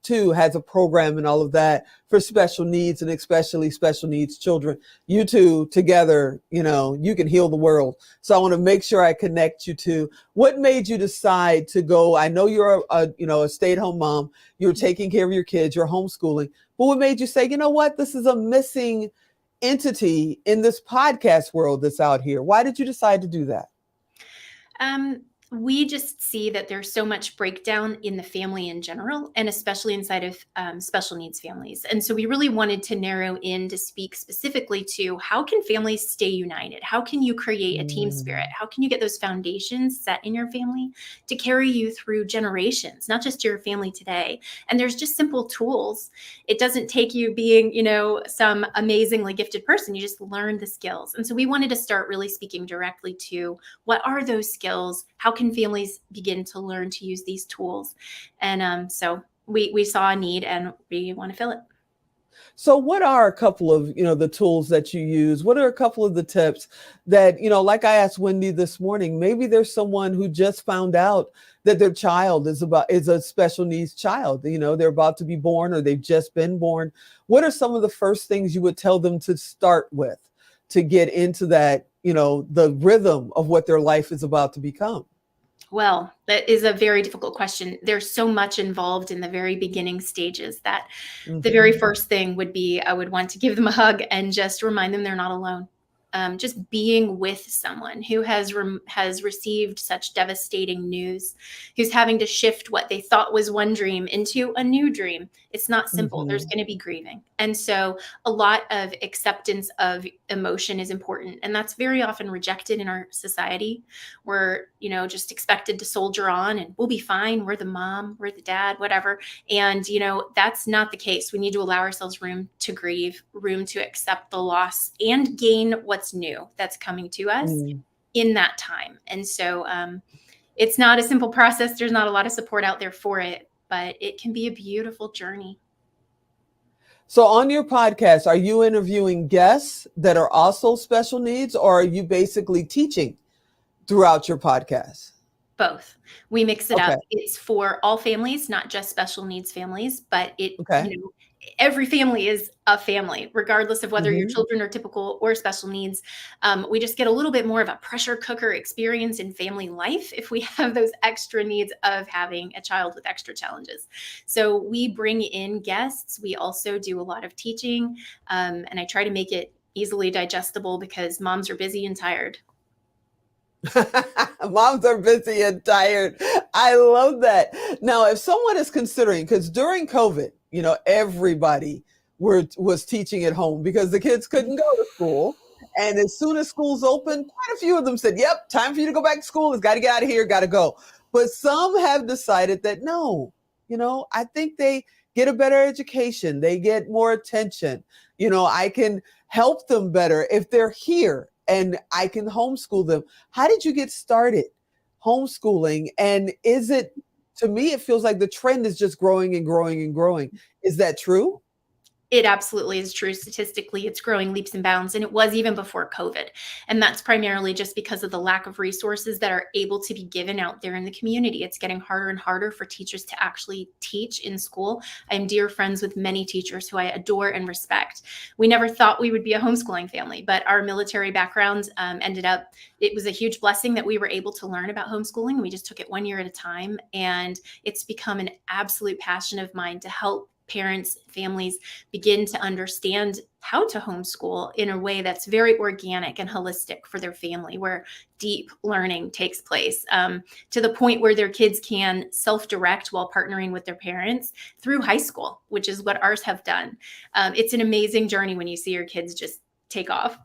a program and all of that for special needs and especially special needs children. You two together, you can heal the world. So I want to make sure I connect you to what made you decide to go. I know you're a stay-at-home mom. You're taking care of your kids. You're homeschooling. But what made you say, you know what, this is a missing entity in this podcast world that's out here? Why did you decide to do that? We just see that there's so much breakdown in the family in general, and especially inside of special needs families. And so we really wanted to narrow in to speak specifically to how can families stay united? How can you create a team spirit? How can you get those foundations set in your family to carry you through generations, not just your family today? And there's just simple tools. It doesn't take you being, some amazingly gifted person. You just learn the skills. And so we wanted to start really speaking directly to what are those skills? How can families begin to learn to use these tools? And so we saw a need and we want to fill it. So what are a couple of, the tools that you use? What are a couple of the tips that, like I asked Wendy this morning, maybe there's someone who just found out that their child is a special needs child. They're about to be born or they've just been born. What are some of the first things you would tell them to start with to get into that, the rhythm of what their life is about to become? Well, that is a very difficult question. There's so much involved in the very beginning stages that the very first thing would be, I would want to give them a hug and just remind them they're not alone. Just being with someone who has received such devastating news, who's having to shift what they thought was one dream into a new dream. It's not simple. There's going to be grieving. And so a lot of acceptance of emotion is important. And that's very often rejected in our society. We're, just expected to soldier on and we'll be fine. We're the mom, we're the dad, whatever. And, that's not the case. We need to allow ourselves room to grieve, room to accept the loss and gain what's new that's coming to us in that time. And so it's not a simple process. There's not a lot of support out there for it, but it can be a beautiful journey. So on your podcast, are you interviewing guests that are also special needs, or are you basically teaching throughout your podcast? Both. We mix it up. It's for all families, not just special needs families, but every family is a family, regardless of whether your children are typical or special needs. We just get a little bit more of a pressure cooker experience in family life if we have those extra needs of having a child with extra challenges. So we bring in guests. We also do a lot of teaching, and I try to make it easily digestible because moms are busy and tired. Moms are busy and tired. I love that. Now, if someone is considering, because during COVID, everybody was teaching at home because the kids couldn't go to school. And as soon as schools opened, quite a few of them said, yep, time for you to go back to school. It's got to get out of here, got to go. But some have decided that no, I think they get a better education. They get more attention. I can help them better if they're here and I can homeschool them. How did you get started homeschooling? And to me, it feels like the trend is just growing and growing and growing. Is that true? It absolutely is true. Statistically, it's growing leaps and bounds, and it was even before COVID. And that's primarily just because of the lack of resources that are able to be given out there in the community. It's getting harder and harder for teachers to actually teach in school. I'm dear friends with many teachers who I adore and respect. We never thought we would be a homeschooling family, but our military background it was a huge blessing that we were able to learn about homeschooling. We just took it 1 year at a time, and it's become an absolute passion of mine to help parents, families begin to understand how to homeschool in a way that's very organic and holistic for their family, where deep learning takes place to the point where their kids can self-direct while partnering with their parents through high school, which is what ours have done. It's an amazing journey when you see your kids just take off.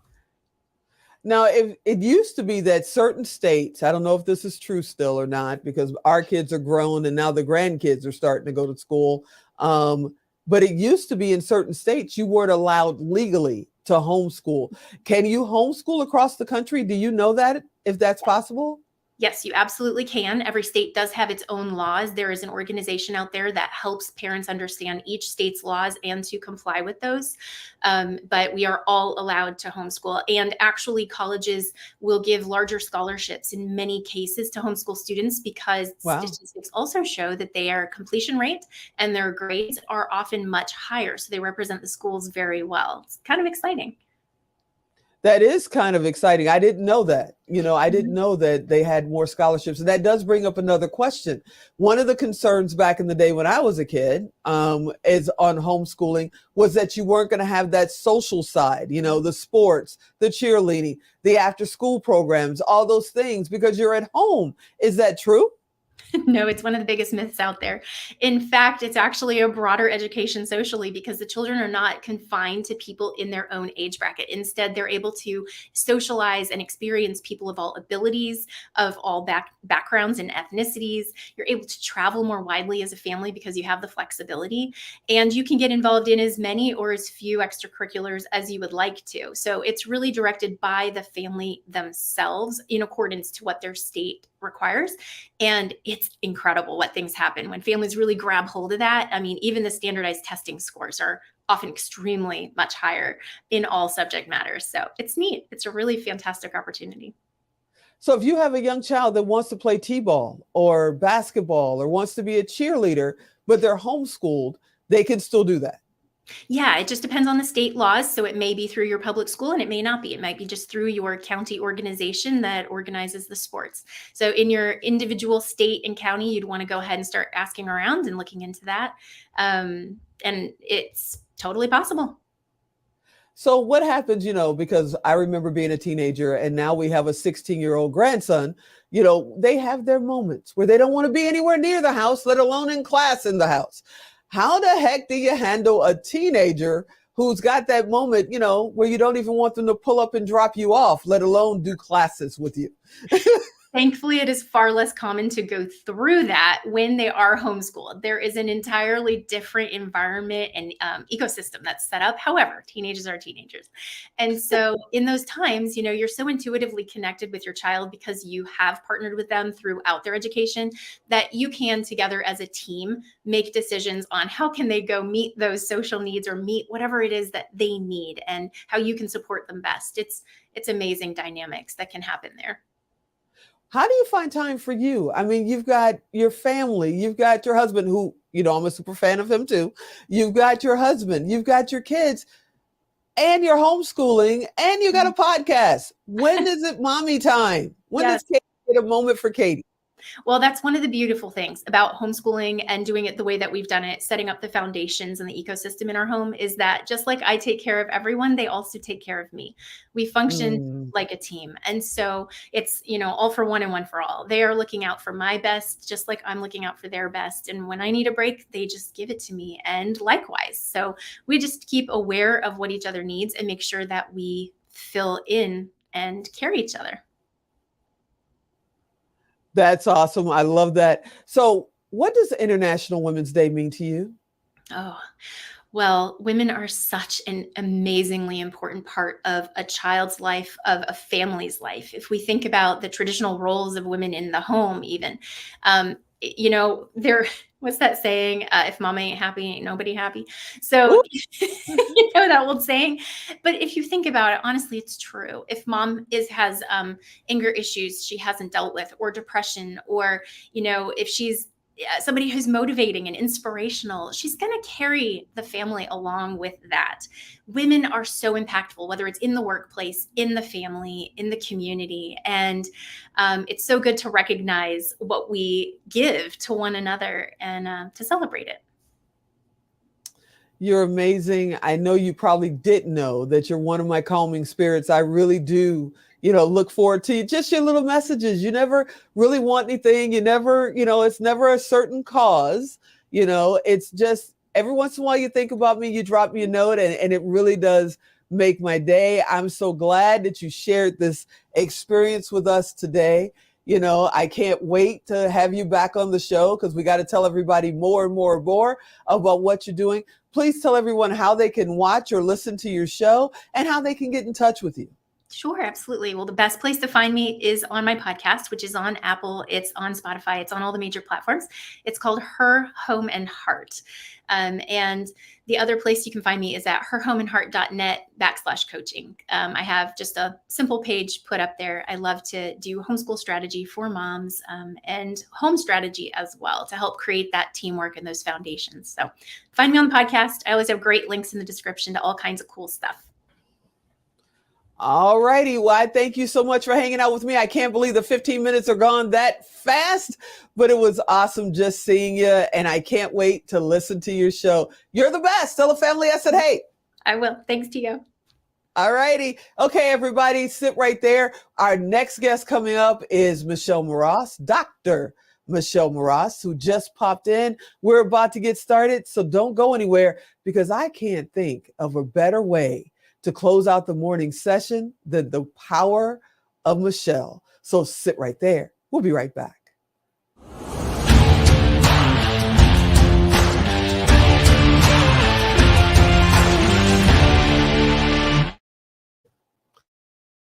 Now, if it used to be that certain states, I don't know if this is true still or not, because our kids are grown and now the grandkids are starting to go to school. But it used to be in certain states, you weren't allowed legally to homeschool. Can you homeschool across the country? Do you know that, if that's possible? Yes, you absolutely can. Every state does have its own laws. There is an organization out there that helps parents understand each state's laws and to comply with those. But we are all allowed to homeschool. And actually, colleges will give larger scholarships in many cases to homeschool students because statistics also show that their completion rate and their grades are often much higher. So they represent the schools very well. It's kind of exciting. That is kind of exciting. I didn't know that. I didn't know that they had more scholarships. And that does bring up another question. One of the concerns back in the day when I was a kid is on homeschooling was that you weren't going to have that social side, the sports, the cheerleading, the after school programs, all those things, because you're at home. Is that true? No, it's one of the biggest myths out there. In fact, it's actually a broader education socially because the children are not confined to people in their own age bracket. Instead, they're able to socialize and experience people of all abilities, of all backgrounds and ethnicities. You're able to travel more widely as a family because you have the flexibility, and you can get involved in as many or as few extracurriculars as you would like to. So it's really directed by the family themselves in accordance to what their state requires. And it's incredible what things happen when families really grab hold of that. I mean, even the standardized testing scores are often extremely much higher in all subject matters. So it's neat. It's a really fantastic opportunity. So if you have a young child that wants to play t-ball or basketball or wants to be a cheerleader, but they're homeschooled, they can still do that. Yeah, it just depends on the state laws. So it may be through your public school and it may not be. It might be just through your county organization that organizes the sports. So in your individual state and county, you'd want to go ahead and start asking around and looking into that. And it's totally possible. So what happens, because I remember being a teenager and now we have a 16-year-old grandson, they have their moments where they don't want to be anywhere near the house, let alone in class in the house. How the heck do you handle a teenager who's got that moment, where you don't even want them to pull up and drop you off, let alone do classes with you? Thankfully, it is far less common to go through that when they are homeschooled. There is an entirely different environment and ecosystem that's set up. However, teenagers are teenagers. And so in those times, you're so intuitively connected with your child because you have partnered with them throughout their education that you can together as a team make decisions on how can they go meet those social needs or meet whatever it is that they need and how you can support them best. It's amazing dynamics that can happen there. How do you find time for you? I mean, you've got your family, you've got your husband who, I'm a super fan of him too. You've got your husband, you've got your kids, and you're homeschooling, and you got a podcast. When is it mommy time? When does Katie get a moment for Katie? Well, that's one of the beautiful things about homeschooling and doing it the way that we've done it, setting up the foundations and the ecosystem in our home, is that just like I take care of everyone, they also take care of me. We function like a team. And so it's, all for one and one for all. They are looking out for my best, just like I'm looking out for their best. And when I need a break, they just give it to me. And likewise. So we just keep aware of what each other needs and make sure that we fill in and carry each other. That's awesome. I love that. So what does International Women's Day mean to you? Oh, well, women are such an amazingly important part of a child's life, of a family's life. If we think about the traditional roles of women in the home, even, there, what's that saying? If mama ain't happy, ain't nobody happy. So, that old saying. But if you think about it, honestly, it's true. If mom has anger issues she hasn't dealt with, or depression, or, if she's somebody who's motivating and inspirational, she's going to carry the family along with that. Women are so impactful, whether it's in the workplace, in the family, in the community. And it's so good to recognize what we give to one another and to celebrate it. You're amazing. I know you probably didn't know that you're one of my calming spirits. I really do, look forward to just your little messages. You never really want anything. You never, it's never a certain cause. It's just every once in a while you think about me, you drop me a note, and it really does make my day. I'm so glad that you shared this experience with us today. I can't wait to have you back on the show, because we got to tell everybody more and more and more about what you're doing. Please tell everyone how they can watch or listen to your show and how they can get in touch with you. Sure, absolutely. Well, the best place to find me is on my podcast, which is on Apple. It's on Spotify. It's on all the major platforms. It's called Her Home and Heart. And the other place you can find me is at herhomeandheart.net/coaching. I have just a simple page put up there. I love to do homeschool strategy for moms and home strategy as well, to help create that teamwork and those foundations. So find me on the podcast. I always have great links in the description to all kinds of cool stuff. All righty. Well, I thank you so much for hanging out with me. I can't believe the 15 minutes are gone that fast, but it was awesome just seeing you. And I can't wait to listen to your show. You're the best. Tell the family I said, hey. I will. Thanks to you. All righty. Okay, everybody, sit right there. Our next guest coming up is Michelle Moross, Dr. Michelle Moross, who just popped in. We're about to get started, so don't go anywhere, because I can't think of a better way to close out the morning session than the power of Michelle. So sit right there. We'll be right back.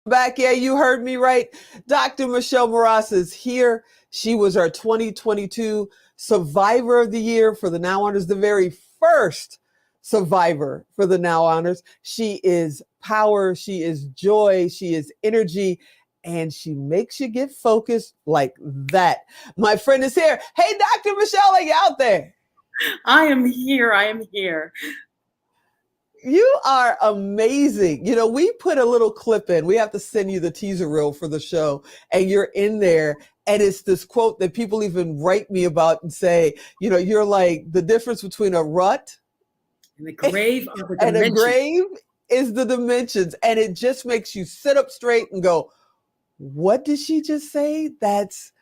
Back. Yeah, you heard me right. Dr. Michelle Moross is here. She was our 2022 Survivor of the Year for the Now Honors, the very first survivor for the Now Honors. She is power, she is joy, she is energy, and she makes you get focused like that. My friend is here. Hey, Dr. Michelle, are you out there? I am here. I am here. You are amazing. We put a little clip in. We have to send you the teaser reel for the show, and you're in there. And it's this quote that people even write me about and say, you're like the difference between a rut and the grave of the and dimension. a grave is the dimensions. And it just makes you sit up straight and go, what did she just say? That's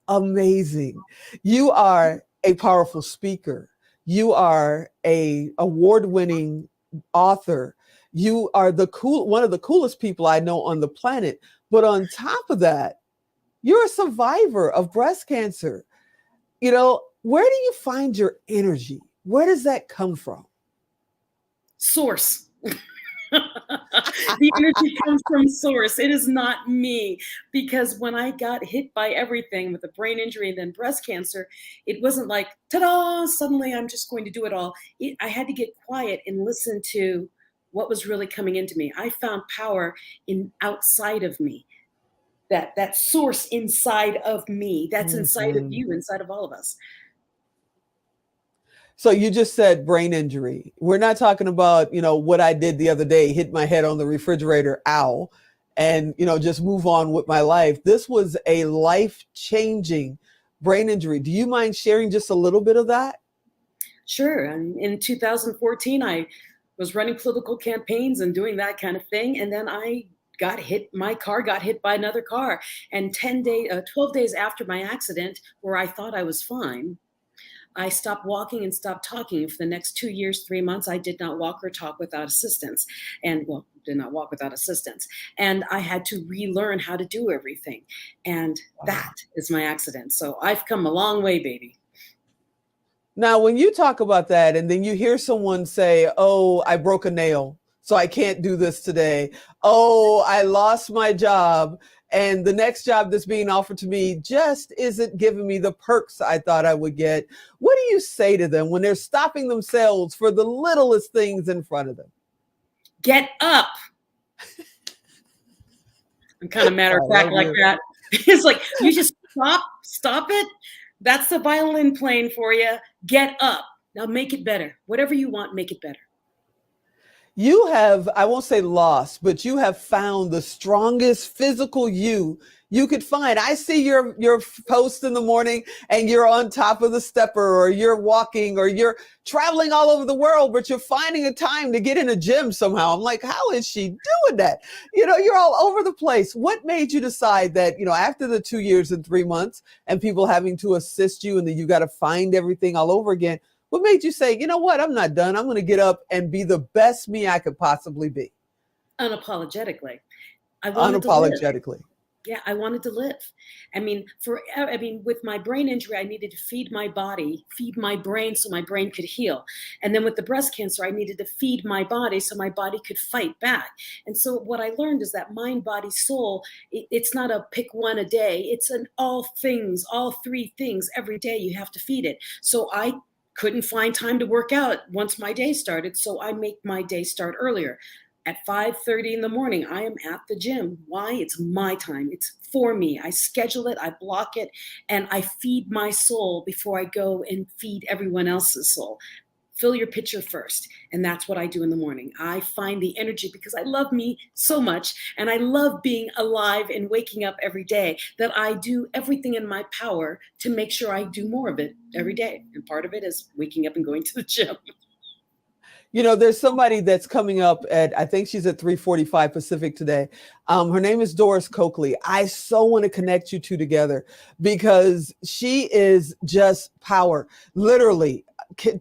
amazing. You are a powerful speaker. You are a award-winning author. You are one of the coolest people I know on the planet. But on top of that, you're a survivor of breast cancer. Where do you find your energy? Where does that come from? Source. The energy comes from source. It is not me, because when I got hit by everything with a brain injury and then breast cancer, it wasn't like, ta-da, suddenly I'm just going to do it all. I had to get quiet and listen to what was really coming into me. I found power outside of me, that source inside of me, that's inside of you, inside of all of us. So you just said brain injury. We're not talking about, what I did the other day, hit my head on the refrigerator, ow, and, just move on with my life. This was a life-changing brain injury. Do you mind sharing just a little bit of that? Sure. In 2014, I was running political campaigns and doing that kind of thing. And then my car got hit by another car. And 12 days after my accident, where I thought I was fine, I stopped walking and stopped talking. For the next 2 years, 3 months, I did not walk or talk without assistance. And well, did not walk without assistance. And I had to relearn how to do everything. And that is my accident. So I've come a long way, baby. Now, when you talk about that and then you hear someone say, oh, I broke a nail, so I can't do this today. Oh, I lost my job, and the next job that's being offered to me just isn't giving me the perks I thought I would get. What do you say to them when they're stopping themselves for the littlest things in front of them? Get up. I'm kind of matter of fact like that. It's like, you just stop it. That's the violin playing for you. Get up. Now make it better. Whatever you want, make it better. You have, I won't say lost, but you have found the strongest physical you could find. I see your post in the morning and you're on top of the stepper, or you're walking, or you're traveling all over the world, but you're finding a time to get in a gym somehow. I'm like, how is she doing that? You know, you're all over the place. What made you decide that, you know, after the 2 years and 3 months and people having to assist you and then you got to find everything all over again? What made you say, you know what, I'm not done. I'm going to get up and be the best me I could possibly be? Unapologetically. I wanted Unapologetically. To live. Yeah, I wanted to live. I mean, with my brain injury, I needed to feed my body, feed my brain so my brain could heal. And then with the breast cancer, I needed to feed my body so my body could fight back. And so what I learned is that mind, body, soul, it's not a pick one a day. It's an all three things every day. You have to feed it. So I couldn't find time to work out once my day started. So I make my day start earlier. At 5:30 in the morning, I am at the gym. Why? It's my time. It's for me. I schedule it, I block it, and I feed my soul before I go and feed everyone else's soul. Fill your pitcher first. And that's what I do in the morning. I find the energy because I love me so much. And I love being alive and waking up every day, that I do everything in my power to make sure I do more of it every day. And part of it is waking up and going to the gym. You know, there's somebody that's coming up at, I think she's at 3:45 Pacific today. Her name is Doris Coakley. I so want to connect you two together because she is just power, literally.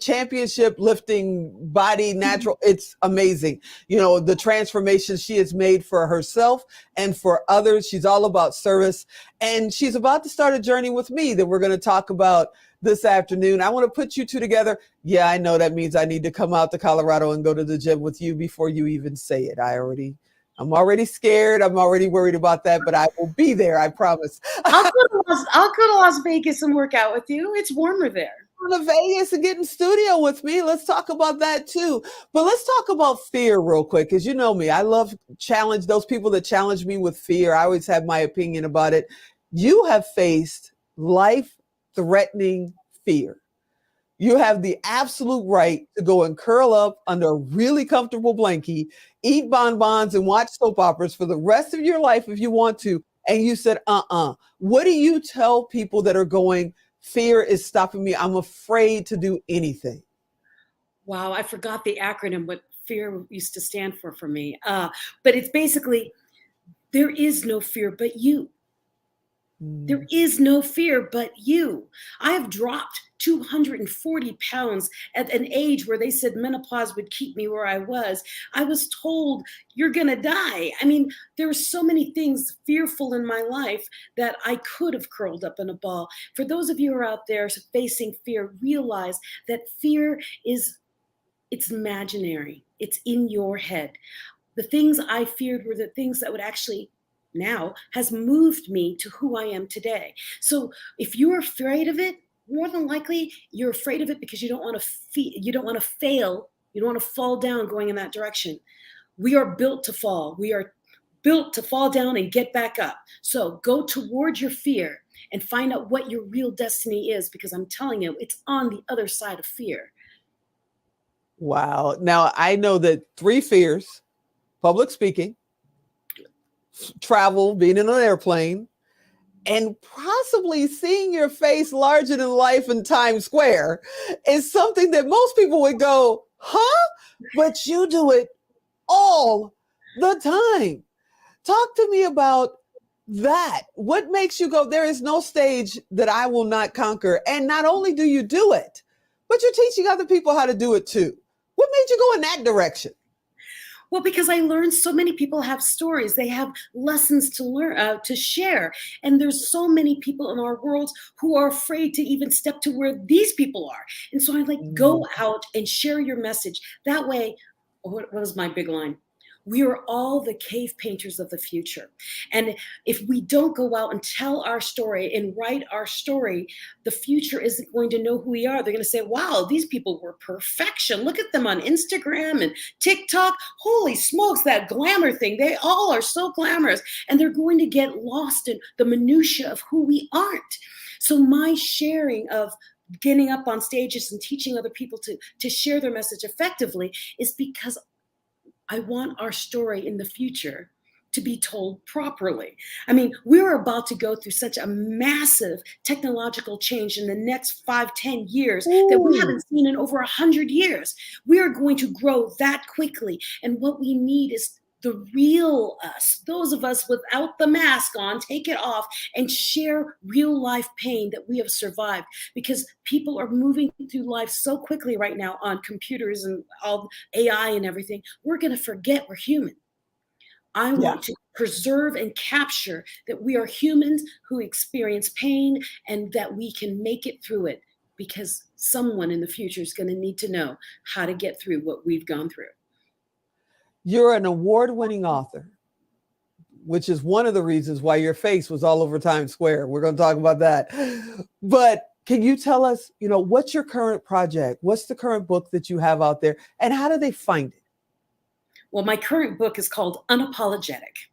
Championship lifting, body, natural. It's amazing. You know, the transformation she has made for herself and for others. She's all about service. And she's about to start a journey with me that we're going to talk about this afternoon. I want to put you two together. Yeah, I know that means I need to come out to Colorado and go to the gym with you before you even say it. I'm already scared. I'm already worried about that, but I will be there. I promise. I'll go to Las Vegas and work out with you. It's warmer there. To Vegas and get in studio with me. Let's talk about that too. But let's talk about fear real quick, because you know me. I love those people that challenge me with fear. I always have my opinion about it. You have faced life-threatening fear. You have the absolute right to go and curl up under a really comfortable blankie, eat bonbons and watch soap operas for the rest of your life if you want to. And you said, What do you tell people that are going, fear is stopping me, I'm afraid to do anything? Wow, I forgot the acronym, what fear used to stand for me. But it's basically, there is no fear but you. There is no fear but you. I have dropped 240 pounds at an age where they said menopause would keep me where I was. I was told you're going to die. I mean, there were so many things fearful in my life that I could have curled up in a ball. For those of you who are out there facing fear, realize that fear it's imaginary. It's in your head. The things I feared were the things that would actually now has moved me to who I am today. So if you're afraid of it, more than likely you're afraid of it because you don't want to fail. You don't want to fall down going in that direction. We are built to fall. We are built to fall down and get back up. So go toward your fear and find out what your real destiny is, because I'm telling you, it's on the other side of fear. Wow. Now I know that 3 fears: public speaking, travel, being in an airplane, and possibly seeing your face larger than life in Times Square is something that most people would go, huh? But you do it all the time. Talk to me about that? What makes you go, there is no stage that I will not conquer? And not only do you do it, but you're teaching other people how to do it too. What made you go in that direction? Well, because I learned so many people have stories. They have lessons to learn, to share. And there's so many people in our world who are afraid to even step to where these people are. And so I like, go out and share your message. That way, what was my big line? We are all the cave painters of the future. And if we don't go out and tell our story and write our story, the future isn't going to know who we are. They're going to say, wow, these people were perfection. Look at them on Instagram and TikTok. Holy smokes, that glamour thing. They all are so glamorous. And they're going to get lost in the minutia of who we aren't. So my sharing of getting up on stages and teaching other people to share their message effectively is because I want our story in the future to be told properly. I mean, we're about to go through such a massive technological change in the next 5-10 years that we haven't seen in over 100 years. We are going to grow that quickly. And what we need is the real us, those of us without the mask on, take it off and share real life pain that we have survived, because people are moving through life so quickly right now on computers and all AI and everything. We're going to forget we're human. I want to preserve and capture that we are humans who experience pain and that we can make it through it, because someone in the future is going to need to know how to get through what we've gone through. You're an award-winning author, which is one of the reasons why your face was all over Times Square. We're going to talk about that. But can you tell us, what's your current project? What's the current book that you have out there, and how do they find it? Well, my current book is called Unapologetic: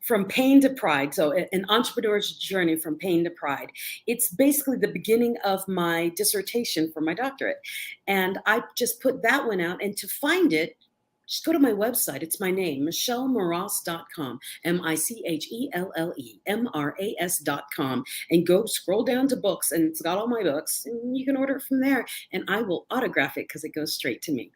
From Pain to Pride. So an entrepreneur's journey from pain to pride. It's basically the beginning of my dissertation for my doctorate. And I just put that one out. And to find it, just go to my website. It's my name, michellemarass.com, MICHELLEMRAS.com, and go scroll down to books, and it's got all my books, and you can order it from there, and I will autograph it because it goes straight to me.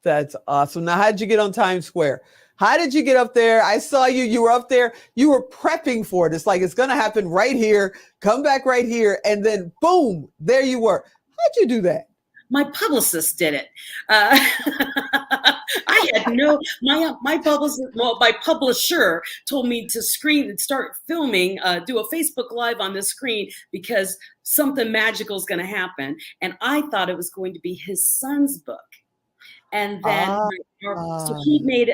That's awesome. Now, how did you get on Times Square? How did you get up there? I saw you. You were up there. You were prepping for it. It's like, it's going to happen right here. Come back right here. And then, boom, there you were. How'd you do that? My publicist did it. I had my publicist, well, my publisher told me to screen and start filming, do a Facebook Live on the screen because something magical is going to happen. And I thought it was going to be his son's book. And then, so he made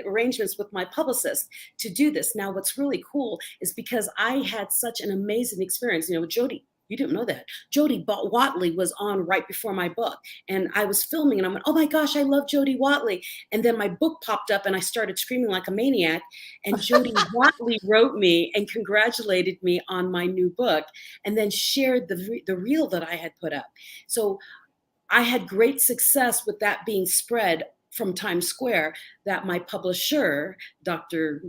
arrangements with my publicist to do this. Now, what's really cool is because I had such an amazing experience. Jody, you didn't know that. Jody Watley was on right before my book, and I was filming, and I went, "Oh my gosh, I love Jody Watley!" And then my book popped up, and I started screaming like a maniac. And Jody Watley wrote me and congratulated me on my new book, and then shared the reel that I had put up. So I had great success with that being spread from Times Square, that my publisher, Dr.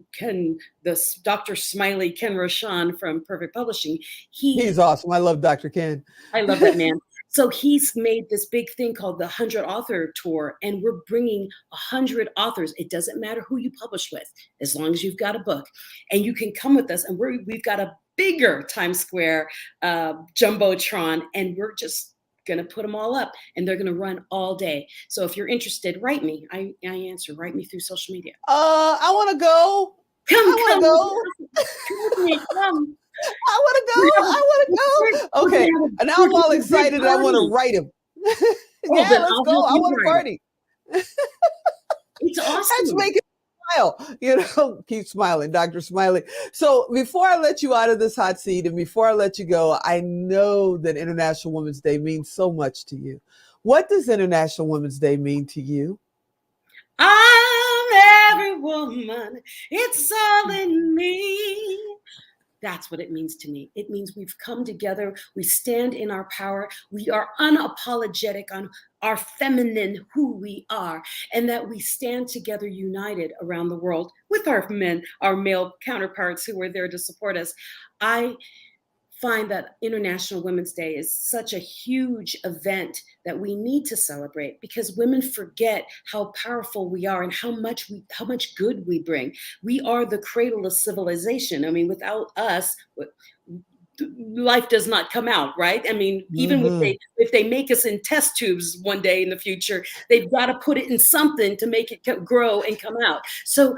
Smiley Ken Roshan from Perfect Publishing, he's awesome. I love Dr. Ken. I love that man. So he's made this big thing called the 100 Author Tour, and we're bringing 100 authors. It doesn't matter who you publish with, as long as you've got a book, and you can come with us. And we've got a bigger Times Square jumbotron, and we're just going to put them all up, and they're going to run all day. So if you're interested, write me. I answer. Write me through social media. I want to go. Come. Come with me. Come. I want to go. Okay. And now I'm all excited. I want to write him. Yeah, let's go. I want to party. It's awesome. Let's make it smile. Keep smiling, Dr. Smiley. So before I let you out of this hot seat and before I let you go, I know that International Women's Day means so much to you. What does International Women's Day mean to you? I'm every woman. It's all in me. That's what it means to me. It means we've come together. We stand in our power. We are unapologetic on our feminine, who we are, and that we stand together united around the world with our men, our male counterparts who are there to support us. I find that International Women's Day is such a huge event that we need to celebrate, because women forget how powerful we are and how much good we bring. We are the cradle of civilization. I mean, without us, life does not come out, right? I mean, even if they make us in test tubes one day in the future, they've got to put it in something to make it grow and come out. So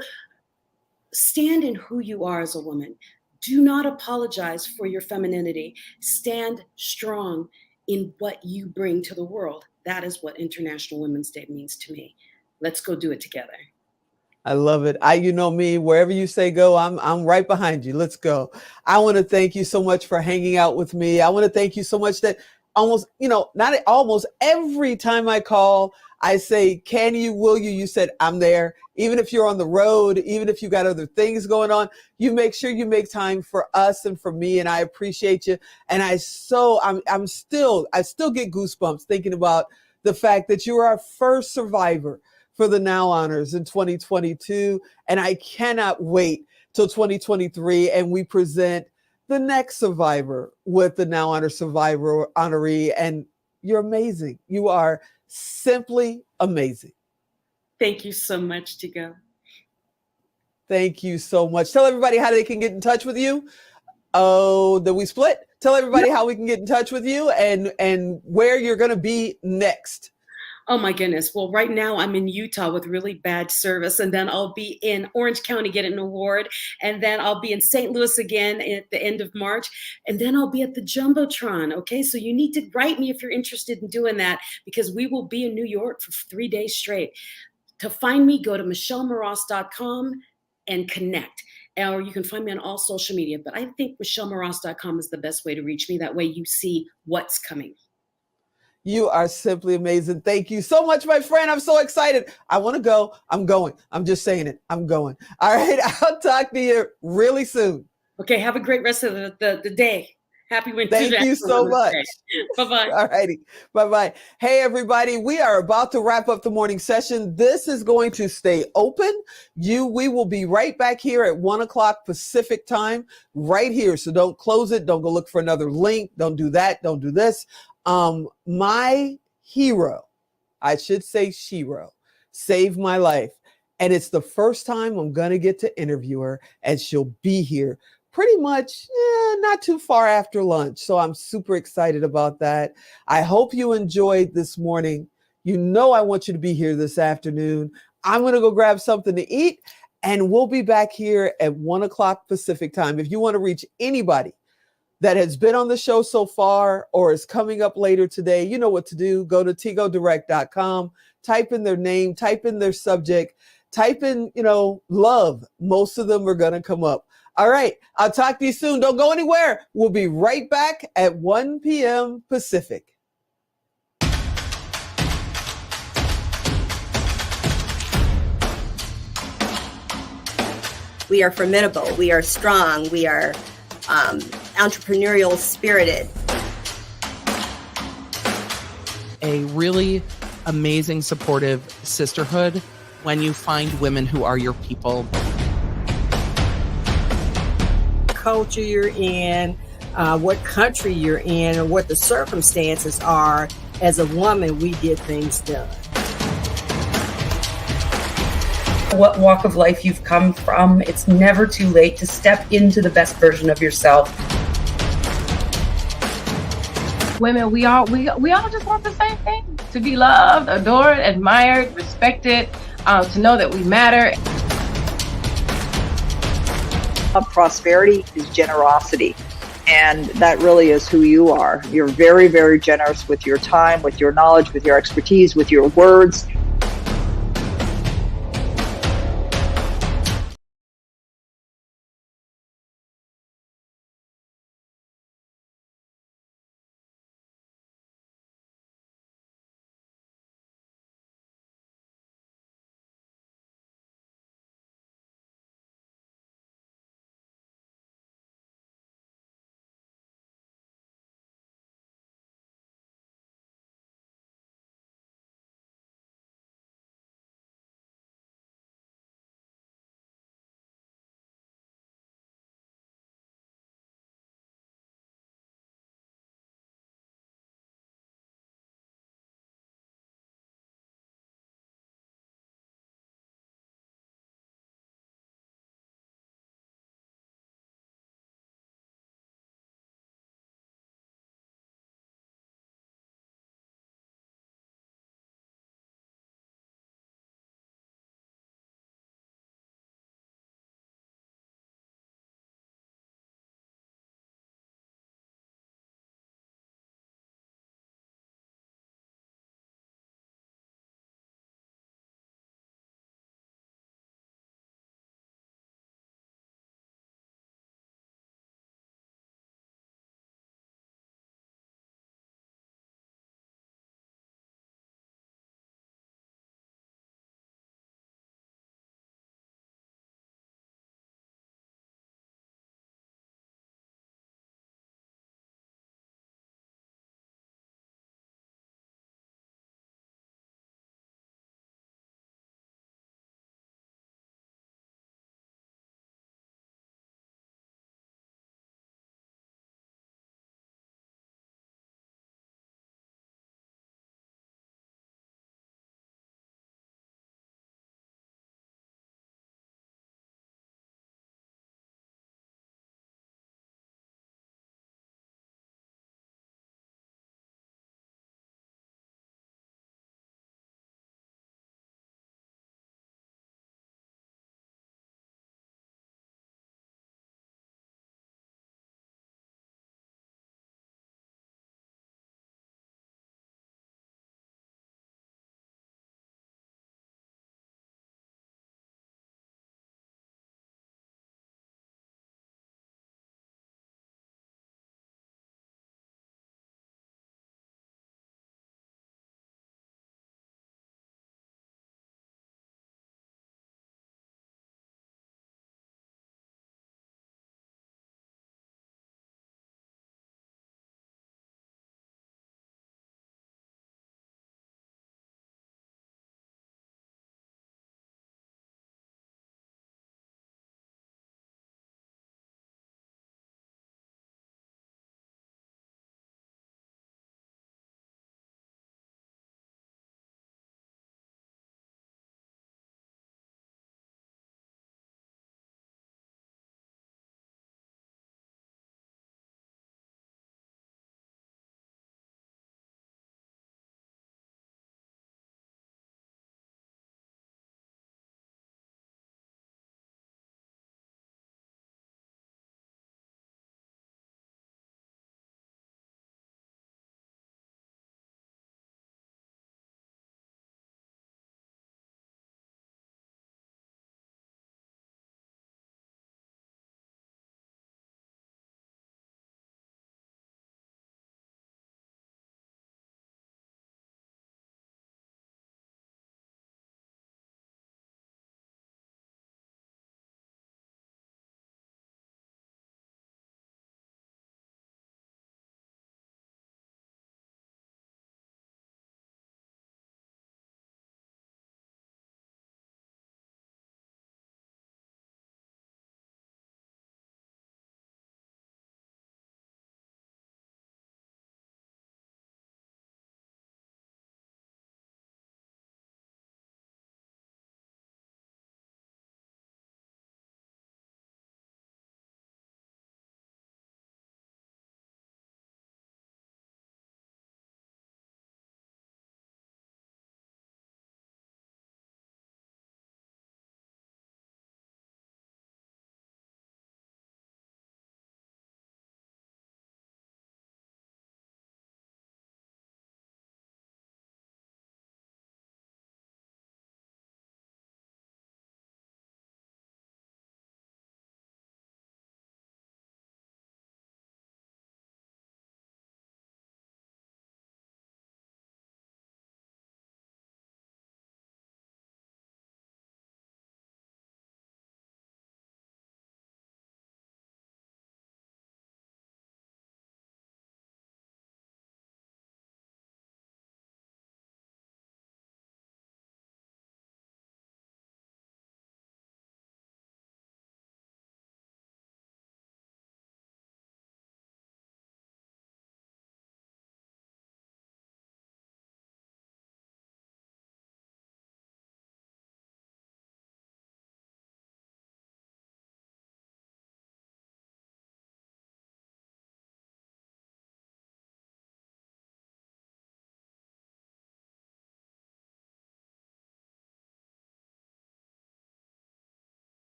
stand in who you are as a woman. Do not apologize for your femininity. Stand strong in what you bring to the world. That is what International Women's Day means to me. Let's go do it together. I love it. You know me, wherever you say go, I'm right behind you. Let's go. I want to thank you so much for hanging out with me. I want to thank you so much that almost every time I call, I say, can you, will you? You said, I'm there. Even if you're on the road, even if you got other things going on, you make sure you make time for us and for me. And I appreciate you. And I still get goosebumps thinking about the fact that you were our first survivor for the Now Honors in 2022. And I cannot wait till 2023 and we present the next survivor with the Now Honor Survivor honoree. And you're amazing. You are simply amazing. Thank you so much, Tigo. Thank you so much. Tell everybody how they can get in touch with you. Oh, that we split. Tell everybody how we can get in touch with you and where you're going to be next. Oh my goodness. Well, right now I'm in Utah with really bad service, and then I'll be in Orange County getting an award, and then I'll be in St. Louis again at the end of March, and then I'll be at the Jumbotron. Okay, so you need to write me if you're interested in doing that, because we will be in New York for 3 days straight. To find me, go to michellemoross.com and connect. Or you can find me on all social media, but I think michellemoross.com is the best way to reach me. That way you see what's coming. You are simply amazing. Thank you so much, my friend. I'm so excited. I want to go. I'm going. I'm just saying it. I'm going. All right. I'll talk to you really soon. Okay. Have a great rest of the day. Happy winter. Thank you so much. Bye-bye. All righty. Bye-bye. Hey, everybody. We are about to wrap up the morning session. This is going to stay open. We will be right back here at 1 o'clock Pacific time, right here. So don't close it. Don't go look for another link. Don't do that. Don't do this. My hero, I should say Shiro, saved my life. And it's the first time I'm going to get to interview her, and she'll be here pretty much not too far after lunch. So I'm super excited about that. I hope you enjoyed this morning. You know I want you to be here this afternoon. I'm going to go grab something to eat, and we'll be back here at 1 o'clock Pacific time. If you want to reach anybody that has been on the show so far or is coming up later today, you know what to do. Go to tigodirect.com, type in their name, type in their subject, type in, love. Most of them are going to come up. All right. I'll talk to you soon. Don't go anywhere. We'll be right back at 1 p.m. Pacific. We are formidable. We are strong. We are entrepreneurial spirited. A really amazing, supportive sisterhood when you find women who are your people. Culture you're in, what country you're in, or what the circumstances are, as a woman, we get things done. What walk of life you've come from, it's never too late to step into the best version of yourself. Women, we all just want the same thing: to be loved, adored, admired, respected, to know that we matter. Prosperity is generosity, and that really is who you are. You're very, very generous with your time, with your knowledge, with your expertise, with your words.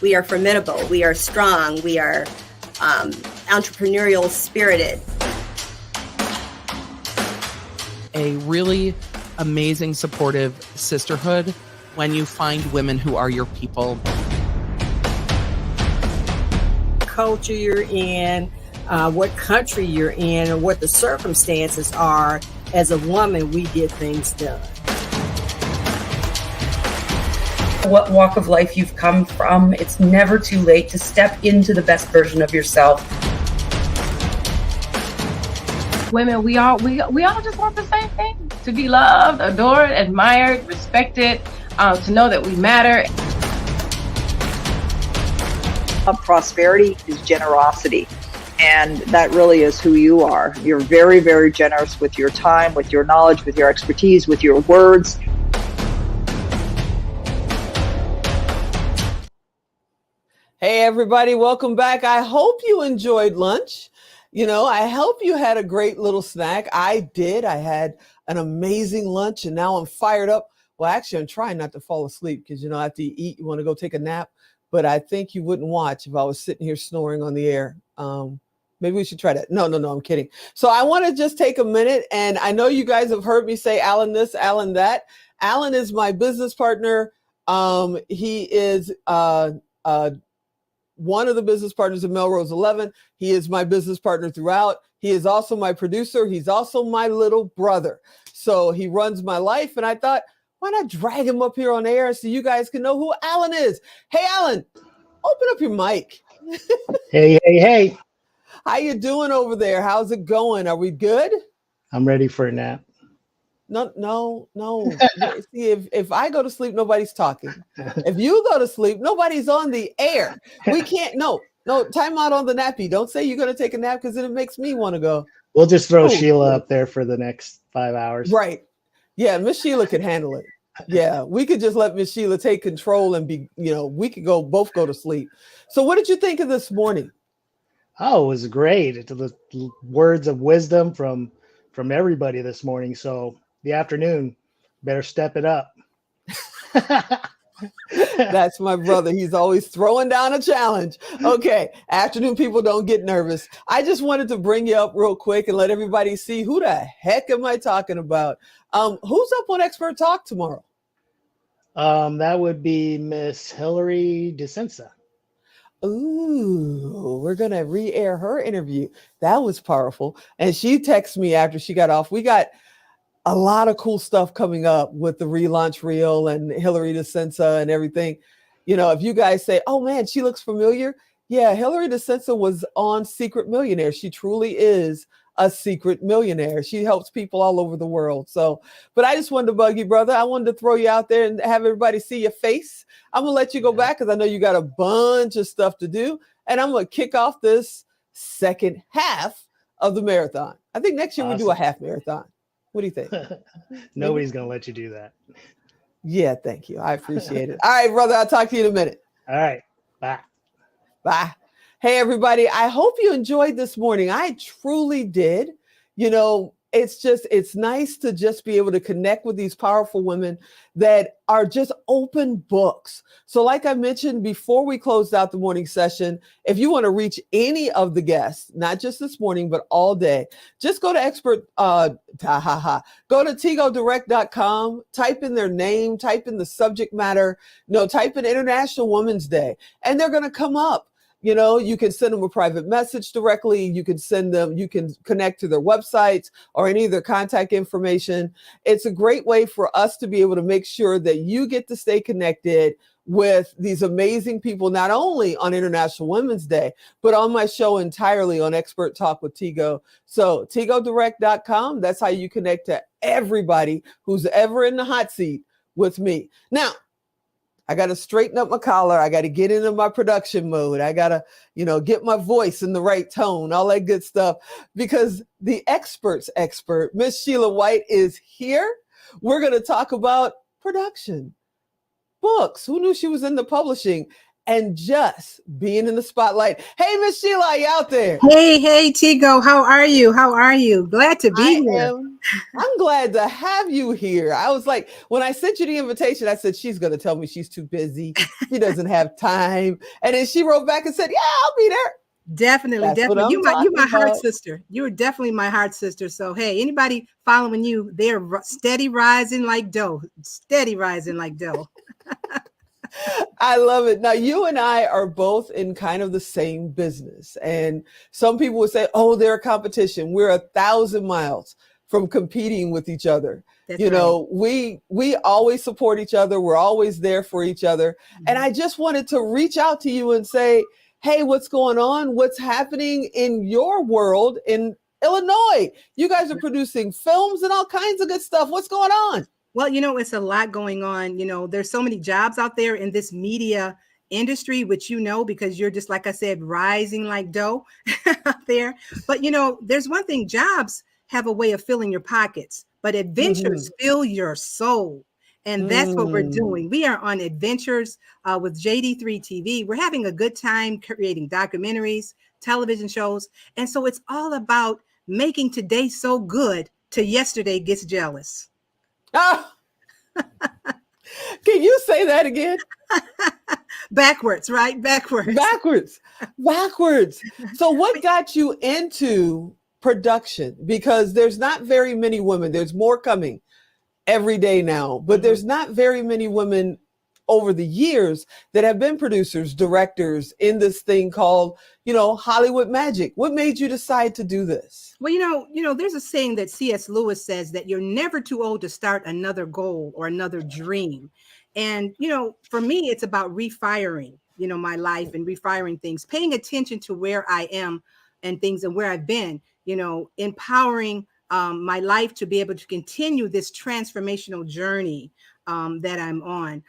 We are formidable. We are strong. We are entrepreneurial spirited. A really amazing, supportive sisterhood when you find women who are your people. Culture you're in, what country you're in, or what the circumstances are, as a woman, we get things done. What walk of life you've come from, it's never too late to step into the best version of yourself. Women, we all just want the same thing: to be loved, adored, admired, respected, to know that we matter. Prosperity is generosity. And that really is who you are. You're very, very generous with your time, with your knowledge, with your expertise, with your words. Hey, everybody, welcome back. I hope you enjoyed lunch. I hope you had a great little snack. I did. I had an amazing lunch, and now I'm fired up. Well, actually, I'm trying not to fall asleep because, after you eat, you want to go take a nap. But I think you wouldn't watch if I was sitting here snoring on the air. Maybe we should try that. No, I'm kidding. So I want to just take a minute, and I know you guys have heard me say Alan this, Alan that. Alan is my business partner. He is one of the business partners of Melrose 11. He is my business partner throughout. He is also my producer. He's also my little brother. So he runs my life. And I thought, why not drag him up here on air so you guys can know who Alan is? Hey, Alan, open up your mic. Hey. How you doing over there? How's it going? Are we good? I'm ready for a nap. No. See, if I go to sleep, nobody's talking. If you go to sleep, nobody's on the air. We can't. No. Time out on the nappy. Don't say you're going to take a nap because then it makes me want to go. We'll just throw Sheila up there for the next 5 hours. Right. Yeah, Miss Sheila could handle it. Yeah, we could just let Miss Sheila take control and be. We could both go to sleep. So, what did you think of this morning? Oh, it was great. It's the words of wisdom from everybody this morning. So the afternoon, better step it up. That's my brother. He's always throwing down a challenge. Okay, afternoon people, don't get nervous. I just wanted to bring you up real quick and let everybody see who the heck am I talking about. Who's up on Expert Talk tomorrow? That would be Miss Hillary DeCenza. Ooh, we're going to re-air her interview. That was powerful. And she texted me after she got off. We got a lot of cool stuff coming up with the relaunch reel and Hillary DeCenza and everything. If you guys say, oh man, she looks familiar. Yeah, Hillary DeCenza was on Secret Millionaire. She truly is a secret millionaire. She helps people all over the world. So, but I just wanted to bug you, brother. I wanted to throw you out there and have everybody see your face. I'm going to let you go back because I know you got a bunch of stuff to do. And I'm going to kick off this second half of the marathon. I think next year we do a half marathon. What do you think? Nobody's going to let you do that. Yeah, thank you. I appreciate it. All right, brother. I'll talk to you in a minute. All right. Bye. Bye. Hey, everybody. I hope you enjoyed this morning. I truly did. It's nice to just be able to connect with these powerful women that are just open books. So like I mentioned before we closed out the morning session, if you want to reach any of the guests, not just this morning, but all day, just go to go to tigodirect.com, type in their name, type in the subject matter, type in International Women's Day, and they're going to come up. You can send them a private message directly. You can connect to their websites or any of their contact information. It's a great way for us to be able to make sure that you get to stay connected with these amazing people, not only on International Women's Day, but on my show entirely on Expert Talk with Tigo. So tigodirect.com, that's how you connect to everybody who's ever in the hot seat with me. Now, I got to straighten up my collar. I got to get into my production mode. I got to, get my voice in the right tone, all that good stuff, because the expert's expert, Miss Sheila White, is here. We're going to talk about production, books. Who knew she was in the publishing and just being in the spotlight? Hey, Miss Sheila, are you out there? Hey, Tigo. How are you? Glad to be here. I'm glad to have you here. I was like, when I sent you the invitation, I said, she's going to tell me she's too busy. She doesn't have time. And then she wrote back and said, yeah, I'll be there. Definitely, That's what definitely. I'm You my talking heart about. sister. You are definitely my heart sister. So hey, anybody following you, they're steady rising like dough. Steady rising like dough. I love it. Now, you and I are both in kind of the same business. And some people would say, oh, they're a competition. We're 1,000 miles from competing with each other. That's You right. know, we always support each other. We're always there for each other. And I just wanted to reach out to you and say, hey, what's going on? What's happening in your world in Illinois? You guys are producing films and all kinds of good stuff. What's going on? Well, you know, it's a lot going on. You know, there's so many jobs out there in this media industry, which you know, because you're just, like I said, rising like dough out there. But, you know, there's one thing, jobs have a way of filling your pockets, but adventures fill your soul. And that's what we're doing. We are on adventures with JD3 TV. We're having a good time creating documentaries, television shows. And so it's all about making today so good till yesterday gets jealous. Ah! Can you say that again? Backwards, right? Backwards. Backwards. So what got you into production? Because there's not very many women. There's more coming every day now, but there's not very many women over the years that have been producers, directors in this thing called, you know, Hollywood magic. What made you decide to do this? Well, you know, there's a saying that C.S. Lewis says that you're never too old to start another goal or another dream. And, you know, for me, it's about refiring, you know, my life and refiring things, paying attention to where I am and things and where I've been, you know, empowering my life to be able to continue this transformational journey that I'm on.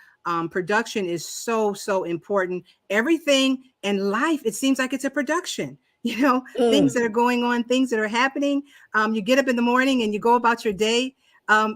Production is so important. Everything in life, it seems like it's a production. You know, things that are going on, things that are happening. You get up in the morning and you go about your day.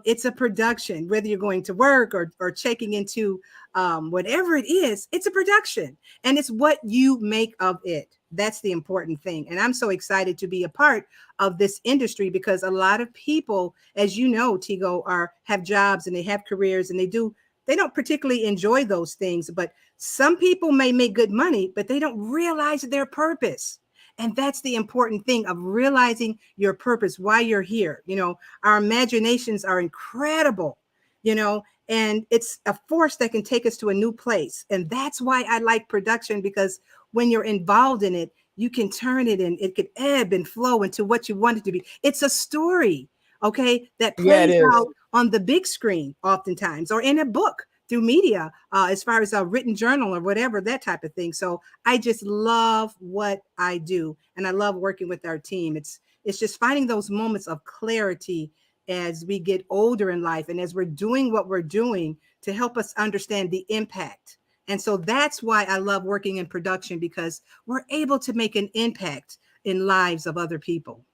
It's a production, whether you're going to work or checking into whatever it is, it's a production. And it's what you make of it. That's the important thing. And I'm so excited to be a part of this industry because a lot of people, as you know, Tigo, have jobs and they have careers and they don't particularly enjoy those things. But some people may make good money, but they don't realize their purpose. And that's the important thing of realizing your purpose, why you're here. You know, our imaginations are incredible, you know, and it's a force that can take us to a new place. And that's why I like production, because when you're involved in it, you can turn it and it could ebb and flow into what you want it to be. It's a story, okay, that plays out on the big screen oftentimes or in a book through media, as far as a written journal or whatever, that type of thing. So I just love what I do. And I love working with our team. It's just finding those moments of clarity as we get older in life and as we're doing what we're doing to help us understand the impact. And so that's why I love working in production, because we're able to make an impact in lives of other people.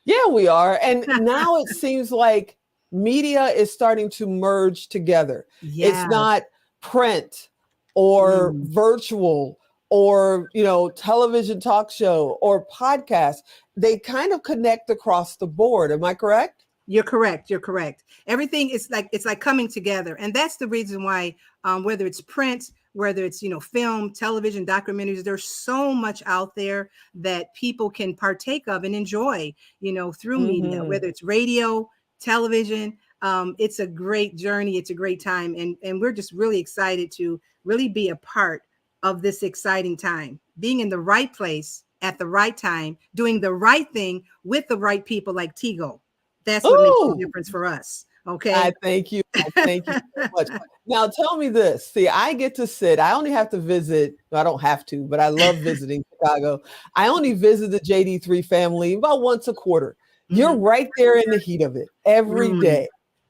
Yeah, we are. And now it seems like media is starting to merge together. It's not print or virtual or, you know, television talk show or podcast. They kind of connect across the board. Am I correct? You're correct. You're correct. Everything is it's like coming together. And that's the reason why, whether it's print, whether it's, you know, film, television, documentaries, there's so much out there that people can partake of and enjoy, you know, through media, whether it's radio, television. It's a great journey. It's a great time. And we're just really excited to really be a part of this exciting time, being in the right place at the right time, doing the right thing with the right people like Tigo. That's what makes the difference for us. Okay. I thank you. I thank you so much. Now tell me this. See, I get to sit. I only have to visit. I don't have to, but I love visiting Chicago. I only visit the JD3 family about once a quarter. You're right there in the heat of it every day.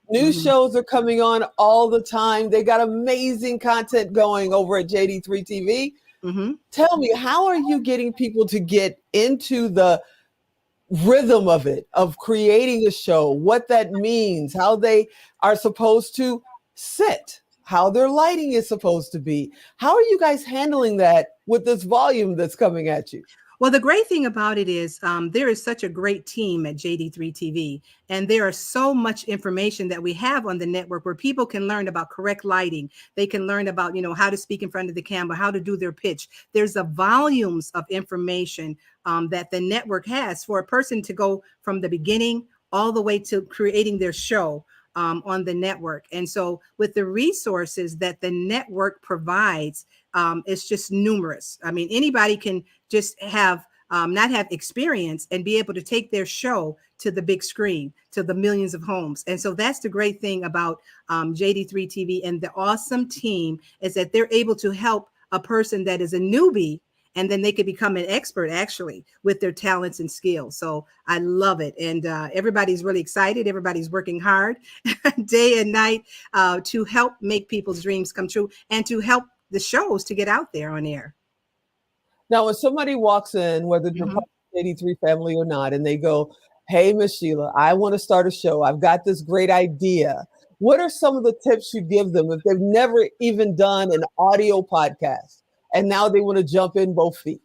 New shows are coming on all the time. They got amazing content going over at JD3 TV. Tell me, how are you getting people to get into the rhythm of it, of creating a show, what that means, how they are supposed to sit, how their lighting is supposed to be? How are you guys handling that with this volume that's coming at you? Well, the great thing about it is there is such a great team at JD3 TV, and there is so much information that we have on the network where people can learn about correct lighting. They can learn about, how to speak in front of the camera, how to do their pitch. There's a volumes of information that the network has for a person to go from the beginning all the way to creating their show on the network. And so with the resources that the network provides, it's just numerous. I mean, anybody can just have not have experience and be able to take their show to the big screen, to the millions of homes. And so that's the great thing about JD3 TV and the awesome team is that they're able to help a person that is a newbie, and then they could become an expert actually with their talents and skills. So I love it. And everybody's really excited. Everybody's working hard day and night to help make people's dreams come true and to help the shows to get out there on air. Now, when somebody walks in, whether they're part of the 83 family or not, and they go, hey, Miss Sheila, I want to start a show. I've got this great idea. What are some of the tips you give them if they've never even done an audio podcast and now they want to jump in both feet?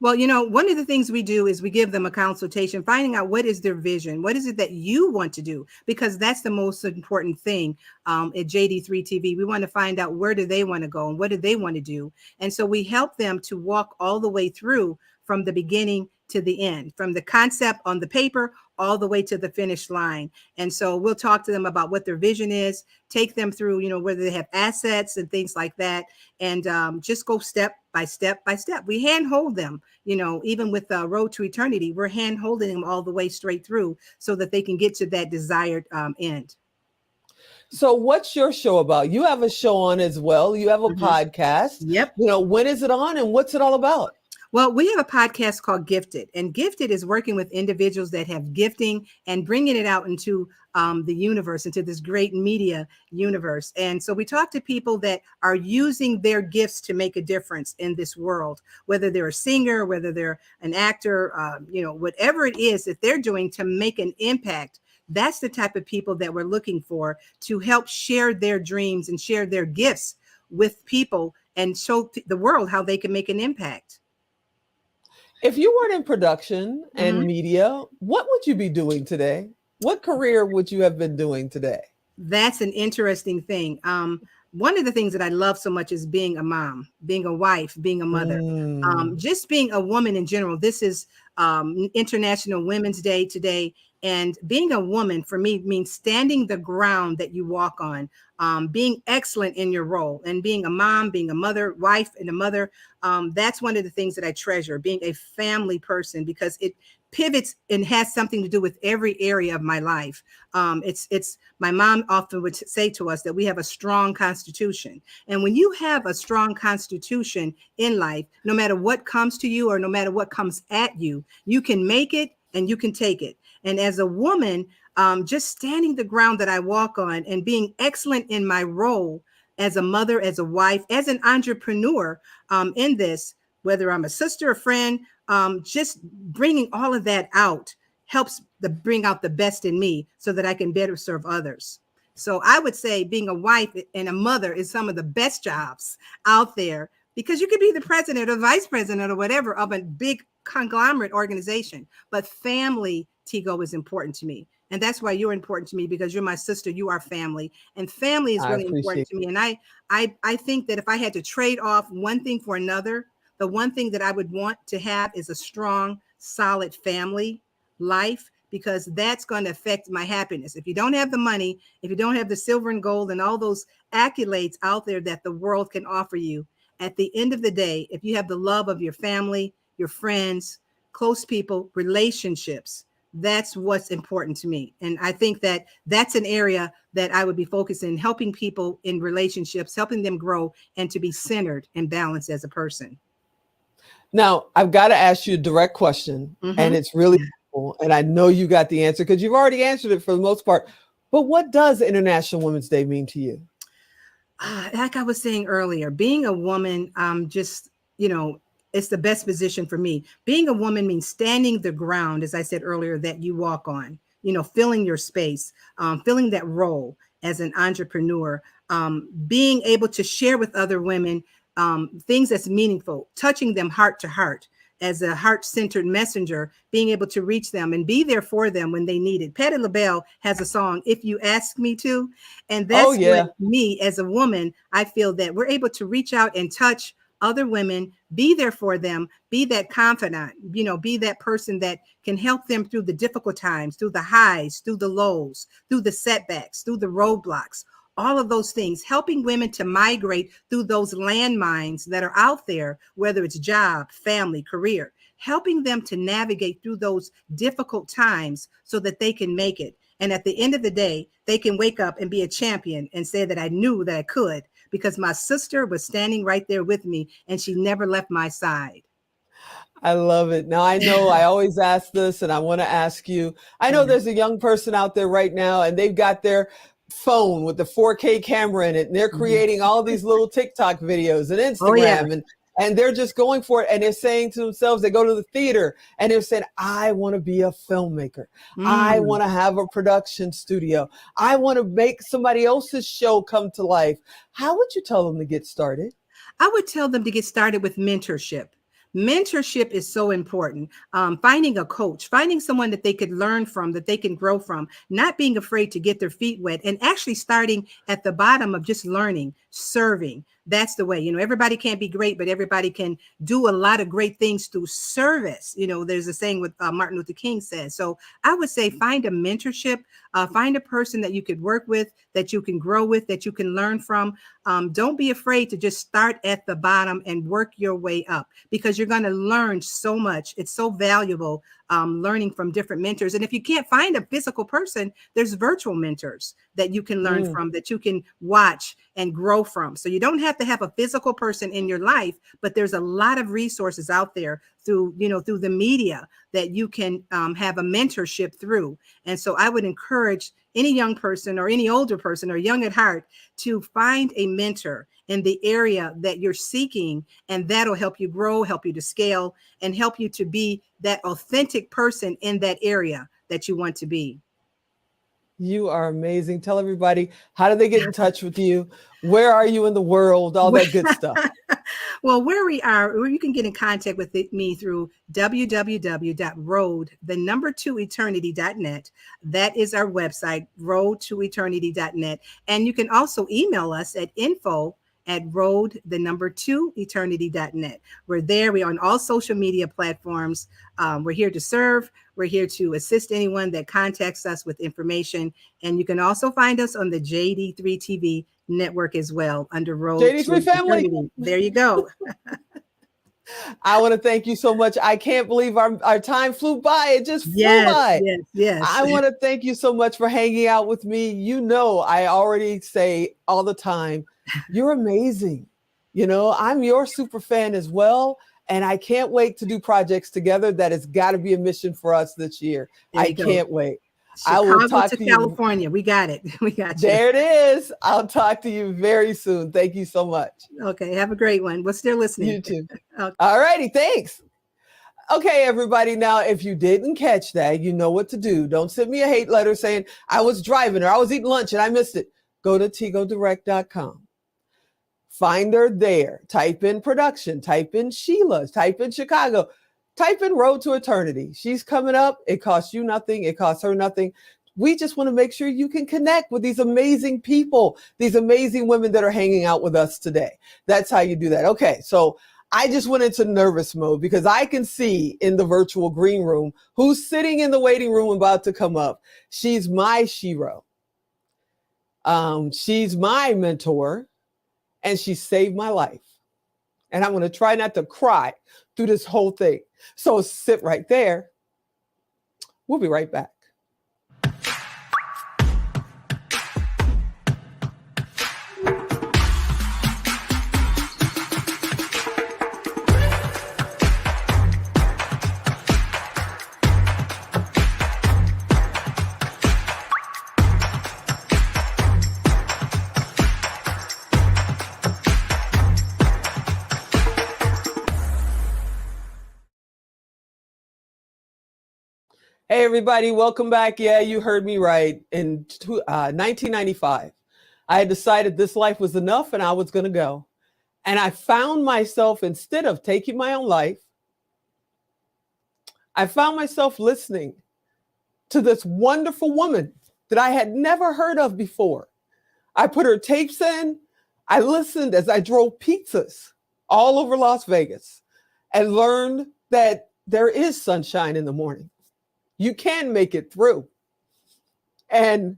Well, one of the things we do is we give them a consultation, finding out what is their vision. What is it that you want to do? Because that's the most important thing at JD3 TV. We want to find out where do they want to go and what do they want to do. And so we help them to walk all the way through from the beginning to the end, from the concept on the paper all the way to the finish line. And so we'll talk to them about what their vision is, take them through, whether they have assets and things like that, and just go step by step by step. We handhold them, even with Road to Eternity, we're hand holding them all the way straight through so that they can get to that desired end. So what's your show about? You have a show on as well. You have a podcast. Yep. When is it on and what's it all about? Well, we have a podcast called Gifted, and Gifted is working with individuals that have gifting and bringing it out into the universe, into this great media universe. And so we talk to people that are using their gifts to make a difference in this world, whether they're a singer, whether they're an actor, whatever it is that they're doing to make an impact. That's the type of people that we're looking for to help share their dreams and share their gifts with people and show the world how they can make an impact. If you weren't in production and media, what would you be doing today? What career would you have been doing today? That's an interesting thing. One of the things that I love so much is being a mom, being a wife, being a mother, just being a woman in general. This is International Women's Day today. And being a woman for me means standing the ground that you walk on, being excellent in your role, and being a mom, being a mother, wife, and a mother. That's one of the things that I treasure, being a family person, because it pivots and has something to do with every area of my life. It's my mom often would say to us that we have a strong constitution. And when you have a strong constitution in life, no matter what comes to you or no matter what comes at you, you can make it and you can take it. And as a woman, just standing the ground that I walk on and being excellent in my role as a mother, as a wife, as an entrepreneur in this, whether I'm a sister, a friend, just bringing all of that out helps bring out the best in me so that I can better serve others. So I would say being a wife and a mother is some of the best jobs out there, because you could be the president or vice president or whatever of a big conglomerate organization, but family, Tigo, is important to me. And that's why you're important to me, because you're my sister, you are family, and family is really important to me. And I think that if I had to trade off one thing for another, the one thing that I would want to have is a strong, solid family life, because that's going to affect my happiness. If you don't have the money, if you don't have the silver and gold and all those accolades out there that the world can offer you, at the end of the day, if you have the love of your family, your friends, close people, relationships, that's what's important to me. And I think that that's an area that I would be focusing, helping people in relationships, helping them grow and to be centered and balanced as a person. Now, I've got to ask you a direct question, and it's really simple, and I know you got the answer because you've already answered it for the most part. But what does International Women's Day mean to you? Like I was saying earlier, being a woman, it's the best position for me. Being a woman means standing the ground, as I said earlier, that you walk on, filling your space, filling that role as an entrepreneur, being able to share with other women things that's meaningful, touching them heart to heart, as a heart-centered messenger, being able to reach them and be there for them when they need it. Patti LaBelle has a song, If You Ask Me To, and that's what me as a woman, I feel that we're able to reach out and touch other women, be there for them, be that confidant, be that person that can help them through the difficult times, through the highs, through the lows, through the setbacks, through the roadblocks, all of those things, helping women to migrate through those landmines that are out there, whether it's job, family, career, helping them to navigate through those difficult times so that they can make it. And at the end of the day, they can wake up and be a champion and say that I knew that I could, because my sister was standing right there with me and she never left my side. I love it. Now, I know I always ask this and I want to ask you, I know there's a young person out there right now and they've got their phone with the 4K camera in it and they're creating all these little TikTok videos and Instagram and they're just going for it. And they're saying to themselves, they go to the theater and they're saying, I want to be a filmmaker. I want to have a production studio. I want to make somebody else's show come to life. How would you tell them to get started? I would tell them to get started with mentorship. Mentorship is so important. Finding a coach, finding someone that they could learn from, that they can grow from, not being afraid to get their feet wet, and actually starting at the bottom of just learning, serving. That's the way. Everybody can't be great, but everybody can do a lot of great things through service. There's a saying what Martin Luther King says. So I would say find a mentorship, find a person that you could work with, that you can grow with, that you can learn from. Don't be afraid to just start at the bottom and work your way up, because you're going to learn so much. It's so valuable learning from different mentors. And if you can't find a physical person, there's virtual mentors that you can learn from, that you can watch and grow from. So you don't have to have a physical person in your life, but there's a lot of resources out there through the media that you can have a mentorship through. And so I would encourage any young person or any older person or young at heart to find a mentor in the area that you're seeking, and that'll help you grow, help you to scale, and help you to be that authentic person in that area that you want to be. You are amazing. Tell everybody, how do they get in touch with you? Where are you in the world? All that good stuff. Well, where you can get in contact with me through www.road2eternity.net. That is our website, road2eternity.net. And you can also email us at info@road2eternity.net. We're there. We're on all social media platforms. We're here to serve. We're here to assist anyone that contacts us with information. And you can also find us on the JD3 TV network as well under Road JD3 to Family. Eternity. There you go. I want to thank you so much. I can't believe our time flew by. It just flew by. Yes. I want to thank you so much for hanging out with me. I already say all the time, you're amazing. I'm your super fan as well. And I can't wait to do projects together. That has got to be a mission for us this year. I can't wait. Chicago I will talk to California. We got it. We got you. There it is. I'll talk to you very soon. Thank you so much. Okay. Have a great one. We're still listening. You too. Okay. All righty. Thanks. Okay, everybody. Now, if you didn't catch that, you know what to do. Don't send me a hate letter saying I was driving or I was eating lunch and I missed it. Go to tigodirect.com. Find her there. Type in production. Type in Sheila. Type in Chicago. Type in Road to Eternity. She's coming up. It costs you nothing. It costs her nothing. We just want to make sure you can connect with these amazing people, these amazing women that are hanging out with us today. That's how you do that. Okay, so I just went into nervous mode because I can see in the virtual green room who's sitting in the waiting room about to come up. She's my shero. She's my mentor, and she saved my life. And I'm going to try not to cry through this whole thing. So sit right there. We'll be right back. Hey, everybody, welcome back. Yeah, you heard me right. In 1995, I had decided this life was enough and I was going to go. And I found myself, instead of taking my own life, I found myself listening to this wonderful woman that I had never heard of before. I put her tapes in. I listened as I drove pizzas all over Las Vegas and learned that there is sunshine in the morning. You can make it through. And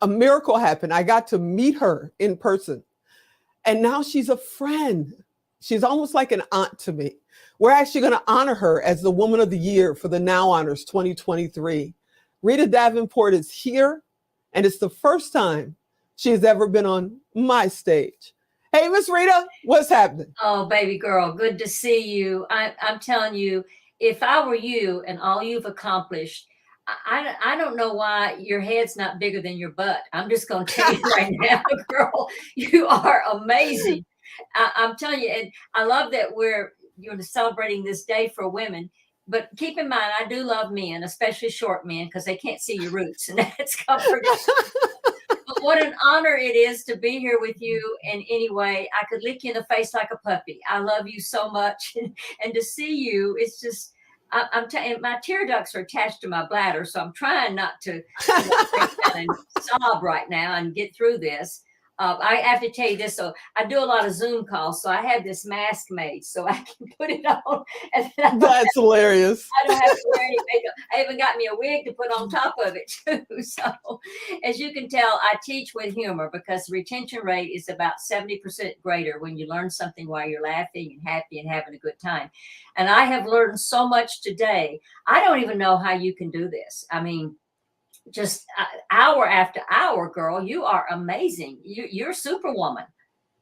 a miracle happened. I got to meet her in person. And now she's a friend. She's almost like an aunt to me. We're actually going to honor her as the Woman of the Year for the Now Honors 2023. Rita Davenport is here, and it's the first time she has ever been on my stage. Hey, Miss Rita, what's happening? Oh, baby girl, good to see you. I'm telling you, if I were you and all you've accomplished, I don't know why your head's not bigger than your butt. I'm just going to tell you right now, girl, you are amazing. I'm telling you, and I love that you're celebrating this day for women. But keep in mind, I do love men, especially short men, because they can't see your roots, and that's comforting. But what an honor it is to be here with you in any way. I could lick you in the face like a puppy. I love you so much, and to see you, it's just. I'm telling you, my tear ducts are attached to my bladder, so I'm trying not to break down and sob right now and get through this. I have to tell you this, so I do a lot of Zoom calls, so I have this mask made so I can put it on. And That's hilarious. I don't have to wear any makeup. I even got me a wig to put on top of it too. So as you can tell, I teach with humor because the retention rate is about 70% greater when you learn something while you're laughing and happy and having a good time. And I have learned so much today. I don't even know how you can do this. I mean, just hour after hour, girl, you are amazing. You're Superwoman.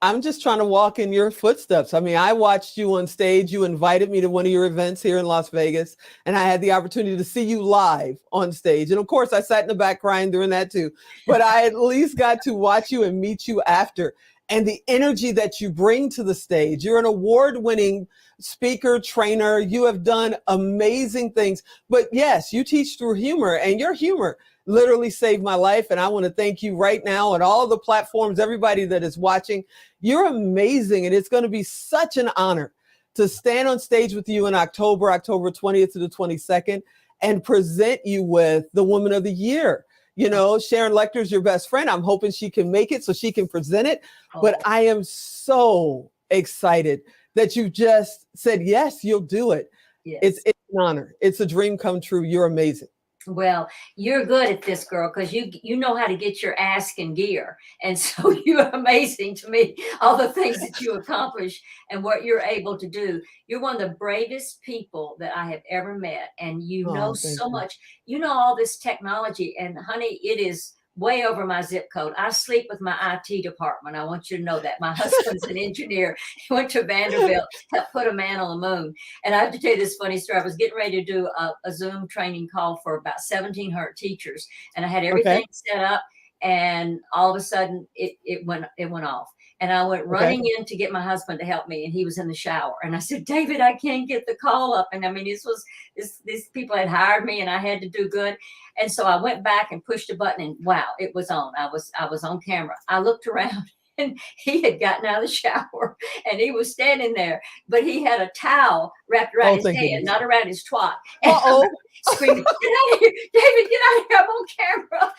I'm just trying to walk in your footsteps. I mean, I watched you on stage. You invited me to one of your events here in Las Vegas, and I had the opportunity to see you live on stage. And of course, I sat in the back crying during that too. But I at least got to watch you and meet you after. And the energy that you bring to the stage. You're an award-winning speaker, trainer. You have done amazing things. But yes, you teach through humor, and your humor literally saved my life. And I want to thank you right now on all the platforms, everybody that is watching. You're amazing. And it's going to be such an honor to stand on stage with you in October 20th to the 22nd, and present you with the Woman of the Year. You know, Sharon Lecter's your best friend. I'm hoping she can make it so she can present it. But I am so excited that you just said, yes, you'll do it. Yes. It's an honor. It's a dream come true. You're amazing. Well, you're good at this, girl, because you know how to get your ass in gear. And so you're amazing to me, all the things that you accomplish and what you're able to do. You're one of the bravest people that I have ever met. And you know so much. You know all this technology. And honey, it is way over my zip code. I sleep with my IT department. I want you to know that. My husband's an engineer. He went to Vanderbilt, helped put a man on the moon. And I have to tell you this funny story. I was getting ready to do a Zoom training call for about 1,700 teachers. And I had everything set up. And all of a sudden it went off. And I went running in to get my husband to help me, and he was in the shower. And I said, David, I can't get the call up. And I mean, these people had hired me, and I had to do good. And so I went back and pushed a button, and wow, it was on. I was on camera. I looked around, and he had gotten out of the shower, and he was standing there, but he had a towel wrapped around his head, not around his twat. And screaming, get out of here, David, get out of here, I'm on camera.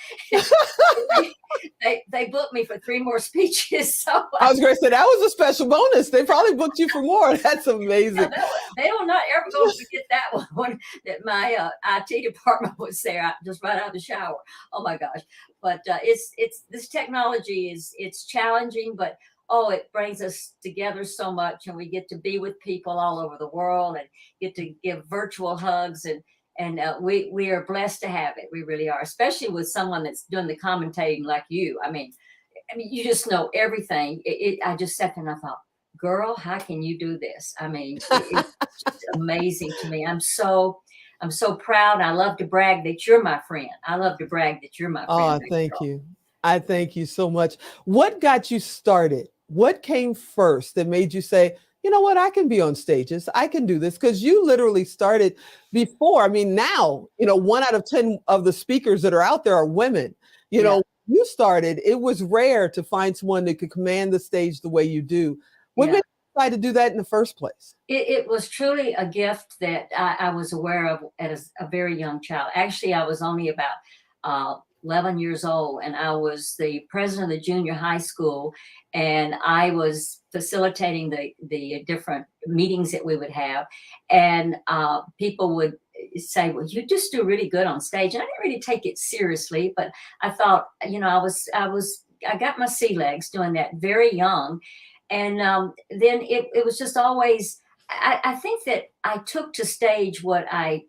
They booked me for 3 more speeches. So I was going to say, that was a special bonus. They probably booked you for more. That's amazing. They will not ever go forget that one that my IT department was there, just right out of the shower. Oh my gosh. But it's this technology it's challenging, but it brings us together so much, and we get to be with people all over the world and get to give virtual hugs, and we are blessed to have it. We really are, especially with someone that's doing the commentating like you. I mean, you just know everything. I just sat there and I thought, girl, how can you do this? I mean, it's just amazing to me. I'm so proud. I love to brag that you're my friend. I love to brag that you're my friend. Oh, thank you. I thank you so much. What got you started? What came first that made you say, you know what, I can be on stages. I can do this, because you literally started before. I mean, now, 1 out of 10 of the speakers that are out there are women. You know, you started, it was rare to find someone that could command the stage the way you do. Women decide to do that in the first place? It was truly a gift that I was aware of as a very young child. Actually, I was only about 11 years old, and I was the president of the junior high school, and I was facilitating the different meetings that we would have, and people would say, well, you just do really good on stage. And I didn't really take it seriously, but I thought, I got my sea legs doing that very young. And then it was just always, I think that I took to stage what I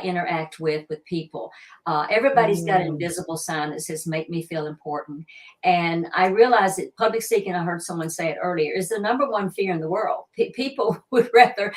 interact with people. Everybody's got an invisible sign that says, make me feel important. And I realized that public speaking, I heard someone say it earlier, is the number one fear in the world. People would rather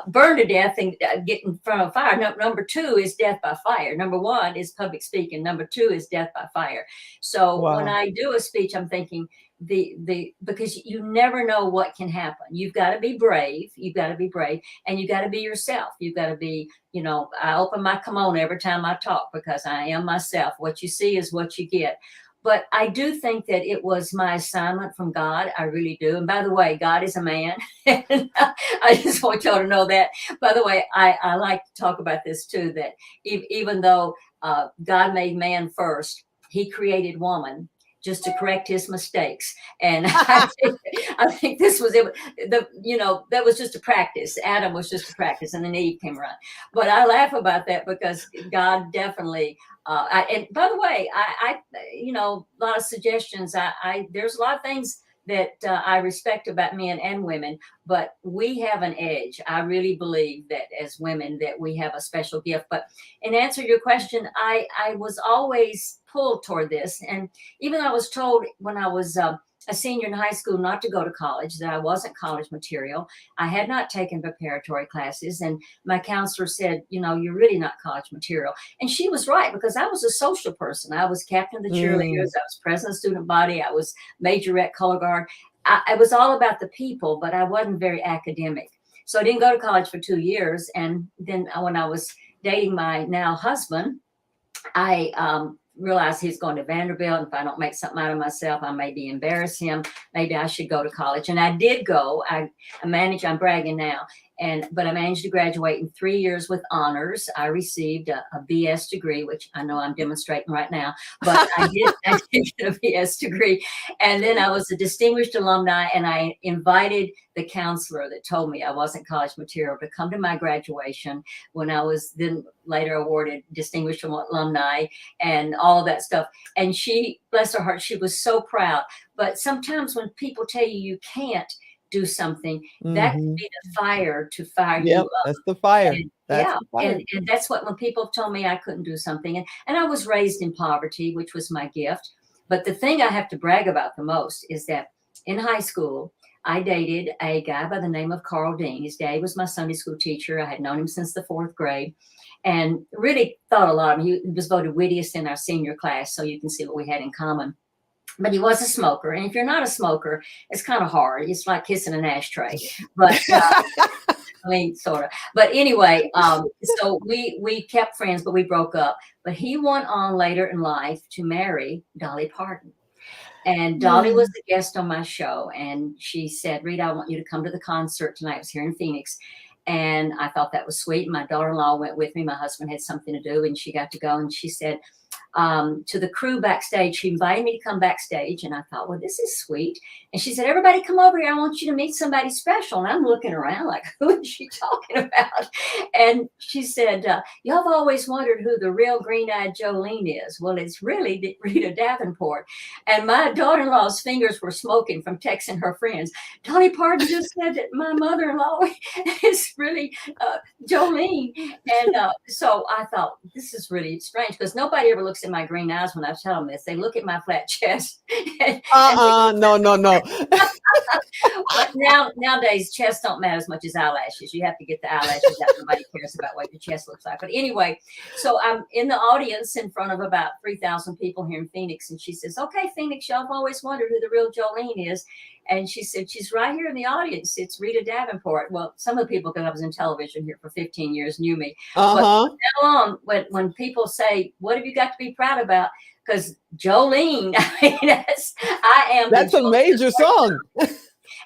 burn to death than get in front of fire. Number two is death by fire. Number one is public speaking. Number two is death by fire. So when I do a speech, I'm thinking, because you never know what can happen. You've got to be brave. You've got to be brave, and you got to be yourself. You've got to be, I open my kimono every time I talk because I am myself. What you see is what you get. But I do think that it was my assignment from God. I really do. And by the way, God is a man. And I just want y'all to know that. By the way, I like to talk about this too, that even though God made man first, he created woman just to correct his mistakes. And I think this was it. That was just a practice. Adam was just a practice, and then Eve came around. But I laugh about that because God definitely. And by the way, a lot of suggestions. There's a lot of things that I respect about men and women, but we have an edge. I really believe that as women that we have a special gift. But in answer to your question, I was always pulled toward this. And even though I was told when I was a senior in high school not to go to college, that I wasn't college material. I had not taken preparatory classes. And my counselor said, you're really not college material. And she was right, because I was a social person. I was captain of the cheerleaders. I was president of the student body. I was majorette color guard. I was all about the people, but I wasn't very academic. So I didn't go to college for 2 years. And then when I was dating my now husband, I realized he's going to Vanderbilt. And if I don't make something out of myself, I maybe embarrass him. Maybe I should go to college. And I did go. I'm bragging now. But I managed to graduate in 3 years with honors. I received a BS degree, which I know I'm demonstrating right now, but I did get a BS degree. And then I was a distinguished alumni, and I invited the counselor that told me I wasn't college material to come to my graduation when I was then later awarded distinguished alumni and all of that stuff. And she, bless her heart, she was so proud. But sometimes when people tell you can't do something, that can be the fire to fire you up. That's the fire. And that's what, when people told me I couldn't do something, and I was raised in poverty, which was my gift. But the thing I have to brag about the most is that in high school, I dated a guy by the name of Carl Dean. His dad was my Sunday school teacher. I had known him since the 4th grade and really thought a lot of him. He was voted wittiest in our senior class, so you can see what we had in common. But he was a smoker. And if you're not a smoker, it's kind of hard. It's like kissing an ashtray. But sort of. But anyway, so we kept friends, but we broke up. But he went on later in life to marry Dolly Parton. And Dolly was the guest on my show. And she said, Rita, I want you to come to the concert tonight. It was here in Phoenix. And I thought that was sweet. My daughter-in-law went with me. My husband had something to do, and she got to go. And she said, to the crew backstage, she invited me to come backstage, and I thought, well, this is sweet. And she said, everybody come over here, I want you to meet somebody special. And I'm looking around like, who is she talking about? And she said, y'all have always wondered who the real green-eyed Jolene is. Well, it's really Rita Davenport. And my daughter-in-law's fingers were smoking from texting her friends. Dolly Parton just said that my mother-in-law is really Jolene. And so I thought, this is really strange, because nobody ever looks at my green eyes when I tell them this. They look at my flat chest. No. But nowadays, chests don't matter as much as eyelashes. You have to get the eyelashes out. Nobody cares about what your chest looks like. But anyway, so I'm in the audience in front of about 3,000 people here in Phoenix. And she says, okay, Phoenix, y'all have always wondered who the real Jolene is. And she said, she's right here in the audience. It's Rita Davenport. Well, some of the people, because I was in television here for 15 years, knew me. But from now on, when people say, what have you got to be proud about? Because Jolene, I am. That's a major song.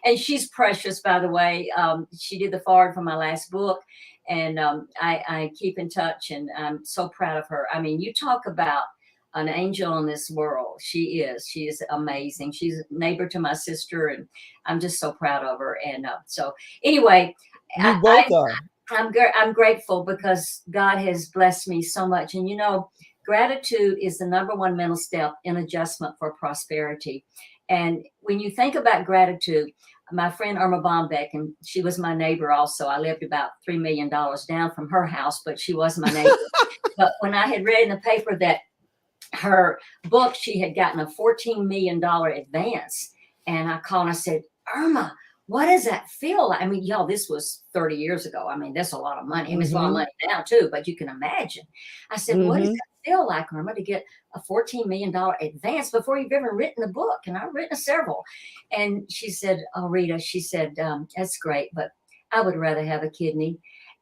And she's precious, by the way. She did the forward for my last book, and I keep in touch, and I'm so proud of her. I mean, you talk about an angel in this world. She is amazing. She's a neighbor to my sister, and I'm just so proud of her. And so anyway, You both are. I'm grateful because God has blessed me so much. And gratitude is the number one mental step in adjustment for prosperity. And when you think about gratitude, my friend Irma Bombeck, and she was my neighbor also. I lived about $3 million down from her house, but she was my neighbor. But when I had read in the paper that her book, she had gotten a $14 million advance. And I called and I said, Irma, what does that feel like? I mean, y'all, this was 30 years ago. I mean, that's a lot of money. I mean, it's a lot of money now too, but you can imagine. I said, what does that feel like, Irma, to get a $14 million advance before you've ever written a book? And I've written several. And she said, oh, Rita, she said, that's great, but I would rather have a kidney.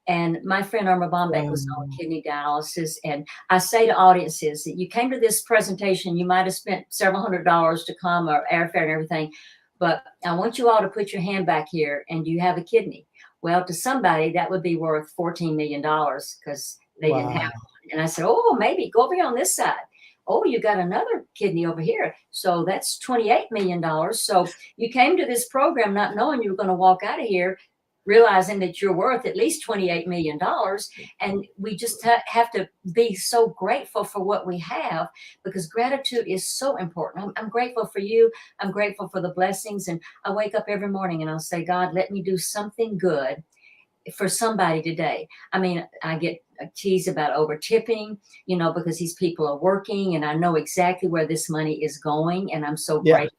And my friend Irma Bombeck was on kidney dialysis. And I say to audiences that you came to this presentation, you might have spent several $100s to come, or airfare and everything. But I want you all to put your hand back here, and you have a kidney. Well, to somebody, that would be worth $14 million because they didn't have one. And I said, oh, maybe go over here on this side. Oh, you got another kidney over here. So that's $28 million. So you came to this program not knowing you were going to walk out of here realizing that you're worth at least $28 million. And we just have to be so grateful for what we have, because gratitude is so important. I'm grateful for you. I'm grateful for the blessings. And I wake up every morning and I'll say, God, let me do something good for somebody today. I mean, I get teased about over tipping, because these people are working, and I know exactly where this money is going. And I'm so grateful.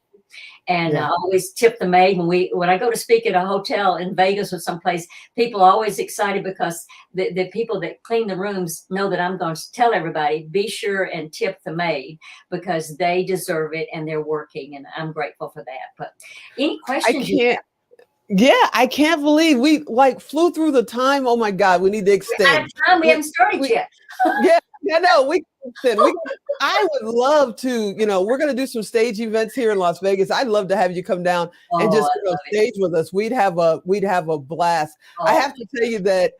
And I always tip the maid when I go to speak at a hotel in Vegas or someplace. People are always excited because the people that clean the rooms know that I'm going to tell everybody, be sure and tip the maid, because they deserve it and they're working, and I'm grateful for that. But any questions? I can't believe we flew through the time. Oh my God, we need to extend. We haven't started yet. I would love to, we're going to do some stage events here in Las Vegas. I'd love to have you come down and just get on stage with us. We'd have a blast. I have to tell you that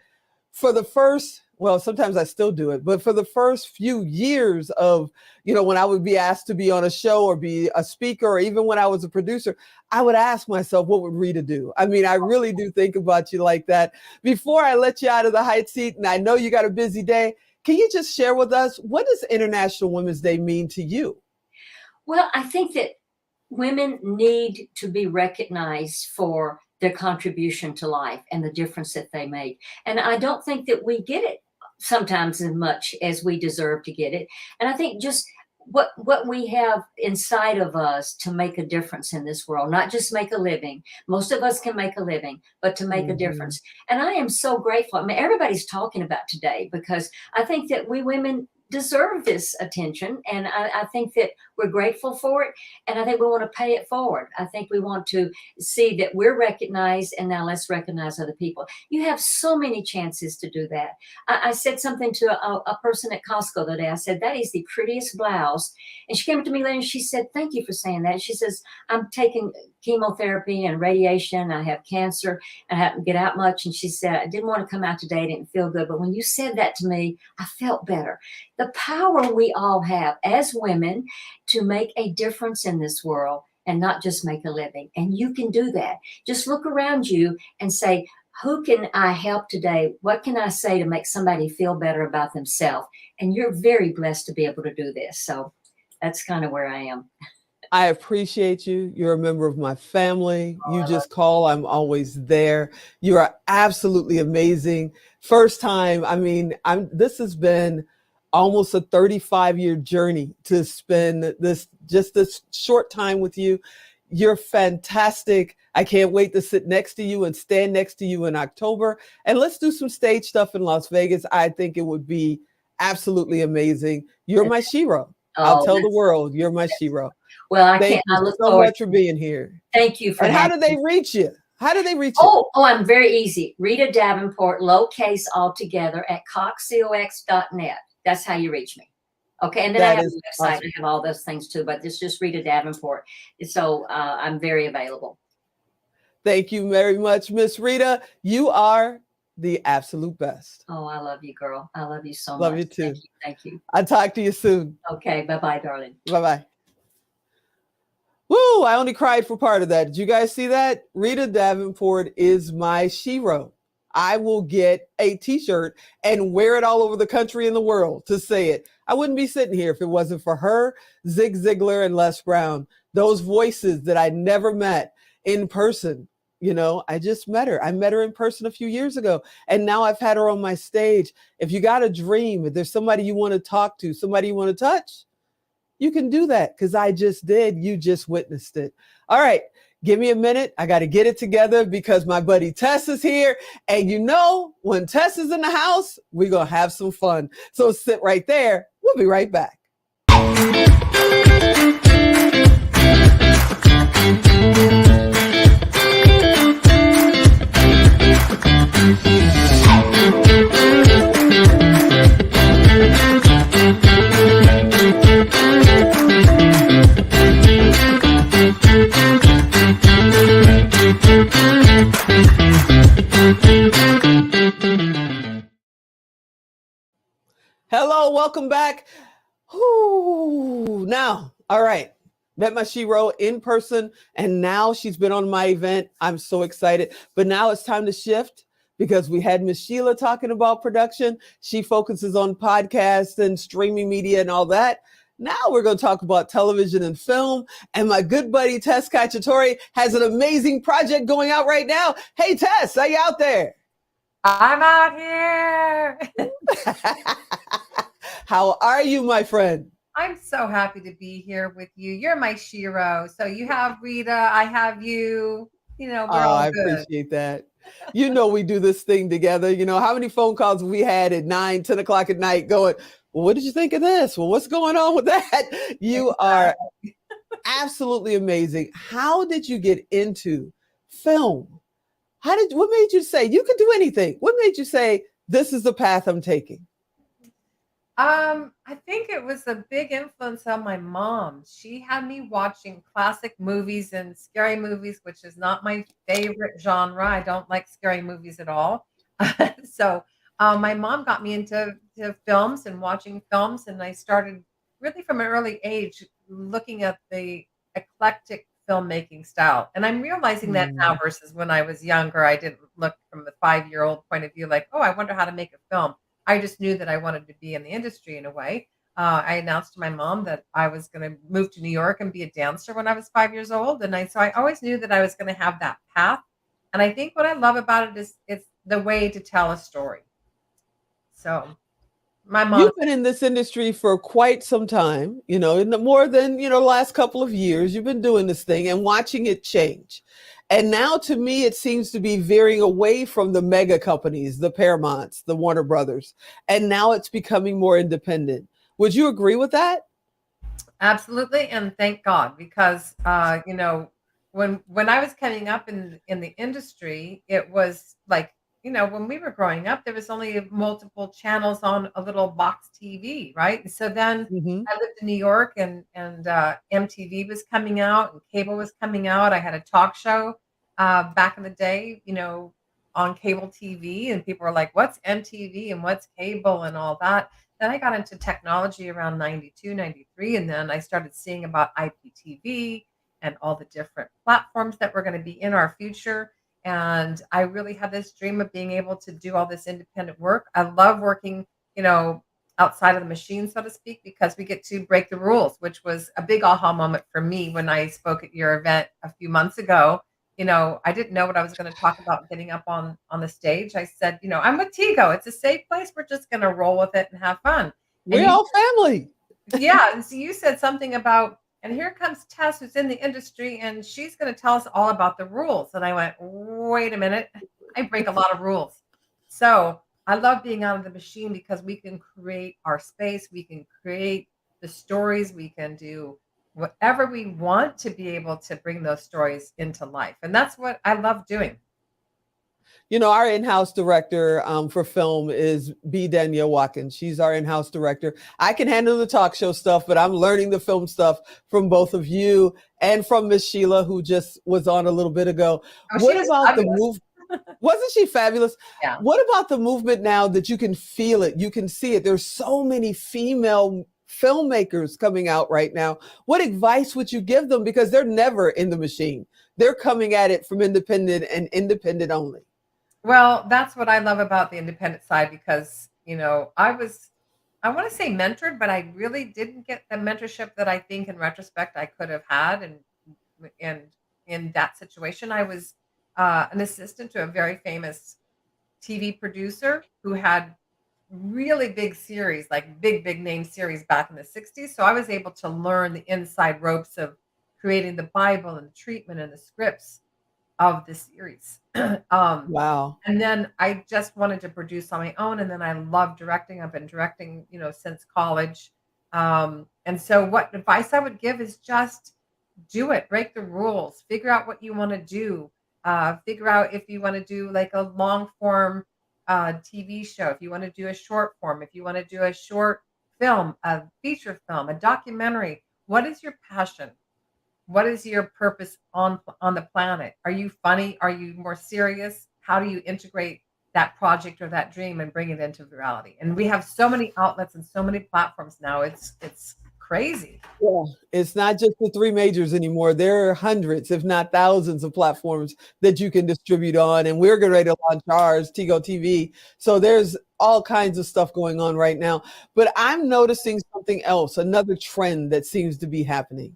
for the first, sometimes I still do it, but for the first few years of, when I would be asked to be on a show or be a speaker, or even when I was a producer, I would ask myself, what would Rita do? I mean, I really do think about you like that. Before I let you out of the hot seat, and I know you got a busy day, can you just share with us, what does International Women's Day mean to you? Well, I think that women need to be recognized for their contribution to life and the difference that they make. And I don't think that we get it sometimes as much as we deserve to get it. And I think just what we have inside of us to make a difference in this world, not just make a living. Most of us can make a living, but to make a difference. And I am so grateful. I mean, everybody's talking about today, because I think that we women deserve this attention. And I think that we're grateful for it. And I think we want to pay it forward. I think we want to see that we're recognized, and now let's recognize other people. You have so many chances to do that. I said something to a person at Costco the other day. I said, that is the prettiest blouse. And she came up to me later and she said, thank you for saying that. She says, I'm taking chemotherapy and radiation. I have cancer. I haven't get out much. And she said, I didn't want to come out today. I didn't feel good. But when you said that to me, I felt better. The power we all have as women to make a difference in this world, and not just make a living. And you can do that. Just look around you and say, who can I help today? What can I say to make somebody feel better about themselves? And you're very blessed to be able to do this. So that's kind of where I am. I appreciate you. You're a member of my family. You just call. I'm always there. You are absolutely amazing. First time. I mean, this has been almost a 35-year journey to spend this short time with you. You're fantastic. I can't wait to sit next to you and stand next to you in October. And let's do some stage stuff in Las Vegas. I think it would be absolutely amazing. You're my shero. I'll tell the world you're my shero. Well, I look so much for being here. Thank you for. And how do they reach you? How do they reach you? Oh, I'm very easy. Rita Davenport, lowercase all together, at coxcox.net. That's how you reach me. Okay. And then I have a website. Awesome. I have all those things too, but it's just Rita Davenport. So I'm very available. Thank you very much, Miss Rita. You are the absolute best. Oh, I love you, girl. I love you so Love much. you too. Thank you. Thank you. I'll talk to you soon. Okay. Bye-bye, darling. Bye-bye. Woo, I only cried for part of that. Did you guys see that? Rita Davenport is my shero. I will get a t-shirt and wear it all over the country and the world to say it. I wouldn't be sitting here if it wasn't for her, Zig Ziglar, and Les Brown. Those voices that I never met in person. You know, I just met her. I met her in person a few years ago, and now I've had her on my stage. If you got a dream, if there's somebody you want to talk to, somebody you want to touch, you can do that because I just did. You just witnessed it. All right. Give me a minute. I got to get it together because my buddy Tess is here. And you know, when Tess is in the house, we're going to have some fun. So sit right there. We'll be right back. Hello, welcome back. Ooh, now, all right. Met my shero in person, and now she's been on my event. I'm so excited. But now it's time to shift because we had Miss Sheila talking about production. She focuses on podcasts and streaming media and all that. Now we're going to talk about television and film. And my good buddy Tess Cacciatore has an amazing project going out right now. Hey, Tess, are you out there? I'm out here. How are you, my friend? I'm so happy to be here with you. You're my shero. So you have Rita, I have you. You know, we're all I good. appreciate that. You know, we do this thing together. You know, how many phone calls we had at 9, 10 o'clock at night going, well, what did you think of this? Well, what's going on with that? You are absolutely amazing. How did you get into film? What made you say you could do anything? What made you say, this is the path I'm taking? I think it was a big influence on my mom. She had me watching classic movies and scary movies, which is not my favorite genre. I don't like scary movies at all. So my mom got me into films and watching films, and I started really from an early age looking at the eclectic filmmaking style. And I'm realizing that now versus when I was younger. I didn't look from the 5-year-old point of view like, oh, I wonder how to make a film. I just knew that I wanted to be in the industry in a way. I announced to my mom that I was going to move to New York and be a dancer when I was 5 years old. And so I always knew that I was going to have that path. And I think what I love about it is it's the way to tell a story. So my mom. You've been in this industry for quite some time, you know, in more than, the last couple of years. You've been doing this thing and watching it change. And now to me, it seems to be veering away from the mega companies, the Paramounts, the Warner Brothers, and now it's becoming more independent. Would you agree with that? Absolutely. And thank God, because, when I was coming up in the industry, it was like, when we were growing up, there was only multiple channels on a little box TV, right? And so then I lived in New York and MTV was coming out and cable was coming out. I had a talk show back in the day, on cable TV, and people were like, what's MTV and what's cable and all that. Then I got into technology around 92, 93, and then I started seeing about IPTV and all the different platforms that were going to be in our future. And I really had this dream of being able to do all this independent work. I love working, outside of the machine, so to speak, because we get to break the rules, which was a big aha moment for me when I spoke at your event a few months ago. I didn't know what I was going to talk about getting up on the stage. I said, I'm with Tigo. It's a safe place. We're just going to roll with it and have fun. We're all family. Yeah. And so you said something about, and here comes Tess, who's in the industry, and she's going to tell us all about the rules. And I went, wait a minute. I break a lot of rules. So I love being out of the machine because we can create our space. We can create the stories. We can do whatever we want to be able to bring those stories into life. And that's what I love doing. You know, our in-house director for film is B. Danielle Watkins. She's our in-house director. I can handle the talk show stuff, but I'm learning the film stuff from both of you and from Miss Sheila, who just was on a little bit ago. Oh, she What was about the fabulous. move? Wasn't she fabulous? Yeah. What about the movement now that you can feel it, you can see it? There's so many female filmmakers coming out right now. What advice would you give them? Because they're never in the machine. They're coming at it from independent and independent only. Well, that's what I love about the independent side because, you know, I want to say mentored, but I really didn't get the mentorship that I think in retrospect I could have had. And in that situation, I was an assistant to a very famous TV producer who had really big series, like big name series back in the 60s. So I was able to learn the inside ropes of creating the Bible and the treatment and the scripts of the series. Wow. And then I just wanted to produce on my own. And then I love directing. I've been directing, you know, since college. And so what advice I would give is just do it, break the rules, figure out what you want to do. Figure out if you want to do like a long form TV show, if you want to do a short form, if you want to do a short film, a feature film, a documentary. What is your passion? What is your purpose on the planet? Are you funny? Are you more serious? How do you integrate that project or that dream and bring it into reality? And we have so many outlets and so many platforms now. It's crazy. Yeah, it's not just the three majors anymore. There are hundreds, if not thousands, of platforms that you can distribute on. And we're getting ready to launch ours, Tigo TV. So there's all kinds of stuff going on right now. But I'm noticing something else, another trend that seems to be happening.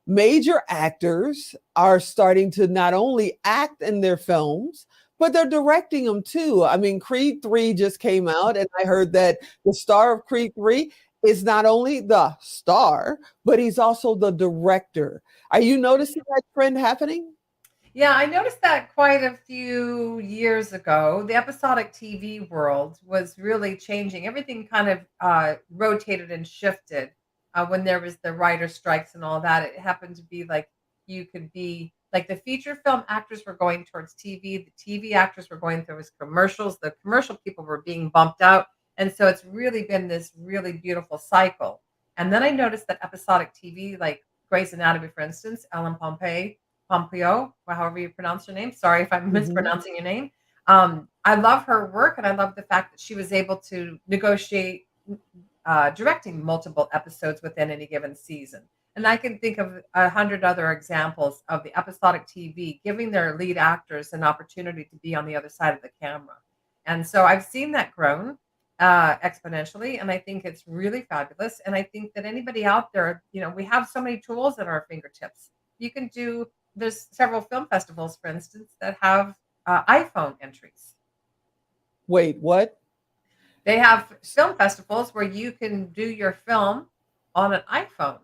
Major actors are starting to not only act in their films, but they're directing them too. I mean, Creed 3 just came out, and I heard that the star of Creed 3 is not only the star, but he's also the director. Are you noticing that trend happening? Yeah, I noticed that quite a few years ago. The episodic TV world was really changing. Everything kind of rotated and shifted when there was the writer strikes and all that. It happened to be like you could be like the feature film actors were going towards TV, the TV actors were going towards commercials, the commercial people were being bumped out. And so it's really been this really beautiful cycle. And then I noticed that episodic TV, like Grey's Anatomy, for instance, Ellen Pompeo, or however you pronounce your name. Sorry if I'm mispronouncing your name. I love her work, and I love the fact that she was able to negotiate directing multiple episodes within any given season. And I can think of 100 other examples of the episodic TV giving their lead actors an opportunity to be on the other side of the camera. And so I've seen that grown exponentially, and I think it's really fabulous. And I think that anybody out there, you know, we have so many tools at our fingertips. You can do. There's several film festivals, for instance, that have iPhone entries. Wait, what? They have film festivals where you can do your film on an iPhone.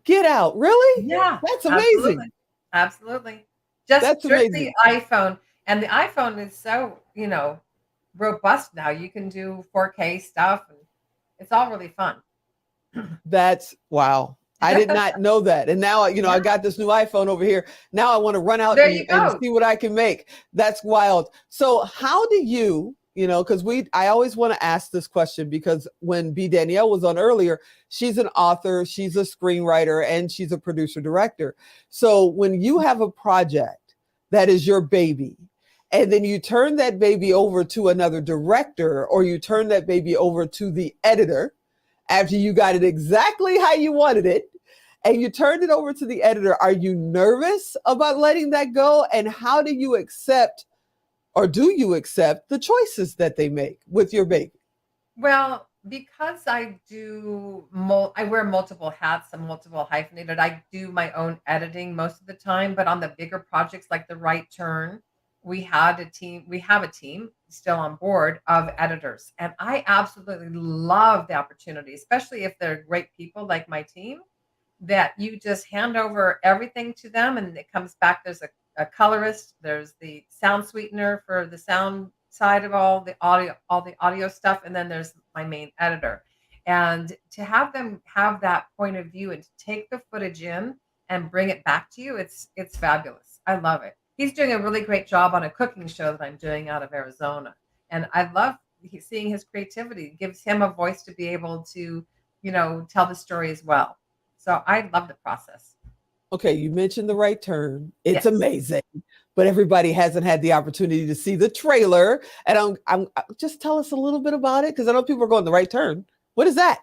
Get out. Really? Yeah. That's amazing. Absolutely. Just That's strictly amazing. iPhone. And the iPhone is so, you know, robust now. You can do 4K stuff, and it's all really fun. That's wow. I did not know that. And now, you know, I got this new iPhone over here. Now I want to run out and see what I can make. That's wild. So how do you, you know, because I always want to ask this question because when B. Danielle was on earlier, she's an author, she's a screenwriter, and she's a producer director. So when you have a project that is your baby, and then you turn that baby over to another director, or you turn that baby over to the editor, after you got it exactly how you wanted it, and you turned it over to the editor, are you nervous about letting that go? And how do you accept, or do you accept, the choices that they make with your baby? Well, because I wear multiple hats, I'm multiple hyphenated. I do my own editing most of the time, but on the bigger projects like The Right Turn, we have a team still on board of editors. And I absolutely love the opportunity, especially if they're great people like my team, that you just hand over everything to them and it comes back. There's a colorist, there's the sound sweetener for the sound side of all the audio stuff, and then there's my main editor. And to have them have that point of view and to take the footage in and bring it back to you, it's fabulous. I love it. he's doing a really great job on a cooking show that I'm doing out of Arizona. And I love seeing his creativity. It gives him a voice to be able to, tell the story as well. So I love the process. Okay, you mentioned The Right Turn. It's Yes. amazing, but everybody hasn't had the opportunity to see the trailer. And I'm just tell us a little bit about it, because I know people are going The Right Turn. What is that?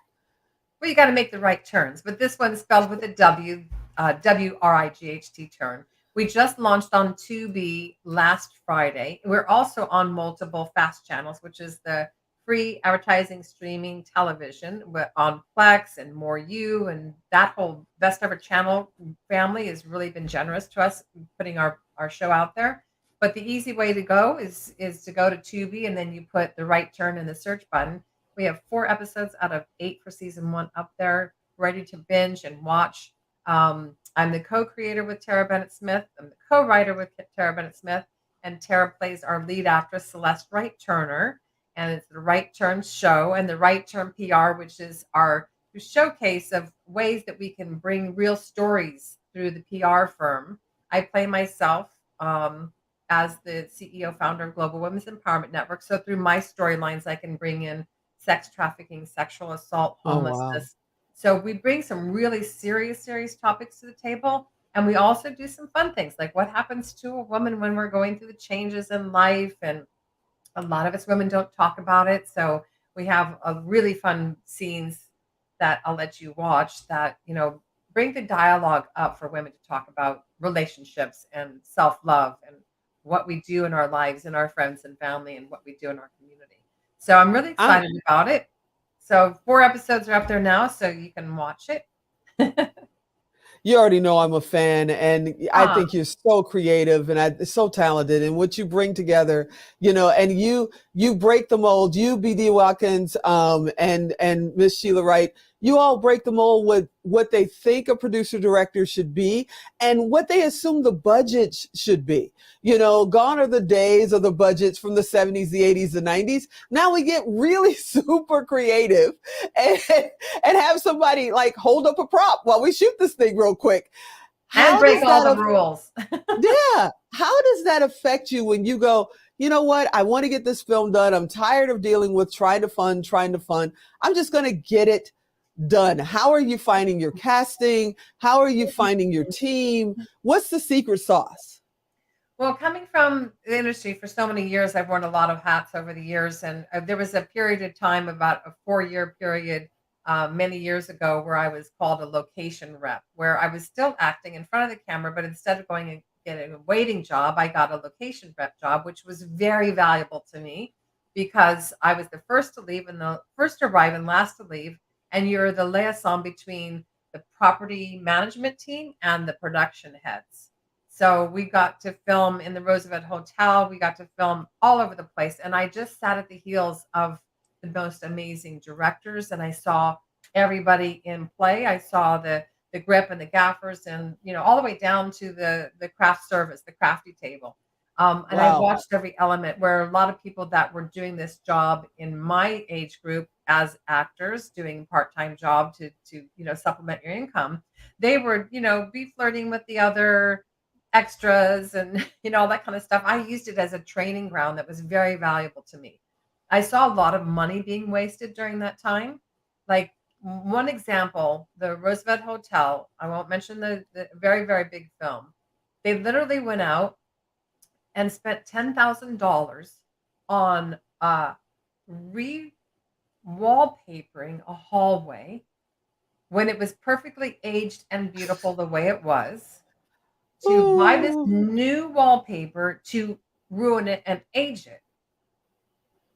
Well, you got to make the right turns, but this one's spelled with a W, WRIGHT turn. We just launched on Tubi last Friday. We're also on multiple FAST channels, which is the free advertising streaming television. We're on Plex and More You, and that whole Best Ever channel family has really been generous to us putting our show out there. But the easy way to go is to go to Tubi, and then you put The Right Turn in the search button. We have 4 episodes out of 8 for season 1 up there, ready to binge and watch. I'm the co-creator with Tara Bennett-Smith. I'm the co-writer with Tara Bennett-Smith, and Tara plays our lead actress, Celeste Wright Turner. And it's the Right Turn show and the Right Turn PR, which is our showcase of ways that we can bring real stories through the PR firm. I play myself as the CEO founder of Global Women's Empowerment Network. So through my storylines, I can bring in sex trafficking, sexual assault, Oh, wow. homelessness. So we bring some really serious topics to the table. And we also do some fun things, like what happens to a woman when we're going through the changes in life. And a lot of us women don't talk about it. So we have a really fun scenes that I'll let you watch that, bring the dialogue up for women to talk about relationships and self-love and what we do in our lives and our friends and family and what we do in our community. So I'm really excited about it. So 4 episodes are up there now, so you can watch it. You already know I'm a fan, and I think you're so creative and so talented, and what you bring together, and you break the mold. You, B.D. Watkins, and Miss Sheila Wright, you all break the mold with what they think a producer director should be and what they assume the budget should be. Gone are the days of the budgets from the 70s, the 80s, the 90s. Now we get really super creative and have somebody like hold up a prop while we shoot this thing real quick. And break all the rules. Yeah. How does that affect you when you go, you know what? I want to get this film done. I'm tired of dealing with trying to fund. I'm just going to get it done. How are you finding your casting? How are you finding your team? What's the secret sauce? Well, coming from the industry for so many years, I've worn a lot of hats over the years. And there was a period of time, about a 4-year period, many years ago, where I was called a location rep, where I was still acting in front of the camera, but instead of going and getting a waiting job, I got a location rep job, which was very valuable to me because I was the first to leave and the first to arrive and last to leave. And you're the liaison between the property management team and the production heads. So we got to film in the Roosevelt Hotel. We got to film all over the place. And I just sat at the heels of the most amazing directors. And I saw everybody in play. I saw the grip and the gaffers and, all the way down to the craft service, the crafty table. And I watched every element, where a lot of people that were doing this job in my age group as actors, doing part-time job to supplement your income, they were, be flirting with the other extras and, all that kind of stuff. I used it as a training ground that was very valuable to me. I saw a lot of money being wasted during that time. Like one example, the Roosevelt Hotel, I won't mention the very, very big film. They literally went out and spent $10,000 on re-wallpapering a hallway when it was perfectly aged and beautiful the way it was, to buy this new wallpaper to ruin it and age it.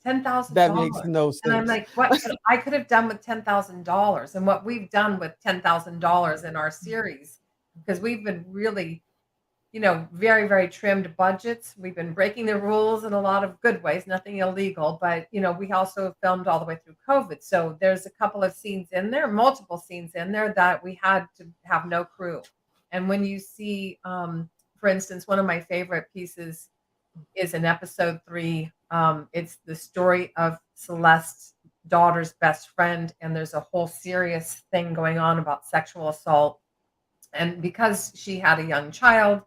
$10,000. That makes no sense. And I'm like, what I could have done with $10,000, and what we've done with $10,000 in our series, because we've been really, very, very trimmed budgets. We've been breaking the rules in a lot of good ways, nothing illegal, but, we also filmed all the way through COVID. So there's a couple of scenes in there, multiple scenes in there that we had to have no crew. And when you see, for instance, one of my favorite pieces is in episode 3. It's the story of Celeste's daughter's best friend. And there's a whole serious thing going on about sexual assault. And because she had a young child,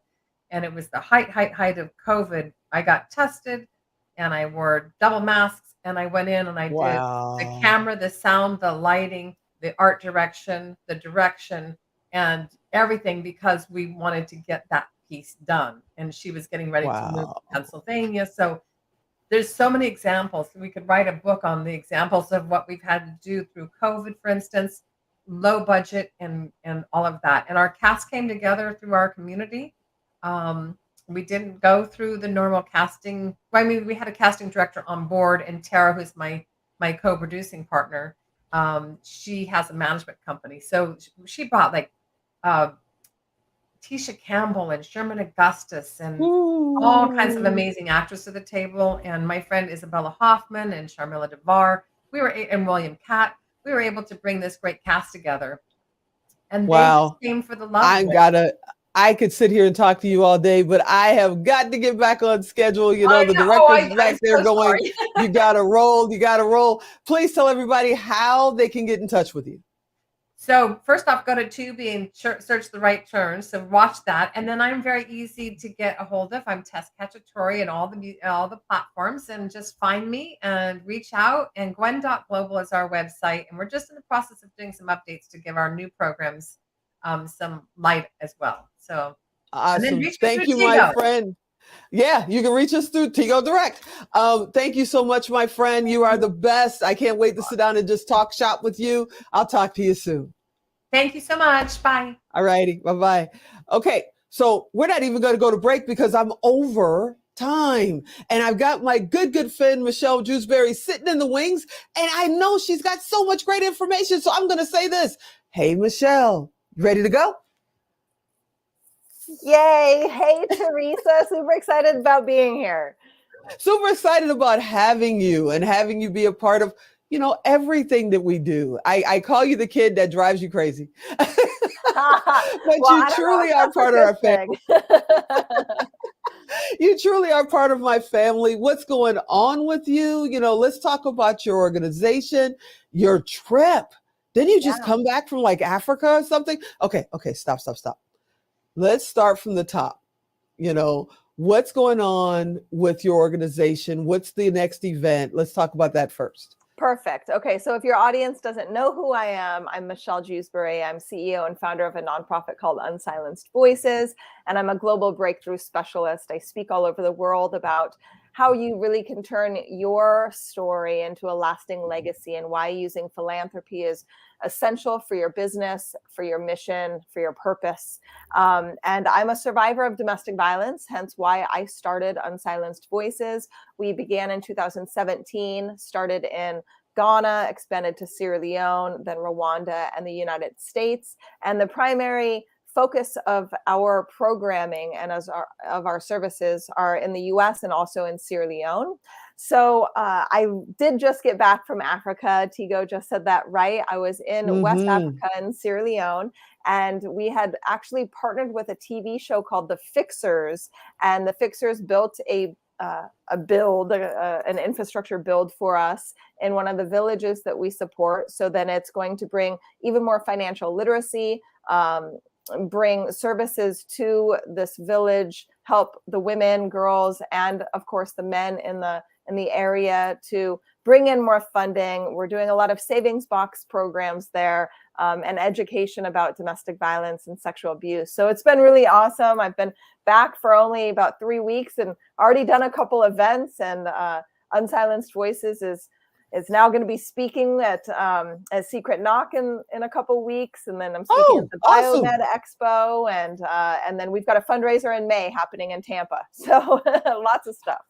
and it was the height of COVID. I got tested and I wore double masks and I went in and I did the camera, the sound, the lighting, the art direction, and everything, because we wanted to get that piece done. And she was getting ready to move to Pennsylvania. So there's so many examples. We could write a book on the examples of what we've had to do through COVID, for instance, low budget and all of that. And our cast came together through our community. We didn't go through the normal casting. I mean, we had a casting director on board, and Tara, who's my co-producing partner, she has a management company. So she brought like Tisha Campbell and Sherman Augustus and all kinds of amazing actors to the table. And my friend Isabella Hoffman and Sharmila Devar, and William Catt, we were able to bring this great cast together. And they just came for the love. I could sit here and talk to you all day, but I have got to get back on schedule. You know, the director's back there going, you got to roll. Please tell everybody how they can get in touch with you. So first off, go to Tubi and search The Right Turn. So watch that. And then I'm very easy to get a hold of. I'm Tess Cacciatore and all the platforms, and just find me and reach out. And Gwen.global is our website. And we're just in the process of doing some updates to give our new programs some light as well. So awesome. Thank you, my friend. Yeah, you can reach us through Tigo Direct. Thank you so much, my friend. You are the best. I can't wait to sit down and just talk shop with you. I'll talk to you soon. Thank you so much. Bye. All righty. Bye-bye. Okay, so we're not even going to go to break because I'm over time. And I've got my good friend, Michelle Jewsbury, sitting in the wings. And I know she's got so much great information. So I'm going to say this. Hey, Michelle, you ready to go? Yay. Hey, Teresa. Super excited about being here. Super excited about having you and having you be a part of, everything that we do. I call you the kid that drives you crazy. But you truly are part of our family. You truly are part of my family. What's going on with you? Let's talk about your organization, your trip. Didn't you just come back from like Africa or something? Okay. Stop. Let's start from the top. What's going on with your organization? What's the next event? Let's talk about that first. Perfect. Okay, so if your audience doesn't know who I am, I'm Michelle Jewsbury. I'm CEO and founder of a nonprofit called Unsilenced Voices, and I'm a global breakthrough specialist. I speak all over the world about how you really can turn your story into a lasting legacy, and why using philanthropy is essential for your business, for your mission, for your purpose. And I'm a survivor of domestic violence, hence why I started Unsilenced Voices. We began in 2017, started in Ghana, expanded to Sierra Leone, then Rwanda and the United States. And the primary focus of our programming and of our services are in the US and also in Sierra Leone. So I did just get back from Africa. Tigo just said that right. I was in West Africa and Sierra Leone, and we had actually partnered with a TV show called The Fixers, and The Fixers built an infrastructure build for us in one of the villages that we support. So then it's going to bring even more financial literacy, bring services to this village, help the women, girls, and of course the men in the area to bring in more funding. We're doing a lot of savings box programs there, and education about domestic violence and sexual abuse. So it's been really awesome. I've been back for only about 3 weeks and already done a couple events, and Unsilenced Voices is now going to be speaking at Secret Knock in a couple weeks, and then I'm speaking at the Biomed Expo, and then we've got a fundraiser in May happening in Tampa. So lots of stuff.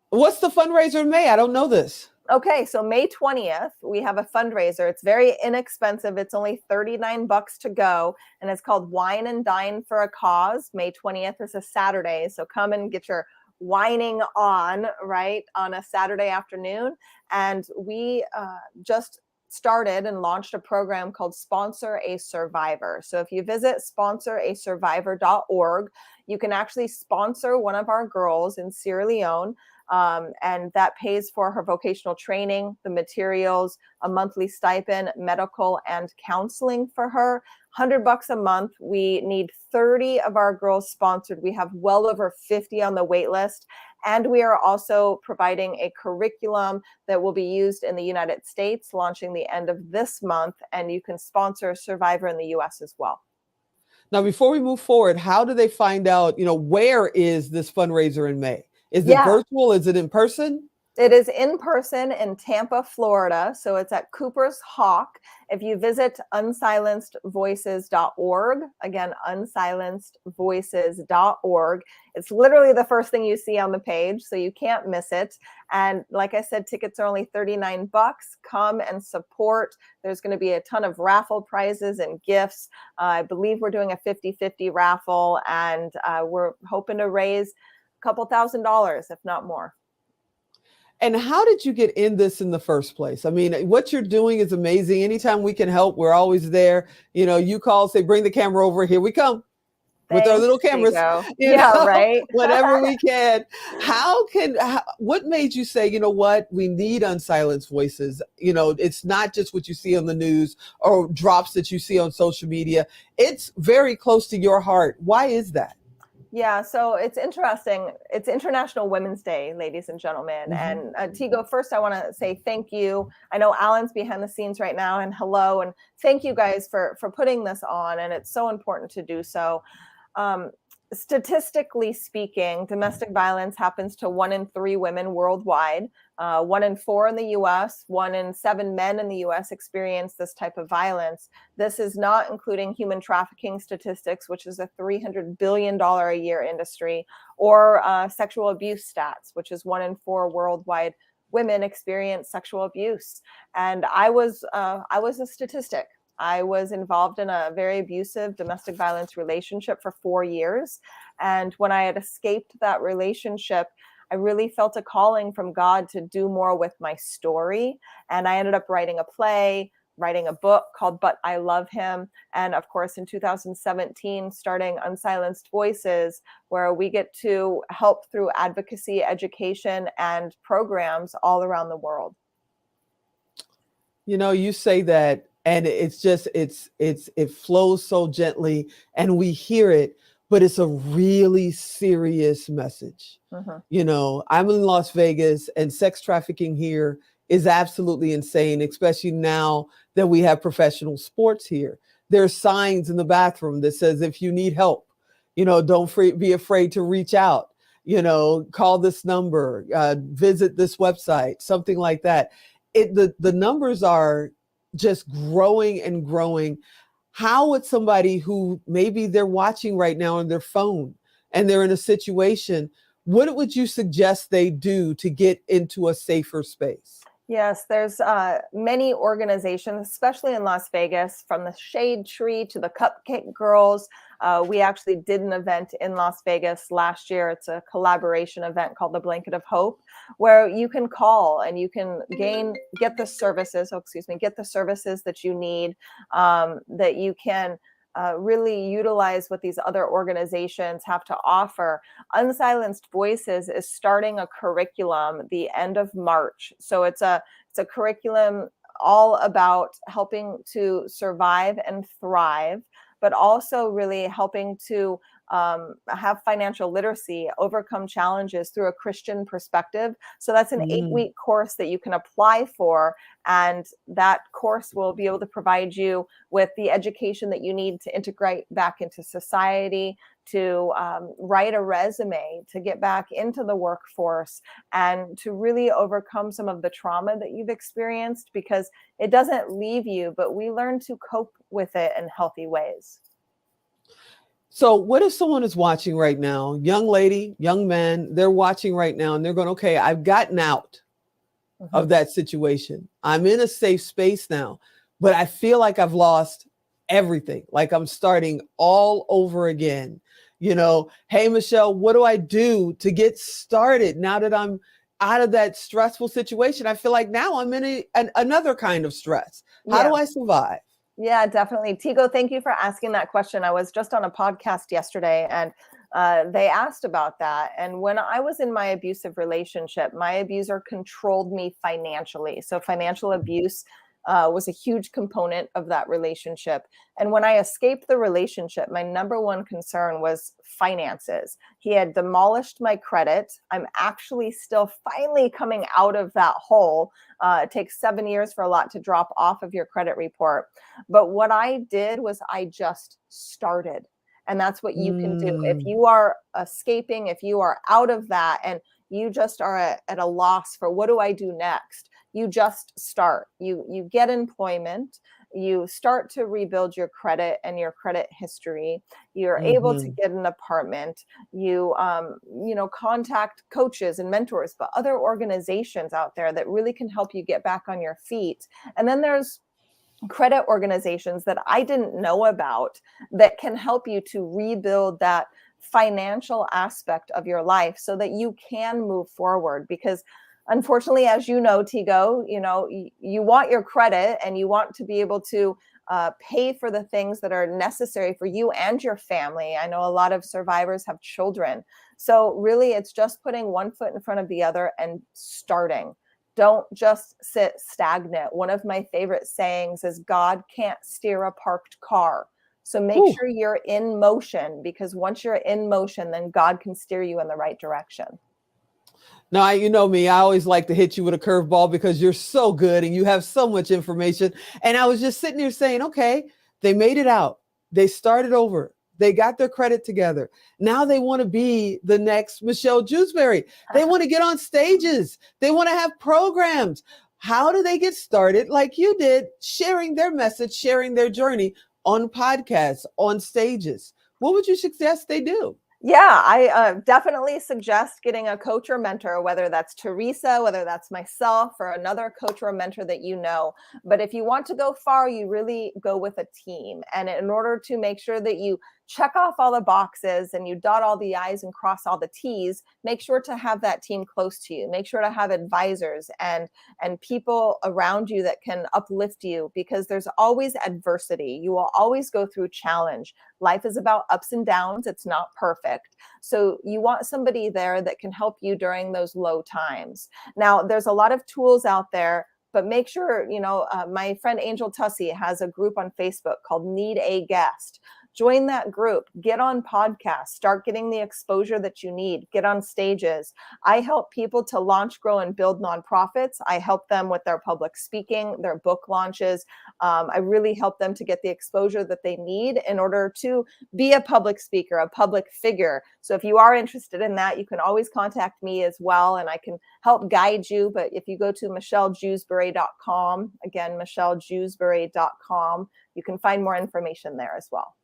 What's the fundraiser in May? I don't know this. Okay, so May 20th, we have a fundraiser. It's very inexpensive. It's only $39 to go, and it's called Wine and Dine for a Cause. May 20th is a Saturday, so come and get your whining on, right, on a Saturday afternoon. And we just started and launched a program called Sponsor a Survivor. So if you visit sponsораsurvivor.org, you can actually sponsor one of our girls in Sierra Leone. And that pays for her vocational training, the materials, a monthly stipend, medical and counseling for her. $100 a month. We need 30 of our girls sponsored. We have well over 50 on the wait list. And we are also providing a curriculum that will be used in the United States, launching the end of this month. And you can sponsor a survivor in the US as well. Now, before we move forward, how do they find out, where is this fundraiser in May? Is it virtual? Is it in person? It is in person in Tampa, Florida. So it's at Cooper's Hawk. If you visit unsilencedvoices.org, again, unsilencedvoices.org, it's literally the first thing you see on the page, so you can't miss it. And like I said, tickets are only $39. Come and support. There's going to be a ton of raffle prizes and gifts. I believe we're doing a 50-50 raffle, and we're hoping to raise a couple $1,000s, if not more. And how did you get in this in the first place? I mean, what you're doing is amazing. Anytime we can help, we're always there. You call, say, bring the camera over. Here we come. With our little cameras. Right. Whatever we can. What made you say, what, we need unsilenced voices? It's not just what you see on the news or drops that you see on social media. It's very close to your heart. Why is that? Yeah, so it's interesting. It's International Women's Day, ladies and gentlemen. And Tigo, first I want to say thank you. I know Alan's behind the scenes right now, and hello, and thank you guys for putting this on. And it's so important to do so. Statistically speaking, domestic violence happens to 1 in 3 women worldwide. 1 in 4 in the US, 1 in 7 men in the US experience this type of violence. This is not including human trafficking statistics, which is a $300 billion a year industry, or sexual abuse stats, which is 1 in 4 worldwide women experience sexual abuse. And I was a statistic. I was involved in a very abusive domestic violence relationship for 4 years. And when I had escaped that relationship, I really felt a calling from God to do more with my story. And I ended up writing a play, writing a book called But I Love Him. And of course, in 2017, starting Unsilenced Voices, where we get to help through advocacy, education, and programs all around the world. You say that, and it's just, it flows so gently and we hear it, but it's a really serious message. I'm in Las Vegas, and sex trafficking here is absolutely insane, especially now that we have professional sports here. There's signs in the bathroom that says, if you need help, don't be afraid to reach out, call this number, visit this website, something like that. The numbers are just growing and growing. How would somebody who maybe they're watching right now on their phone and they're in a situation, what would you suggest they do to get into a safer space? Yes, there's many organizations, especially in Las Vegas, from the Shade Tree to the Cupcake Girls. We actually did an event in Las Vegas last year. It's a collaboration event called the Blanket of Hope, where you can call and you can get the services that you need, that you can really utilize what these other organizations have to offer. Unsilenced Voices is starting a curriculum the end of March. So it's a curriculum all about helping to survive and thrive, but also really helping to have financial literacy, overcome challenges through a Christian perspective. So that's an 8-week course that you can apply for. And that course will be able to provide you with the education that you need to integrate back into society, to write a resume, to get back into the workforce, and to really overcome some of the trauma that you've experienced, because it doesn't leave you, but we learn to cope with it in healthy ways. So what if someone is watching right now, young lady, young man, they're watching right now and they're going, okay, I've gotten out of that situation. I'm in a safe space now, but I feel like I've lost everything. Like I'm starting all over again. Hey, Michelle, what do I do to get started now that I'm out of that stressful situation? I feel like now I'm in another kind of stress. How do I survive? Yeah, definitely. Tigo, thank you for asking that question. I was just on a podcast yesterday, and they asked about that. And when I was in my abusive relationship, my abuser controlled me financially. So financial abuse was a huge component of that relationship. And when I escaped the relationship, my number one concern was finances. He had demolished my credit. I'm actually still finally coming out of that hole. It takes 7 years for a lot to drop off of your credit report. But what I did was I just started. And that's what you can do. If you are escaping, if you are out of that and you just are at a loss for what do I do next, you just start. You get employment. You start to rebuild your credit and your credit history. You're able to get an apartment. You contact coaches and mentors, but other organizations out there that really can help you get back on your feet. And then there's credit organizations that I didn't know about that can help you to rebuild that financial aspect of your life so that you can move forward. Because unfortunately, as you know, Tigo, you want your credit and you want to be able to pay for the things that are necessary for you and your family. I know a lot of survivors have children. So really, it's just putting one foot in front of the other and starting. Don't just sit stagnant. One of my favorite sayings is God can't steer a parked car. So make sure you're in motion, because once you're in motion, then God can steer you in the right direction. Now, you know me, I always like to hit you with a curveball because you're so good and you have so much information. And I was just sitting here saying, okay, they made it out. They started over. They got their credit together. Now they want to be the next Michelle Jewsbury. They want to get on stages. They want to have programs. How do they get started like you did, sharing their message, sharing their journey on podcasts, on stages? What would you suggest they do? Yeah, I definitely suggest getting a coach or mentor, whether that's Teresa, whether that's myself, or another coach or mentor that you know. But if you want to go far, you really go with a team. And in order to make sure that you check off all the boxes and you dot all the I's and cross all the T's, make sure to have that team close to you. Make sure to have advisors and people around you that can uplift you, because there's always adversity. You will always go through challenge. Life is about ups and downs. It's not perfect. So you want somebody there that can help you during those low times. Now, there's a lot of tools out there, but make sure, my friend Angel Tussey has a group on Facebook called Need a Guest. Join that group, get on podcasts, start getting the exposure that you need, get on stages. I help people to launch, grow, and build nonprofits. I help them with their public speaking, their book launches. I really help them to get the exposure that they need in order to be a public speaker, a public figure. So if you are interested in that, you can always contact me as well, and I can help guide you. But if you go to michellejewsbury.com, again, michellejewsbury.com, you can find more information there as well.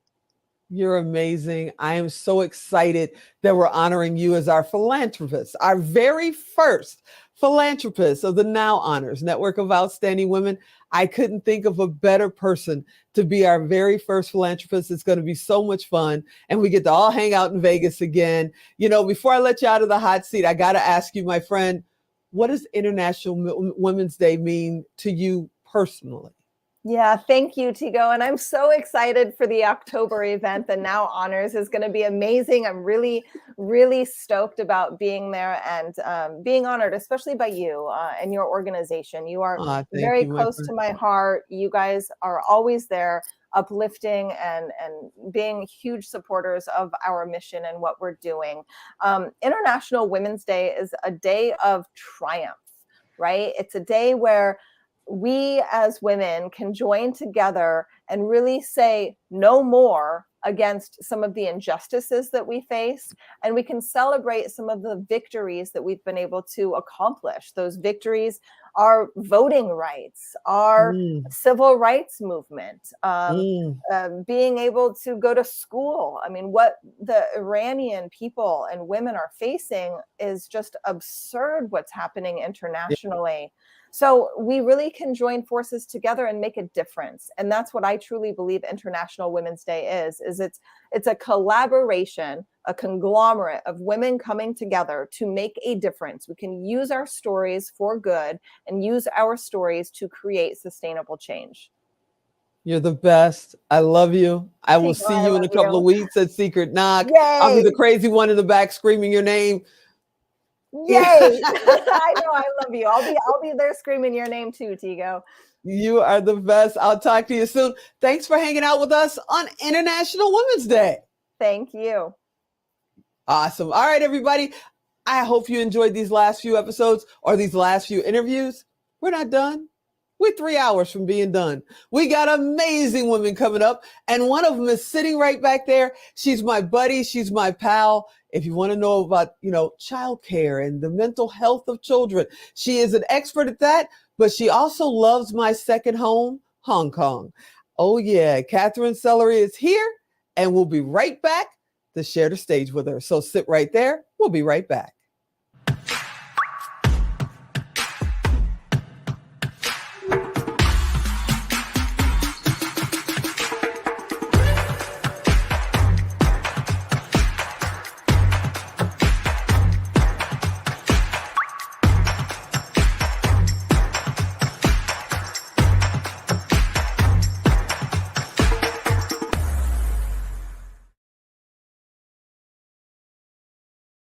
You're amazing. I am so excited that we're honoring you as our philanthropist, our very first philanthropist of the Now Honors Network of Outstanding Women. I couldn't think of a better person to be our very first philanthropist. It's going to be so much fun. And we get to all hang out in Vegas again. Before I let you out of the hot seat, I got to ask you, my friend, what does International Women's Day mean to you personally? Yeah, thank you, Tigo. And I'm so excited for the October event. The Now Honors is going to be amazing. I'm really, really stoked about being there and being honored, especially by you and your organization. You are very close to my heart. You guys are always there, uplifting and being huge supporters of our mission and what we're doing. International Women's Day is a day of triumph, right? It's a day where we as women can join together and really say no more against some of the injustices that we face. And we can celebrate some of the victories that we've been able to accomplish. Those victories are voting rights, our civil rights movement, being able to go to school. I mean, what the Iranian people and women are facing is just absurd, what's happening internationally. So we really can join forces together and make a difference. And that's what I truly believe International Women's Day is it's a collaboration, a conglomerate of women coming together to make a difference. We can use our stories for good and use our stories to create sustainable change. You're the best. I love you. I will Tigo, see I you in a love couple you. of weeks at Secret Knock. I'll be Yay! the crazy one in the back screaming your name. Yay! I know, I love you. I'll be there screaming your name too, Tigo. You are the best. I'll talk to you soon. Thanks for hanging out with us on International Women's Day. Thank you. Awesome. All right, everybody. I hope you enjoyed these last few episodes or these last few interviews. We're not done. We're 3 hours from being done. We got amazing women coming up, and one of them is sitting right back there. She's my buddy. She's my pal. If you want to know about, childcare and the mental health of children, she is an expert at that, but she also loves my second home, Hong Kong. Oh, yeah. Catherine Celery is here, and we'll be right back to share the stage with her. So sit right there. We'll be right back.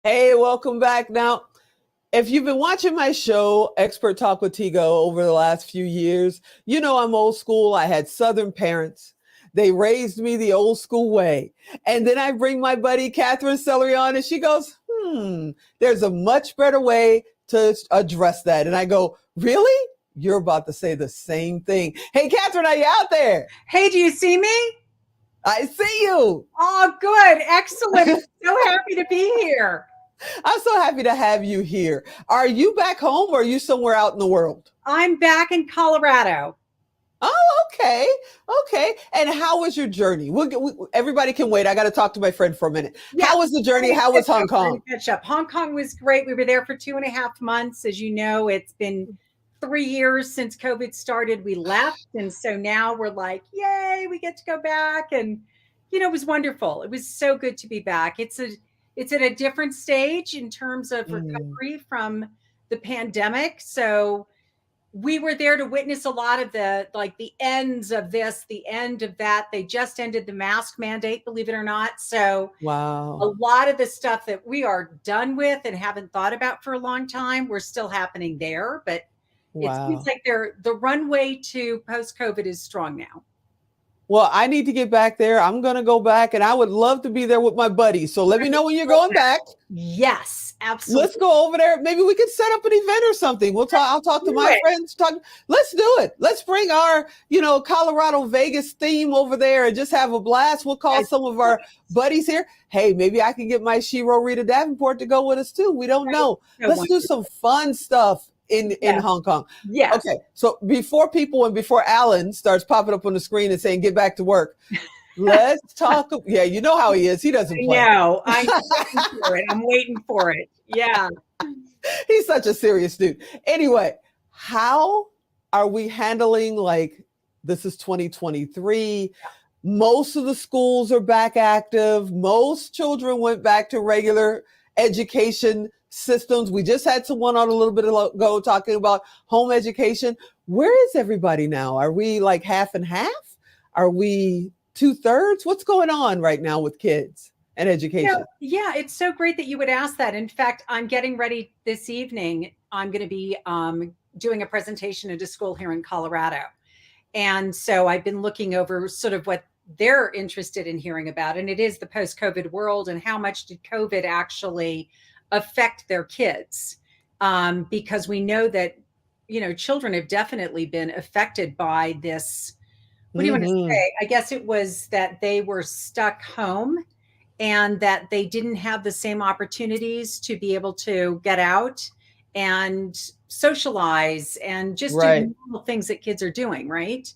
Hey, welcome back. Now, if you've been watching my show, Expert Talk with Tigo, over the last few years, you know I'm old school. I had Southern parents. They raised me the old school way. And then I bring my buddy Catherine Celery on, and she goes, there's a much better way to address that. And I go, really? You're about to say the same thing. Hey, Catherine, are you out there? Hey, do you see me? I see you. Oh, good. Excellent. So happy to be here. I'm so happy to have you here. Are you back home or are you somewhere out in the world? I'm back in Colorado. Oh, okay. Okay. And how was your journey? Everybody can wait. I got to talk to my friend for a minute. Yeah. How was the journey? How was Hong Kong? Catch up. Hong Kong was great. We were there for 2.5 months. As you know, it's been 3 years since COVID started. We left. And so now we're like, yay, we get to go back. And, it was wonderful. It was so good to be back. It's at a different stage in terms of recovery from the pandemic. So we were there to witness a lot of the ends of this, the end of that. They just ended the mask mandate, believe it or not. So wow, a lot of the stuff that we are done with and haven't thought about for a long time, we're still happening there. But it seems like the runway to post-COVID is strong now. Well, I need to get back there. I'm going to go back, and I would love to be there with my buddies. So let me know when you're going back. Yes, absolutely. Let's go over there. Maybe we could set up an event or something. I'll talk to my friends. Let's do it. Let's bring our, Colorado Vegas theme over there and just have a blast. We'll call some of our buddies here. Hey, maybe I can get my Shiro Rita Davenport to go with us too. We don't know. Let's do some fun stuff in Hong Kong. Yes. Okay. So before Alan starts popping up on the screen and saying, get back to work, let's talk. Yeah. You know how he is. He doesn't play. No, I'm waiting for it. I'm waiting for it. Yeah. He's such a serious dude. Anyway, how are we handling, this is 2023. Most of the schools are back active. Most children went back to regular education systems. We just had someone on a little bit ago talking about home education. Where is everybody now? Are we half and half? Are we 2/3? What's going on right now with kids and education? Yeah, it's so great that you would ask that. In fact, I'm getting ready this evening. I'm going to be doing a presentation at a school here in Colorado. And so I've been looking over sort of what they're interested in hearing about. And it is the post-COVID world and how much did COVID actually affect their kids, because we know that, children have definitely been affected by this. What do you want to say? I guess it was that they were stuck home and that they didn't have the same opportunities to be able to get out and socialize and just do normal things that kids are doing, right?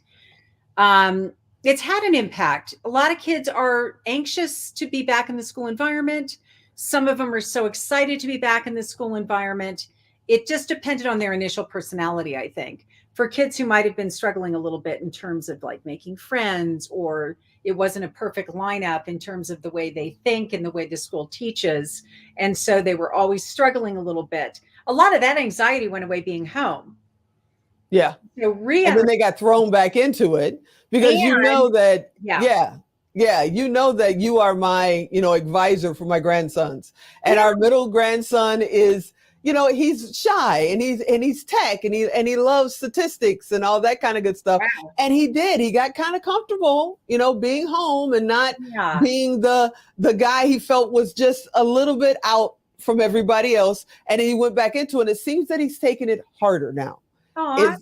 It's had an impact. A lot of kids are anxious to be back in the school environment. Some of them are so excited to be back in the school environment. It just depended on their initial personality, I think. For kids who might have been struggling a little bit in terms of making friends, or it wasn't a perfect lineup in terms of the way they think and the way the school teaches. And so they were always struggling a little bit. A lot of that anxiety went away being home. Yeah. So and then they got thrown back into it. because you know that, yeah. you know that you are my, advisor for my grandsons. And Yeah. our middle grandson is, he's shy and he's tech and he loves statistics and all that kind of good stuff. Wow. And he got kind of comfortable, being home and not Yeah. being the guy he felt was just a little bit out from everybody else. And he went back into it. It seems that he's taking it harder now. Oh,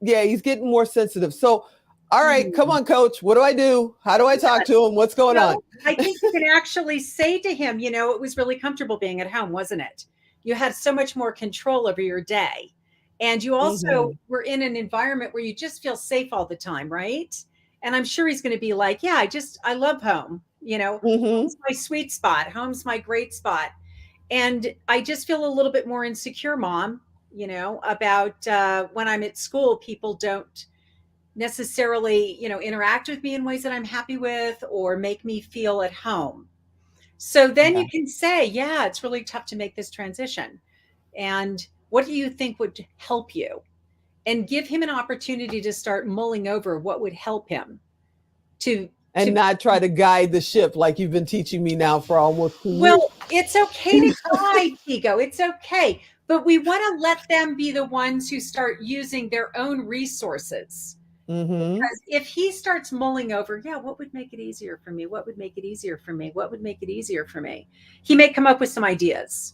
He's getting more sensitive. So, all right, come on, coach. What do I do? How do I talk to him? What's going on? I think you can actually say to him, it was really comfortable being at home, wasn't it? You had so much more control over your day. And you also were in an environment where you just feel safe all the time, right? And I'm sure he's going to be like, yeah, I love home. Home's my sweet spot. Home's my great spot. And I just feel a little bit more insecure, Mom, about when I'm at school, people don't necessarily, interact with me in ways that I'm happy with or make me feel at home. So then you can say, yeah, it's really tough to make this transition. And what do you think would help you? And give him an opportunity to start mulling over what would help him and not try to guide the ship like you've been teaching me now for almost 2 years. Well, it's okay to guide, Ego. It's okay. But we want to let them be the ones who start using their own resources. Because if he starts mulling over, what would make it easier for me? What would make it easier for me? What would make it easier for me? He may come up with some ideas.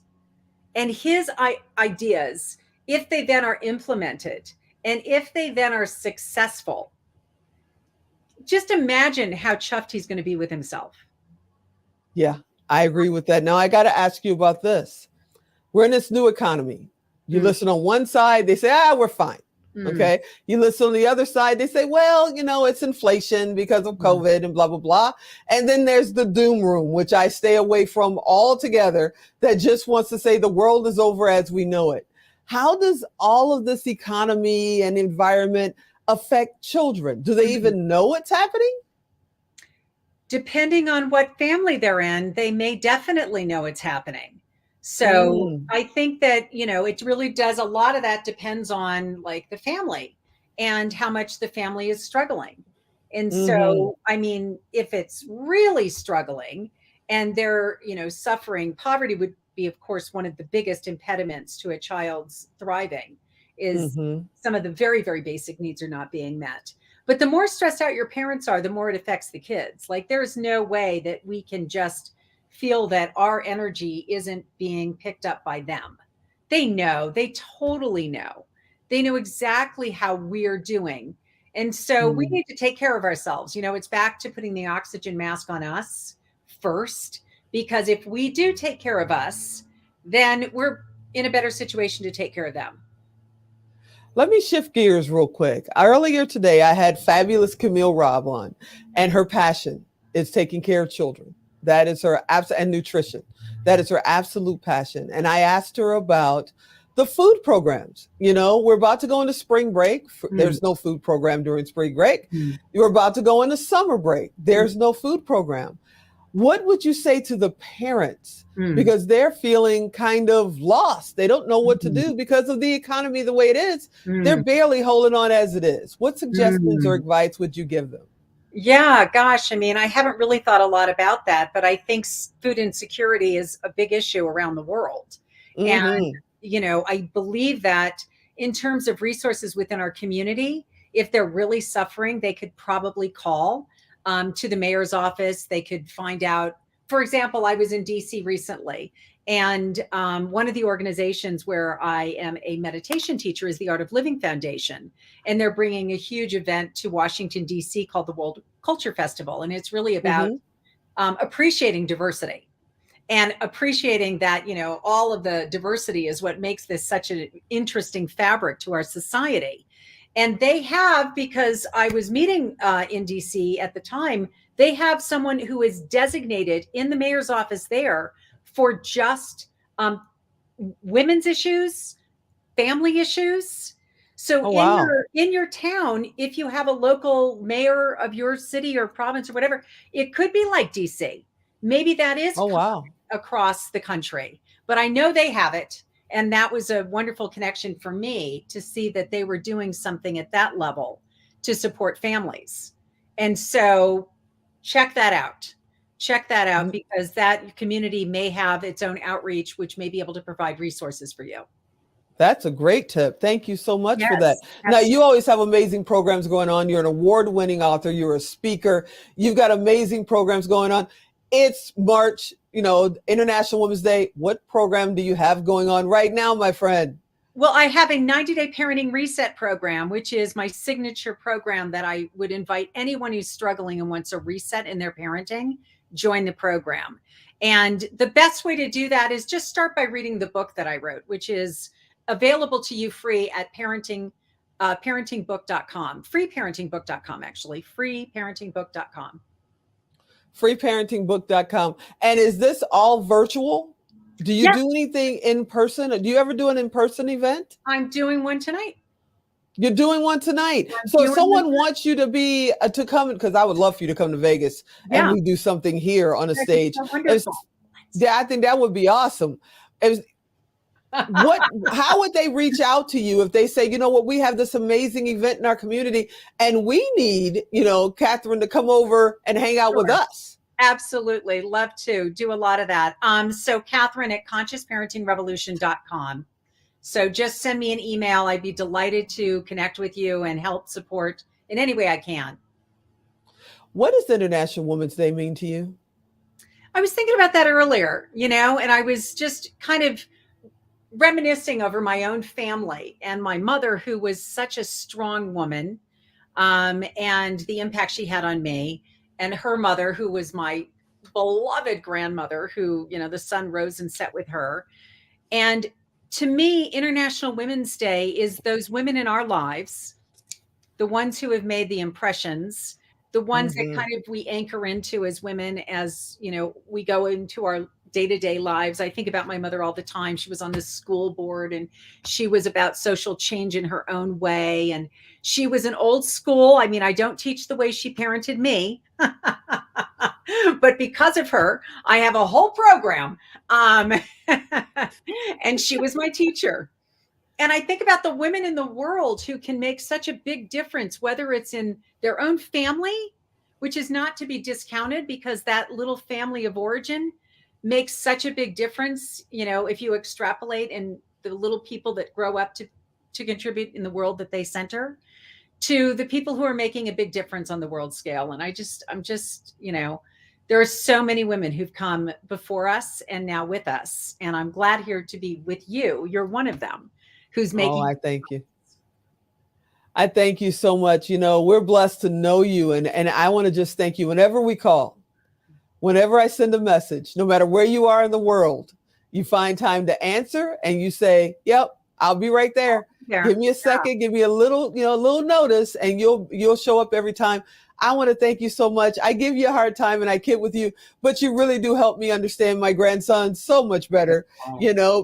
And his ideas, if they then are implemented and if they then are successful, just imagine how chuffed he's going to be with himself. Yeah, I agree with that. Now, I got to ask you about this. We're in this new economy. You listen on one side, they say, we're fine. Okay. You listen on the other side, they say, well, it's inflation because of COVID and blah, blah, blah. And then there's the doom room, which I stay away from altogether, that just wants to say the world is over as we know it. How does all of this economy and environment affect children? Do they even know what's happening? Depending on what family they're in, they may definitely know it's happening. So I think that, it really does. A lot of that depends on like the family and how much the family is struggling. And so, I mean, if it's really struggling and they're, suffering, poverty would be, of course, one of the biggest impediments to a child's thriving is some of the very, very basic needs are not being met. But the more stressed out your parents are, the more it affects the kids. Like there's no way that we can just feel that our energy isn't being picked up by them. They know, they totally know. They know exactly how we're doing. And so we need to take care of ourselves. It's back to putting the oxygen mask on us first, because if we do take care of us, then we're in a better situation to take care of them. Let me shift gears real quick. Earlier today, I had fabulous Camille Robb on, and her passion is taking care of children. That is her and nutrition. That is her absolute passion. And I asked her about the food programs. We're about to go into spring break. There's no food program during spring break. You're about to go into summer break. There's no food program. What would you say to the parents? Because they're feeling kind of lost. They don't know what to do because of the economy the way it is. They're barely holding on as it is. What suggestions or advice would you give them? Yeah, gosh, I mean, I haven't really thought a lot about that, but I think food insecurity is a big issue around the world. And, I believe that in terms of resources within our community, if they're really suffering, they could probably call to the mayor's office. They could find out, for example, I was in DC recently, and one of the organizations where I am a meditation teacher is the Art of Living Foundation. And they're bringing a huge event to Washington, DC called the World Culture Festival. And it's really about appreciating diversity and appreciating that, all of the diversity is what makes this such an interesting fabric to our society. And they have, because I was meeting in DC at the time, they have someone who is designated in the mayor's office there for just women's issues, family issues. So in your town, if you have a local mayor of your city or province or whatever, it could be like DC. Maybe that is across the country, but I know they have it. And that was a wonderful connection for me to see that they were doing something at that level to support families. And so check that out. Check that out, because that community may have its own outreach, which may be able to provide resources for you. That's a great tip. Thank you so much for that. Yes, Now, absolutely. you always have amazing programs going on. You're an award-winning author. You're a speaker. You've got amazing programs going on. It's March, International Women's Day. What program do you have going on right now, my friend? Well, I have a 90-day parenting reset program, which is my signature program that I would invite anyone who's struggling and wants a reset in their parenting, join the program. And the best way to do that is just start by reading the book that I wrote, which is available to you free at parentingbook.com, freeparentingbook.com, actually, freeparentingbook.com. Freeparentingbook.com. And is this all virtual? Do you do anything in person? Do you ever do an in-person event? I'm doing one tonight. You're doing one tonight. So if someone wants you to come, because I would love for you to come to Vegas and we do something here on a stage. Yeah, I think that would be awesome. How would they reach out to you if they say, you know what, we have this amazing event in our community and we need, Catherine to come over and hang out with us? Absolutely. Love to do a lot of that. So Catherine at consciousparentingrevolution.com. So just send me an email. I'd be delighted to connect with you and help support in any way I can. What does International Women's Day mean to you? I was thinking about that earlier, and I was just kind of reminiscing over my own family and my mother, who was such a strong woman, and the impact she had on me, and her mother, who was my beloved grandmother, who, the sun rose and set with her. And to me, International Women's Day is those women in our lives, the ones who have made the impressions, the ones that kind of we anchor into as women, as, we go into our day-to-day lives. I think about my mother all the time. She was on the school board and she was about social change in her own way. And she was an old school. I mean, I don't teach the way she parented me, but because of her, I have a whole program. And she was my teacher. And I think about the women in the world who can make such a big difference, whether it's in their own family, which is not to be discounted, because that little family of origin makes such a big difference. If you extrapolate and the little people that grow up to contribute in the world that they center, to the people who are making a big difference on the world scale. And I'm just, there are so many women who've come before us and now with us. And I'm glad here to be with you. You're one of them who's making. Oh, I thank you. I thank you so much. We're blessed to know you. And I want to just thank you. Whenever we call, whenever I send a message, no matter where you are in the world, you find time to answer and you say, yep, I'll be right there. Give me a second, give me a little notice, and you'll show up every time. I want to thank you so much. I give you a hard time and I kid with you, but you really do help me understand my grandson so much better,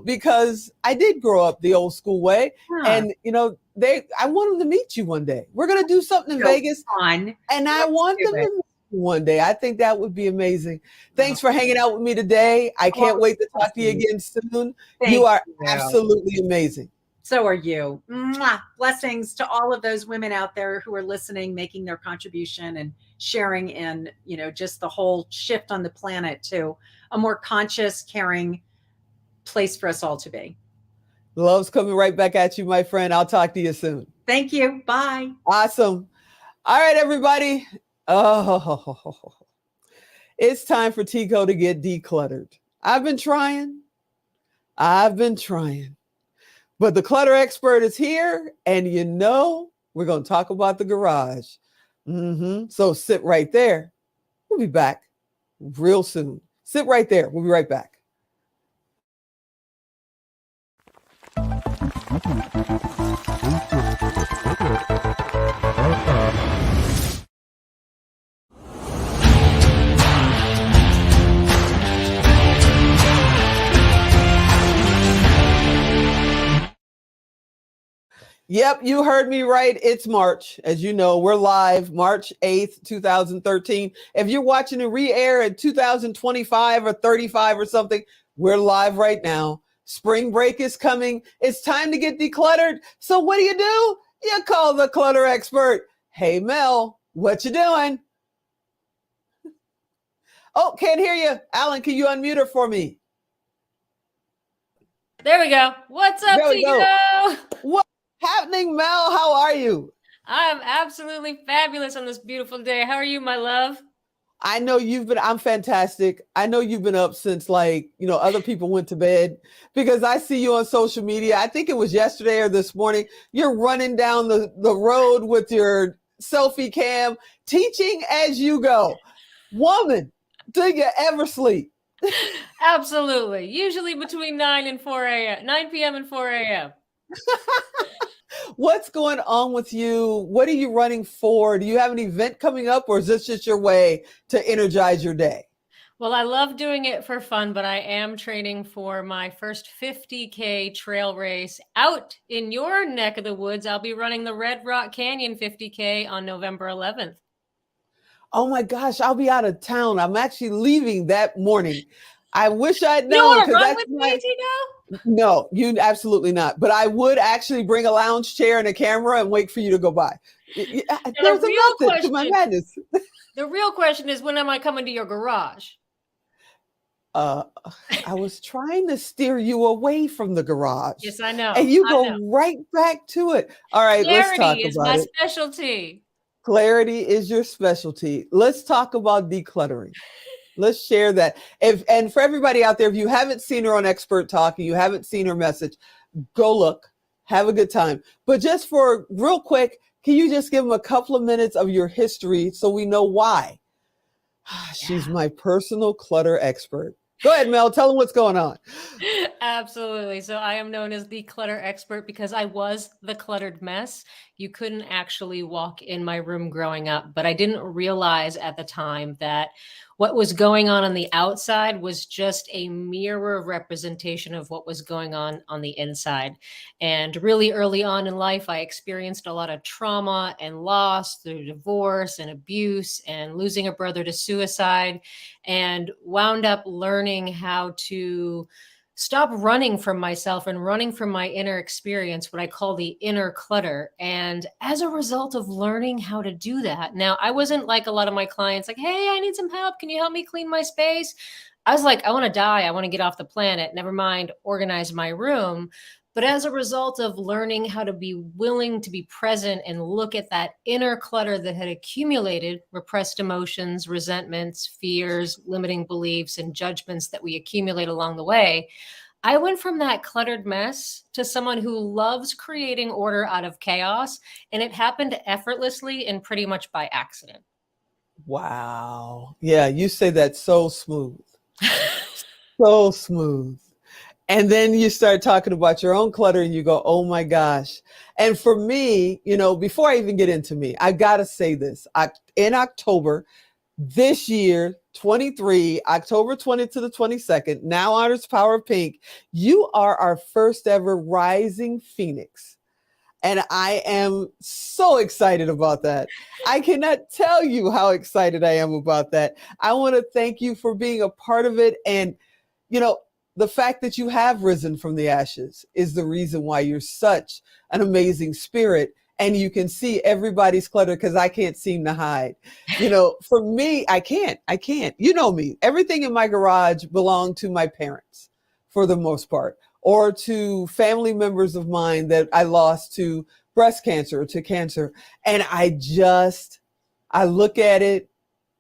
because I did grow up the old school way. And, I want them to meet you one day. We're going to do something in Vegas and I want them to meet you one day. I think that would be amazing. Thanks for hanging out with me today. I can't wait to talk to you again soon. You are absolutely amazing. So are you. Mwah. Blessings to all of those women out there who are listening, making their contribution and sharing in, just the whole shift on the planet to a more conscious, caring place for us all to be. Love's coming right back at you, my friend. I'll talk to you soon. Thank you. Bye. Awesome. All right, everybody. Oh, it's time for Tico to get decluttered. I've been trying. But the clutter expert is here, and we're going to talk about the garage. So sit right there. We'll be back real soon. Sit right there. We'll be right back. Yep, you heard me right. It's March. As you know, we're live March 8th, 2013. If you're watching a re-air at 2025 or 35 or something, we're live right now. Spring break is coming. It's time to get decluttered. So what do? You call the clutter expert. Hey, Mel, what you doing? Oh, can't hear you. Alan, can you unmute her for me? There we go. What's up There to we go. you? What's happening, Mel? How are you? I'm absolutely fabulous on this beautiful day. How are you, my love? I know I'm fantastic. I know you've been up since other people went to bed, because I see you on social media. I think it was yesterday or this morning. You're running down the road with your selfie cam, teaching as you go. Woman, do you ever sleep? Absolutely. Usually between 9 p.m. and 4 a.m. What's going on with you? What are you running for? Do you have an event coming up, or is this just your way to energize your day? Well, I love doing it for fun, but I am training for my first 50K trail race out in your neck of the woods. I'll be running the Red Rock Canyon 50K on November 11th. Oh my gosh, I'll be out of town. I'm actually leaving that morning. I wish I'd known. You don't want to run that's with my... me, Tito? No, you absolutely not. But I would actually bring a lounge chair and a camera and wait for you to go by. There's a method to my madness. The real question is, when am I coming to your garage? I was trying to steer you away from the garage. Yes, I know. And you go right back to it. All right, let's talk about it. Clarity is my specialty. Clarity is your specialty. Let's talk about decluttering. Let's share that. And for everybody out there, if you haven't seen her on Expert Talk, and you haven't seen her message, go look, have a good time. But just for real quick, can you just give them a couple of minutes of your history so we know why? She's my personal clutter expert. Go ahead, Mel. Tell them what's going on. Absolutely. So I am known as the clutter expert because I was the cluttered mess. You couldn't actually walk in my room growing up, but I didn't realize at the time that what was going on the outside was just a mirror representation of what was going on the inside. And really early on in life, I experienced a lot of trauma and loss through divorce and abuse and losing a brother to suicide, and wound up learning how to stop running from myself and running from my inner experience, what I call the inner clutter. And as a result of learning how to do that, now I wasn't like a lot of my clients, like, hey, I need some help. Can you help me clean my space? I was like, I want to die. I want to get off the planet. Never mind, organize my room. But as a result of learning how to be willing to be present and look at that inner clutter that had accumulated, repressed emotions, resentments, fears, limiting beliefs, and judgments that we accumulate along the way, I went from that cluttered mess to someone who loves creating order out of chaos. And it happened effortlessly and pretty much by accident. Wow. Yeah, you say that so smooth. So smooth. And then you start talking about your own clutter and you go, oh my gosh. And for me, before I even get into me, I got to say this. In October this year, 23, October 20th to the 22nd, Now Honors Power of Pink, you are our first ever Rising Phoenix. And I am so excited about that. I cannot tell you how excited I am about that. I want to thank you for being a part of it. And, the fact that you have risen from the ashes is the reason why you're such an amazing spirit. And you can see everybody's clutter, because I can't seem to hide. For me, I can't. You know me. Everything in my garage belonged to my parents for the most part, or to family members of mine that I lost to breast cancer or to cancer. And I look at it.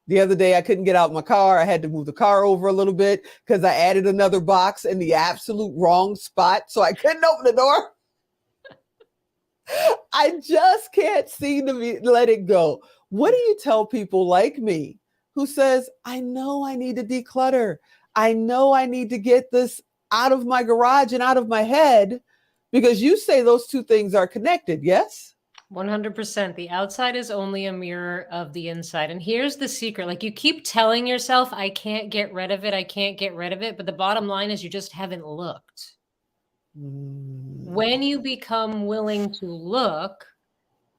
The other day, I couldn't get out my car. I had to move the car over a little bit because I added another box in the absolute wrong spot, so I couldn't open the door. I just can't seem to let it go. What do you tell people like me who says, I know I need to declutter. I know I need to get this out of my garage and out of my head, because you say those two things are connected, yes? 100%. The outside is only a mirror of the inside. And here's the secret. Like, you keep telling yourself, I can't get rid of it. I can't get rid of it. But the bottom line is you just haven't looked. When you become willing to look,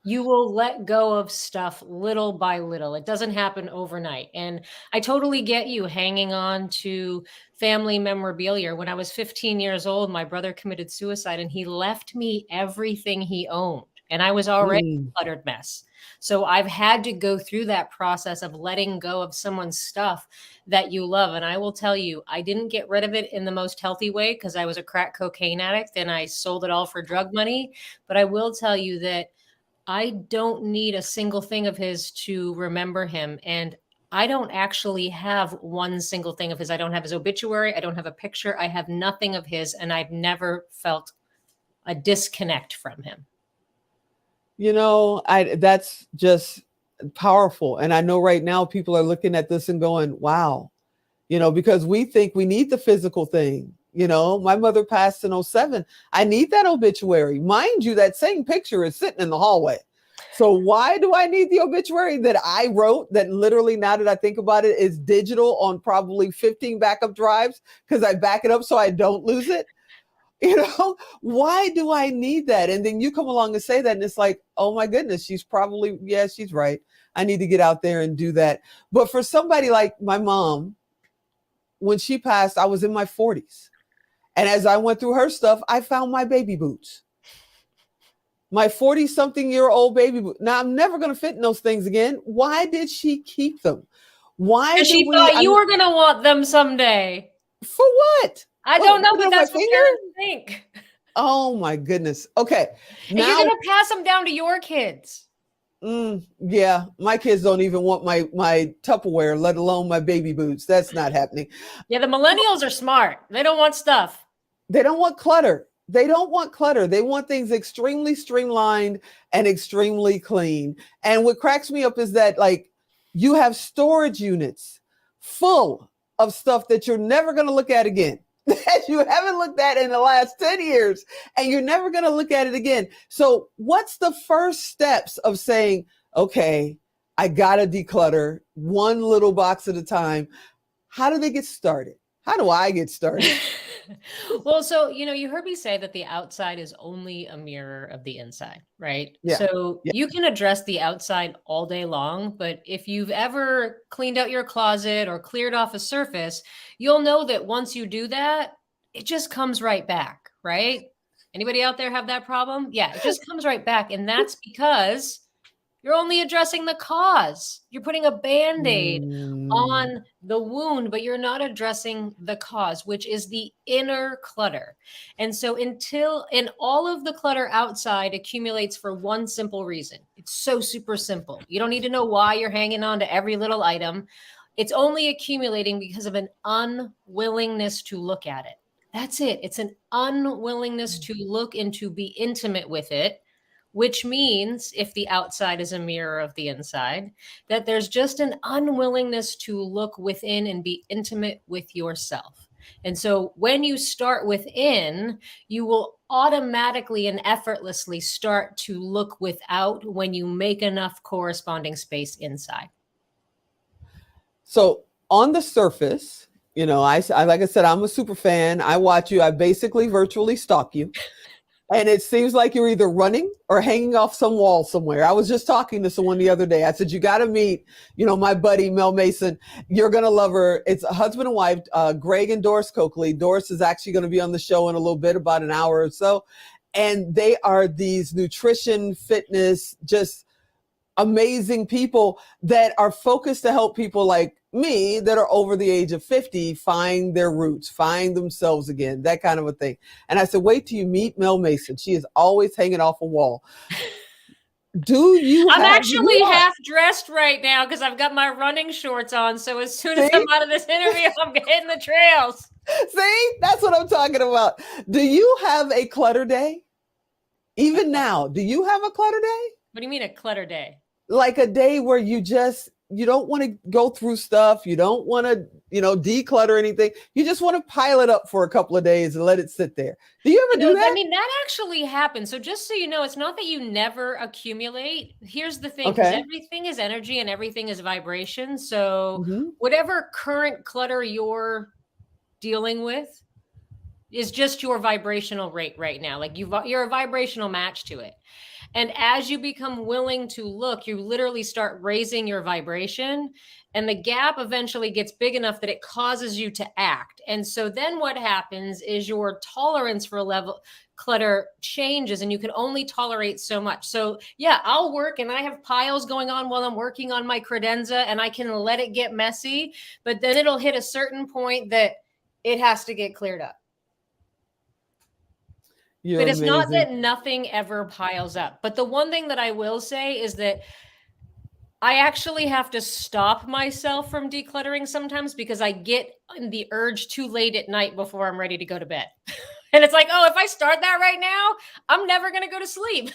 you will let go of stuff little by little. It doesn't happen overnight. And I totally get you hanging on to family memorabilia. When I was 15 years old, my brother committed suicide and he left me everything he owned. and I was already a cluttered mess. So I've had to go through that process of letting go of someone's stuff that you love. And I will tell you, I didn't get rid of it in the most healthy way because I was a crack cocaine addict and I sold it all for drug money. But I will tell you that I don't need a single thing of his to remember him. And I don't actually have one single thing of his. I don't have his obituary. I don't have a picture. I have nothing of his. And I've never felt a disconnect from him. You know, that's just powerful. And I know right now people are looking at this and going, wow, you know, because we think we need the physical thing. You know, my mother passed in 2007. I need that obituary. Mind you, that same picture is sitting in the hallway. So why do I need the obituary that I wrote that literally, now that I think about it, is digital on probably 15 backup drives because I back it up so I don't lose it? You know, why do I need that? And then you come along and say that, and it's like, oh my goodness, she's probably, yeah, she's right. I need to get out there and do that. But for somebody like my mom, when she passed, I was in my 40s. And as I went through her stuff, I found my baby boots. My 40-something-year-old baby boot. Now, I'm never going to fit in those things again. Why did she keep them? Why did she thought you were going to want them someday. For what? I don't know, but that's what parents think. Oh my goodness. Okay. And you're going to pass them down to your kids. Yeah. My kids don't even want my Tupperware, let alone my baby boots. That's not happening. Yeah. The millennials are smart. They don't want stuff. They don't want clutter. They don't want clutter. They want things extremely streamlined and extremely clean. And what cracks me up is that, like, you have storage units full of stuff that you're never going to look at again. That you haven't looked at in the last 10 years, and you're never going to look at it again. So what's the first steps of saying, okay, I got to declutter one little box at a time? How do they get started? How do I get started? Well, so, you know, you heard me say that the outside is only a mirror of the inside, right? Yeah. So you can address the outside all day long, but if you've ever cleaned out your closet or cleared off a surface, you'll know that once you do that, it just comes right back, right? Anybody out there have that problem? Yeah, it just comes right back. And that's because you're only addressing the cause. You're putting a Band-Aid on the wound, but you're not addressing the cause, which is the inner clutter. And so all of the clutter outside accumulates for one simple reason. It's so super simple. You don't need to know why you're hanging on to every little item. It's only accumulating because of an unwillingness to look at it. That's it. It's an unwillingness to look and to be intimate with it, which means, if the outside is a mirror of the inside, that there's just an unwillingness to look within and be intimate with yourself. And so when you start within, you will automatically and effortlessly start to look without when you make enough corresponding space inside. So on the surface, you know, I like I said, I'm a super fan. I watch you. I basically virtually stalk you. And it seems like you're either running or hanging off some wall somewhere. I was just talking to someone the other day. I said, you got to meet, you know, my buddy, Mel Mason. You're going to love her. It's a husband and wife, Greg and Doris Coakley. Doris is actually going to be on the show in a little bit, about an hour or so. And they are these nutrition, fitness, just amazing people that are focused to help people like me that are over the age of 50 find their roots, find themselves again, that kind of a thing. And I said, wait till you meet Mel Mason. She is always hanging off a wall. I'm actually half dressed right now because I've got my running shorts on. So as soon as I'm out of this interview, I'm hitting the trails. See, that's what I'm talking about. Do you have a clutter day? Even now, do you have a clutter day? What do you mean a clutter day? Like a day where you don't want to go through stuff. You don't want to, declutter anything. You just want to pile it up for a couple of days and let it sit there. Do you ever do that? I mean, that actually happens. So just so you know, it's not that you never accumulate. Here's the thing. Okay. Everything is energy and everything is vibration. So whatever current clutter you're dealing with is just your vibrational rate right now. Like you're a vibrational match to it. And as you become willing to look, you literally start raising your vibration, and the gap eventually gets big enough that it causes you to act. And so then what happens is your tolerance for level clutter changes, and you can only tolerate so much. So yeah, I'll work and I have piles going on while I'm working on my credenza, and I can let it get messy, but then it'll hit a certain point that it has to get cleared up. You're but it's amazing. not that nothing ever piles up. But the one thing that I will say is that I actually have to stop myself from decluttering sometimes, because I get the urge too late at night before I'm ready to go to bed. And it's like, oh, if I start that right now, I'm never going to go to sleep.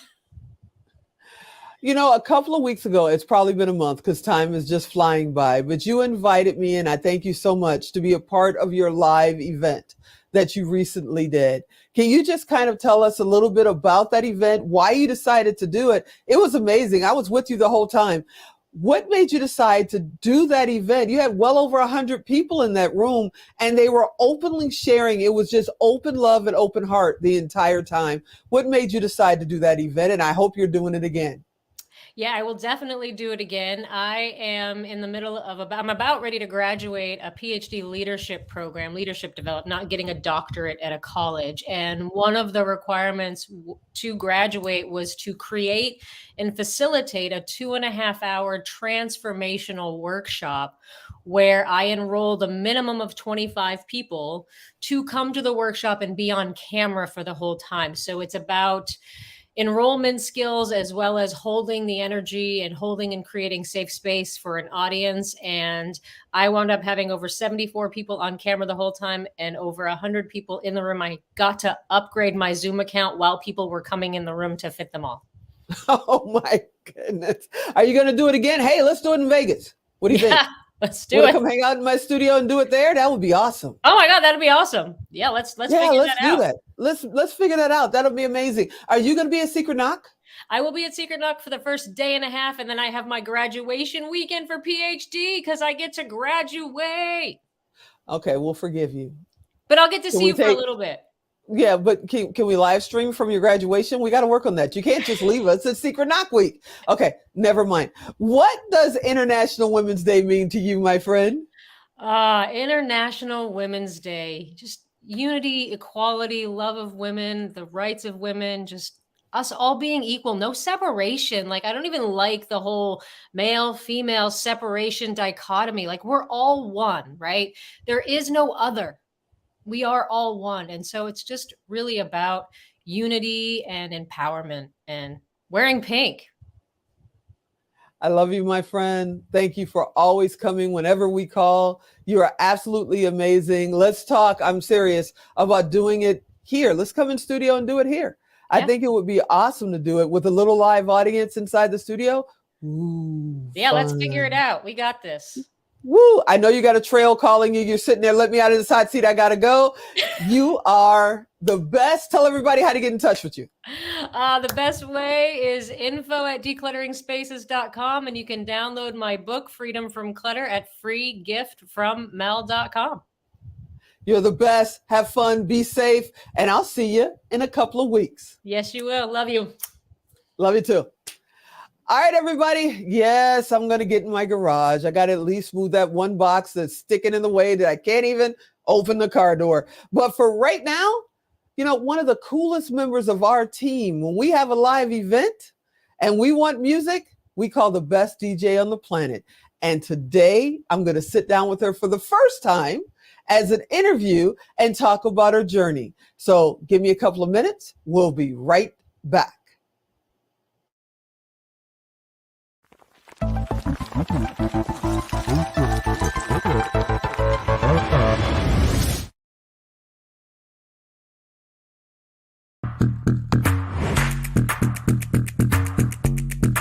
You know, a couple of weeks ago, it's probably been a month because time is just flying by, but you invited me, and I thank you so much, to be a part of your live event that you recently did. Can you just kind of tell us a little bit about that event, why you decided to do it? It was amazing. I was with you the whole time. What made you decide to do that event? You had well over 100 people in that room, and they were openly sharing. It was just open love and open heart the entire time. What made you decide to do that event? And I hope you're doing it again. Yeah, I will definitely do it again. I am in the middle of I'm about ready to graduate a PhD leadership program, leadership development, not getting a doctorate at a college. And one of the requirements to graduate was to create and facilitate a 2.5-hour transformational workshop where I enrolled a minimum of 25 people to come to the workshop and be on camera for the whole time. So it's about enrollment skills, as well as holding the energy and holding and creating safe space for an audience. And I wound up having over 74 people on camera the whole time and over 100 people in the room. I got to upgrade my Zoom account while people were coming in the room to fit them all. Oh my goodness. Are you going to do it again? Hey, let's do it in Vegas. What do you think? Let's do it. Come hang out in my studio and do it there? That would be awesome. Oh my God, that'd be awesome. Yeah, let's figure that out. Let's figure that out. That'll be amazing. Are you going to be at Secret Knock? I will be at Secret Knock for the first day and a half, and then I have my graduation weekend for PhD because I get to graduate. Okay, we'll forgive you. But I'll get to see you for a little bit. Yeah, but can we live stream from your graduation? We got to work on that. You can't just leave us. It's Secret Knock Week. Okay, never mind. What does International Women's Day mean to you, my friend? International Women's Day. Just unity, equality, love of women, the rights of women, just us all being equal, no separation. Like, I don't even like the whole male, female separation dichotomy. Like, we're all one, right? There is no other. We are all one. And so it's just really about unity and empowerment and wearing pink. I love you, my friend. Thank you for always coming whenever we call. You are absolutely amazing. Let's talk, I'm serious, about doing it here. Let's come in studio and do it here. Yeah. I think it would be awesome to do it with a little live audience inside the studio. Ooh, yeah, fun. Let's figure it out. We got this. Woo! I know you got a trail calling you. You're sitting there. Let me out of the side seat. I got to go. You are the best. Tell everybody how to get in touch with you. The best way is info@decluttering-spaces.com, and you can download my book, Freedom from Clutter, at freegiftfrommel.com. You're the best. Have fun. Be safe. And I'll see you in a couple of weeks. Yes, you will. Love you. Love you too. All right, everybody. Yes, I'm going to get in my garage. I got to at least move that one box that's sticking in the way that I can't even open the car door. But for right now, you know, one of the coolest members of our team, when we have a live event and we want music, we call the best DJ on the planet. And today I'm going to sit down with her for the first time as an interview and talk about her journey. So give me a couple of minutes. We'll be right back.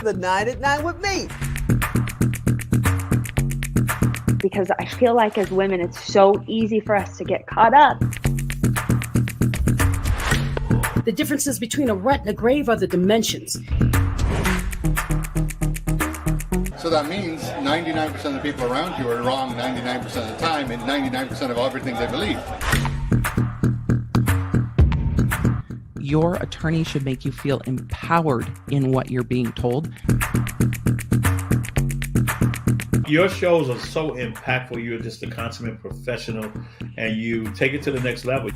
The 9 at 9 with me. Because I feel like as women, it's so easy for us to get caught up. The differences between a rut and a grave are the dimensions. So that means 99% of the people around you are wrong 99% of the time and 99% of everything they believe. your attorney should make you feel empowered in what you're being told. Your shows are so impactful. You're just a consummate professional, and you take it to the next level.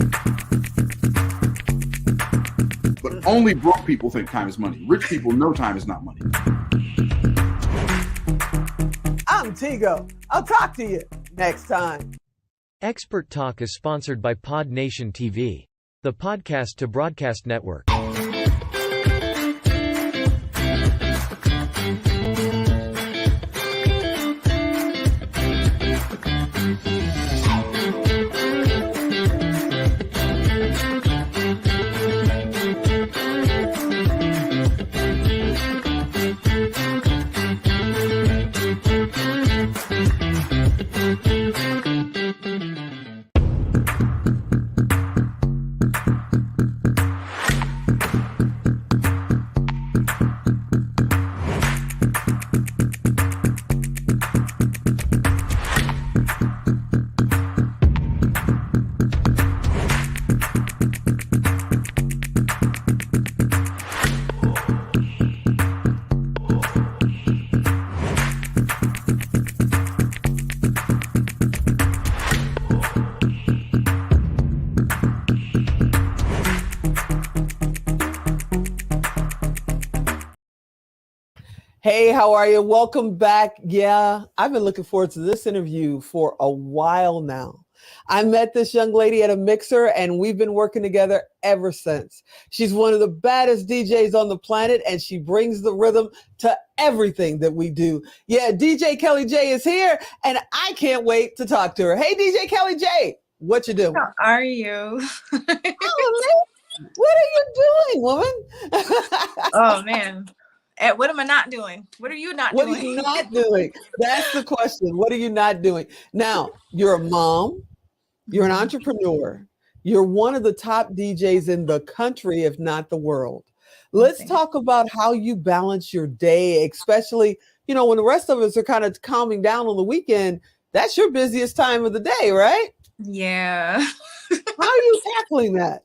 But only broke people think time is money. Rich people know time is not money. I'm Tigo. I'll talk to you next time. Expert Talk is sponsored by Pod Nation TV, the podcast to broadcast network. Hey, how are you? Welcome back. Yeah, I've been looking forward to this interview for a while now. I met this young lady at a mixer and we've been working together ever since. She's one of the baddest DJs on the planet and she brings the rhythm to everything that we do. Yeah, DJ Kelly J is here and I can't wait to talk to her. Hey, DJ Kelly J, what you doing? How are you? Oh, man. What are you doing, woman? Oh, man. What am I not doing? What are you not doing? What are you not doing? That's the question. What are you not doing? Now, you're a mom, you're an entrepreneur, you're one of the top DJs in the country, if not the world. Let's talk about how you balance your day, especially, you know, when the rest of us are kind of calming down on the weekend. That's your busiest time of the day, right? Yeah. How are you tackling that?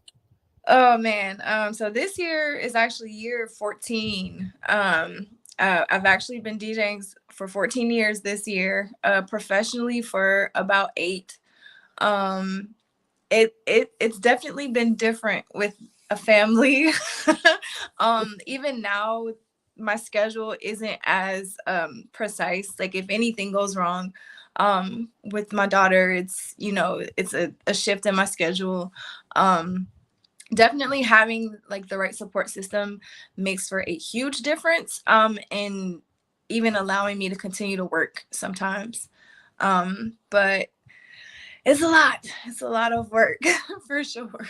Oh man. So this year is actually year 14. I've actually been DJing for 14 years this year, professionally for about 8. It's definitely been different with a family. Even now my schedule isn't as precise. Like if anything goes wrong with my daughter, it's, you know, it's a shift in my schedule. Definitely having like the right support system makes for a huge difference, and even allowing me to continue to work sometimes. But it's a lot of work for sure.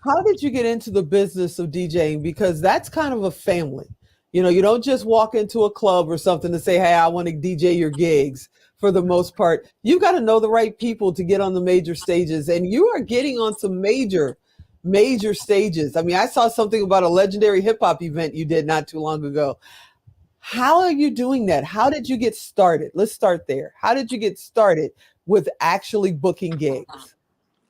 How did you get into the business of DJing? Because that's kind of a family. You know, you don't just walk into a club or something to say, hey, I want to DJ your gigs. For the most part, you got to know the right people to get on the major stages, and you are getting on some major stages. I mean, I saw something about a legendary hip hop event you did not too long ago. How are you doing that? How did you get started? Let's start there. How did you get started with actually booking gigs?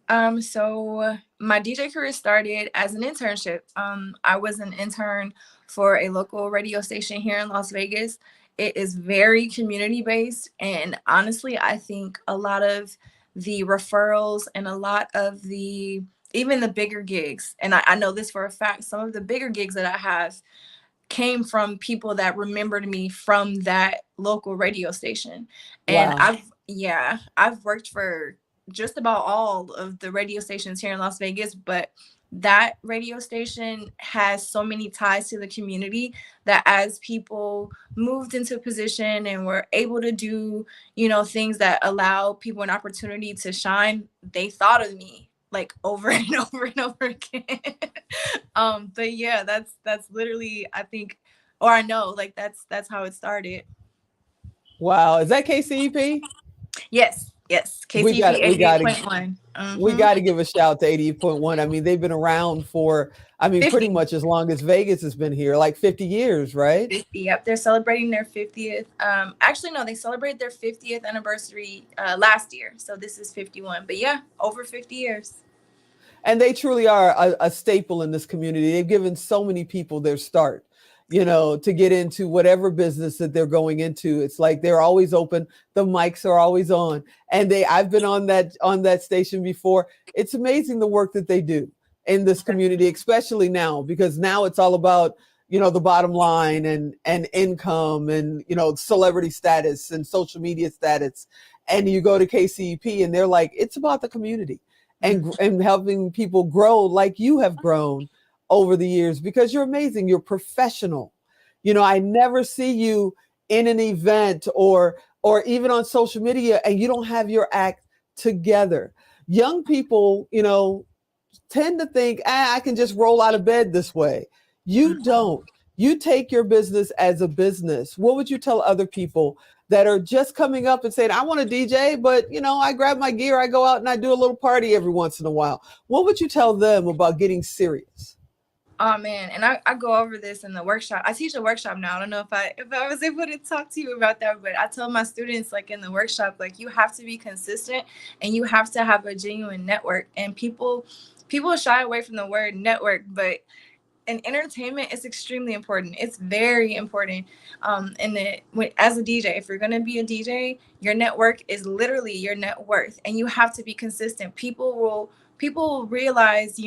So my DJ career started as an internship. I was an intern for a local radio station here in Las Vegas. It is very community based. And honestly, I think a lot of the referrals and a lot of even the bigger gigs, and I know this for a fact, some of the bigger gigs that I have came from people that remembered me from that local radio station. And Wow. I've worked for just about all of the radio stations here in Las Vegas, but that radio station has so many ties to the community that as people moved into a position and were able to do, you know, things that allow people an opportunity to shine, they thought of me like over and over and over again. But yeah, that's literally, I think, or I know, like that's how it started. Wow. Is that KCEP? Yes. KCEP 88.1. We got to give a shout to 88.1. I mean, they've been around for, I mean, 50. Pretty much as long as Vegas has been here, like 50 years, right? 50, yep. They're celebrating their 50th. Actually, no, they celebrated their 50th anniversary last year. So this is 51. But yeah, over 50 years. And they truly are a staple in this community. They've given so many people their start, to get into whatever business that they're going into. It's like they're always open. The mics are always on. And I've been on that station before. It's amazing the work that they do in this community, especially now, because now it's all about, the bottom line and income and, celebrity status and social media status. And you go to KCEP and they're like, it's about the community and helping people grow like you have grown over the years, because you're amazing. You're professional. I never see you in an event or even on social media and you don't have your act together. Young people, tend to think, I can just roll out of bed this way. You don't. You take your business as a business. What would you tell other people that are just coming up and saying, I want to DJ, but I grab my gear, I go out and I do a little party every once in a while. What would you tell them about getting serious? Oh man, and I go over this in the workshop. I teach a workshop now. I don't know if I was able to talk to you about that, but I tell my students, like, in the workshop, like, you have to be consistent and you have to have a genuine network. And people shy away from the word network, but in entertainment, it's extremely important. It's very important. As a DJ, if you're going to be a DJ, your network is literally your net worth, and you have to be consistent. People will realize,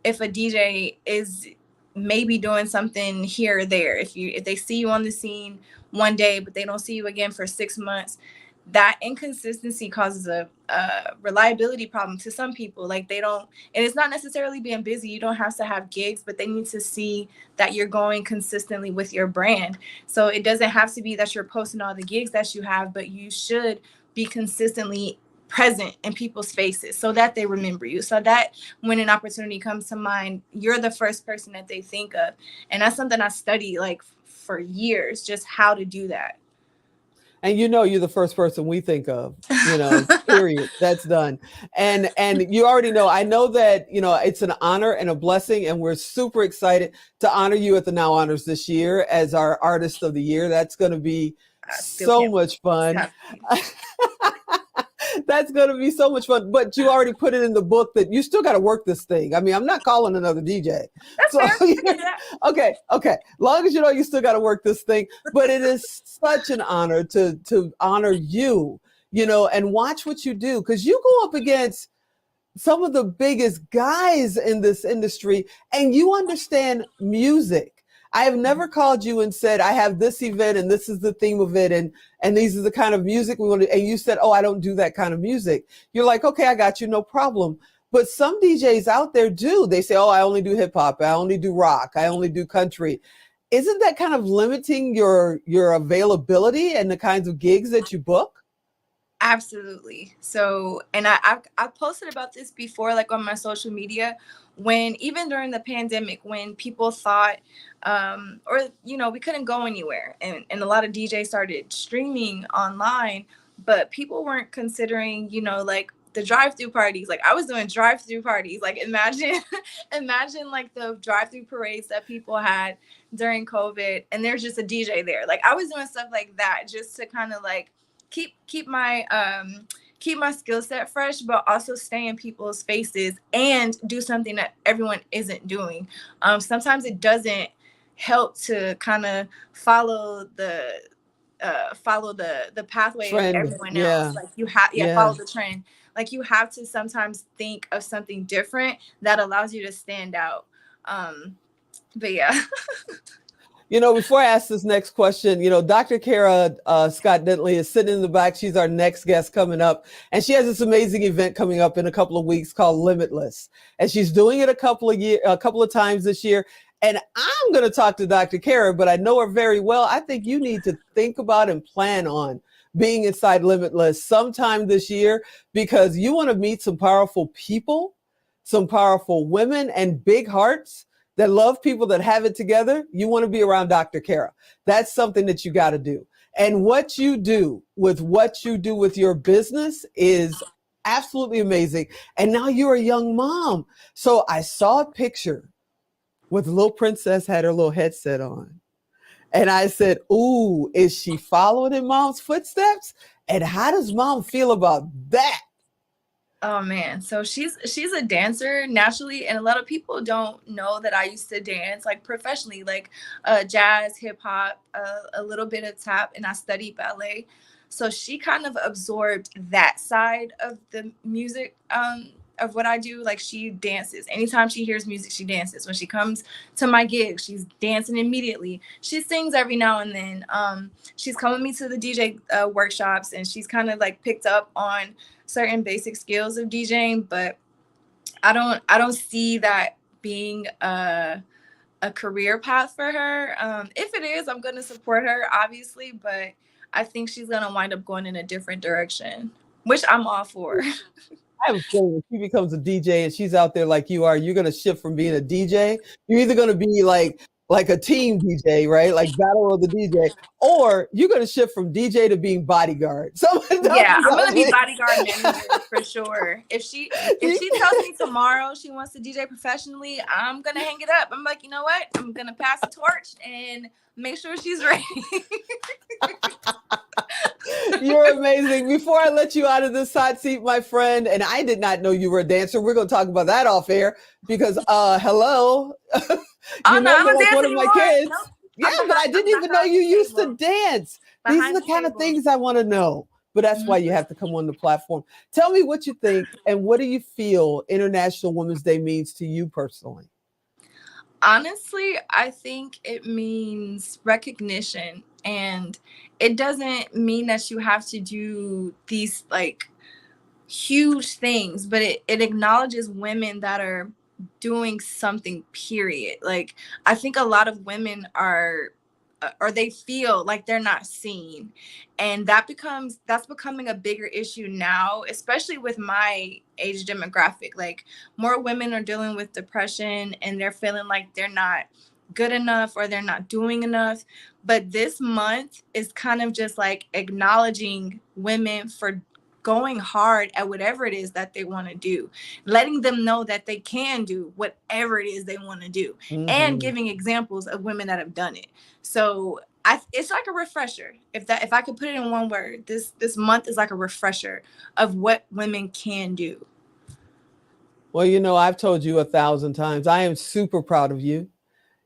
if a DJ is maybe doing something here or there. If they see you on the scene one day, but they don't see you again for 6 months, that inconsistency causes a reliability problem to some people. Like, they don't, and it's not necessarily being busy. You don't have to have gigs, but they need to see that you're going consistently with your brand. So it doesn't have to be that you're posting all the gigs that you have, but you should be consistently present in people's faces so that they remember you, so that when an opportunity comes to mind, you're the first person that they think of. And that's something I studied like for years, just how to do that. And you're the first person we think of, period. That's done. And you already know, I know that, it's an honor and a blessing, and we're super excited to honor you at the Now Honors this year as our Artist of the Year. That's going to be so much fun. That's going to be so much fun. But you already put it in the book that you still got to work this thing. I mean, I'm not calling another DJ. That's fair. Okay. Long as you still got to work this thing. But it is such an honor to honor you, and watch what you do. Because you go up against some of the biggest guys in this industry and you understand music. I have never called you and said, I have this event and this is the theme of it. And these are the kind of music we want to, and you said, oh, I don't do that kind of music. You're like, okay, I got you, no problem. But some DJs out there do. They say, oh, I only do hip hop. I only do rock. I only do country. Isn't that kind of limiting your availability and the kinds of gigs that you book? Absolutely. So, and I posted about this before, like on my social media, when even during the pandemic, when people thought, we couldn't go anywhere, and a lot of DJs started streaming online, but people weren't considering, like the drive-through parties. Like, I was doing drive-through parties. Like, imagine like the drive-through parades that people had during COVID, and there's just a DJ there. Like, I was doing stuff like that just to kind of like keep my skill set fresh, but also stay in people's faces and do something that everyone isn't doing. Sometimes it doesn't help to kind of follow the pathway trend. Of everyone else. Like, you have follow the trend. Like, you have to sometimes think of something different that allows you to stand out. But yeah. Before I ask this next question, Dr. Kara Scott Dentley is sitting in the back. She's our next guest coming up. And she has this amazing event coming up in a couple of weeks called Limitless. And she's doing it a couple of times this year. And I'm going to talk to Dr. Kara, but I know her very well. I think you need to think about and plan on being inside Limitless sometime this year, because you want to meet some powerful people, some powerful women and big hearts that love people that have it together. You want to be around Dr. Kara. That's something that you got to do. And what you do with your business is absolutely amazing. And now you're a young mom. So I saw a picture with little princess had her little headset on. And I said, ooh, is she following in mom's footsteps? And how does mom feel about that? Oh man, so she's a dancer naturally, and a lot of people don't know that I used to dance like professionally, like jazz, hip hop, a little bit of tap, and I studied ballet. So she kind of absorbed that side of the music of what I do. Like she dances. Anytime she hears music, she dances. When she comes to my gig, she's dancing immediately. She sings every now and then. She's come with me to the DJ workshops, and she's kind of like picked up on certain basic skills of DJing, but I don't see that being a career path for her. If it is, I'm going to support her, obviously, but I think she's going to wind up going in a different direction, which I'm all for. I have a feeling if she becomes a DJ and she's out there like you are, you're going to shift from being a DJ. You're either going to be like a team DJ, right? Like battle of the DJ, or you're going to shift from DJ to being bodyguard. Yeah, I'm going to be bodyguard manager for sure. If she tells me tomorrow she wants to DJ professionally, I'm going to hang it up. I'm like, you know what? I'm going to pass the torch and make sure she's ready. You're amazing. Before I let you out of this hot seat, my friend, and I did not know you were a dancer. We're going to talk about that off air because, hello. Oh, no, I'm like one of my kids. Nope. Yeah, but I didn't even know you used to dance. These are the kind of things I want to know. But that's why you have to come on the platform. Tell me what you think and what do you feel International Women's Day means to you personally? Honestly, I think it means recognition, and it doesn't mean that you have to do these like huge things, but it acknowledges women that are doing something, period. Like I think a lot of women are or they feel like they're not seen, and that's becoming a bigger issue now, especially with my age demographic. Like more women are dealing with depression and they're feeling like they're not good enough or they're not doing enough. But this month is kind of just like acknowledging women for going hard at whatever it is that they want to do, letting them know that they can do whatever it is they want to do, and giving examples of women that have done it. So it's like a refresher. If I could put it in one word, this month is like a refresher of what women can do. Well, I've told you 1,000 times, I am super proud of you.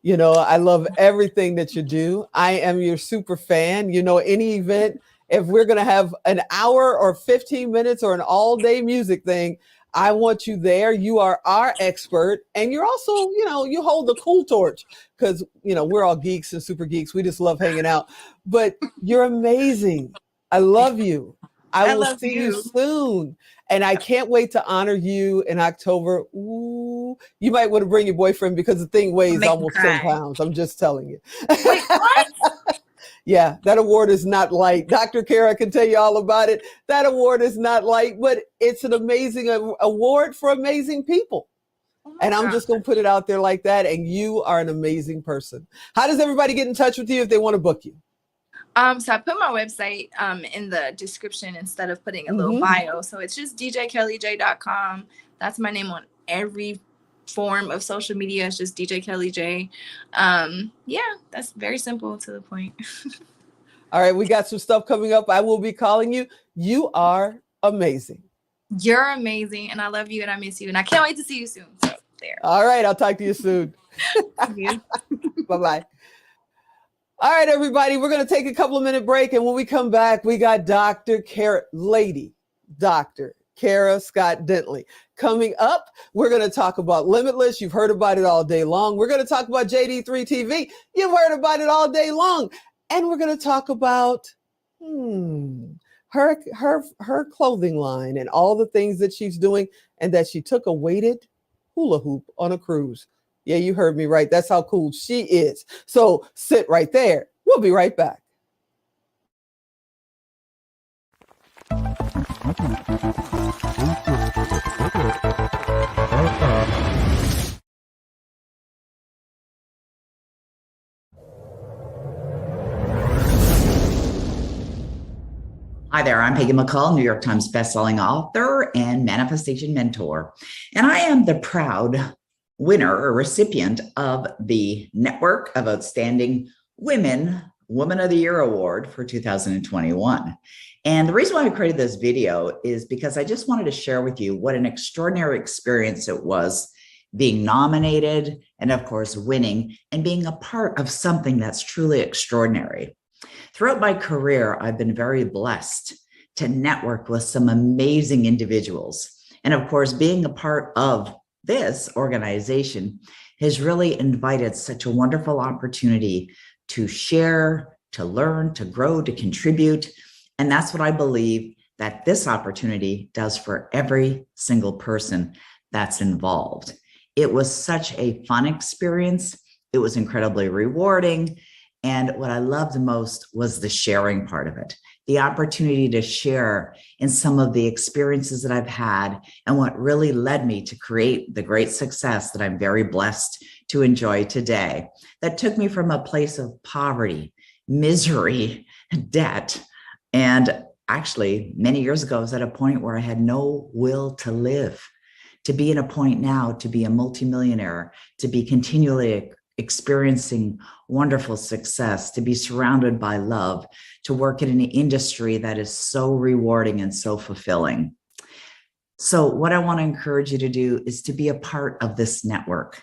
I love everything that you do. I am your super fan. Any event, if we're going to have an hour or 15 minutes or an all-day music thing, I want you there. You are our expert. And you're also, you hold the cool torch because, we're all geeks and super geeks. We just love hanging out. But you're amazing. I love you. I will see you soon. And I can't wait to honor you in October. Ooh, you might want to bring your boyfriend because the thing weighs almost 10 pounds. I'm just telling you. Wait, what? Yeah, that award is not light. Dr. Kara can tell you all about it. That award is not light, but it's an amazing award for amazing people. And I'm just going to put it out there like that. And you are an amazing person. How does everybody get in touch with you if they want to book you? So I put my website in the description instead of putting a little bio. So it's just djkellyj.com. That's my name on every form of social media. It's just DJ Kelly J. Yeah, that's very simple, to the point. All right, we got some stuff coming up. I will be calling you. You are amazing. You're amazing, and I love you, and I miss you, and I can't wait to see you soon. So there. All right, I'll talk to you soon. Bye-bye. All right, everybody, we're going to take a couple of minute break. And when we come back, we got Dr. Kara Scott Dentley. Coming up, we're going to talk about Limitless. You've heard about it all day long. We're going to talk about JD3 TV. You've heard about it all day long. And we're going to talk about her clothing line and all the things that she's doing, and that she took a weighted hula hoop on a cruise. Yeah, you heard me right. That's how cool she is. So sit right there. We'll be right back. Hi there, I'm Peggy McCall, New York Times bestselling author and manifestation mentor. And I am the proud winner or recipient of the Network of Outstanding Women Woman of the Year Award for 2021. And the reason why I created this video is because I just wanted to share with you what an extraordinary experience it was being nominated and, of course, winning and being a part of something that's truly extraordinary. Throughout my career, I've been very blessed to network with some amazing individuals. And of course, being a part of this organization has really invited such a wonderful opportunity to share, to learn, to grow, to contribute. And that's what I believe that this opportunity does for every single person that's involved. It was such a fun experience. It was incredibly rewarding. And what I loved most was the sharing part of it, the opportunity to share in some of the experiences that I've had and what really led me to create the great success that I'm very blessed to enjoy today. That took me from a place of poverty, misery, debt. And actually, many years ago, I was at a point where I had no will to live. To be in a point now, to be a multimillionaire, to be continually experiencing wonderful success, to be surrounded by love, to work in an industry that is so rewarding and so fulfilling. So what I want to encourage you to do is to be a part of this network.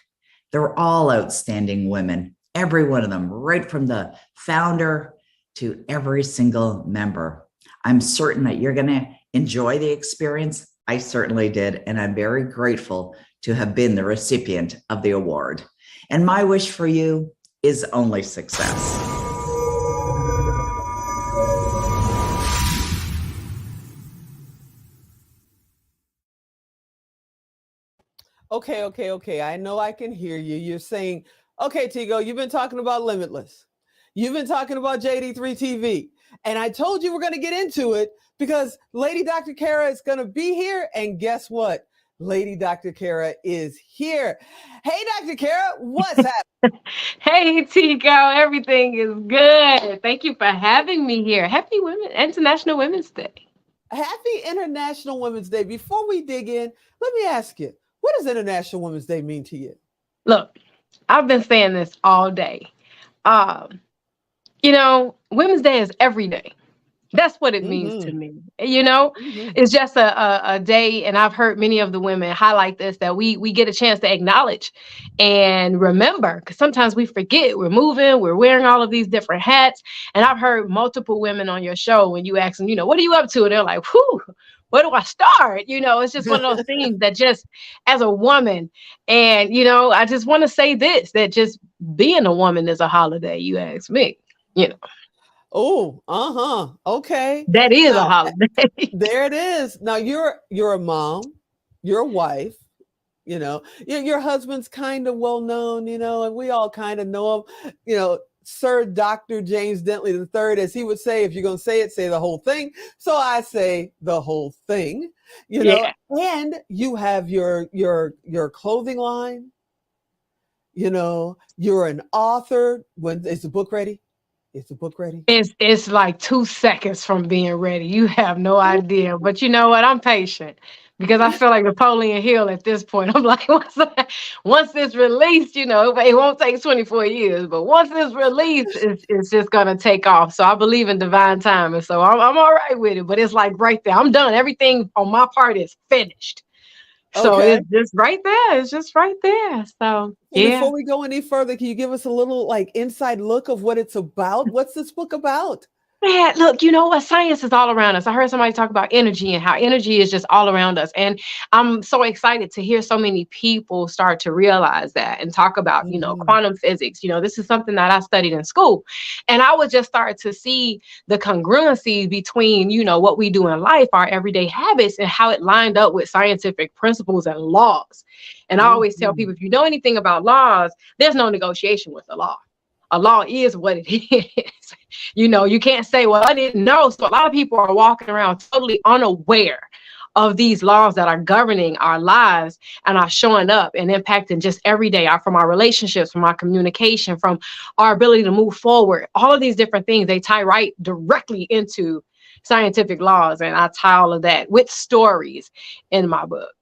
They're all outstanding women, every one of them, right from the founder to every single member. I'm certain that you're going to enjoy the experience. I certainly did, and I'm very grateful to have been the recipient of the award. And my wish for you is only success. Okay. I know I can hear you. You're saying, okay, Tigo, you've been talking about Limitless. You've been talking about JD3 TV. And I told you we're going to get into it because Lady Dr. Kara is going to be here. And guess what? Lady Dr. Kara is here. Hey, Dr. Kara, what's happening? Hey, Tico, everything is good. Thank you for having me here. Happy International Women's Day. Happy International Women's Day. Before we dig in, let me ask you, what does International Women's Day mean to you? Look, I've been saying this all day. Women's Day is every day. That's what it means to me. It's just a day, and I've heard many of the women highlight this, that we get a chance to acknowledge and remember, because sometimes we forget, we're moving, we're wearing all of these different hats. And I've heard multiple women on your show, when you ask them, what are you up to? And they're like, whew, where do I start? It's just one of those things that just as a woman, and, I just want to say this, that just being a woman is a holiday, you ask me, Oh, okay. That is now, a holiday. There it is. Now you're a mom, you're a wife, your husband's kind of well known, and we all kind of know him, Sir Dr. James Dentley III, as he would say, if you're going to say it, say the whole thing. So I say the whole thing, and you have your clothing line, you're an author. When is the book ready? Is the book ready? It's like 2 seconds from being ready. You have no idea. But you know what? I'm patient because I feel like Napoleon Hill at this point. I'm like, once it's released, it won't take 24 years. But once it's released, it's just going to take off. So I believe in divine timing. So I'm all right with it. But it's like right there. I'm done. Everything on my part is finished. So It's just right there. It's just right there. So yeah. Before we go any further, can you give us a little inside look of what it's about? What's this book about? Man, look, you know what? Science is all around us. I heard somebody talk about energy and how energy is just all around us. And I'm so excited to hear so many people start to realize that and talk about, quantum physics. This is something that I studied in school. And I would just start to see the congruency between, what we do in life, our everyday habits, and how it lined up with scientific principles and laws. And I always tell people, if you know anything about laws, there's no negotiation with the law. A law is what it is. You can't say, well, I didn't know. So a lot of people are walking around totally unaware of these laws that are governing our lives and are showing up and impacting just every day, from our relationships, from our communication, from our ability to move forward. All of these different things, they tie right directly into scientific laws. And I tie all of that with stories in my book.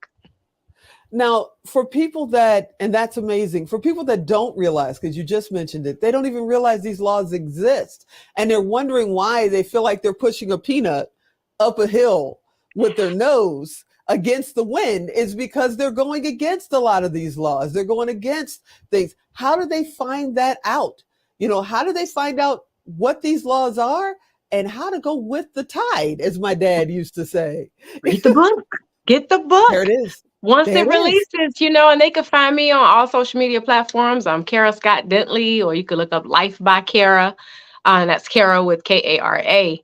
Now, for people that, and that's amazing, for people that don't realize, because you just mentioned it, they don't even realize these laws exist. And they're wondering why they feel like they're pushing a peanut up a hill with their nose against the wind, is because they're going against a lot of these laws. They're going against things. How do they find that out? You know, how do they find out what these laws are and how to go with the tide, as my dad used to say? Read the book. Get the book. There it is. Once There it it is. releases, you know, and they can find me on all social media platforms. I'm Kara Scott Dentley, or you can look up Life by Kara. And that's Kara with Kara.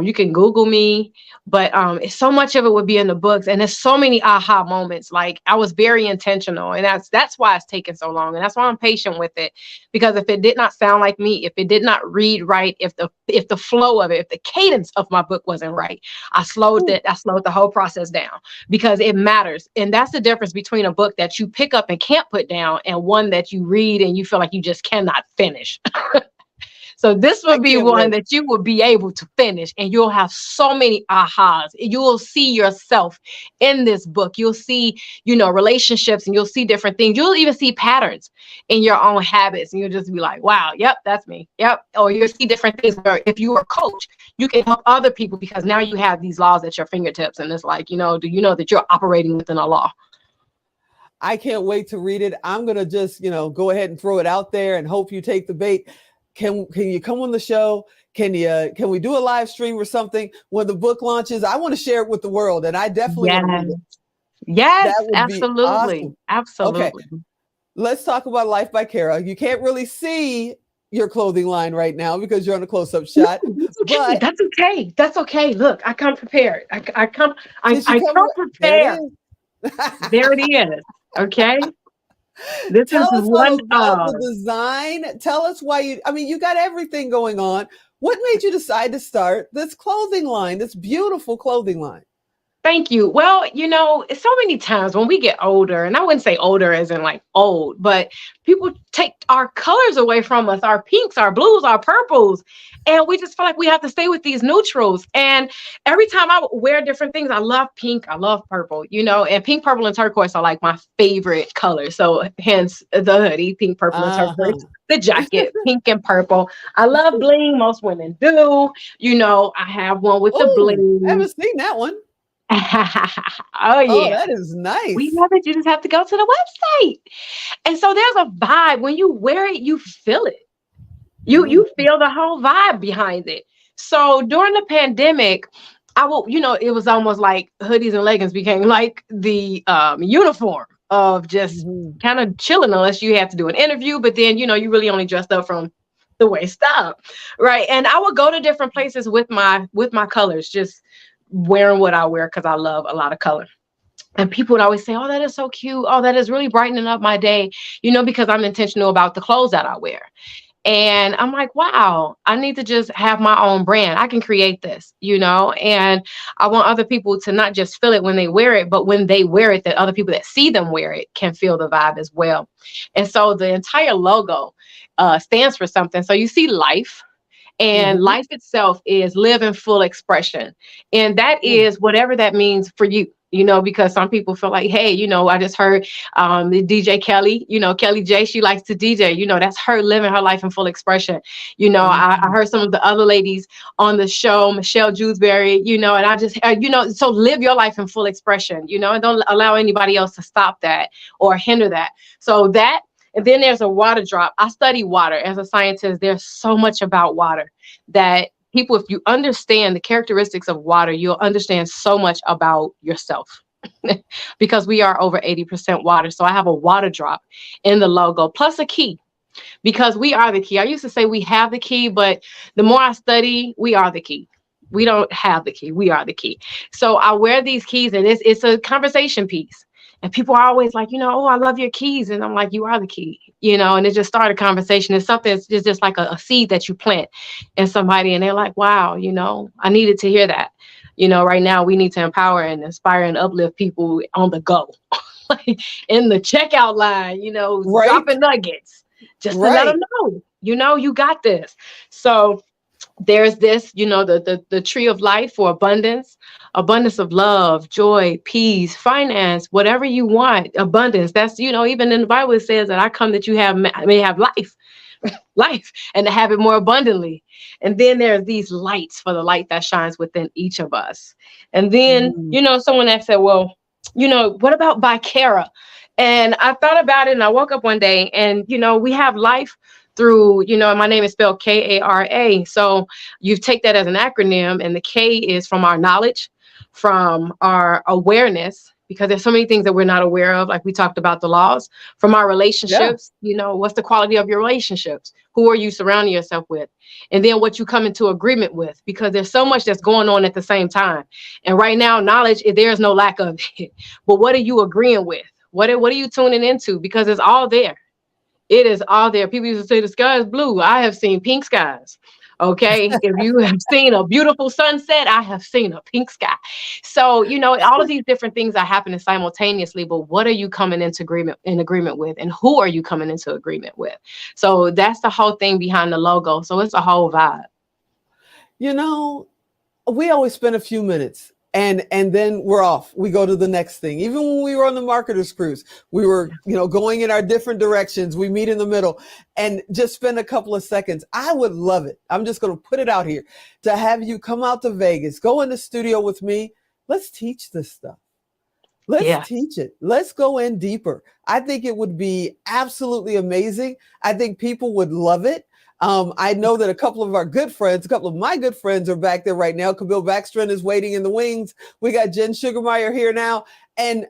You can Google me, but so much of it would be in the books, and there's so many aha moments. Like, I was very intentional, and that's why it's taken so long, and that's why I'm patient with it. Because if it did not sound like me, if it did not read right, if the flow of it, if the cadence of my book wasn't right, I slowed the whole process down, because it matters. And that's the difference between a book that you pick up and can't put down and one that you read and you feel like you just cannot finish. So this will be one that you will be able to finish, and you'll have so many ahas. You will see yourself in this book. You'll see, you know, relationships, and you'll see different things. You'll even see patterns in your own habits, and you'll just be like, wow, yep, that's me. Yep. Or you'll see different things where if you are a coach, you can help other people because now you have these laws at your fingertips. And it's like, you know, do you know that you're operating within a law? I can't wait to read it. I'm going to just, you know, go ahead and throw it out there and hope you take the bait. Can you come on the show? Can we do a live stream or something when the book launches? I want to share it with the world, and I definitely want to read it. Yes, That would absolutely. be awesome. Absolutely. Okay, let's talk about Life by Kara. You can't really see your clothing line right now because you're on a close-up shot. But that's okay. That's okay. Look, I come prepared. I come prepared. There it is. Okay. This Tell is us one about the design. Tell us why you got everything going on. What made you decide to start this clothing line, this beautiful clothing line? Thank you. Well, you know, so many times when we get older, and I wouldn't say older as in like old, but people take our colors away from us, our pinks, our blues, our purples, and we just feel like we have to stay with these neutrals. And every time I wear different things, I love pink, I love purple, you know, and pink, purple, and turquoise are like my favorite colors. So hence the hoodie, pink, purple, and turquoise. The jacket, pink and purple. I love bling. Most women do. You know, I have one with the bling. I haven't seen that one. Oh yeah, that is nice. We love it. You just have to go to the website. And so there's a vibe. When you wear it, you feel it. You feel the whole vibe behind it. So during the pandemic, it was almost like hoodies and leggings became like the uniform of just kind of chilling, unless you had to do an interview. But then, you know, you really only dressed up from the waist up, right? And I would go to different places with my colors, just wearing what I wear because I love a lot of color. And people would always say, oh, that is so cute. Oh, that is really brightening up my day, you know, because I'm intentional about the clothes that I wear. And I'm like, wow, I need to just have my own brand. I can create this, you know, and I want other people to not just feel it when they wear it, but when they wear it, that other people that see them wear it can feel the vibe as well. And so the entire logo stands for something. So you see life. And life itself is live in full expression. And that is whatever that means for you, you know, because some people feel like, hey, you know, I just heard the DJ Kelly, you know, Kelly J, she likes to DJ, you know, that's her living her life in full expression. You know, I heard some of the other ladies on the show, Michelle Jewsbury, you know, and I just, you know, so live your life in full expression, you know, and don't allow anybody else to stop that or hinder that. So that. And then there's a water drop. I study water as a scientist. There's so much about water that people, if you understand the characteristics of water, you'll understand so much about yourself because we are over 80% water. So I have a water drop in the logo plus a key because we are the key. I used to say we have the key, but the more I study, we are the key. We don't have the key. We are the key. So I wear these keys and it's a conversation piece. And people are always like, you know, oh, I love your keys. And I'm like, you are the key, you know, and it just started a conversation. It's something that's just like a seed that you plant in somebody. And they're like, wow, you know, I needed to hear that. You know, right now we need to empower and inspire and uplift people on the go, like in the checkout line, you know, dropping nuggets just to let them know, you know, you got this. So there's this, the tree of life for abundance of love, joy, peace, finance, whatever you want, abundance. That's, even in the Bible, it says that I come that you may have life and to have it more abundantly. And then there's these lights for the light that shines within each of us. And then, someone that said, well, what about Bikera? And I thought about it, and I woke up one day and, we have life through, my name is spelled Kara. So you take that as an acronym, and the K is from our knowledge, from our awareness, because there's so many things that we're not aware of. Like we talked about the laws, from our relationships, what's the quality of your relationships? Who are you surrounding yourself with? And then what you come into agreement with, because there's so much that's going on at the same time. And right now, knowledge, there's no lack of it. But what are you agreeing with? What are you tuning into? Because it's all there. It is all there. People used to say the sky is blue. I have seen pink skies. Okay. If you have seen a beautiful sunset, I have seen a pink sky. So, all of these different things are happening simultaneously, but what are you coming into agreement with, and who are you coming into agreement with? So that's the whole thing behind the logo. So it's a whole vibe. We always spend a few minutes and then we're off. We go to the next thing. Even when we were on the marketers cruise, we were, going in our different directions. We meet in the middle and just spend a couple of seconds. I would love it. I'm just going to put it out here to have you come out to Vegas, go in the studio with me. Let's teach this stuff. Let's teach it. Let's go in deeper. I think it would be absolutely amazing. I think people would love it. I know that a couple of my good friends are back there right now. Camille Backstrand is waiting in the wings. We got Jen Sugarmeyer here now. And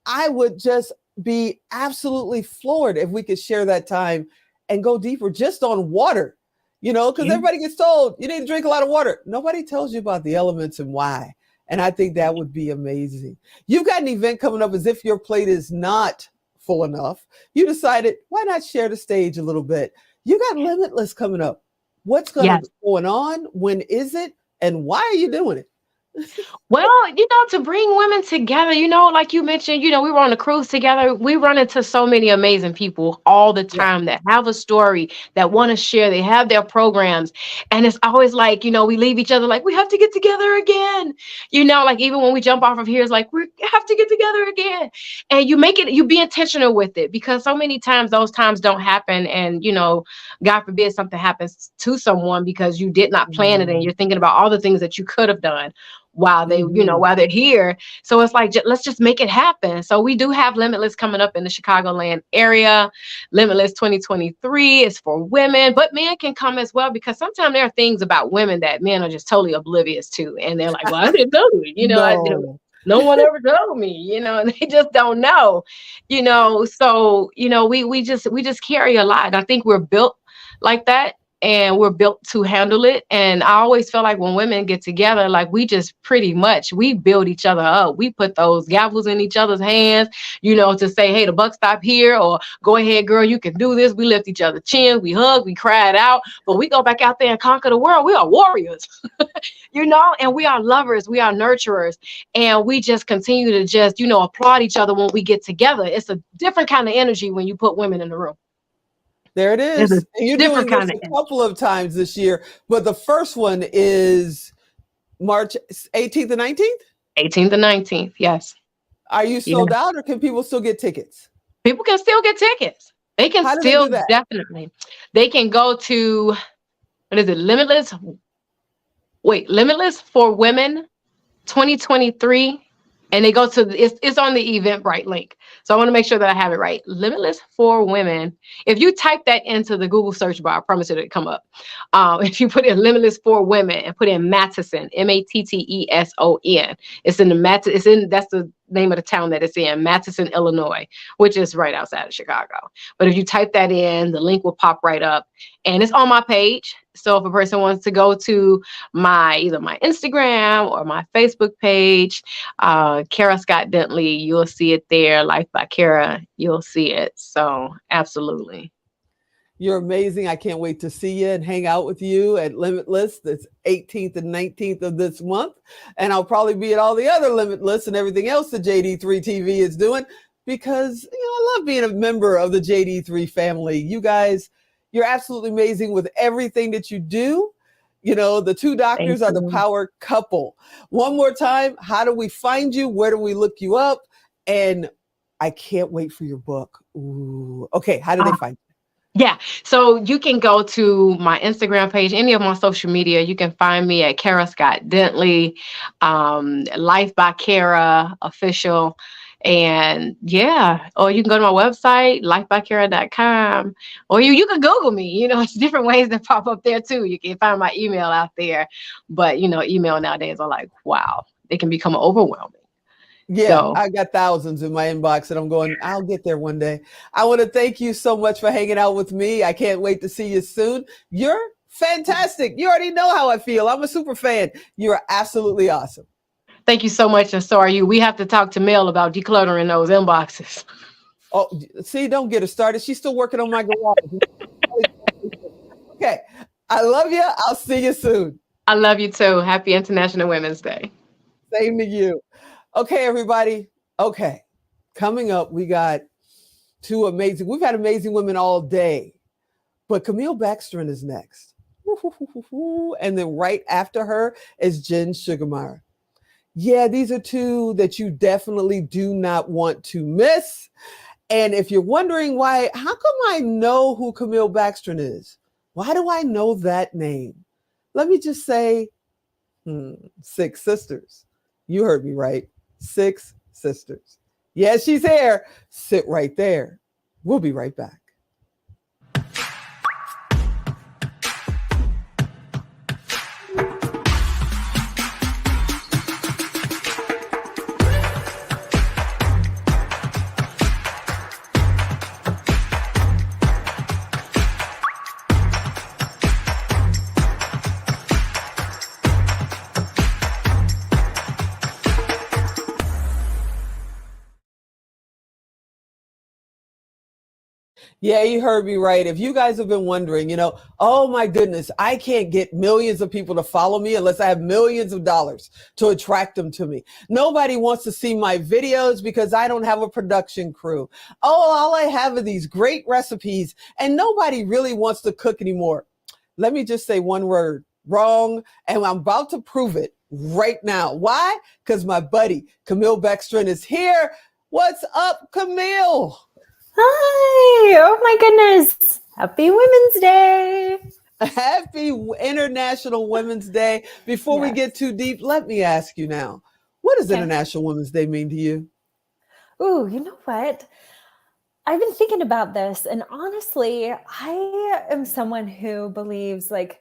I would just be absolutely floored if we could share that time and go deeper just on water, because everybody gets told you need to drink a lot of water. Nobody tells you about the elements and why. And I think that would be amazing. You've got an event coming up as if your plate is not full enough. You decided, why not share the stage a little bit? You got Limitless coming up. What's going on? When is it? And why are you doing it? Well, to bring women together, like you mentioned, we were on a cruise together. We run into so many amazing people all the time that have a story, that want to share. They have their programs. And it's always like, we leave each other like, we have to get together again. Like even when we jump off of here, it's like, we have to get together again. And you be intentional with it, because so many times those times don't happen. And, God forbid something happens to someone because you did not plan it and you're thinking about all the things that you could have done while they, while they're here. So it's like, let's just make it happen. So we do have Limitless coming up in the Chicagoland area. Limitless 2023 is for women, but men can come as well, because sometimes there are things about women that men are just totally oblivious to. And they're like, well, I didn't know you, no one ever told me, and they just don't know, so, we just carry a lot. I think we're built like that. And we're built to handle it. And I always feel like when women get together, like we just pretty much, we build each other up. We put those gavels in each other's hands, to say, hey, the buck stop here, or go ahead, girl, you can do this. We lift each other's chins, we hug, we cry it out, but we go back out there and conquer the world. We are warriors, and we are lovers, we are nurturers. And we just continue to just, applaud each other when we get together. It's a different kind of energy when you put women in the room. There it is. And you're doing this a couple of times this year, but the first one is March 18th and 19th? 18th and 19th, yes. Are you sold out, or can people still get tickets? People can still get tickets. They can still definitely. They can go to, what is it, Limitless for Women 2023. And they go to, it's on the Eventbrite link. So I want to make sure that I have it right. Limitless for Women. If you type that into the Google search bar, I promise it'll come up. If you put in Limitless for Women and put in Matteson, Matteson, that's the name of the town that it's in, Matteson, Illinois, which is right outside of Chicago. But if you type that in, the link will pop right up, and it's on my page. So if a person wants to go to either my Instagram or my Facebook page, Kara Scott Dentley, you'll see it there. Life by Kara, you'll see it. So absolutely. You're amazing. I can't wait to see you and hang out with you at Limitless. That's 18th and 19th of this month. And I'll probably be at all the other Limitless and everything else that JD3 TV is doing, because I love being a member of the JD3 family. You guys, you're absolutely amazing with everything that you do. You know, the two doctors Thank are the you. power couple. One more time, how do we find you? Where do we look you up? And I can't wait for your book. Ooh. Okay, how do they find you? Yeah. So you can go to my Instagram page, any of my social media. You can find me at Kara Scott Dentley, Life by Kara official. And yeah, or you can go to my website, lifebykara.com, or you can Google me. You know, it's different ways that pop up there too. You can find my email out there. But, you know, email nowadays are like, wow, they can become overwhelming. Yeah, So I got thousands in my inbox and I'm going, I'll get there one day. I want to thank you so much for hanging out with me. I can't wait to see you soon. You're fantastic. You already know how I feel. I'm a super fan. You're absolutely awesome. thank you so much. And so are you. We have to talk to Mel about decluttering those inboxes. Oh, see, don't get her started. She's still working on my garage. Okay. I love you. I'll see you soon. I love you too. Happy International Women's Day. Same to you. Okay, everybody. Okay. Coming up, we got we've had amazing women all day, but Camille Backstrom is next. And then right after her is Jen Sugarmeyer. Yeah, these are two that you definitely do not want to miss. And if you're wondering why, how come I know who Camille Backstrom is? Why do I know that name? Let me just say, Six Sisters. You heard me right. Six Sisters. Yeah, she's here. Sit right there. We'll be right back. Yeah, you heard me right. If you guys have been wondering, oh my goodness, I can't get millions of people to follow me unless I have millions of dollars to attract them to me. Nobody wants to see my videos because I don't have a production crew. Oh, all I have are these great recipes and nobody really wants to cook anymore. Let me just say one word, wrong. And I'm about to prove it right now. Why? Because my buddy, Camille Backstrom, is here. What's up, Camille? Hi. Oh my goodness. Happy Women's Day. Happy International Women's Day. Before we get too deep, let me ask you now, what does International Women's Day mean to you? Ooh, you know what? I've been thinking about this, and honestly, I am someone who believes like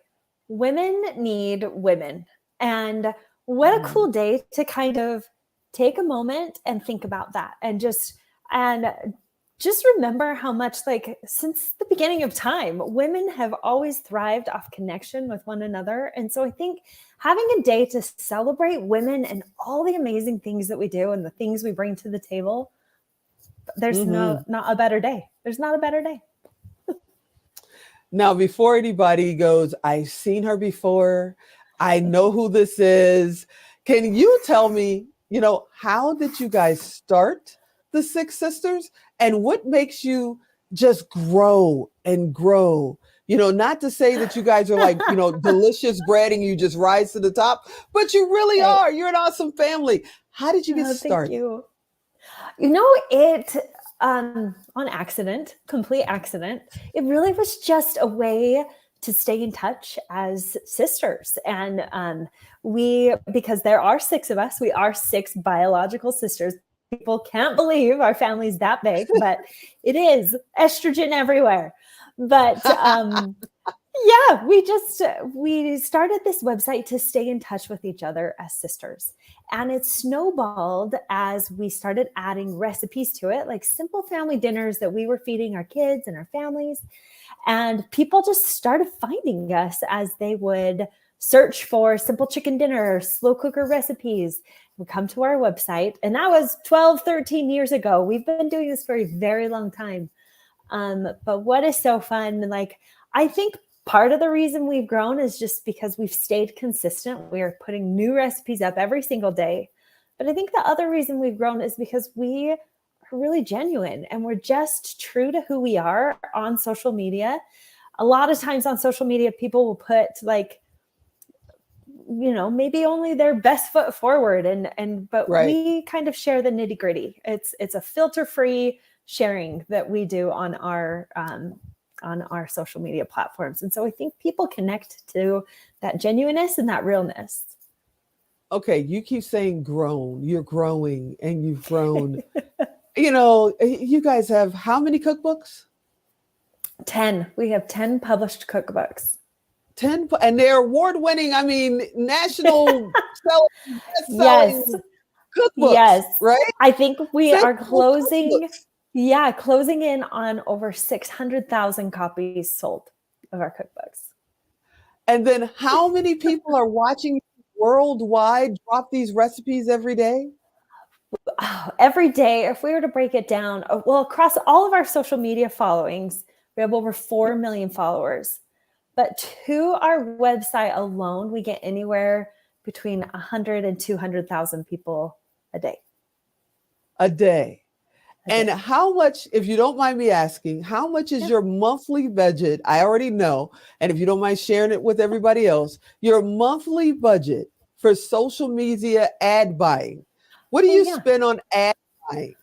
women need women. And what a cool day to kind of take a moment and think about that and just remember how much, like, since the beginning of time, women have always thrived off connection with one another. And so I think having a day to celebrate women and all the amazing things that we do and the things we bring to the table, there's not a better day. There's not a better day. Now, before anybody goes, I've seen her before, I know who this is. Can you tell me, how did you guys start the Six Sisters? And what makes you just grow and grow? Not to say that you guys are like, delicious bread and you just rise to the top, but you really are. You're an awesome family. How did you get started? Thank you. It on accident, complete accident. It really was just a way to stay in touch as sisters. And because there are six of us, we are six biological sisters. People can't believe our family's that big, but it is estrogen everywhere. But yeah, we started this website to stay in touch with each other as sisters. And it snowballed as we started adding recipes to it, like simple family dinners that we were feeding our kids and our families. And people just started finding us as they would search for simple chicken dinner, slow cooker recipes, would come to our website. And that was 12, 13 years ago. We've been doing this for a very long time. But what is so fun, I think part of the reason we've grown is just because we've stayed consistent. We are putting new recipes up every single day. But I think the other reason we've grown is because we are really genuine and we're just true to who we are on social media. A lot of times on social media, people will put maybe only their best foot forward, but Right. we kind of share the nitty gritty. It's a filter-free sharing that we do on our social media platforms. And so I think people connect to that genuineness and that realness. Okay, you keep saying grown. You're growing and you've grown. You guys have how many cookbooks? 10. We have 10 published cookbooks. 10, and they're award-winning. I mean, national Yes. cookbooks. Yes. Right? I think we are closing. Cookbooks. Yeah, closing in on over 600,000 copies sold of our cookbooks. And then how many people are watching worldwide drop these recipes every day? Every day, if we were to break it down, well, across all of our social media followings, we have over 4 million followers. But to our website alone, we get anywhere between 100 and 200,000 people a day. A day. And how much, if you don't mind me asking, how much is your monthly budget? I already know. And if you don't mind sharing it with everybody else, your monthly budget for social media ad buying. What do you spend on ad buying?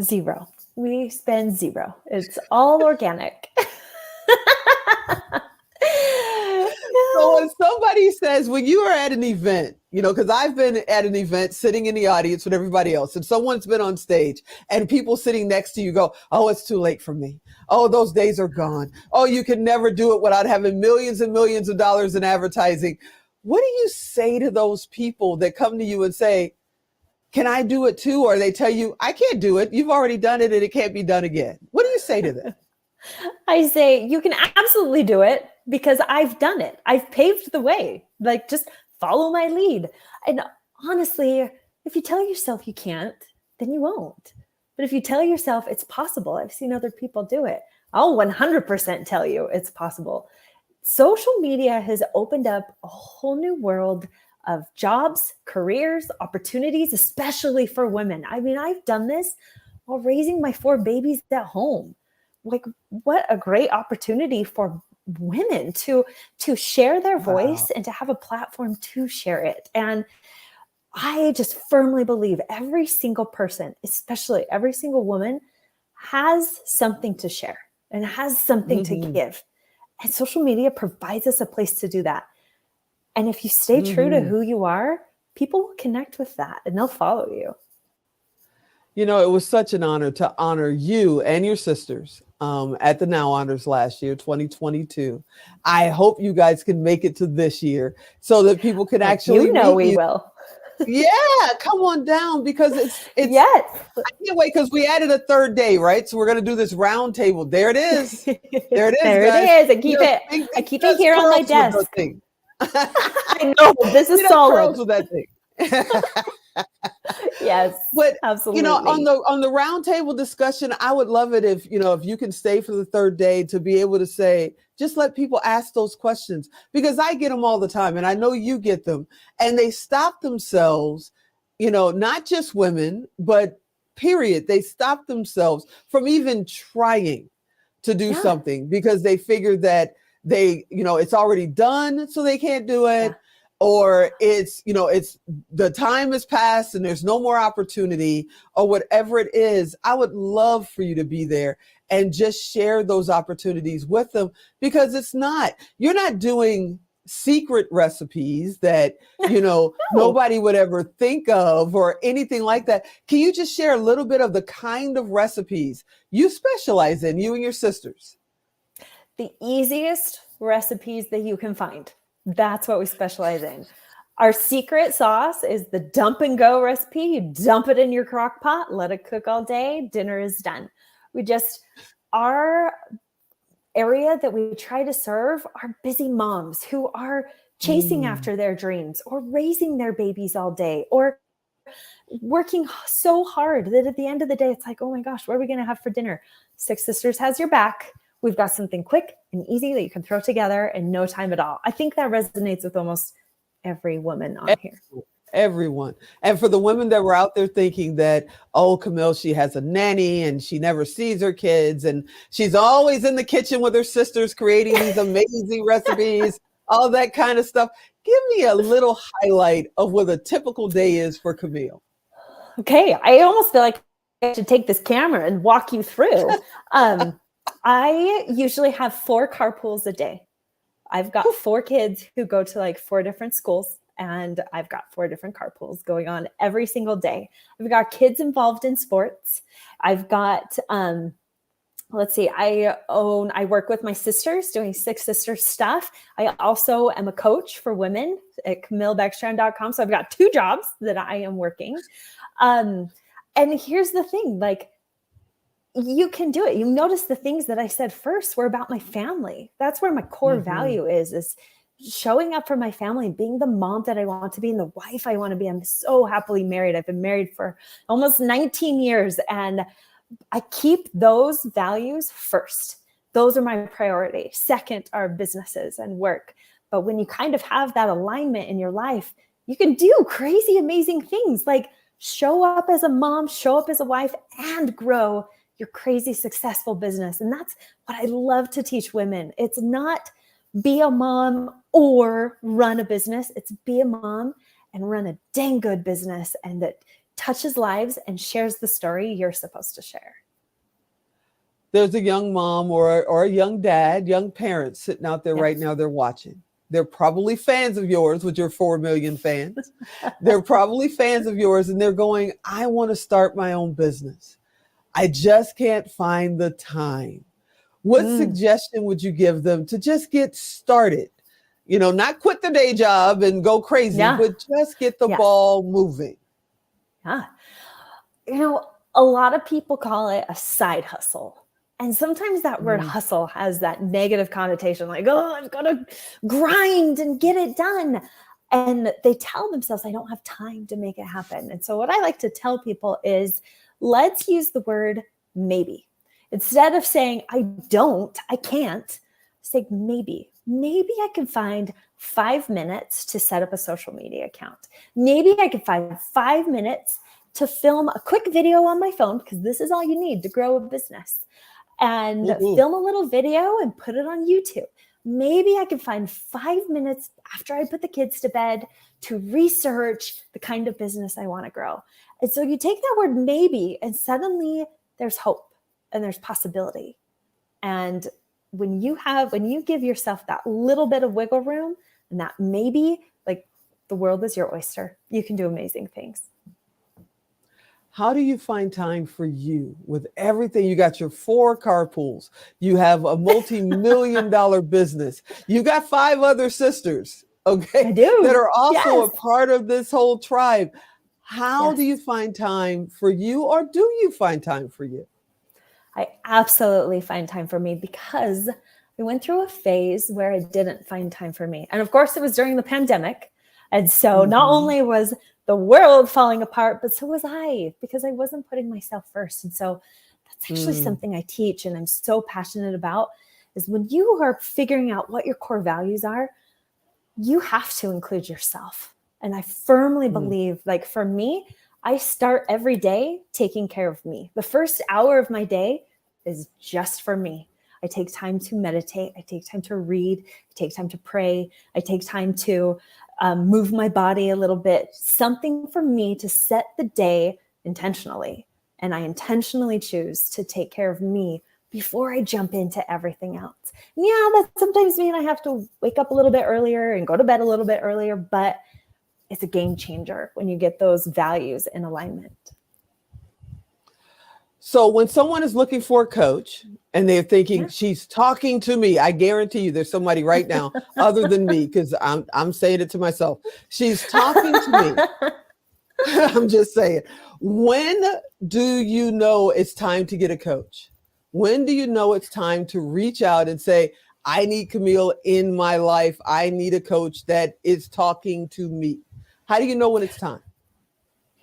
Zero. We spend zero. It's all organic. So when somebody says, when you are at an event, because I've been at an event sitting in the audience with everybody else, and someone's been on stage and people sitting next to you go, oh, it's too late for me. Oh, those days are gone. Oh, you can never do it without having millions and millions of dollars in advertising. What do you say to those people that come to you and say, can I do it too? Or they tell you, I can't do it. You've already done it and it can't be done again. What do you say to them? I say, you can absolutely do it because I've done it. I've paved the way. Like, just follow my lead. And honestly, if you tell yourself you can't, then you won't. But if you tell yourself it's possible, I've seen other people do it, I'll 100% tell you it's possible. Social media has opened up a whole new world of jobs, careers, opportunities, especially for women. I mean, I've done this while raising my 4 babies at home. Like, what a great opportunity for women to share their voice and to have a platform to share it. And I just firmly believe every single person, especially every single woman, has something to share and has something to give. And social media provides us a place to do that. And if you stay true to who you are, people will connect with that and they'll follow you. It was such an honor to honor you and your sisters at the Now Honors last year, 2022. I hope you guys can make it to this year so that people can actually meet we you. will. Yeah, come on down because it's yes. I can't wait because we added a third day, right? So we're gonna do this round table. There it is. There it is. There guys. it is. I keep it here on my desk. I know this is solid. With that thing. Yes, but absolutely. On the round table discussion, I would love it if you can stay for the third day to be able to say, just let people ask those questions, because I get them all the time and I know you get them, and they stop themselves, not just women, but period. They stop themselves from even trying to do something because they figure that it's already done, so they can't do it. Or it's the time has passed and there's no more opportunity, or whatever it is. I would love for you to be there and just share those opportunities with them, because you're not doing secret recipes that, nobody would ever think of or anything like that. Can you just share a little bit of the kind of recipes you specialize in, you and your sisters? The easiest recipes that you can find. That's what we specialize in. Our secret sauce is the dump and go recipe. You dump it in your crock pot, let it cook all day, dinner is done. Our area that we try to serve are busy moms who are chasing after their dreams, or raising their babies all day, or working so hard that at the end of the day, it's like, oh my gosh, what are we going to have for dinner? Six Sisters has your back. We've got something quick and easy that you can throw together in no time at all. I think that resonates with almost every woman on here. Everyone. And for the women that were out there thinking that, oh, Camille, she has a nanny and she never sees her kids and she's always in the kitchen with her sisters creating these amazing recipes. all that kind of stuff. Give me a little highlight of what a typical day is for Camille. Okay, I almost feel like I should take this camera and walk you through. I usually have 4 carpools a day. I've got 4 kids who go to like 4 different schools, and I've got 4 different carpools going on every single day. I've got kids involved in sports. I've got, let's see, I work with my sisters doing Six Sisters stuff. I also am a coach for women at CamilleBeckstrand.com. So I've got 2 jobs that I am working. And here's the thing, like, you can do it. You notice the things that I said first were about my family. That's where my core value is showing up for my family, being the mom that I want to be and the wife I want to be. I'm so happily married. I've been married for almost 19 years, and I keep those values first. Those are my priority. Second are businesses and work. But when you kind of have that alignment in your life, you can do crazy, amazing things like show up as a mom, show up as a wife, and grow your crazy successful business. And that's what I love to teach women. It's not be a mom or run a business. It's be a mom and run a dang good business, and that touches lives and shares the story you're supposed to share. There's a young mom or a young dad, young parents sitting out there right now. They're watching. They're probably fans of yours with your 4 million fans. They're probably fans of yours, and they're going, I want to start my own business. I just can't find the time. What suggestion would you give them to just get started? You know, not quit the day job and go crazy, but just get the ball moving. Yeah. You know, a lot of people call it a side hustle. And sometimes that word hustle has that negative connotation, like, oh, I've got to grind and get it done. And they tell themselves, I don't have time to make it happen. And so what I like to tell people is, let's use the word maybe. Instead of saying, I can't, say maybe. Maybe I can find 5 minutes to set up a social media account. Maybe I can find 5 minutes to film a quick video on my phone, because this is all you need to grow a business. And film a little video and put it on YouTube. Maybe I can find 5 minutes after I put the kids to bed to research the kind of business I want to grow. And so you take that word maybe, and suddenly there's hope and there's possibility. And when you give yourself that little bit of wiggle room and that maybe, like, the world is your oyster. You can do amazing things. How do you find time for you with everything? You got your 4 carpools. You have a multi-million-dollar business. You got 5 other sisters, okay, that are also a part of this whole tribe. How do you find time for you, or do you find time for you? I absolutely find time for me, because I went through a phase where I didn't find time for me. And of course, it was during the pandemic. And so not only was the world falling apart, but so was I, because I wasn't putting myself first. And so that's actually something I teach, and I'm so passionate about, is when you are figuring out what your core values are, you have to include yourself. And I firmly believe, like, for me, I start every day taking care of me. The first hour of my day is just for me. I take time to meditate. I take time to read. I take time to pray. I take time to move my body a little bit. Something for me to set the day intentionally. And I intentionally choose to take care of me before I jump into everything else. And yeah, that sometimes means I have to wake up a little bit earlier and go to bed a little bit earlier, but it's a game changer when you get those values in alignment. So when someone is looking for a coach and they're thinking, she's talking to me, I guarantee you there's somebody right now other than me, because I'm saying it to myself. She's talking to me. I'm just saying. When do you know it's time to get a coach? When do you know it's time to reach out and say, I need Camille in my life. I need a coach that is talking to me. How do you know when it's time?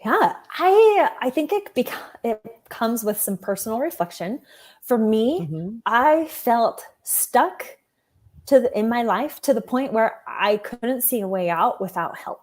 Yeah, I think it comes with some personal reflection. For me, I felt stuck in my life to the point where I couldn't see a way out without help.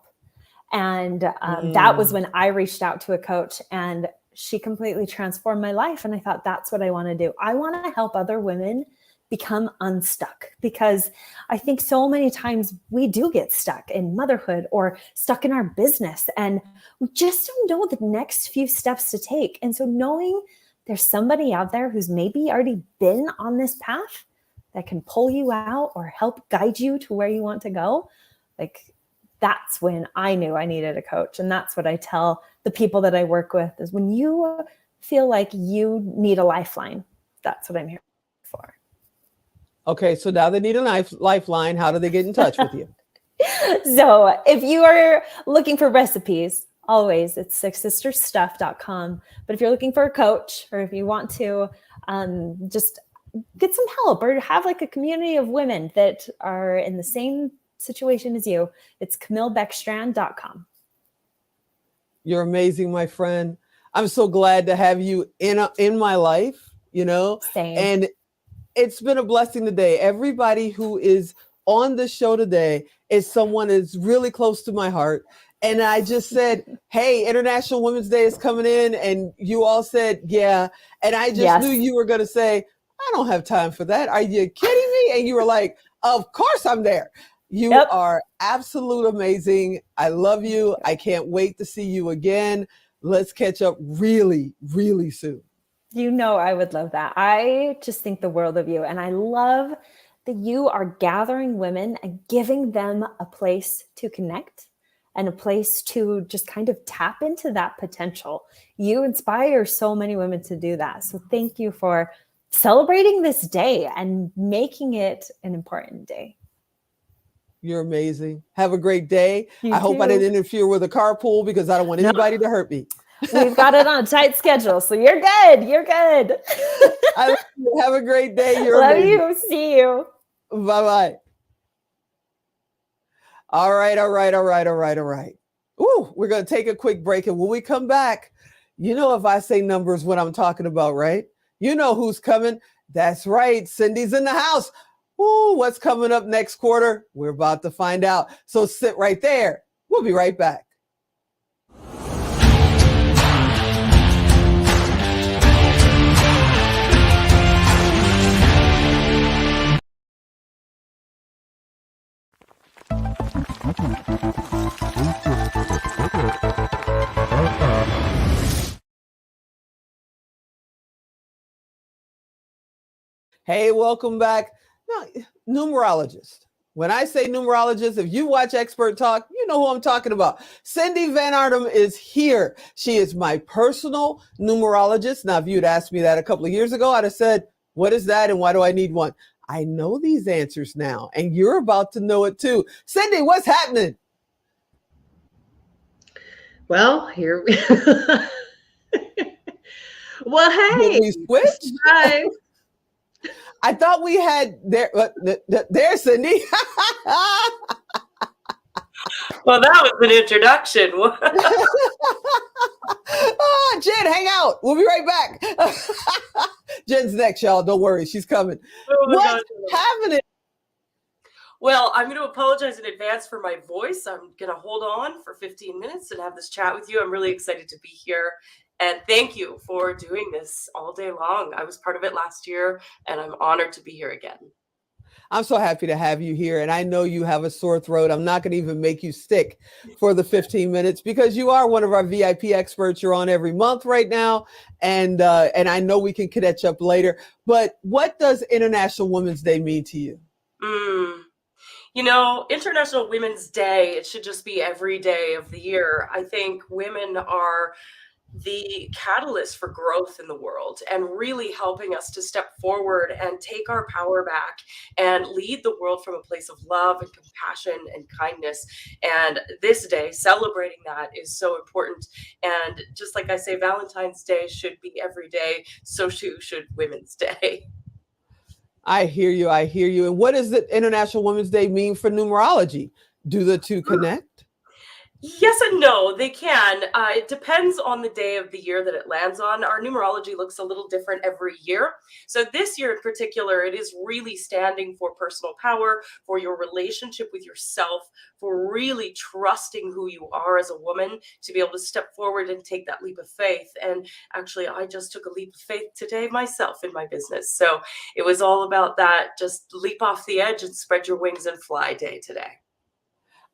And that was when I reached out to a coach, and she completely transformed my life. And I thought, that's what I want to do. I want to help other women become unstuck, because I think so many times we do get stuck in motherhood or stuck in our business, and we just don't know the next few steps to take. And so knowing there's somebody out there who's maybe already been on this path that can pull you out or help guide you to where you want to go, like, that's when I knew I needed a coach. And that's what I tell the people that I work with, is when you feel like you need a lifeline, that's what I'm here for. Okay, so now they need a lifeline. How do they get in touch with you? So if you are looking for recipes, always it's sixsistersstuff.com. But if you're looking for a coach, or if you want to just get some help or have like a community of women that are in the same situation as you, it's CamilleBeckstrand.com. You're amazing, my friend. I'm so glad to have you in my life, you know. Same. And it's been a blessing today. Everybody who is on the show today is someone that's really close to my heart. And I just said, hey, International Women's Day is coming in. And you all said, yeah. And I just knew you were going to say, I don't have time for that. Are you kidding me? And you were like, of course I'm there. You are absolute amazing. I love you. I can't wait to see you again. Let's catch up really, really soon. You know, I would love that. I just think the world of you. And I love that you are gathering women and giving them a place to connect and a place to just kind of tap into that potential. You inspire so many women to do that. So thank you for celebrating this day and making it an important day. You're amazing. Have a great day. You I hope I too. didn't interfere with a carpool, because I don't want anybody to hurt me. We've got it on a tight schedule, so you're good. You're good. I love you. Have a great day. You're love amazing. you. See you. Bye-bye. All right. Ooh, we're going to take a quick break. And when we come back, you know, if I say numbers, what I'm talking about, right? You know who's coming. That's right. Cindy's in the house. Ooh, what's coming up next quarter? We're about to find out. So sit right there. We'll be right back. Hey, welcome back. Now, numerologist. When I say numerologist, if you watch Expert Talk, you know who I'm talking about. Cindy Van Artem is here. She is my personal numerologist. Now, if you'd asked me that a couple of years ago, I'd have said, what is that and why do I need one? I know these answers now, and you're about to know it too. Cindy, what's happening? Well, here we Well, hey. Did we switch? Hi. I thought we had there, Cindy. Well, that was an introduction. Oh, Jen, hang out. We'll be right back. Jen's next, y'all. Don't worry. She's coming. What's happening? Well, I'm going to apologize in advance for my voice. I'm going to hold on for 15 minutes and have this chat with you. I'm really excited to be here. And thank you for doing this all day long. I was part of it last year, and I'm honored to be here again. I'm so happy to have you here. And I know you have a sore throat. I'm not going to even make you stick for the 15 minutes because you are one of our VIP experts. You're on every month right now. And I know we can catch up later. But what does International Women's Day mean to you? You know, International Women's Day, it should just be every day of the year. I think women are the catalyst for growth in the world and really helping us to step forward and take our power back and lead the world from a place of love and compassion and kindness. And this day, celebrating that is so important. And just like I say, Valentine's Day should be every day. So too should Women's Day. I hear you. I hear you. And what does the International Women's Day mean for numerology? Do the two connect? Yes and no, they can. It depends on the day of the year that it lands on. Our numerology looks a little different every year. So this year in particular, it is really standing for personal power, for your relationship with yourself, for really trusting who you are as a woman to be able to step forward and take that leap of faith. And actually, I just took a leap of faith today myself in my business. So it was all about that, just leap off the edge and spread your wings and fly day today.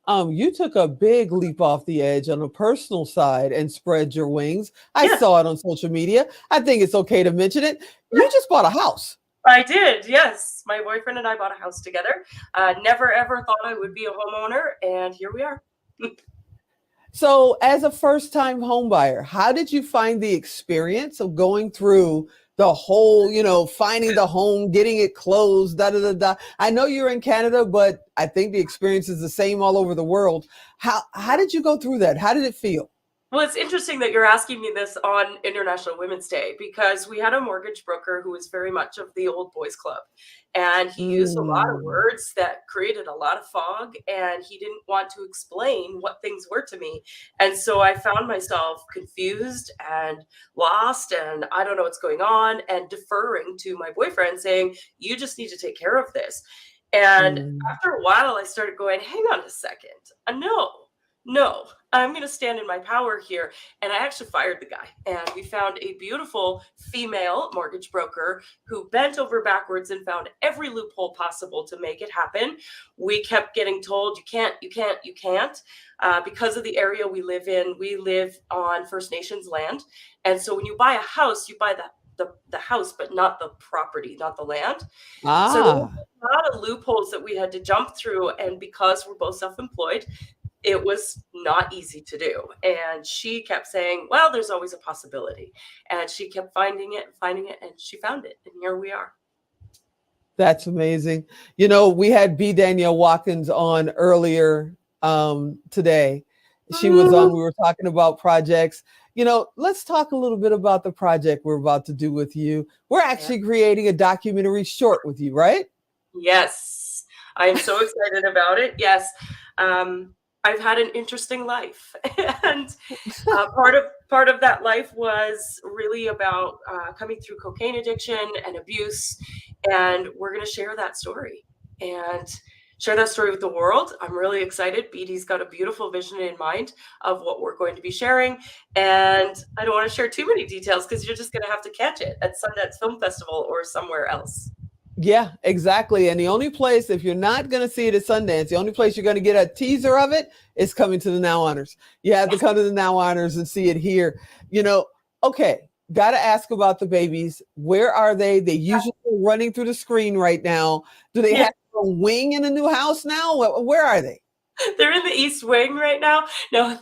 You took a big leap off the edge on a personal side and spread your wings. I Yeah. saw it on social media. I think it's okay to mention it. You just bought a house. I did, yes. My boyfriend and I bought a house together. Never ever thought I would be a homeowner, and here we are. So, as a first-time home buyer, how did you find the experience of going through the whole, finding the home, getting it closed, da da da da? I know you're in Canada, but I think the experience is the same all over the world. How did you go through that? How did it feel? Well, it's interesting that you're asking me this on International Women's Day because we had a mortgage broker who was very much of the old boys club. And he used a lot of words that created a lot of fog, and he didn't want to explain what things were to me. And so I found myself confused and lost, and I don't know what's going on, and deferring to my boyfriend saying, you just need to take care of this. And after a while, I started going, hang on a second. No, I'm going to stand in my power here. And I actually fired the guy. And we found a beautiful female mortgage broker who bent over backwards and found every loophole possible to make it happen. We kept getting told, you can't. Because of the area we live in, we live on First Nations land. And so when you buy a house, you buy the house, but not the property, not the land. So there was a lot of loopholes that we had to jump through. And because we're both self-employed, it was not easy to do. And she kept saying, well, there's always a possibility. And she kept finding it, and she found it. And here we are. That's amazing. We had B. Danielle Watkins on earlier today. She was on, we were talking about projects. Let's talk a little bit about the project we're about to do with you. We're actually creating a documentary short with you, right? Yes, I'm so excited about it. Yes. I've had an interesting life, and part of that life was really about coming through cocaine addiction and abuse, and we're going to share that story with the world. I'm really excited. BD's got a beautiful vision in mind of what we're going to be sharing, and I don't want to share too many details because you're just going to have to catch it at Sundance Film Festival or somewhere else. Yeah, exactly. And the only place, if you're not going to see it at Sundance, the only place you're going to get a teaser of it is coming to the Now Honors. You have to come to the Now Honors and see it here. Okay, got to ask about the babies. Where are they? They usually are running through the screen right now. Do they have a wing in the new house now? Where are they? They're in the East Wing right now. No,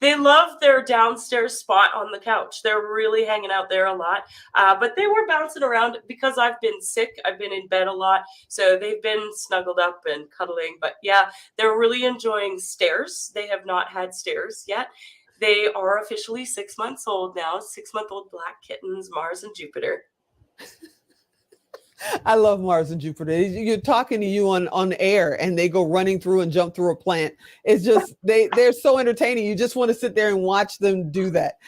they love their downstairs spot on the couch. They're really hanging out there a lot. But they were bouncing around because I've been sick. I've been in bed a lot. So they've been snuggled up and cuddling. But yeah, they're really enjoying stairs. They have not had stairs yet. They are officially 6 months old now. 6-month-old black kittens, Mars and Jupiter. I love Mars and Jupiter. You're talking to you on air and they go running through and jump through a plant. It's just, they're so entertaining. You just want to sit there and watch them do that.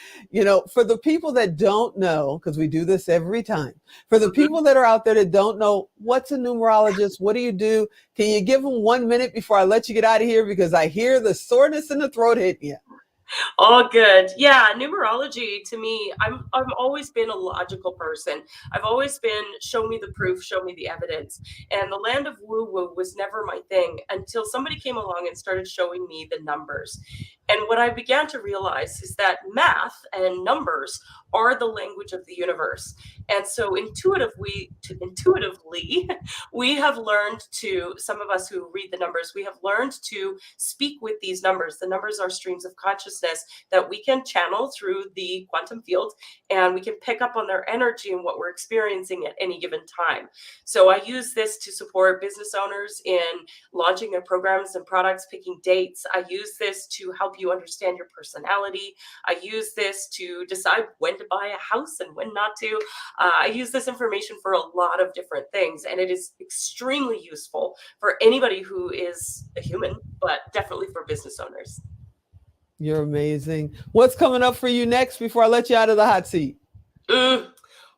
For the people that don't know, because we do this every time, for the people that are out there that don't know, what's a numerologist? What do you do? Can you give them 1 minute before I let you get out of here? Because I hear the soreness in the throat hitting you. All good. Yeah, numerology to me, I've always been a logical person. I've always been show me the proof, show me the evidence. And the land of woo-woo was never my thing until somebody came along and started showing me the numbers. And what I began to realize is that math and numbers are the language of the universe. And so intuitively, we have learned to, some of us who read the numbers, we have learned to speak with these numbers. The numbers are streams of consciousness that we can channel through the quantum field, and we can pick up on their energy and what we're experiencing at any given time. So I use this to support business owners in launching their programs and products, picking dates. I use this to help help you understand your personality. I use this to decide when to buy a house and when not to. I use this information for a lot of different things, and it is extremely useful for anybody who is a human, but definitely for business owners. You're amazing. What's coming up for you next before I let you out of the hot seat?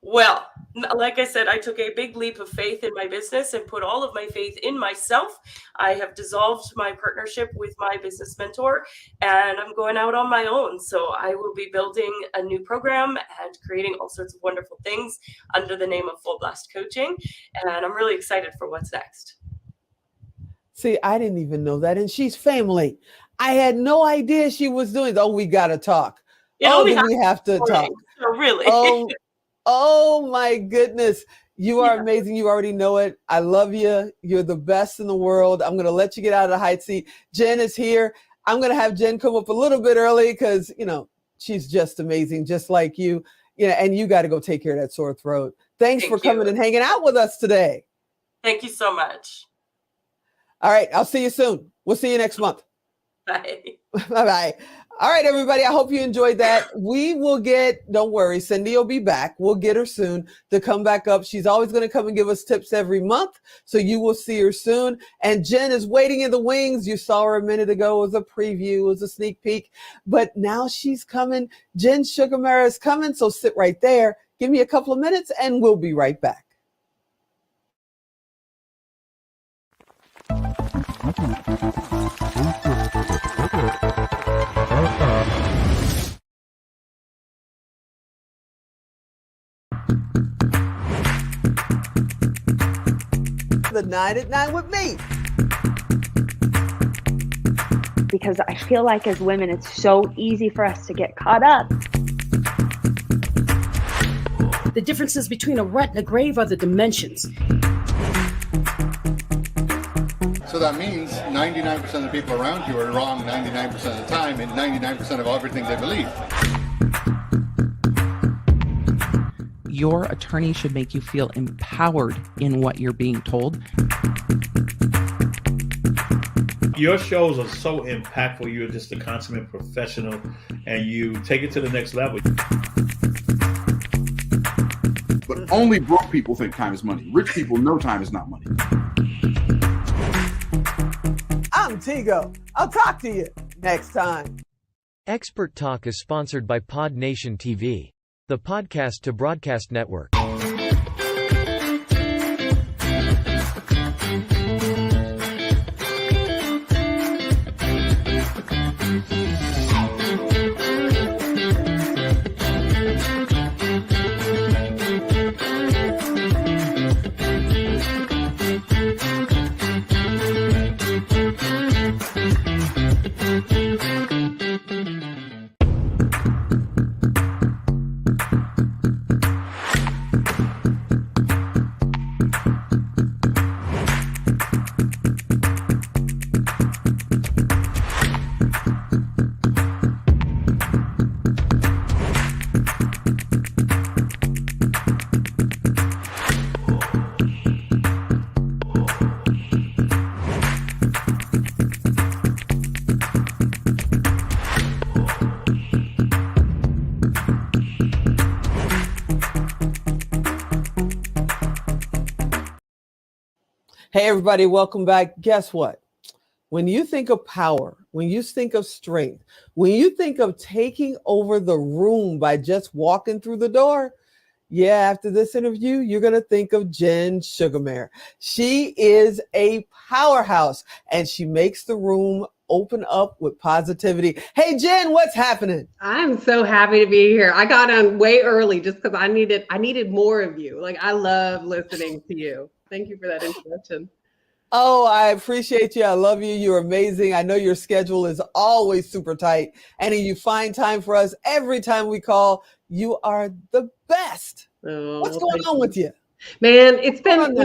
Well, like I said, I took a big leap of faith in my business and put all of my faith in myself. I have dissolved my partnership with my business mentor, and I'm going out on my own. So I will be building a new program and creating all sorts of wonderful things under the name of Full Blast Coaching. And I'm really excited for what's next. See, I didn't even know that. And she's family. I had no idea she was doing. Oh, we got to talk. Yeah, do we have to talk? So really. Oh my goodness. You are amazing. You already know it. I love you. You're the best in the world. I'm going to let you get out of the hot seat. Jen is here. I'm going to have Jen come up a little bit early because, she's just amazing, just like you. And you got to go take care of that sore throat. Thanks for coming and hanging out with us today. Thank you so much. All right. I'll see you soon. We'll see you next month. Bye. Bye-bye. All right, everybody. I hope you enjoyed that. We will don't worry, Cindy will be back. We'll get her soon to come back up. She's always going to come and give us tips every month. So you will see her soon. And Jen is waiting in the wings. You saw her a minute ago. It was a preview. It was a sneak peek. But now she's coming. Jen Sugarmara is coming. So sit right there. Give me a couple of minutes and we'll be right back. The 9 at 9 with me. Because I feel like as women, it's so easy for us to get caught up. The differences between a rut and a grave are the dimensions. So that means 99% of the people around you are wrong 99% of the time and 99% of everything they believe. Your attorney should make you feel empowered in what you're being told. Your shows are so impactful. You're just a consummate professional and you take it to the next level. But only broke people think time is money. Rich people know time is not money. I'm Tigo. I'll talk to you next time. Expert Talk is sponsored by Pod Nation TV, the podcast to broadcast network. Hey, everybody, welcome back. Guess what? When you think of power, when you think of strength, when you think of taking over the room by just walking through the door, after this interview, you're going to think of Jen Sugarmara. She is a powerhouse and she makes the room open up with positivity. Hey, Jen, what's happening? I'm so happy to be here. I got on way early just because I needed more of you. Like, I love listening to you. Thank you for that introduction. Oh, I appreciate you. I love you. You're amazing. I know your schedule is always super tight and you find time for us every time we call. You are the best. Oh, what's going on with you? Man, it's been,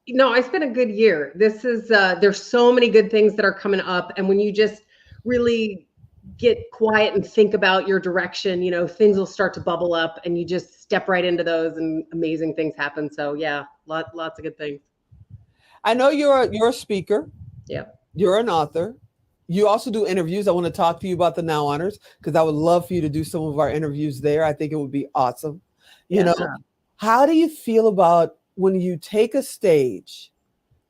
it's been a good year. This is, there's so many good things that are coming up. And when you just really get quiet and think about your direction, things will start to bubble up and you just step right into those and amazing things happen. So yeah, lots of good things. I know you're a speaker. Yeah. You're an author. You also do interviews. I want to talk to you about the Now Honors because I would love for you to do some of our interviews there. I think it would be awesome. You know, how do you feel about when you take a stage,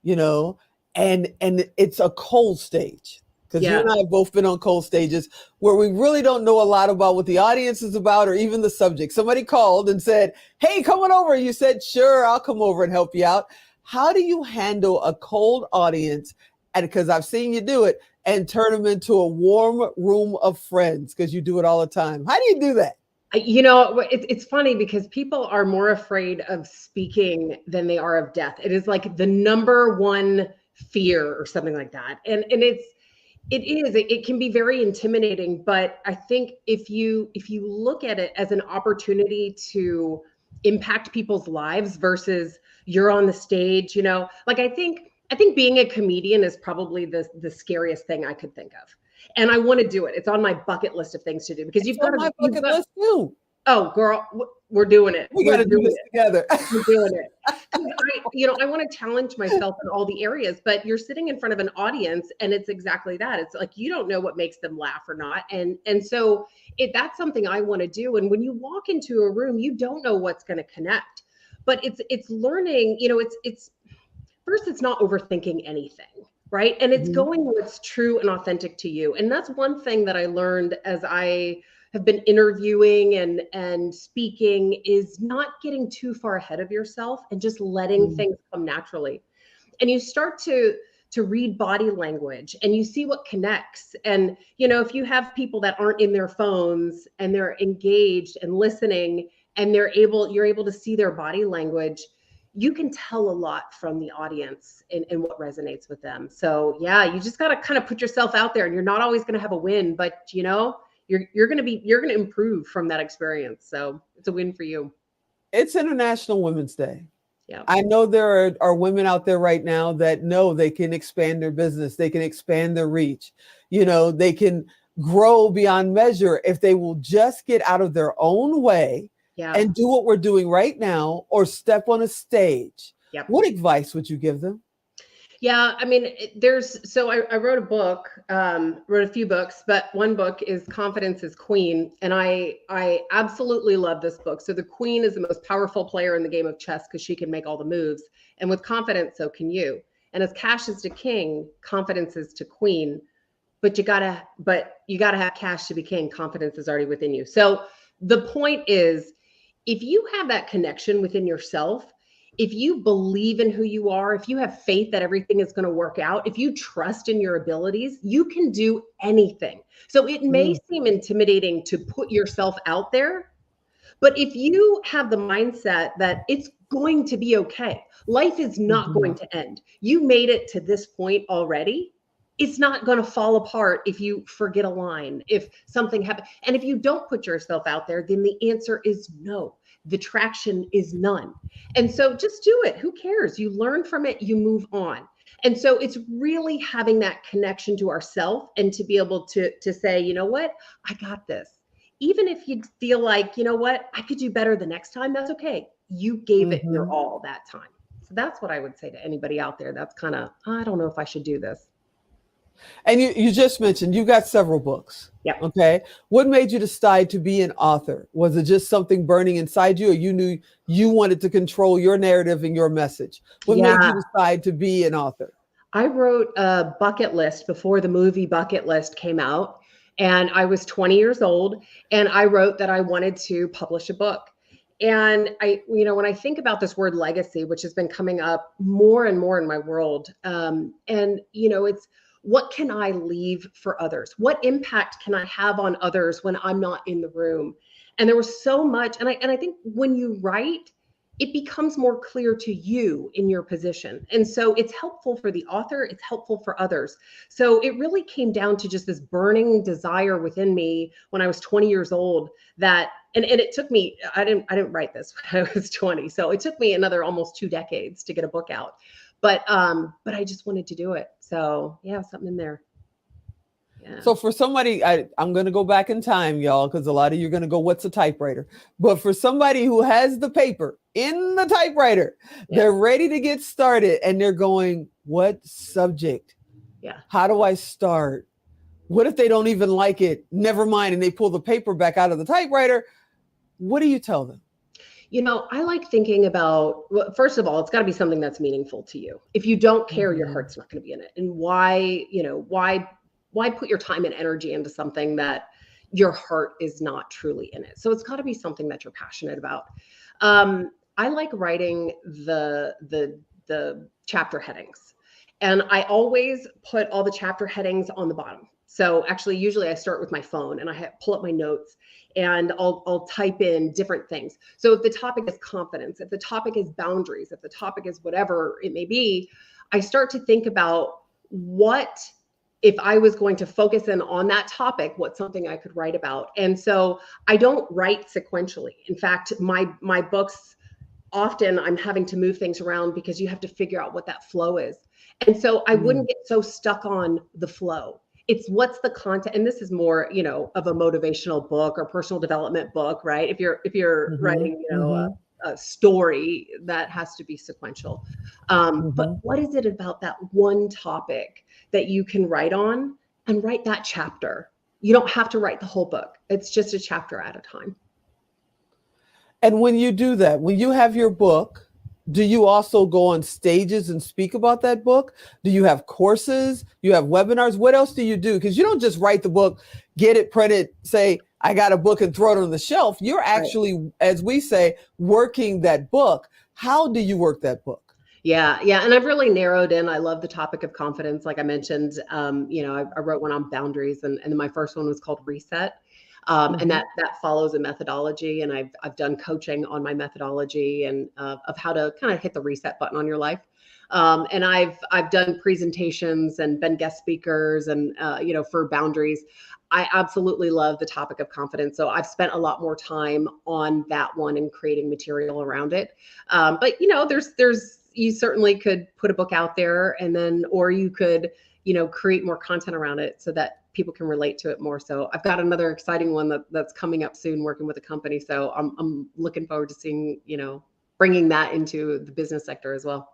you know, and it's a cold stage? Because you and I have both been on cold stages where we really don't know a lot about what the audience is about or even the subject. Somebody called and said, hey, come on over. You said, sure, I'll come over and help you out. How do you handle a cold audience? And because I've seen you do it, and turn them into a warm room of friends, because you do it all the time. How do you do that? You know, it's funny because people are more afraid of speaking than they are of death. It is like the number one fear or something like that. And it can be very intimidating, but I think if you look at it as an opportunity to impact people's lives versus you're on the stage, you know, like I think being a comedian is probably the scariest thing I could think of. And I want to do it. It's on my bucket list of things to do because you've got my bucket list too. Oh, girl, we're doing it. We got to do this together. We're doing it. I want to challenge myself in all the areas, but you're sitting in front of an audience and it's exactly that. It's like, you don't know what makes them laugh or not. And so that's something I want to do. And when you walk into a room, you don't know what's going to connect, but it's learning, you know, it's first, it's not overthinking anything, right? And it's going what's true and authentic to you. And that's one thing that I learned as I have been interviewing and speaking is not getting too far ahead of yourself and just letting things come naturally. And you start to read body language and you see what connects. And, you know, if you have people that aren't in their phones and they're engaged and listening and you're able to see their body language, you can tell a lot from the audience and what resonates with them. So yeah, you just got to kind of put yourself out there, and you're not always going to have a win, but you know, you're going to improve from that experience. So it's a win for you. It's International Women's Day. Yeah. I know there are women out there right now that know they can expand their business. They can expand their reach. You know, they can grow beyond measure if they will just get out of their own way and do what we're doing right now or step on a stage. What advice would you give them? Yeah, I mean, I wrote a book, wrote a few books, but one book is Confidence is Queen. And I absolutely love this book. So the queen is the most powerful player in the game of chess because she can make all the moves. And with confidence, so can you. And as cash is to king, confidence is to queen. But you gotta have cash to be king. Confidence is already within you. So the point is, if you have that connection within yourself, if you believe in who you are, if you have faith that everything is going to work out, if you trust in your abilities, you can do anything. So it may seem intimidating to put yourself out there, but if you have the mindset that it's going to be okay, life is not going to end. You made it to this point already. It's not going to fall apart if you forget a line, if something happens. And if you don't put yourself out there, then the answer is no. The traction is none. And so just do it. Who cares? You learn from it, you move on. And so it's really having that connection to ourselves and to be able to say, you know what, I got this. Even if you feel like, you know what, I could do better the next time, that's okay. You gave it your all that time. So that's what I would say to anybody out there. That's kind of, I don't know if I should do this. And you just mentioned you got several books. Yeah. Okay. What made you decide to be an author? Was it just something burning inside you, or you knew you wanted to control your narrative and your message? What made you decide to be an author? I wrote a bucket list before the movie Bucket List came out, and I was 20 years old, and I wrote that I wanted to publish a book. And when I think about this word legacy, which has been coming up more and more in my world, it's, what can I leave for others? What impact can I have on others when I'm not in the room? And there was so much, and I think when you write, it becomes more clear to you in your position. And so it's helpful for the author, it's helpful for others. So it really came down to just this burning desire within me when I was 20 years old that, and it took me, I didn't write this when I was 20. So it took me another almost 2 decades to get a book out. But I just wanted to do it. So yeah, something in there. Yeah. So for somebody, I'm going to go back in time, y'all, because a lot of you are going to go, what's a typewriter? But for somebody who has the paper in the typewriter, they're ready to get started and they're going, what subject? Yeah. How do I start? What if they don't even like it? Never mind. And they pull the paper back out of the typewriter. What do you tell them? You know, I like thinking about, well, first of all, it's got to be something that's meaningful to you. If you don't care, your heart's not going to be in it. And why put your time and energy into something that your heart is not truly in it? So it's got to be something that you're passionate about. I like writing the chapter headings, and I always put all the chapter headings on the bottom. So actually, usually I start with my phone and I pull up my notes, and I'll type in different things. So if the topic is confidence, if the topic is boundaries, if the topic is whatever it may be, I start to think about what, if I was going to focus in on that topic, what's something I could write about. And so I don't write sequentially. In fact, my books, often I'm having to move things around because you have to figure out what that flow is. And so I wouldn't get so stuck on the flow. It's what's the content, and this is more, of a motivational book or personal development book, right? If you're writing, a story, that has to be sequential. But what is it about that one topic that you can write on, and write that chapter? You don't have to write the whole book. It's just a chapter at a time. And when you do that, when you have your book, do you also go on stages and speak about that book? Do you have courses? You have webinars? What else do you do? Because you don't just write the book, get it printed, say, I got a book, and throw it on the shelf. You're actually, as we say, working that book. How do you work that book? Yeah. And I've really narrowed in. I love the topic of confidence. Like I mentioned, I wrote one on boundaries, and then my first one was called Reset. And that follows a methodology, and I've done coaching on my methodology and of how to kind of hit the reset button on your life. And I've done presentations and been guest speakers, and for boundaries. I absolutely love the topic of confidence. So I've spent a lot more time on that one and creating material around it. But you certainly could put a book out there, and then, or you could, create more content around it so that people can relate to it more. So I've got another exciting one that's coming up soon, working with a company. So I'm looking forward to seeing, bringing that into the business sector as well.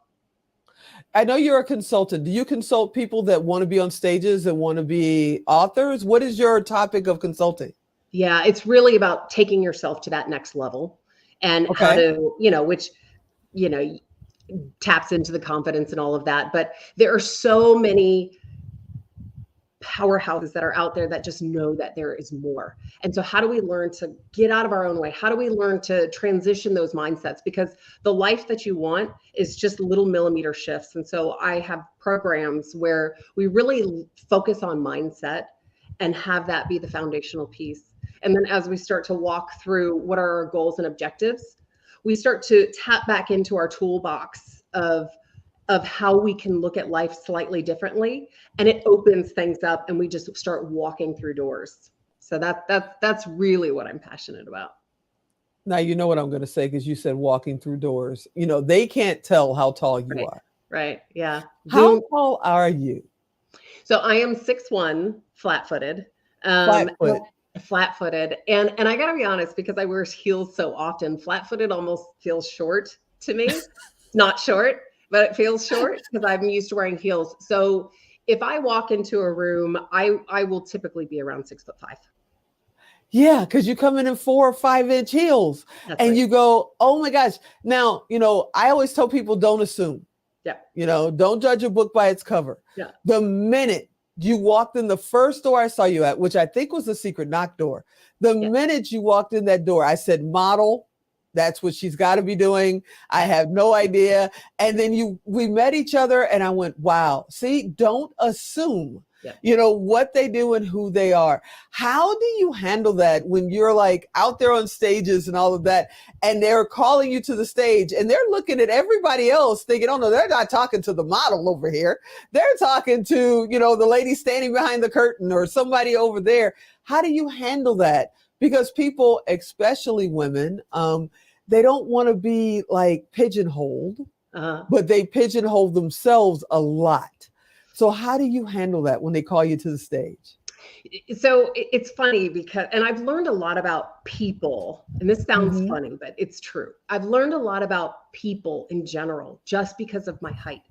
I know you're a consultant. Do you consult people that want to be on stages and want to be authors? What is your topic of consulting? Yeah, it's really about taking yourself to that next level, and how to, which, taps into the confidence and all of that. But there are so many powerhouses that are out there that just know that there is more. And so how do we learn to get out of our own way? How do we learn to transition those mindsets? Because the life that you want is just little millimeter shifts. And so I have programs where we really focus on mindset and have that be the foundational piece. And then as we start to walk through what are our goals and objectives, we start to tap back into our toolbox of how we can look at life slightly differently, and it opens things up, and we just start walking through doors. So that's really what I'm passionate about. Now, you know what I'm going to say, because you said walking through doors. They can't tell how tall you are. Right. Yeah. How tall are you? So I am 6'1", flat-footed. Flat-footed. And I got to be honest, because I wear heels so often, flat-footed almost feels short to me. Not short, but it feels short because I'm used to wearing heels. So if I walk into a room, I will typically be around 6'5". Yeah, because you come in 4 or 5 inch heels. That's and right. You go, oh my gosh. Now, I always tell people, don't assume. Yeah. Don't judge a book by its cover. Yeah. The minute you walked in the first door I saw you at, which I think was the secret knock door, the minute you walked in that door, I said, model. That's what she's got to be doing. I have no idea. And then we met each other, and I went, wow, see, don't assume, what they do and who they are. How do you handle that when you're like out there on stages and all of that, and they're calling you to the stage, and they're looking at everybody else thinking, oh no, they're not talking to the model over here. They're talking to, the lady standing behind the curtain or somebody over there. How do you handle that? Because people, especially women, they don't want to be like pigeonholed, but they pigeonhole themselves a lot. So how do you handle that when they call you to the stage? So it's funny because, and I've learned a lot about people, and this sounds funny, but it's true. I've learned a lot about people in general just because of my height,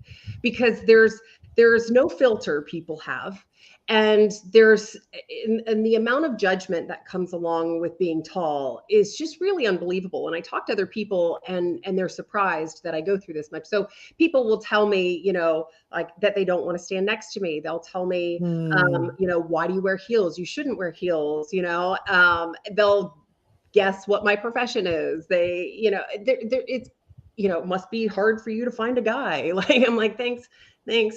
because there's there's no filter people have. And and the amount of judgment that comes along with being tall is just really unbelievable. And I talk to other people and they're surprised that I go through this much. So people will tell me, like that they don't want to stand next to me. They'll tell me, why do you wear heels? You shouldn't wear heels. They'll guess what my profession is. They, it's, it must be hard for you to find a guy. Like, I'm like, thanks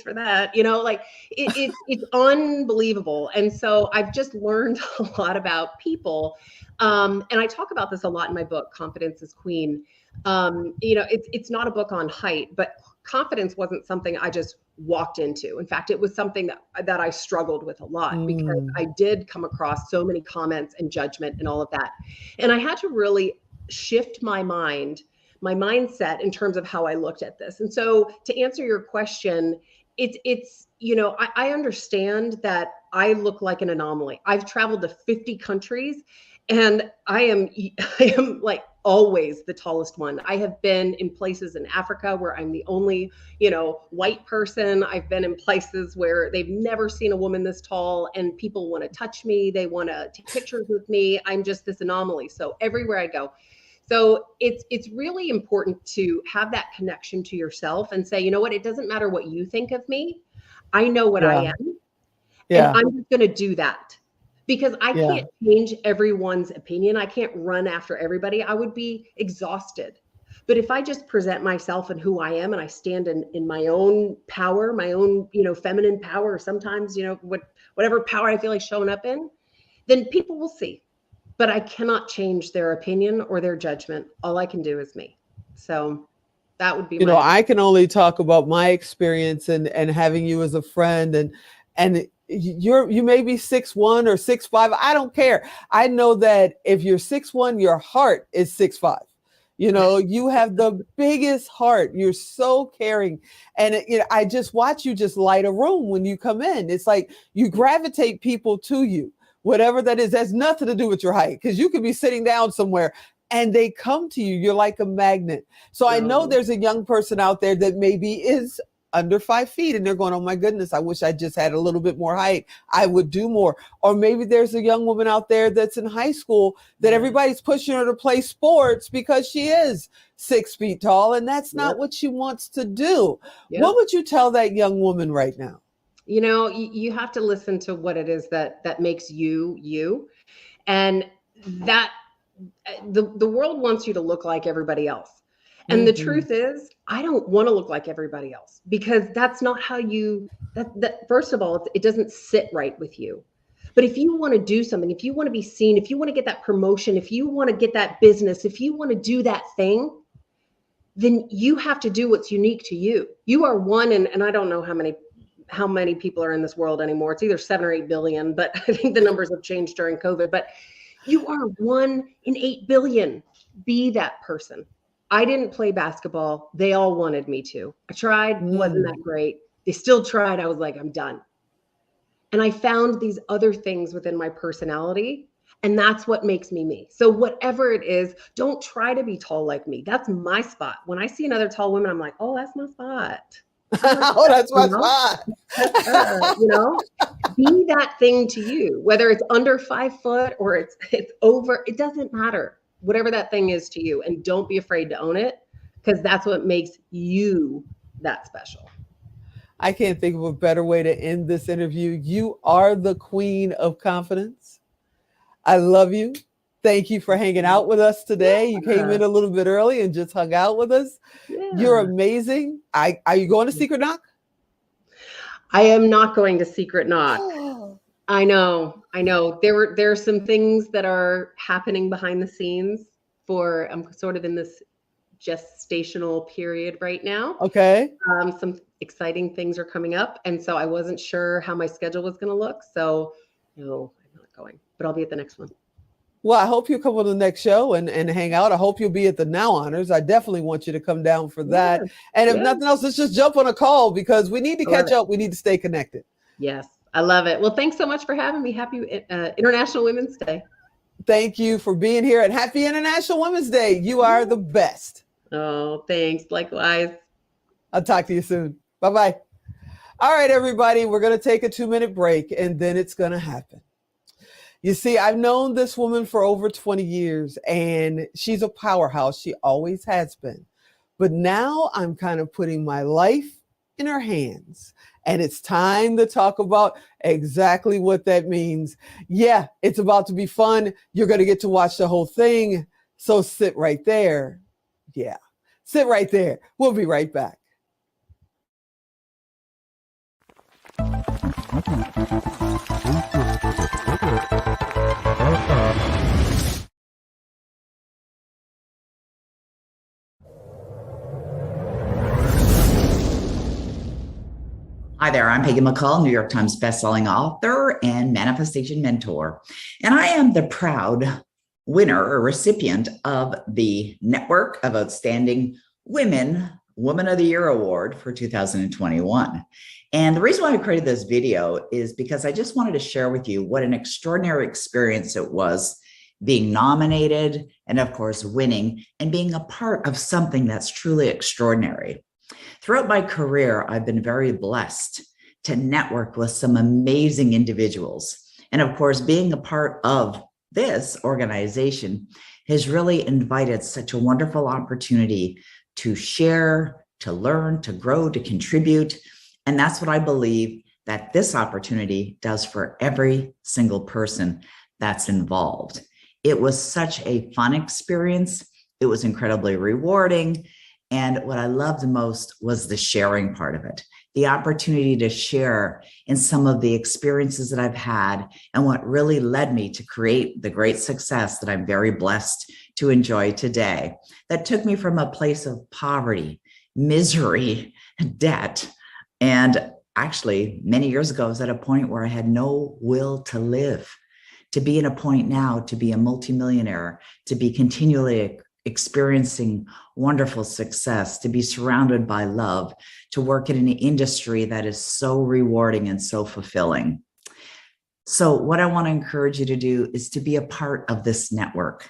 for that. It's unbelievable. And so I've just learned a lot about people. And I talk about this a lot in my book, Confidence is Queen. It's not a book on height, but confidence wasn't something I just walked into. In fact, it was something that I struggled with a lot because I did come across so many comments and judgment and all of that. And I had to really shift my mindset in terms of how I looked at this. And so to answer your question, it's I understand that I look like an anomaly. I've traveled to 50 countries and I am like always the tallest one. I have been in places in Africa where I'm the only, white person. I've been in places where they've never seen a woman this tall and people want to touch me. They want to take pictures with me. I'm just this anomaly. So everywhere I go. So it's really important to have that connection to yourself and say, you know what, it doesn't matter what you think of me. I know what I am. Yeah. And I'm just going to do that because I can't change everyone's opinion. I can't run after everybody. I would be exhausted. But if I just present myself and who I am and I stand in my own power, my own, feminine power, or sometimes, whatever power I feel like showing up in, then people will see. But I cannot change their opinion or their judgment. All I can do is me. So that would be I can only talk about my experience and having you as a friend and you may be 6'1" or 6'5". I don't care. I know that if you're 6'1", your heart is 6'5". You have the biggest heart. You're so caring. And I just watch you just light a room when you come in. It's like you gravitate people to you. Whatever that is, has nothing to do with your height because you could be sitting down somewhere and they come to you. You're like a magnet. So I know there's a young person out there that maybe is under 5 feet and they're going, oh my goodness, I wish I just had a little bit more height. I would do more. Or maybe there's a young woman out there that's in high school that everybody's pushing her to play sports because she is 6 feet tall and that's not what she wants to do. What would you tell that young woman right now? You have to listen to what it is that makes you, and that the world wants you to look like everybody else. And the truth is, I don't want to look like everybody else because that's not how that first of all, it doesn't sit right with you. But if you want to do something, if you want to be seen, if you want to get that promotion, if you want to get that business, if you want to do that thing, then you have to do what's unique to you. You are one, and I don't know how many people are in this world anymore. It's either 7 or 8 billion, but I think the numbers have changed during COVID. But you are 1 in 8 billion. Be that person. I didn't play basketball. They all wanted me to. I tried, wasn't that great. They still tried. I was like, I'm done. And I found these other things within my personality, and that's what makes me me. So whatever it is, don't try to be tall like me. That's my spot. When I see another tall woman, I'm like, oh, that's my spot. Oh, that's my spot. Be that thing to you, whether it's under 5 foot or it's over, it doesn't matter. Whatever that thing is to you, and don't be afraid to own it because that's what makes you that special. I can't think of a better way to end this interview. You are the queen of confidence. I love you. Thank you for hanging out with us today. You came in a little bit early and just hung out with us. You're amazing. Are you going to Secret Knock? I am not going to Secret Knock. I know. There are some things that are happening behind the scenes I'm sort of in this gestational period right now. Okay. Some exciting things are coming up. And so I wasn't sure how my schedule was going to look. So no, I'm not going, but I'll be at the next one. Well, I hope you come on the next show and hang out. I hope you'll be at the Now Honors. I definitely want you to come down for that. And if nothing else, let's just jump on a call because we need to catch up. We need to stay connected. Yes, I love it. Well, thanks so much for having me. Happy International Women's Day. Thank you for being here and happy International Women's Day. You are the best. Oh, thanks. Likewise. I'll talk to you soon. Bye-bye. All right, everybody, we're going to take a 2-minute break and then it's going to happen. You see, I've known this woman for over 20 years and she's a powerhouse. She always has been. But now I'm kind of putting my life in her hands. And it's time to talk about exactly what that means. Yeah, it's about to be fun. You're going to get to watch the whole thing. So sit right there. Yeah, sit right there. We'll be right back. Hi there, I'm Peggy McCall, New York Times bestselling author and manifestation mentor. And I am the proud winner or recipient of the Network of Outstanding Women Woman of the Year Award for 2021. And the reason why I created this video is because I just wanted to share with you what an extraordinary experience it was being nominated and, of course, winning and being a part of something that's truly extraordinary. Throughout my career, I've been very blessed to network with some amazing individuals. And of course, being a part of this organization has really invited such a wonderful opportunity to share, to learn, to grow, to contribute. And that's what I believe that this opportunity does for every single person that's involved. It was such a fun experience. It was incredibly rewarding. And what I loved most was the sharing part of it, the opportunity to share in some of the experiences that I've had and what really led me to create the great success that I'm very blessed to enjoy today. That took me from a place of poverty, misery, debt. And actually, many years ago, I was at a point where I had no will to live. To be in a point now, to be a multimillionaire, to be continually experiencing wonderful success, to be surrounded by love, to work in an industry that is so rewarding and so fulfilling. So what I want to encourage you to do is to be a part of this network.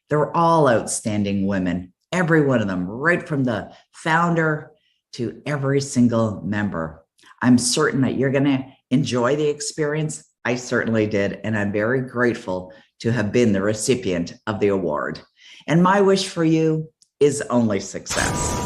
They're all outstanding women, every one of them, right from the founder to every single member. I'm certain that you're going to enjoy the experience. I certainly did, and I'm very grateful to have been the recipient of the award. And my wish for you is only success.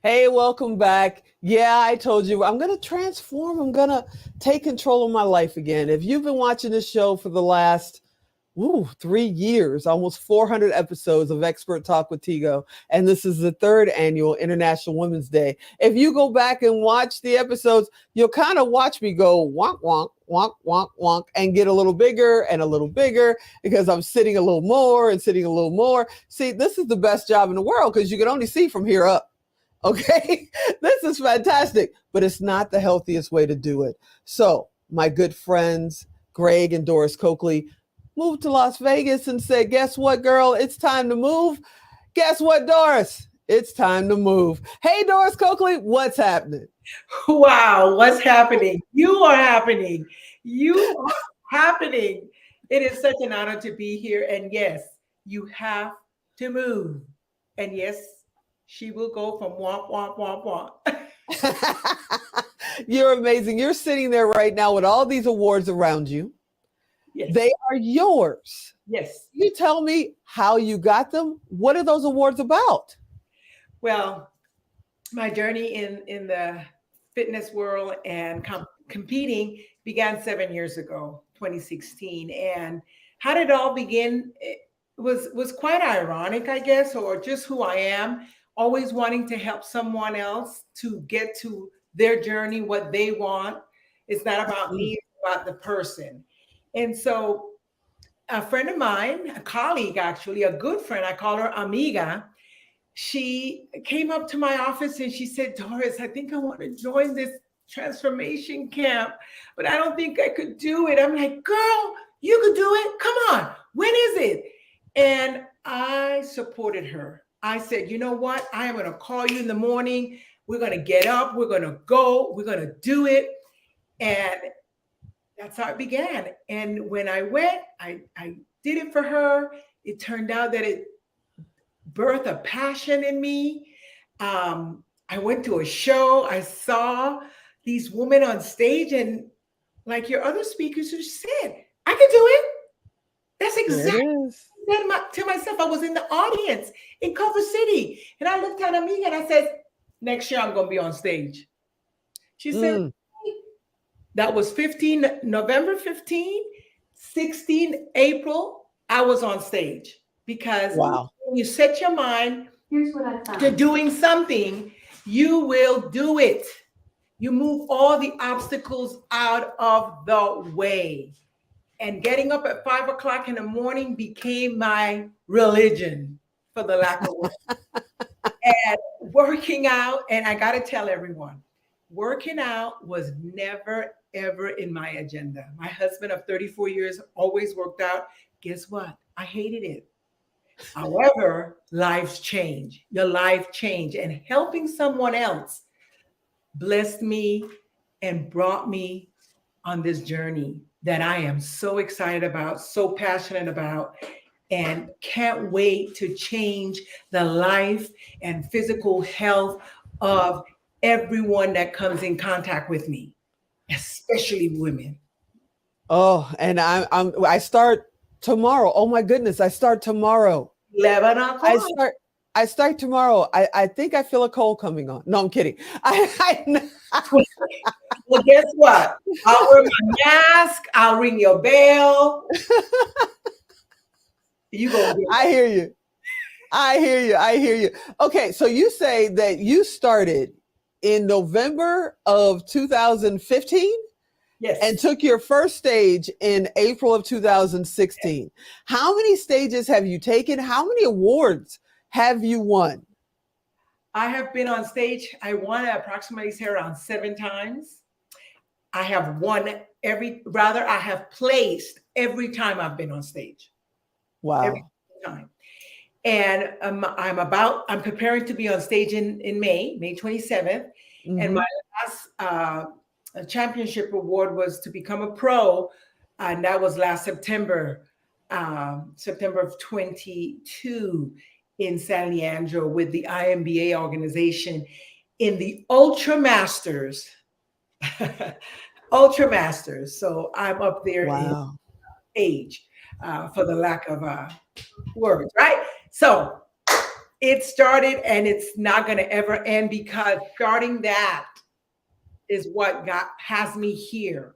Hey, welcome back. Yeah, I told you, I'm going to transform. I'm going to take control of my life again. If you've been watching this show for the last 3 years, almost 400 episodes of Expert Talk with Tigo. And this is the 3rd annual International Women's Day. If you go back and watch the episodes, you'll kind of watch me go wonk, wonk, wonk, wonk, wonk, and get a little bigger and a little bigger because I'm sitting a little more and sitting a little more. See, this is the best job in the world because you can only see from here up. Okay, this is fantastic, but it's not the healthiest way to do it. So my good friends, Greg and Doris Coakley, moved to Las Vegas and said, guess what, girl? It's time to move. Guess what, Doris? It's time to move. Hey, Doris Coakley, what's happening? Wow, what's happening? You are happening. You are happening. It is such an honor to be here. And yes, you have to move. And yes, she will go from womp, womp, womp, womp. You're amazing. You're sitting there right now with all these awards around you. Yes. They are yours. Yes. You tell me how you got them. What are those awards about? Well, my journey in the fitness world and competing began 7 years ago, 2016. And how did it all begin? It was quite ironic, I guess, or just who I am, always wanting to help someone else to get to their journey, what they want. It's not about me, it's about the person. And so a friend of mine, a colleague, actually, a good friend, I call her Amiga, she came up to my office and she said, Doris, I think I want to join this transformation camp, but I don't think I could do it. I'm like, girl, you could do it. Come on. When is it? And I supported her. I said, you know what? I am going to call you in the morning. We're going to get up. We're going to go. We're going to do it. And that's how it began. And when I went, I did it for her. it turned out that it birthed a passion in me. I went to a show. I saw these women on stage, and like your other speakers who said, I can do it. That's exactly what I said to myself. I was in the audience in Culver City, and I looked at Amiga and I said, next year I'm going to be on stage. She said, that was November 15, 16 April, I was on stage. Because when you set your mind to doing something, you will do it. You move all the obstacles out of the way. And getting up at 5 o'clock in the morning became my religion, for the lack of word. And working out, and I got to tell everyone, working out was never, ever in my agenda. My husband of 34 years always worked out. Guess what? I hated it. However, lives change. Your life change. And helping someone else blessed me and brought me on this journey that I am so excited about, so passionate about, and can't wait to change the life and physical health of everyone that comes in contact with me, especially women. Oh, and I start tomorrow. Oh my goodness, I start tomorrow. 11 o'clock. I start tomorrow. I think I feel a cold coming on. No, I'm kidding. Well, guess what? I'll wear my mask. I'll ring your bell. I hear you. I hear you. Okay, so you say that you started in November of 2015? Yes. And took your first stage in April of 2016. Yes. How many stages have you taken? How many awards have you won? I have been on stage. I won approximately around 7 times. I have won I have placed every time I've been on stage. Wow. Every time. And I'm preparing to be on stage in May 27th. Mm-hmm. And my last championship award was to become a pro. And that was last September of 22 in San Leandro with the IMBA organization in the Ultra Masters. Ultra Masters. So I'm up there in age, for the lack of words, right? So it started, and it's not going to ever end, because starting that is what has me here,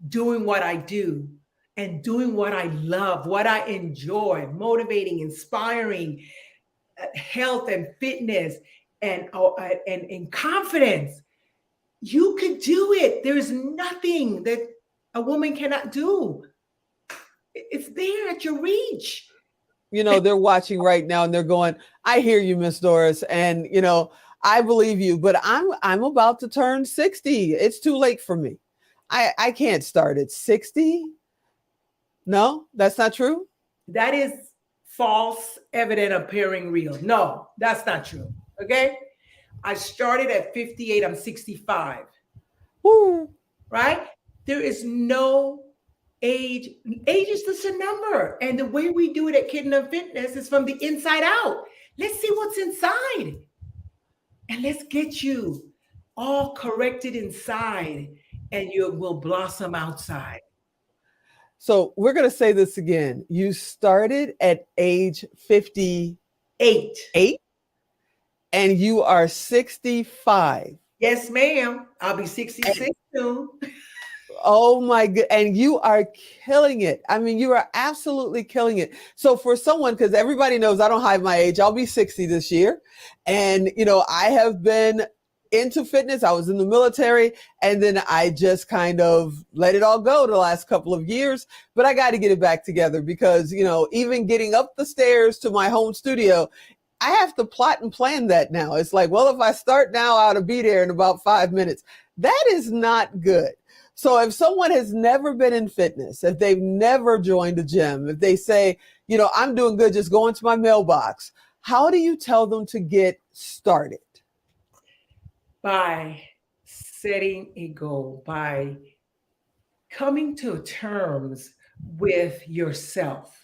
doing what I do and doing what I love, what I enjoy, motivating, inspiring, health and fitness, and confidence. You could do it. There's nothing that a woman cannot do. It's there at your reach. You know, they're watching right now and they're going, I hear you, Miss Doris. And, you know, I believe you, but I'm about to turn 60. It's too late for me. I can't start at 60. No, that's not true. That is false evidence appearing real. No, that's not true. Okay. I started at 58. I'm 65. Woo. Right? There is no age. Age is just a number. And the way we do it at Kingdom Fitness is from the inside out. Let's see what's inside. And let's get you all corrected inside, and you will blossom outside. So we're going to say this again. You started at age 58. And you are 65. Yes, ma'am. I'll be 66 soon. Oh my God. And you are killing it. I mean, you are absolutely killing it. So for someone, because everybody knows I don't hide my age, I'll be 60 this year. And, you know, I have been into fitness. I was in the military, and then I just kind of let it all go the last couple of years, but I got to get it back together because, you know, even getting up the stairs to my home studio, I have to plot and plan that now. It's like, well, if I start now, I ought to be there in about 5 minutes. That is not good. So if someone has never been in fitness, if they've never joined a gym, if they say, you know, I'm doing good, just go into my mailbox, how do you tell them to get started? By setting a goal, by coming to terms with yourself.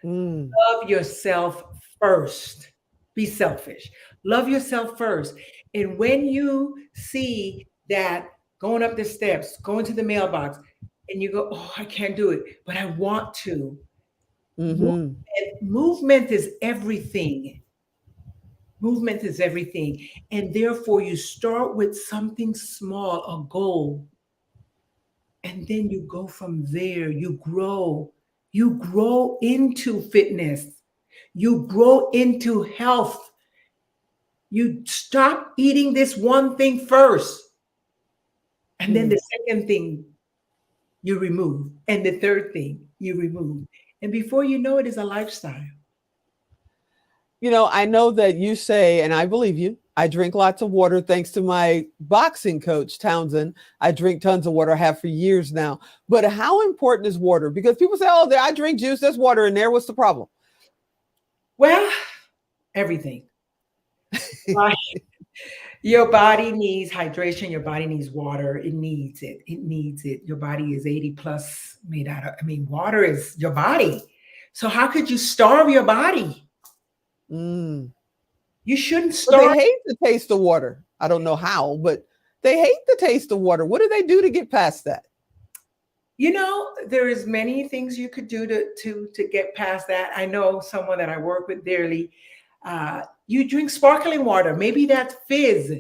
Love yourself first. Be selfish. Love yourself first. And when you see that going up the steps, going to the mailbox, and you go, oh, I can't do it, but I want to. Movement is everything. Movement is everything. And therefore, you start with something small, a goal. And then you go from there. You grow. You grow into fitness. You grow into health. You stop eating this one thing first. And then the second thing you remove. And the third thing you remove. And before you know it, is a lifestyle. You know, I know that you say, and I believe you, I drink lots of water thanks to my boxing coach, Townsend. I drink tons of water, I have for years now. But how important is water? Because people say, oh, I drink juice, there's water in there. What's the problem? Well, everything. Your body needs hydration. Your body needs water. It needs it. It needs it. Your body is 80 plus made out of, water is your body. So how could you starve your body? You shouldn't starve. But they hate the taste of water. I don't know how, but they hate the taste of water. What do they do to get past that? You know, there is many things you could do to get past that. I know someone that I work with dearly. You drink sparkling water. Maybe that fizz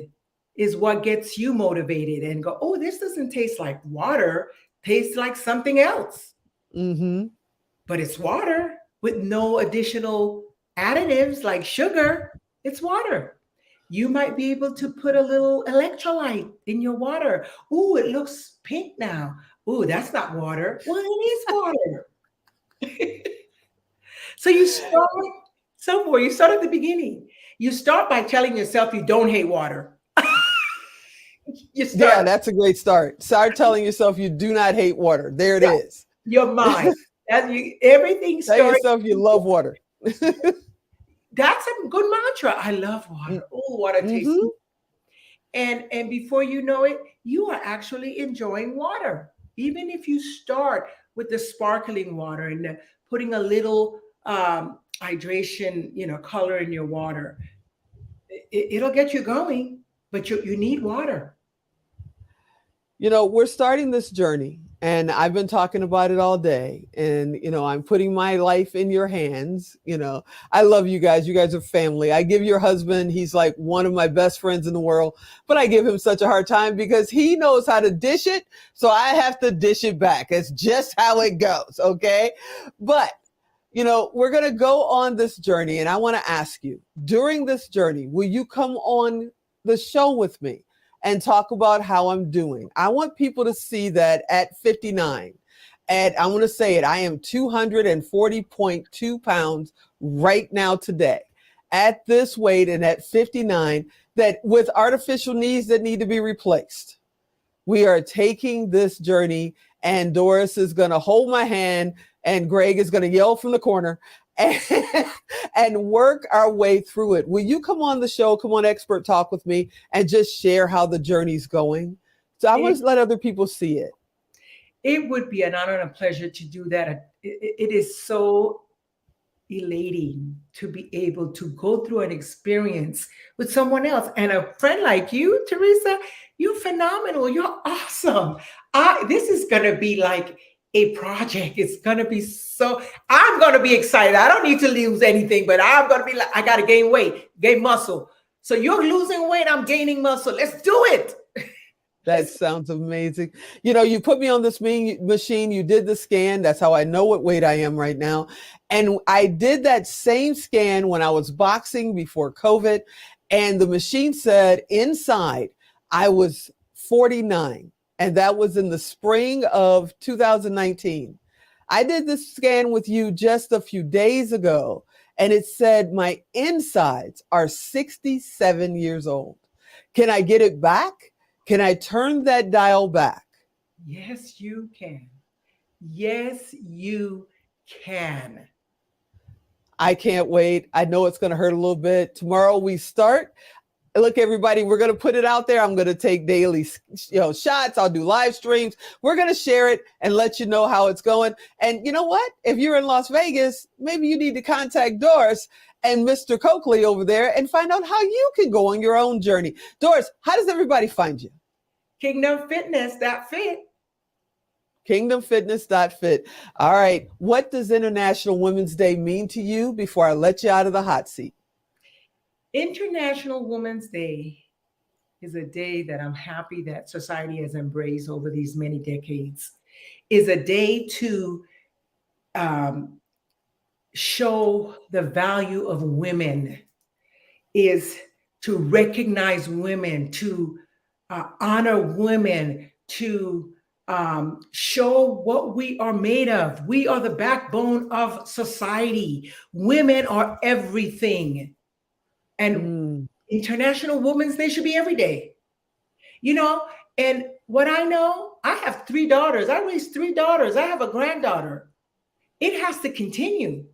is what gets you motivated and go, oh, this doesn't taste like water. Tastes like something else. But it's water with no additional additives like sugar. It's water. You might be able to put a little electrolyte in your water. Ooh, it looks pink now. Ooh, that's not water. Well, it is water. So you start somewhere. You start at the beginning. You start by telling yourself you don't hate water. Yeah, that's a great start. Start telling yourself you do not hate water. There it is. Your mind. Everything starts. Tell yourself you love water. That's a good mantra. I love water. Oh, water tastes good. And before you know it, you are actually enjoying water. Even if you start with the sparkling water and putting a little hydration, color in your water, it'll get you going, but you need water. You know, we're starting this journey and I've been talking about it all day and, I'm putting my life in your hands. I love you guys. You guys are family. I give your husband, he's like one of my best friends in the world, but I give him such a hard time because he knows how to dish it. So I have to dish it back. It's just how it goes. Okay. But we're going to go on this journey and I want to ask you during this journey, will you come on the show with me and talk about how I'm doing? I want people to see that at 59, and I want to say it, I am 240.2 pounds right now today at this weight and at 59, that with artificial knees that need to be replaced. We are taking this journey and Doris is going to hold my hand and Greg is going to yell from the corner and work our way through it. Will you come on the show, come on Expert Talk with me and just share how the journey's going? So I want to let other people see it. It would be an honor and a pleasure to do that. It is so elating to be able to go through an experience with someone else. And a friend like you, Teresa, you're phenomenal. You're awesome. This is going to be like a project. It's going to be I'm going to be excited. I don't need to lose anything, but I'm going to be like, I got to gain weight, gain muscle. So you're losing weight. I'm gaining muscle. Let's do it. That sounds amazing. You put me on this machine. You did the scan. That's how I know what weight I am right now. And I did that same scan when I was boxing before COVID. And the machine said inside I was 49. And that was in the spring of 2019. I did this scan with you just a few days ago, and it said my insides are 67 years old. Can I get it back? Can I turn that dial back? Yes, you can. Yes, you can. I can't wait. I know it's going to hurt a little bit. Tomorrow we start. look, everybody, we're going to put it out there. I'm going to take daily, shots. I'll do live streams. We're going to share it and let you know how it's going. And you know what? If you're in Las Vegas, maybe you need to contact Doris and Mr. Coakley over there and find out how you can go on your own journey. Doris, how does everybody find you? KingdomFitness.fit. KingdomFitness.fit. All right. What does International Women's Day mean to you before I let you out of the hot seat? International Women's Day is a day that I'm happy that society has embraced over these many decades. Is a day to show the value of women, is to recognize women, to honor women, to show what we are made of. We are the backbone of society. Women are everything. And International Women's Day should be every day. And what I know, I have 3 daughters. I raised 3 daughters. I have a granddaughter. It has to continue.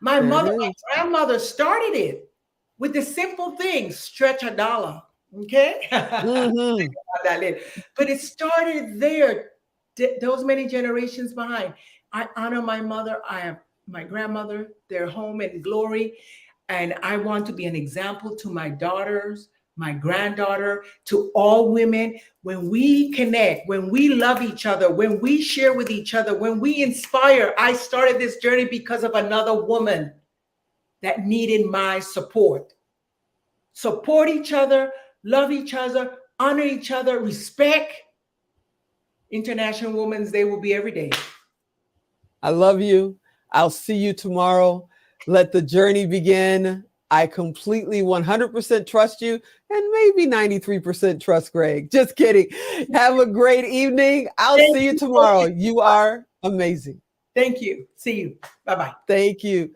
My grandmother started it with the simple thing, stretch a dollar. Okay. Mm-hmm. But it started there, those many generations behind. I honor my mother. I have my grandmother, their home in glory. And I want to be an example to my daughters, my granddaughter, to all women. When we connect, when we love each other, when we share with each other, when we inspire. I started this journey because of another woman that needed my support. Support each other, love each other, honor each other, respect. International Women's Day will be every day. I love you. I'll see you tomorrow. Let the journey begin. I completely 100% trust you and maybe 93% trust Greg. Just kidding. Have a great evening. I'll see you tomorrow. You are amazing. Thank you. See you. Bye-bye. Thank you.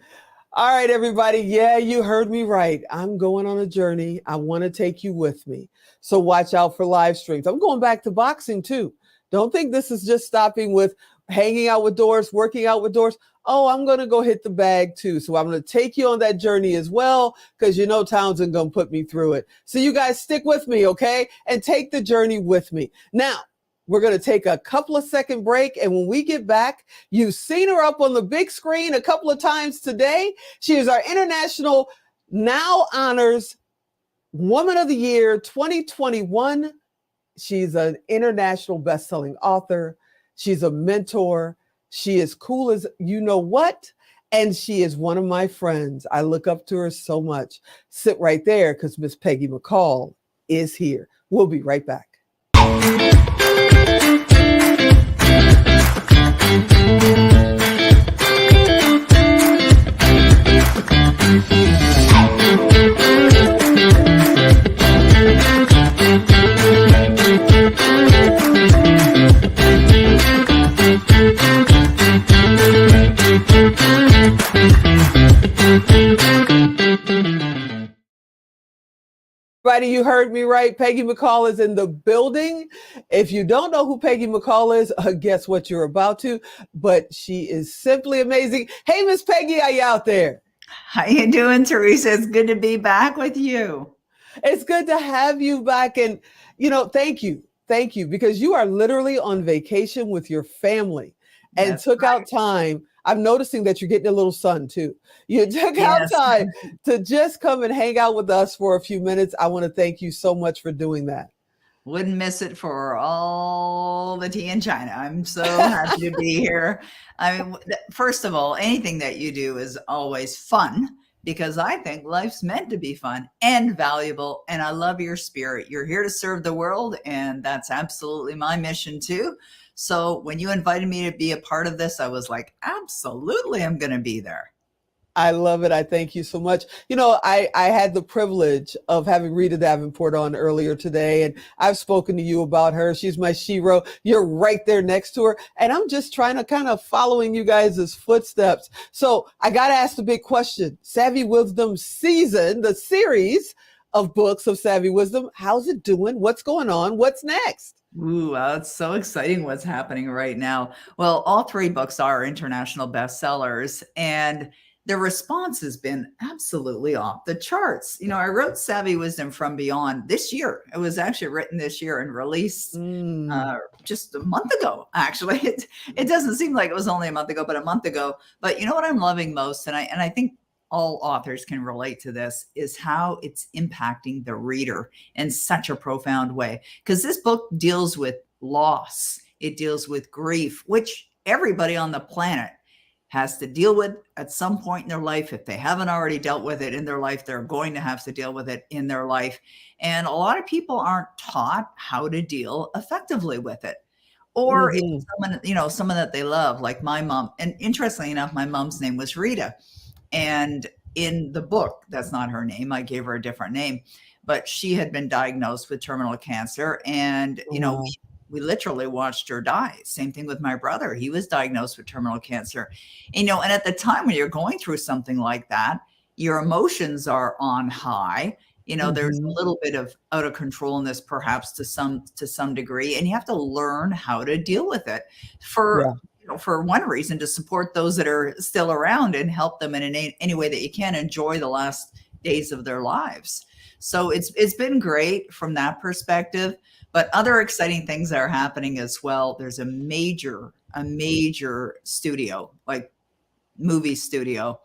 All right, everybody. Yeah, you heard me right. I'm going on a journey. I want to take you with me. So watch out for live streams. I'm going back to boxing too. Don't think this is just stopping with hanging out with Doris, working out with Doris. Oh, I'm going to go hit the bag too. So I'm going to take you on that journey as well, because Townsend going to put me through it. So you guys stick with me, okay? And take the journey with me. Now, we're going to take a couple of second break. And when we get back, you've seen her up on the big screen a couple of times today. She is our International Now Honors Woman of the Year 2021. She's an international best-selling author. She's a mentor. She is cool as you know what. And she is one of my friends. I look up to her so much. Sit right there because Miss Peggy McCall is here. We'll be right back. Everybody, you heard me right. Peggy McCall is in the building. If you don't know who Peggy McCall is, guess what you're about to, but she is simply amazing. Hey, Miss Peggy, are you out there? How you doing, Teresa? It's good to be back with you. It's good to have you back. And, thank you. Thank you, because you are literally on vacation with your family and That's took out time. I'm noticing that you're getting a little sun too. You took out time to just come and hang out with us for a few minutes. I want to thank you so much for doing that. Wouldn't miss it for all the tea in China. I'm so happy to be here. I mean, first of all, anything that you do is always fun, because I think life's meant to be fun and valuable. And I love your spirit. You're here to serve the world, and that's absolutely my mission too. So when you invited me to be a part of this, I was like, absolutely, I'm going to be there. I love it. I thank you so much. I had the privilege of having Rita Davenport on earlier today, and I've spoken to you about her. She's my shero. You're right there next to her. And I'm just trying to kind of following you guys' footsteps. So I got to ask the big question. Savvy Wisdom season, the series of books of Savvy Wisdom. How's it doing? What's going on? What's next? Ooh, it's so exciting what's happening right now. Well, all 3 books are international bestsellers, and the response has been absolutely off the charts. You know, I wrote Savvy Wisdom from Beyond this year. It was actually written this year and released just a month ago, actually. It doesn't seem like it was only a month ago, but a month ago. But you know what I'm loving most, and I think all authors can relate to this, is how it's impacting the reader in such a profound way. Because this book deals with loss. It deals with grief, which everybody on the planet has to deal with at some point in their life. If they haven't already dealt with it in their life, they're going to have to deal with it in their life. And a lot of people aren't taught how to deal effectively with it. Or if someone, you know, someone that they love, like my mom. And interestingly enough, my mom's name was Rita. And in the book, that's not her name. I gave her a different name, but she had been diagnosed with terminal cancer. And, you know, we literally watched her die. Same thing with my brother. He was diagnosed with terminal cancer. You know, and at the time when you're going through something like that, your emotions are on high. You know, there's a little bit of out of controlness, perhaps to some degree, and you have to learn how to deal with it. For one reason, to support those that are still around and help them in any way that you can enjoy the last days of their lives. So it's been great from that perspective. But other exciting things that are happening as well. There's a major studio, like movie studio,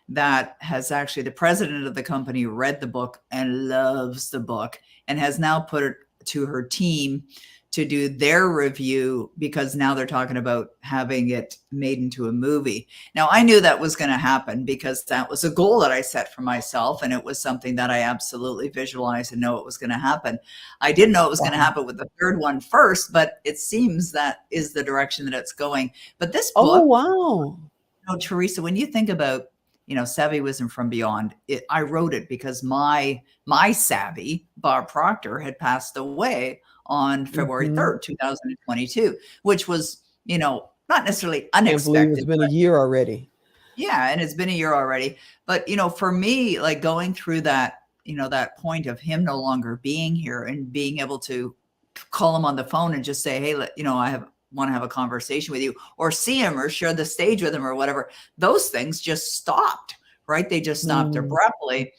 that has actually, the president of the company read the book and loves the book and has now put it to her team to do their review, because now they're talking about having it made into a movie. Now, I knew that was going to happen because that was a goal that I set for myself, and it was something that I absolutely visualized and know it was going to happen. I didn't know it was going to happen with the third one first, but it seems that is the direction that it's going. But this book, you know, Teresa, when you think about, you know, Savvy Wisdom from Beyond, I wrote it because my Savvy, Bob Proctor, had passed away on February 3rd, 2022, which was, you know, not necessarily unexpected. I can't believe it's been a year already. Yeah, and it's been a year already. But, you know, for me, like going through that, you know, that point of him no longer being here and being able to call him on the phone and just say, hey, you know, want to have a conversation with you, or see him or share the stage with him or whatever, those things just stopped, right? They just stopped abruptly.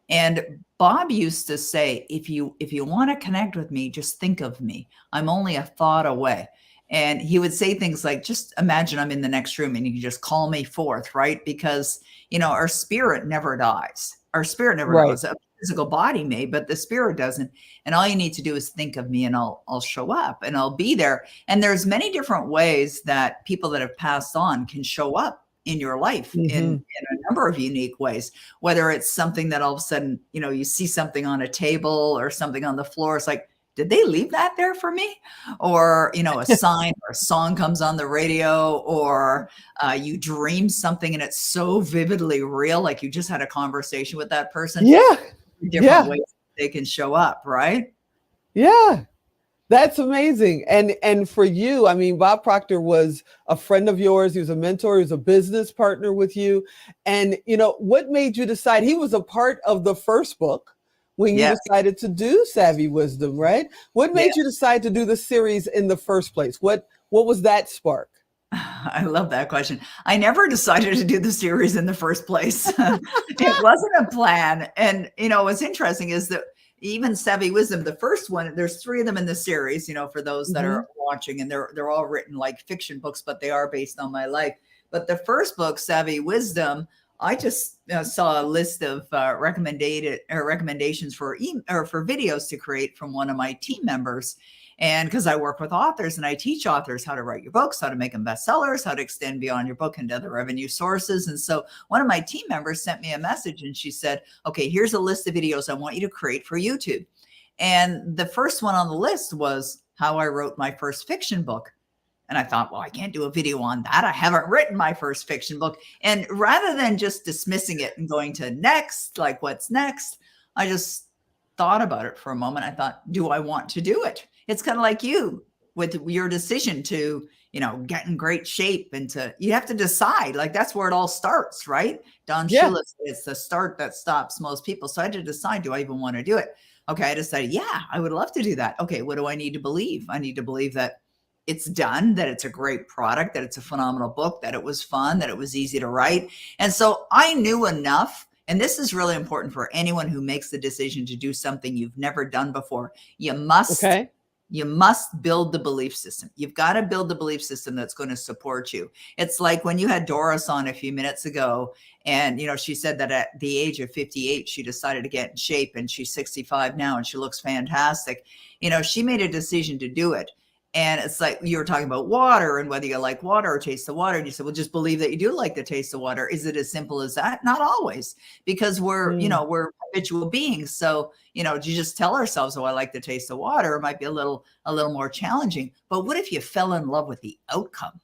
And Bob used to say, if you want to connect with me, just think of me. I'm only a thought away. And he would say things like, just imagine I'm in the next room and you can just call me forth, right? Because, you know, our spirit never dies. Our spirit never dies. A physical body may, but the spirit doesn't. And all you need to do is think of me, and I'll show up and I'll be there. And there's many different ways that people that have passed on can show up in your life in a number of unique ways, whether it's something that all of a sudden, you know, you see something on a table or something on the floor. It's like, did they leave that there for me? Or, you know, a sign or a song comes on the radio, or you dream something and it's so vividly real, like you just had a conversation with that person. Different ways they can show up, right? Yeah. That's amazing. And for you, I mean, Bob Proctor was a friend of yours. He was a mentor. He was a business partner with you. And, you know, what made you decide? He was a part of the first book when you decided to do Savvy Wisdom, right? What made you decide to do the series in the first place? What was that spark? I love that question. I never decided to do the series in the first place. It wasn't a plan. And, you know, what's interesting is that even Savvy Wisdom, the first one, there's 3 of them in the series, you know, for those that are watching, and they're all written like fiction books, but they are based on my life. But the first book, Savvy Wisdom, I just saw a list of recommendations for videos to create from one of my team members. And because I work with authors and I teach authors how to write your books, how to make them bestsellers, how to extend beyond your book into other revenue sources. And so one of my team members sent me a message and she said, okay, here's a list of videos I want you to create for YouTube. And the first one on the list was how I wrote my first fiction book. And I thought, well, I can't do a video on that. I haven't written my first fiction book. And rather than just dismissing it and going to next, like what's next, I just thought about it for a moment. I thought, do I want to do it? It's kind of like you with your decision to, you know, get in great shape and you have to decide, like, that's where it all starts, right? Don Shula said it's the start that stops most people. So I had to decide, do I even want to do it? Okay. I decided, yeah, I would love to do that. Okay. What do I need to believe? I need to believe that it's done, that it's a great product, that it's a phenomenal book, that it was fun, that it was easy to write. And so I knew enough. And this is really important for anyone who makes the decision to do something you've never done before. You must build the belief system. You've got to build the belief system that's going to support you. It's like when you had Doris on a few minutes ago, and she said that at the age of 58, she decided to get in shape, and she's 65 now and she looks fantastic. She made a decision to do it. And it's like you were talking about water and whether you like water or taste the water. And you said, well, just believe that you do like the taste of water. Is it as simple as that? Not always, because we're habitual beings. So, you just tell ourselves, oh, I like the taste of water. It might be a little more challenging. But what if you fell in love with the outcome?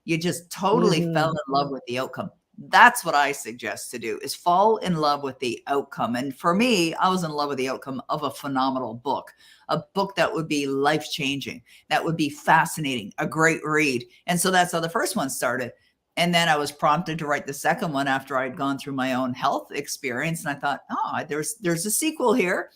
You just totally fell in love with the outcome. That's what I suggest to do, is fall in love with the outcome. And for me, I was in love with the outcome of a phenomenal book, a book that would be life-changing, that would be fascinating, a great read. And so that's how the first one started. And then I was prompted to write the second one after I'd gone through my own health experience. And I thought, oh, there's a sequel here.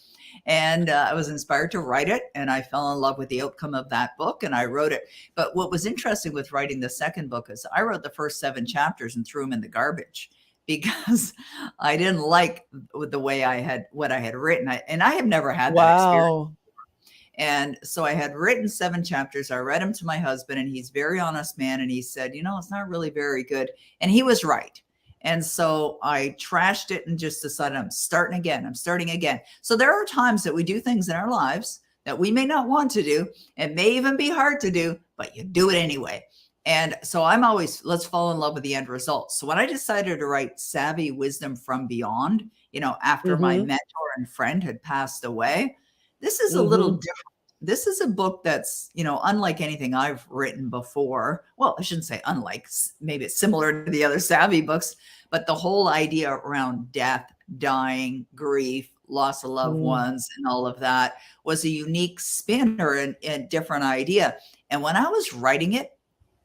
And I was inspired to write it, and I fell in love with the outcome of that book, and I wrote it. But what was interesting with writing the second book is I wrote the first 7 chapters and threw them in the garbage because I didn't like the way what I had written. I have never had that experience. And so I had written 7 chapters. I read them to my husband, and he's a very honest man. And he said, it's not really very good. And he was right. And so I trashed it and just decided I'm starting again. So there are times that we do things in our lives that we may not want to do. It may even be hard to do, but you do it anyway. And so I'm always, let's fall in love with the end result. So when I decided to write Savvy Wisdom from Beyond, after my mentor and friend had passed away, this is a little different. This is a book that's, unlike anything I've written before. Well, I shouldn't say unlike, maybe it's similar to the other Savvy books, but the whole idea around death, dying, grief, loss of loved ones, and all of that was a unique spin or a different idea. And when I was writing it,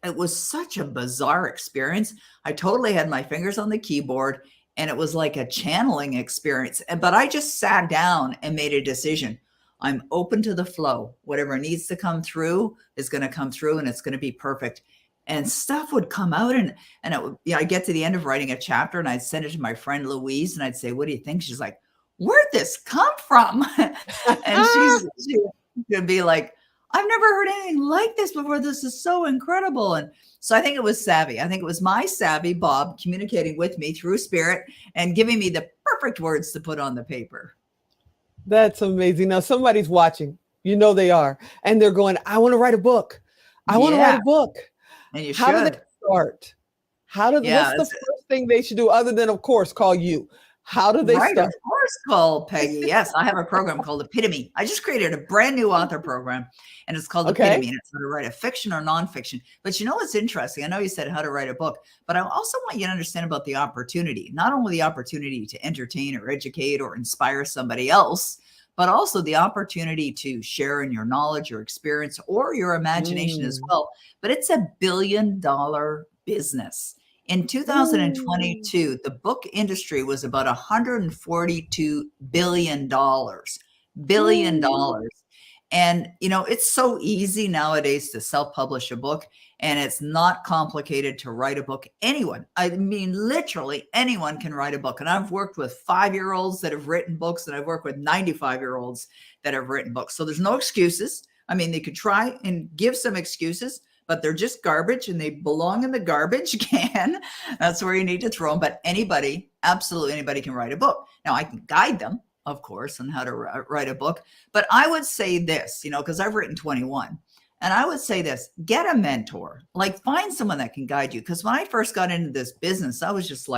it was such a bizarre experience. I totally had my fingers on the keyboard, and it was like a channeling experience. But I just sat down and made a decision. I'm open to the flow. Whatever needs to come through is going to come through, and it's going to be perfect. And stuff would come out, and it would, I'd get to the end of writing a chapter, and I'd send it to my friend Louise, and I'd say, "What do you think?" She's like, "Where'd this come from?" And she would be like, "I've never heard anything like this before. This is so incredible." And so I think it was Savvy. I think it was my Savvy, Bob, communicating with me through spirit and giving me the perfect words to put on the paper. That's amazing. Now somebody's watching, they are, and they're going, I want to write a book. I want to write a book. And you How do they start? What's the first thing they should do other than, of course, call you? How do they start? Of course, call Peggy. Yes, I have a program called Epitome. I just created a brand new author program, and it's called Epitome, and it's how to write a fiction or nonfiction. But what's interesting? I know you said how to write a book, but I also want you to understand about the opportunity, not only the opportunity to entertain or educate or inspire somebody else, but also the opportunity to share in your knowledge, your experience, or your imagination as well. But it's $1 billion business. In 2022, the book industry was about $142 billion. And, it's so easy nowadays to self-publish a book, and it's not complicated to write a book. Anyone, I mean, literally anyone can write a book. And I've worked with 5-year-olds that have written books, and I've worked with 95-year-olds that have written books. So there's no excuses. I mean, they could try and give some excuses, but they're just garbage, and they belong in the garbage can. That's where you need to throw them. But anybody, absolutely anybody, can write a book. Now, I can guide them, of course, on how to write a book. But I would say this, because I've written 21. And I would say this, get a mentor, find someone that can guide you. Because when I first got into this business, I was just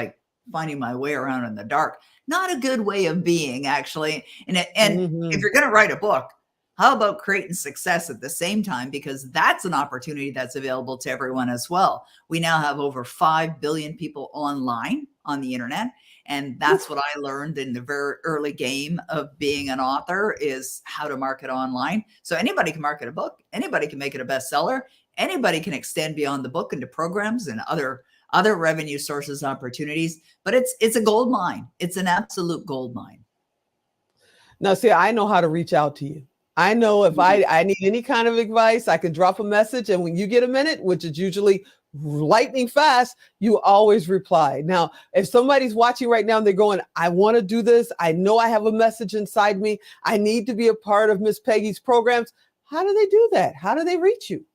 finding my way around in the dark. Not a good way of being, actually. And if you're going to write a book, how about creating success at the same time? Because that's an opportunity that's available to everyone as well. We now have over 5 billion people online on the internet. And that's what I learned in the very early game of being an author, is how to market online. So anybody can market a book. Anybody can make it a bestseller. Anybody can extend beyond the book into programs and other revenue sources, opportunities. But it's a gold mine. It's an absolute gold mine. Now, see, I know how to reach out to you. I know if I need any kind of advice, I can drop a message. And when you get a minute, which is usually lightning fast, you always reply. Now, if somebody's watching right now and they're going, I want to do this. I know I have a message inside me. I need to be a part of Miss Peggy's programs. How do they do that? How do they reach you?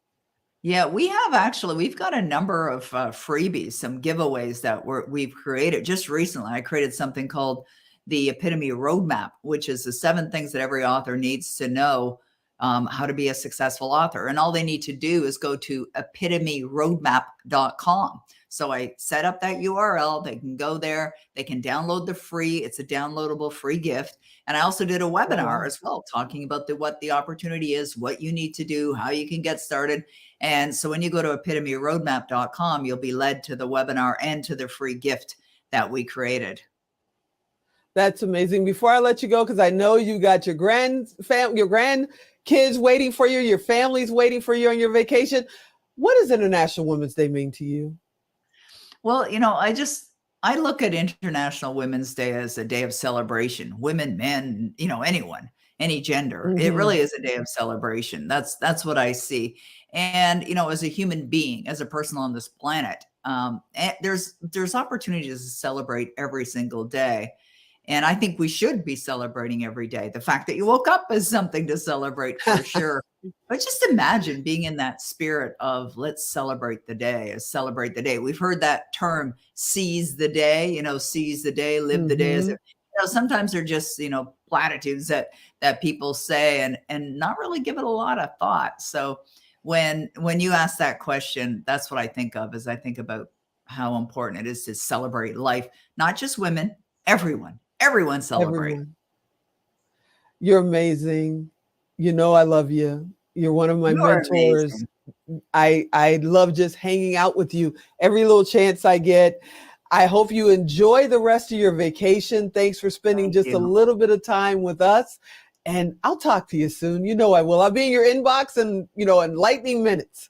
Yeah, we've got a number of freebies, some giveaways that we've created. Just recently, I created something called the Epitome Roadmap, which is the 7 things that every author needs to know how to be a successful author. And all they need to do is go to epitomeroadmap.com. So I set up that URL. They can go there. They can download it's a downloadable free gift. And I also did a webinar as well, talking about what the opportunity is, what you need to do, how you can get started. And so when you go to epitomeroadmap.com, you'll be led to the webinar and to the free gift that we created. That's amazing. Before I let you go, because I know you got your grandkids waiting for you, your family's waiting for you on your vacation. What does International Women's Day mean to you? Well, I look at International Women's Day as a day of celebration. Women, men, anyone, any gender. It really is a day of celebration. That's what I see. And, as a human being, as a person on this planet, there's opportunities to celebrate every single day. And I think we should be celebrating every day. The fact that you woke up is something to celebrate for sure. But just imagine being in that spirit of let's celebrate the day, celebrate the day. We've heard that term, seize the day, seize the day, live the day. As if, sometimes they're just, platitudes that people say and not really give it a lot of thought. So when you ask that question, that's what I think of as I think about how important it is to celebrate life, not just women, everyone celebrate. Everyone. You're amazing. I love you. You're one of my mentors. Amazing. I love just hanging out with you every little chance I get. I hope you enjoy the rest of your vacation. Thanks for spending a little bit of time with us. And I'll talk to you soon. I will. I'll be in your inbox in lightning minutes.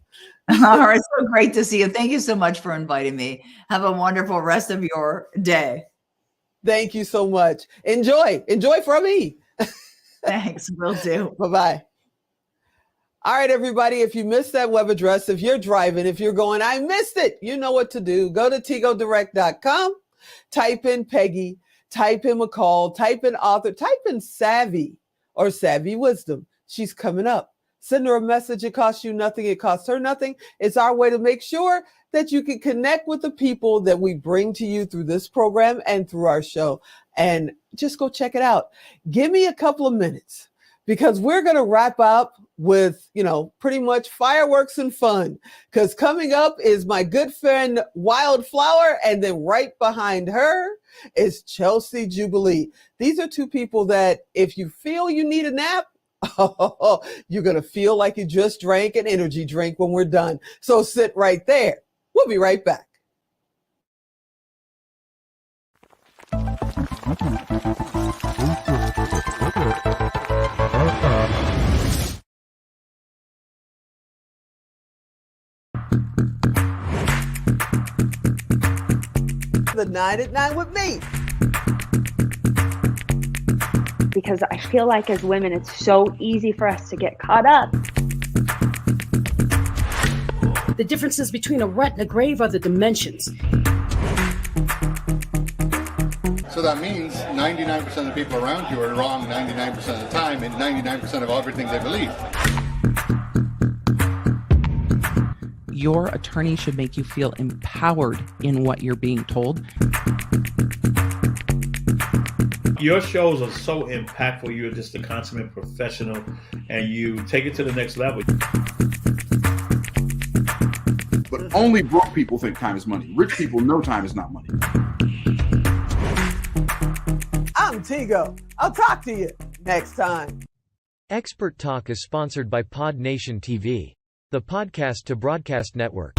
All right. So great to see you. Thank you so much for inviting me. Have a wonderful rest of your day. Thank you so much. Enjoy from me. Thanks. Will do. Bye-bye. All right, everybody. If you missed that web address, if you're driving, if you're going, I missed it, you know what to do. Go to tigodirect.com, type in Peggy, type in McCall, type in author, type in savvy or savvy wisdom. She's coming up. Send her a message. It costs you nothing. It costs her nothing. It's our way to make sure that you can connect with the people that we bring to you through this program and through our show. And just go check it out. Give me a couple of minutes because we're going to wrap up with, pretty much fireworks and fun. Because coming up is my good friend Wildflower. And then right behind her is Chelsea Jubilee. These are 2 people that if you feel you need a nap, you're going to feel like you just drank an energy drink when we're done. So sit right there. We'll be right back. The 9 at 9 with me. Because I feel like as women, it's so easy for us to get caught up. The differences between a rut and a grave are the dimensions. So that means 99% of the people around you are wrong 99% of the time and 99% of everything they believe. Your attorney should make you feel empowered in what you're being told. Your shows are so impactful. You're just a consummate professional and you take it to the next level. But only broke people think time is money. Rich people know time is not money. I'm Tigo. I'll talk to you next time. Expert Talk is sponsored by Pod Nation TV, the podcast to broadcast network.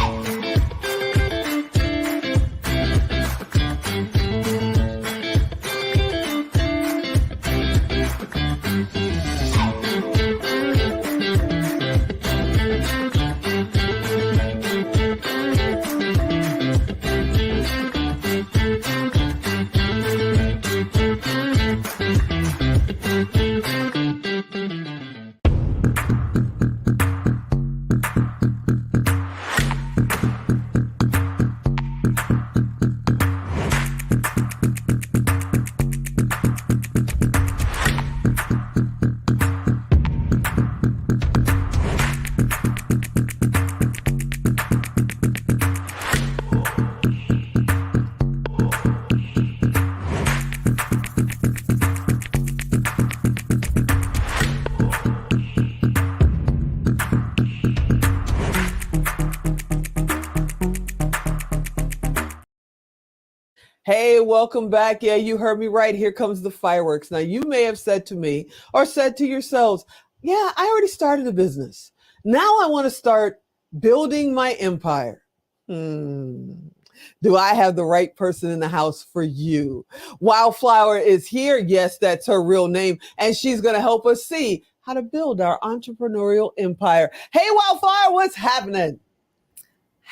Hey, welcome back. Yeah, you heard me right. Here comes the fireworks. Now, you may have said to me or said to yourselves, yeah, I already started a business. Now I want to start building my empire. Do I have the right person in the house for you? Wildflower is here. Yes, that's her real name. And she's going to help us see how to build our entrepreneurial empire. Hey, Wildflower, what's happening?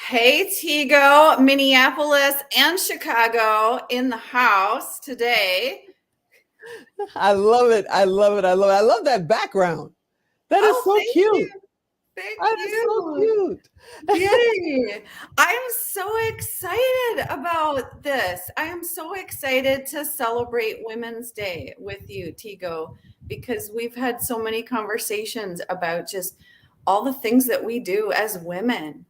Hey, Tigo, Minneapolis and Chicago in the house today. I love it. I love it. I love it. I love that background. That is so cute. Thank you. So cute. Yay. I am so excited about this. I am so excited to celebrate Women's Day with you, Tigo, because we've had so many conversations about just all the things that we do as women,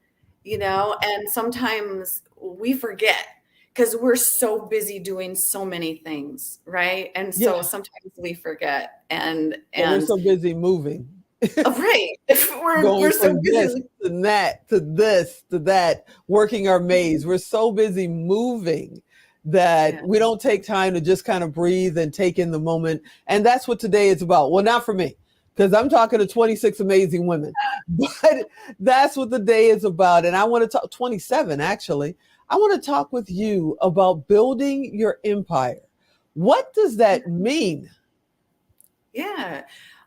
and sometimes we forget because we're so busy doing so many things, right? And so sometimes we forget and we're so busy moving. Right. Going so from this to that, to this, to that, working our maze. We're so busy moving that we don't take time to just kind of breathe and take in the moment. And that's what today is about. Well, not for me, because I'm talking to 26 amazing women, but that's what the day is about. And I want to talk 27, actually. I want to talk with you about building your empire. What does that mean? Yeah.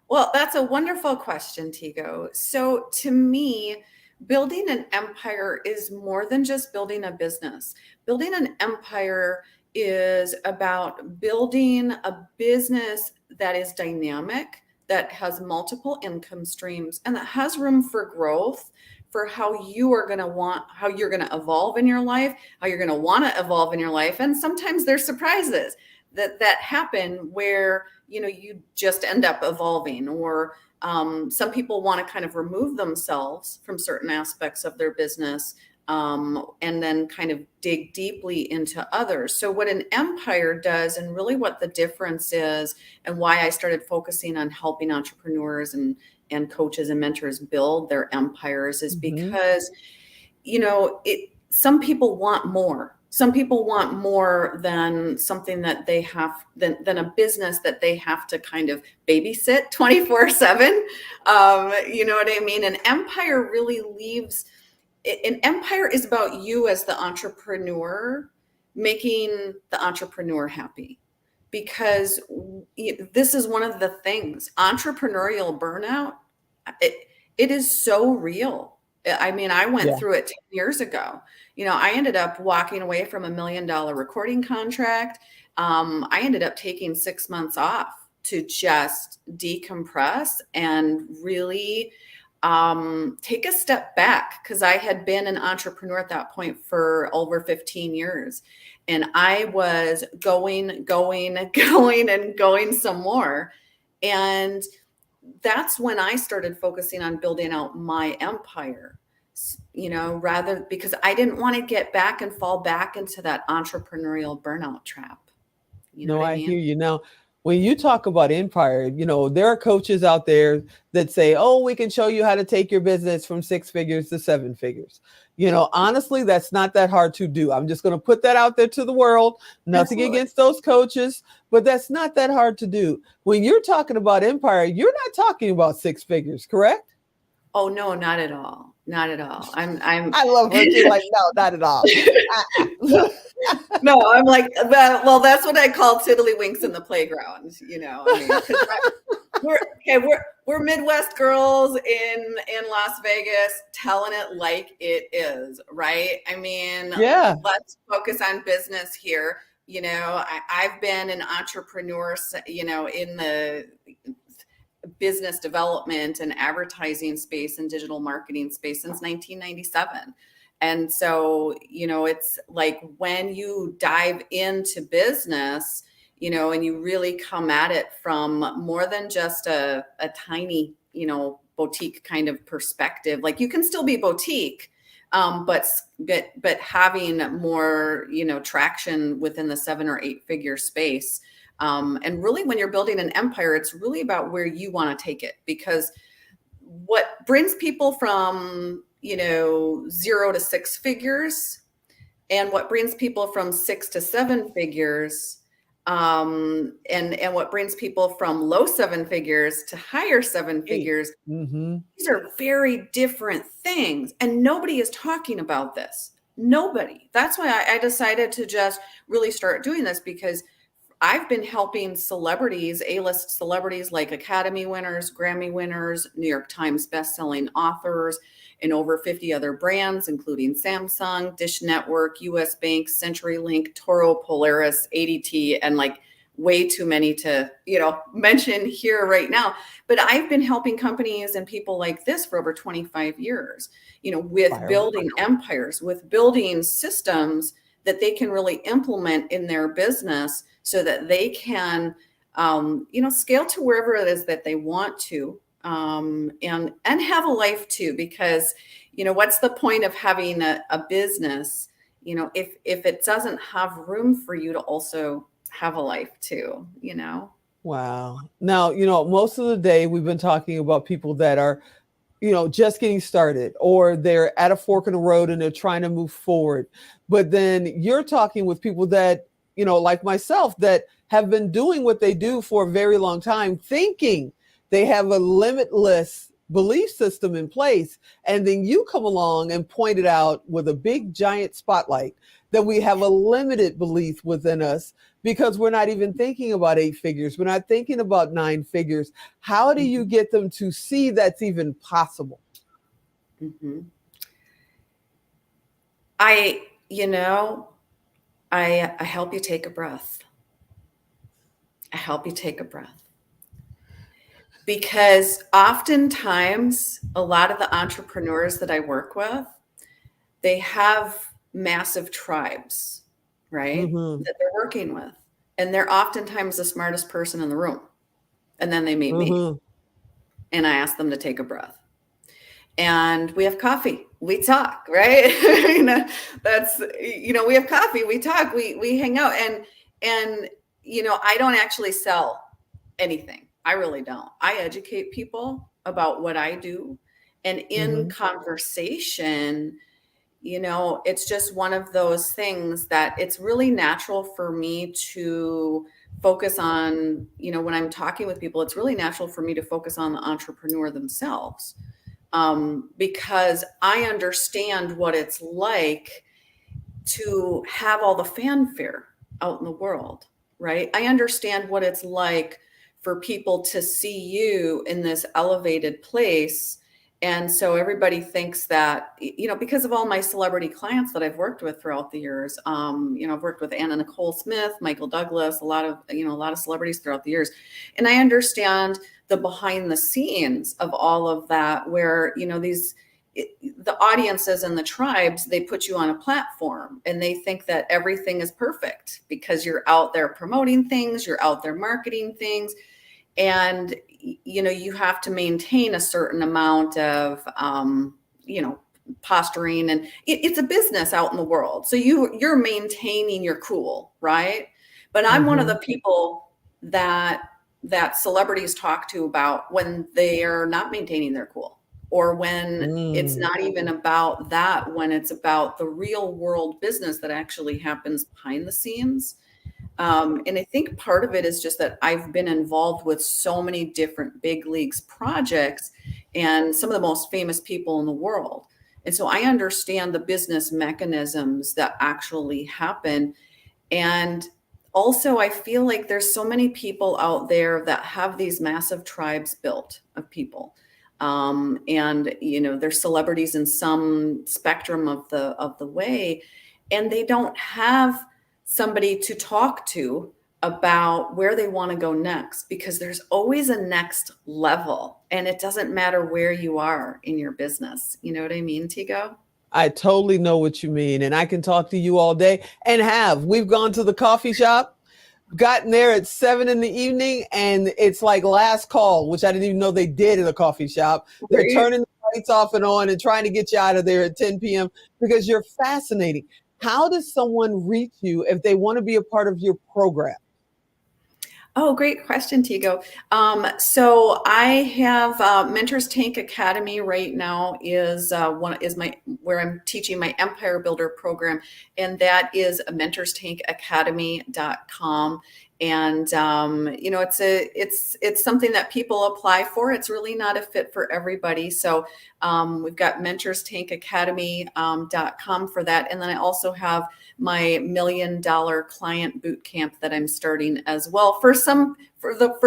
Well, that's a wonderful question, Tigo. So to me, building an empire is more than just building a business. Building an empire is about building a business that is dynamic, that has multiple income streams, and that has room for growth for how you're going to evolve in your life, how you're going to want to evolve in your life. And sometimes there's surprises that happen where you just end up evolving, or some people want to kind of remove themselves from certain aspects of their business and then kind of dig deeply into others. So what an empire does, and really what the difference is, and why I started focusing on helping entrepreneurs and coaches and mentors build their empires, is because some people want more. Some people want more than something that they have, than a business that they have to kind of babysit 24/7. You know what I mean? An empire really an empire is about you as the entrepreneur, making the entrepreneur happy. Because this is one of the things, entrepreneurial burnout, it is so real. I mean, I went through it 10 years ago. I ended up walking away from $1 million recording contract. I ended up taking 6 months off to just decompress and really take a step back, because I had been an entrepreneur at that point for over 15 years. And I was going some more. And that's when I started focusing on building out my empire, because I didn't want to get back and fall back into that entrepreneurial burnout trap. I hear you. Now, when you talk about empire, there are coaches out there that say, oh, we can show you how to take your business from 6 figures to 7 figures. Honestly, that's not that hard to do. I'm just going to put that out there to the world. Nothing against those coaches, but that's not that hard to do. When you're talking about empire, you're not talking about 6 figures, correct? Oh, no, not at all. Not at all. I love her. She's like, no, not at all. No, I'm like, well, that's what I call tiddlywinks in the playground. We're Midwest girls in Las Vegas, telling it like it is, right? I mean, let's focus on business here. I've been an entrepreneur, business development and advertising space and digital marketing space since 1997. And so, it's like when you dive into business, and you really come at it from more than just a tiny, boutique kind of perspective. Like you can still be boutique, but having more, traction within the 7 or 8 figure space. And really, when you're building an empire, it's really about where you want to take it, because what brings people from, 0 to 6 figures, and what brings people from 6 to 7 figures, and what brings people from low 7 figures to higher 7 figures, these are very different things, and nobody is talking about this. Nobody. That's why I decided to just really start doing this, because I've been helping celebrities, A-list celebrities like Academy winners, Grammy winners, New York Times bestselling authors, and over 50 other brands, including Samsung, Dish Network, US Bank, CenturyLink, Toro, Polaris, ADT, and like way too many to, mention here right now. But I've been helping companies and people like this for over 25 years, with building empires, with building systems that they can really implement in their business so that they can, scale to wherever it is that they want to, and have a life too, because, what's the point of having a business, if it doesn't have room for you to also have a life too, Wow. Now, most of the day we've been talking about people that are, just getting started, or they're at a fork in the road and they're trying to move forward. But then you're talking with people that, like myself, that have been doing what they do for a very long time, thinking they have a limitless belief system in place. And then you come along and point it out with a big giant spotlight that we have a limited belief within us, because we're not even thinking about 8 figures. We're not thinking about 9 figures. How do you get them to see that's even possible? I help you take a breath. I help you take a breath. Because oftentimes, a lot of the entrepreneurs that I work with, they have massive tribes, right? That they're working with. And they're oftentimes the smartest person in the room. And then they meet me. And I ask them to take a breath. And we have coffee. We talk, right? We have coffee. We talk. We hang out. And I don't actually sell anything. I really don't. I educate people about what I do. And in conversation, it's just one of those things that it's really natural for me to focus on, when I'm talking with people, it's really natural for me to focus on the entrepreneur themselves, because I understand what it's like to have all the fanfare out in the world, right? I understand what it's like for people to see you in this elevated place. And so everybody thinks that, because of all my celebrity clients that I've worked with throughout the years, I've worked with Anna Nicole Smith, Michael Douglas, a lot of celebrities throughout the years. And I understand the behind the scenes of all of that, where, the audiences and the tribes, they put you on a platform and they think that everything is perfect because you're out there promoting things, you're out there marketing things. And, you have to maintain a certain amount of, posturing, and it's a business out in the world. So you're maintaining your cool, right? But I'm one of the people that celebrities talk to about when they are not maintaining their cool, or when it's not even about that, when it's about the real world business that actually happens behind the scenes. And I think part of it is just that I've been involved with so many different big leagues projects and some of the most famous people in the world. And so I understand the business mechanisms that actually happen. And also, I feel like there's so many people out there that have these massive tribes built of people. And, they're celebrities in some spectrum of the way, and they don't have somebody to talk to about where they want to go next, because there's always a next level, and it doesn't matter where you are in your business. You know what I mean, Tigo? I totally know what you mean. And I can talk to you all day and we've gone to the coffee shop, gotten there at 7 p.m. and it's like last call, which I didn't even know they did in a coffee shop. They're turning the lights off and on and trying to get you out of there at 10 p.m. because you're fascinating. How does someone reach you if they want to be a part of your program? Oh, great question, Tigo. So I have Mentors Tank Academy right now is where I'm teaching my Empire Builder program, and that is mentorstankacademy.com. And you know, it's something that people apply for. It's really not a fit for everybody. So we've got mentorstankacademy.com for that, and then I also have my $1 Million Client Bootcamp that I'm starting as well for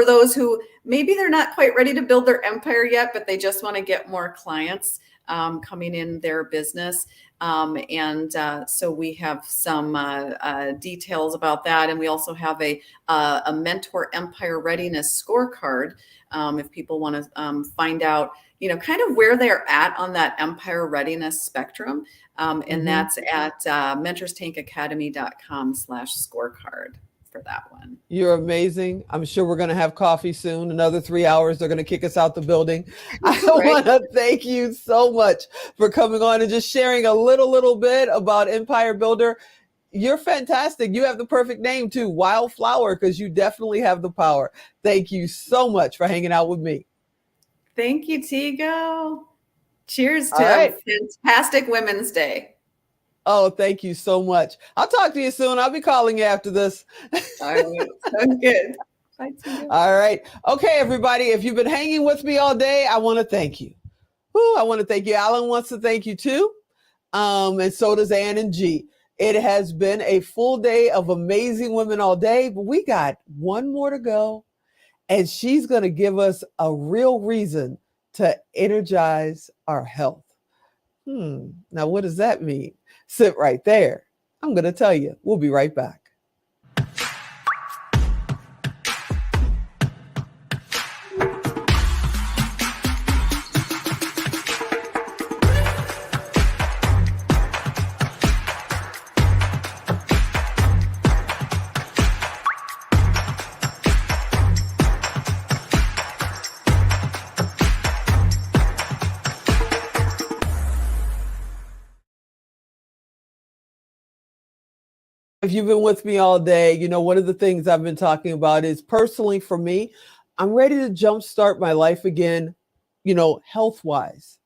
those who maybe they're not quite ready to build their empire yet, but they just want to get more clients coming in their business. So we have some details about that. And we also have a Mentor Empire Readiness Scorecard if people want to find out, you know, kind of where they're at on that empire readiness spectrum. And that's at mentorstankacademy.com/scorecard for that one. You're amazing. I'm sure we're going to have coffee soon. Another 3 hours, they're going to kick us out the building. I want to thank you so much for coming on and just sharing a little bit about Empire Builder. You're fantastic. You have the perfect name too, Wildflower, because you definitely have the power. Thank you so much for hanging out with me. Thank you, Tigo. Cheers to a fantastic Women's Day. Oh, thank you so much. I'll talk to you soon. I'll be calling you after this. All right. Sounds good. Bye, Tigo. All right. Okay, everybody. If you've been hanging with me all day, I want to thank you. I want to thank you. Alan wants to thank you too. And so does Ann and G. It has been a full day of amazing women all day, but we got one more to go. And she's going to give us a real reason to energize our health. Now, what does that mean? Sit right there. I'm going to tell you. We'll be right back. If you've been with me all day, you know, one of the things I've been talking about is personally for me, I'm ready to jumpstart my life again, you know, health-wise,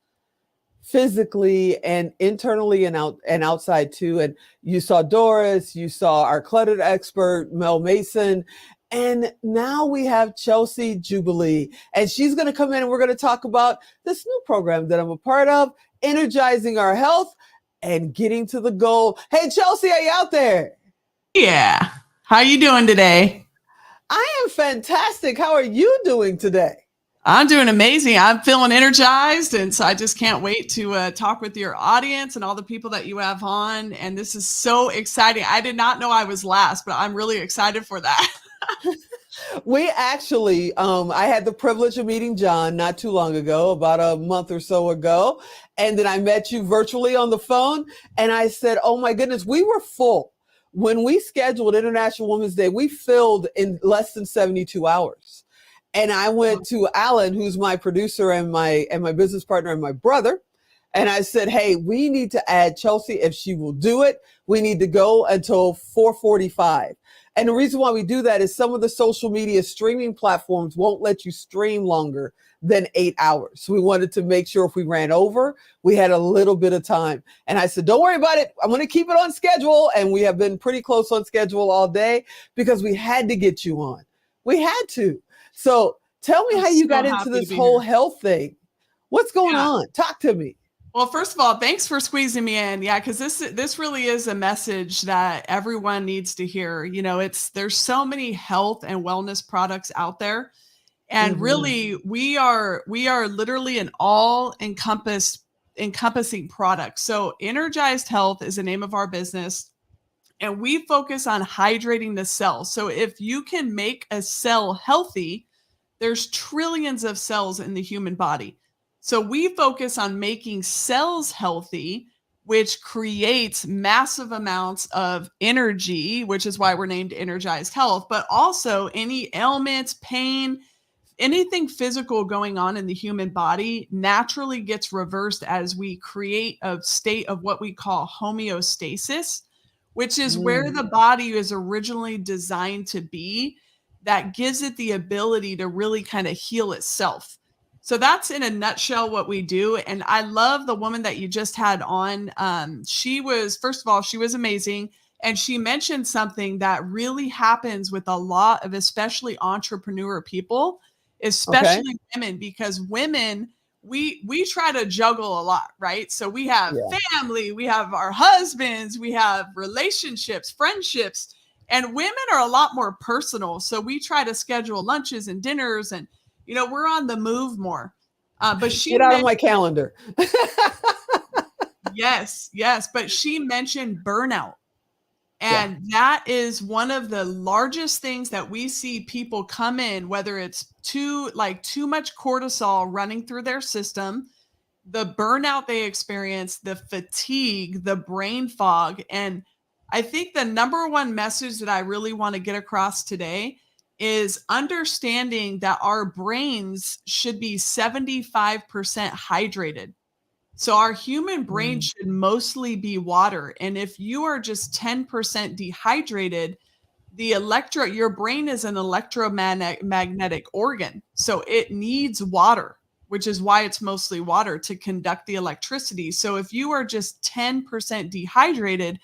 physically and internally and outside too. And you saw Doris, you saw our cluttered expert, Mel Mason, and now we have Chelsea Jubilee, and she's going to come in and we're going to talk about this new program that I'm a part of, energizing our health and getting to the goal. Hey, Chelsea, are you out there? Yeah. How you doing today? I am fantastic. How are you doing today? I'm doing amazing. I'm feeling energized. And so I just can't wait to talk with your audience and all the people that you have on. And this is so exciting. I did not know I was last, but I'm really excited for that. We actually, I had the privilege of meeting John not too long ago, about a month or so ago. And then I met you virtually on the phone. And I said, oh my goodness, we were full. When we scheduled International Women's Day, we filled in less than 72 hours. And I went to Alan, who's my producer and my business partner and my brother. And I said, hey, we need to add Chelsea. If she will do it, we need to go until 4:45. And the reason why we do that is some of the social media streaming platforms won't let you stream longer than 8 hours. So we wanted to make sure if we ran over, we had a little bit of time. And I said, don't worry about it. I'm going to keep it on schedule. And we have been pretty close on schedule all day because we had to get you on. We had to. So tell me how you got into this whole health thing. What's going on? Talk to me. Well, first of all, thanks for squeezing me in. Yeah, because this really is a message that everyone needs to hear. You know, there's so many health and wellness products out there. And really, we are literally an all-encompassing product. So Energized Health is the name of our business. and we focus on hydrating the cells. So if you can make a cell healthy, there's trillions of cells in the human body. So we focus on making cells healthy, which creates massive amounts of energy, which is why we're named Energized Health, but also any ailments, pain, anything physical going on in the human body naturally gets reversed as we create a state of what we call homeostasis, which is where the body is originally designed to be, that gives it the ability to really kind of heal itself. So that's in a nutshell what we do. And I love the woman that you just had on. She was, first of all, she was amazing. And she mentioned something that really happens with a lot of especially entrepreneur people, especially women, because women, we try to juggle a lot, right? So we have family, we have our husbands, we have relationships, friendships, and women are a lot more personal. So we try to schedule lunches and dinners, and we're on the move more. But she get out of my calendar. Yes, but she mentioned burnout. And that is one of the largest things that we see people come in, whether it's too much cortisol running through their system, the burnout they experience, the fatigue, the brain fog. And I think the number one message that I really want to get across today is understanding that our brains should be 75% hydrated. So our human brain should mostly be water. And if you are just 10% dehydrated, your brain is an electromagnetic organ. So it needs water, which is why it's mostly water to conduct the electricity. So if you are just 10% dehydrated,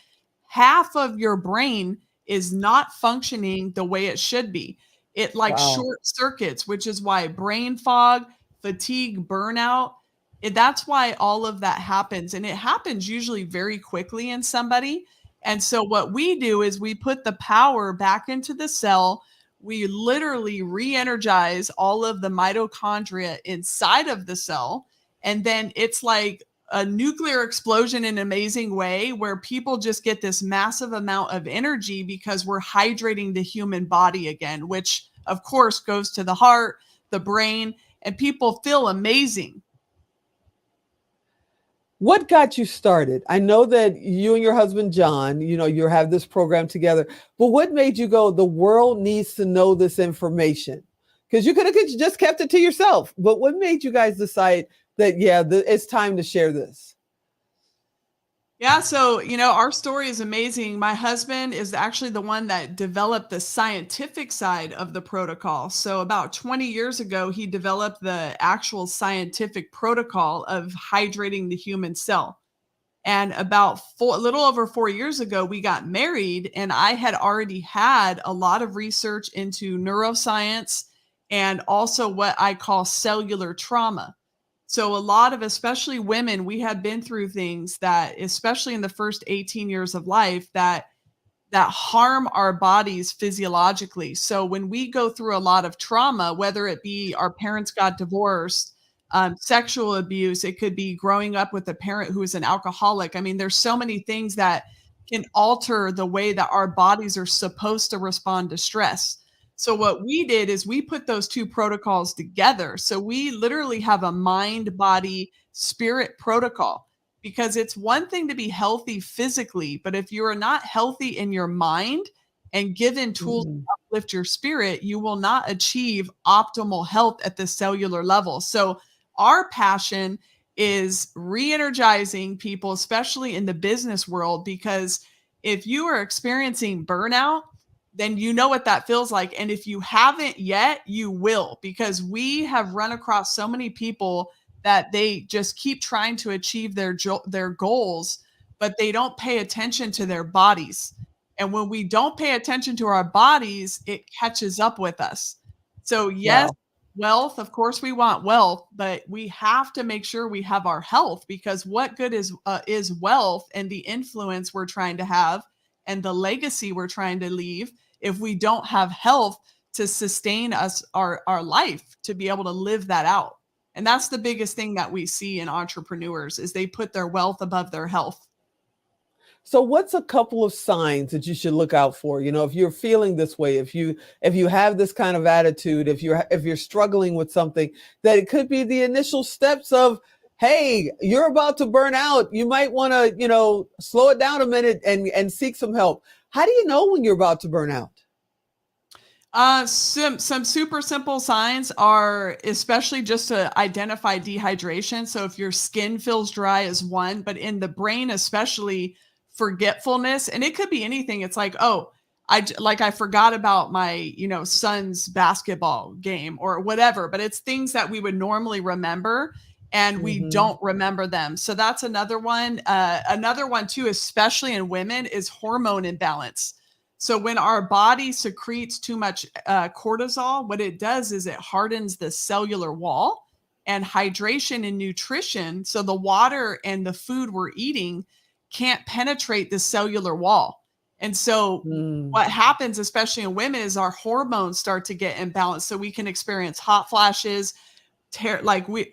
half of your brain is not functioning the way it should be. It short circuits, which is why brain fog, fatigue, burnout, that's why all of that happens. And it happens usually very quickly in somebody. And so what we do is we put the power back into the cell. We literally re-energize all of the mitochondria inside of the cell. And then it's like a nuclear explosion in an amazing way, where people just get this massive amount of energy because we're hydrating the human body again, which of course goes to the heart, the brain, and people feel amazing. What got you started? I know that you and your husband, John, you have this program together, but what made you go, the world needs to know this information? Because you could have just kept it to yourself, but what made you guys decide that, it's time to share this? Yeah, so, our story is amazing. My husband is actually the one that developed the scientific side of the protocol. So about 20 years ago, he developed the actual scientific protocol of hydrating the human cell. And about a little over 4 years ago, we got married, and I had already had a lot of research into neuroscience and also what I call cellular trauma. So a lot of, especially women, we had been through things that, especially in the first 18 years of life, that harm our bodies physiologically. So when we go through a lot of trauma, whether it be our parents got divorced, sexual abuse, it could be growing up with a parent who is an alcoholic. I mean, there's so many things that can alter the way that our bodies are supposed to respond to stress. So what we did is we put those two protocols together. So we literally have a mind, body, spirit protocol, because it's one thing to be healthy physically, but if you are not healthy in your mind and given tools to uplift your spirit, you will not achieve optimal health at the cellular level. So our passion is re-energizing people, especially in the business world, because if you are experiencing burnout, then you know what that feels like. And if you haven't yet, you will, because we have run across so many people that they just keep trying to achieve their goals, but they don't pay attention to their bodies. And when we don't pay attention to our bodies, it catches up with us. So yes, wealth, of course we want wealth, but we have to make sure we have our health, because what good is wealth and the influence we're trying to have and the legacy we're trying to leave if we don't have health to sustain our life, to be able to live that out. And that's the biggest thing that we see in entrepreneurs, is they put their wealth above their health. So what's a couple of signs that you should look out for? You know, if you're feeling this way, if you have this kind of attitude, if you're struggling with something, that it could be the initial steps of, hey, you're about to burn out. You might want to, you know, slow it down a minute and seek some help. How do you know when you're about to burn out? Some super simple signs are especially just to identify dehydration. So if your skin feels dry is one, but in the brain, especially forgetfulness, and it could be anything. It's like, oh, I forgot about my, you know, son's basketball game or whatever, but it's things that we would normally remember and we don't remember them. So that's another one. Another one too, especially in women, is hormone imbalance. So when our body secretes too much cortisol, what it does is it hardens the cellular wall, and hydration and nutrition. So the water and the food we're eating can't penetrate the cellular wall. And so what happens, especially in women, is our hormones start to get imbalanced. So we can experience hot flashes,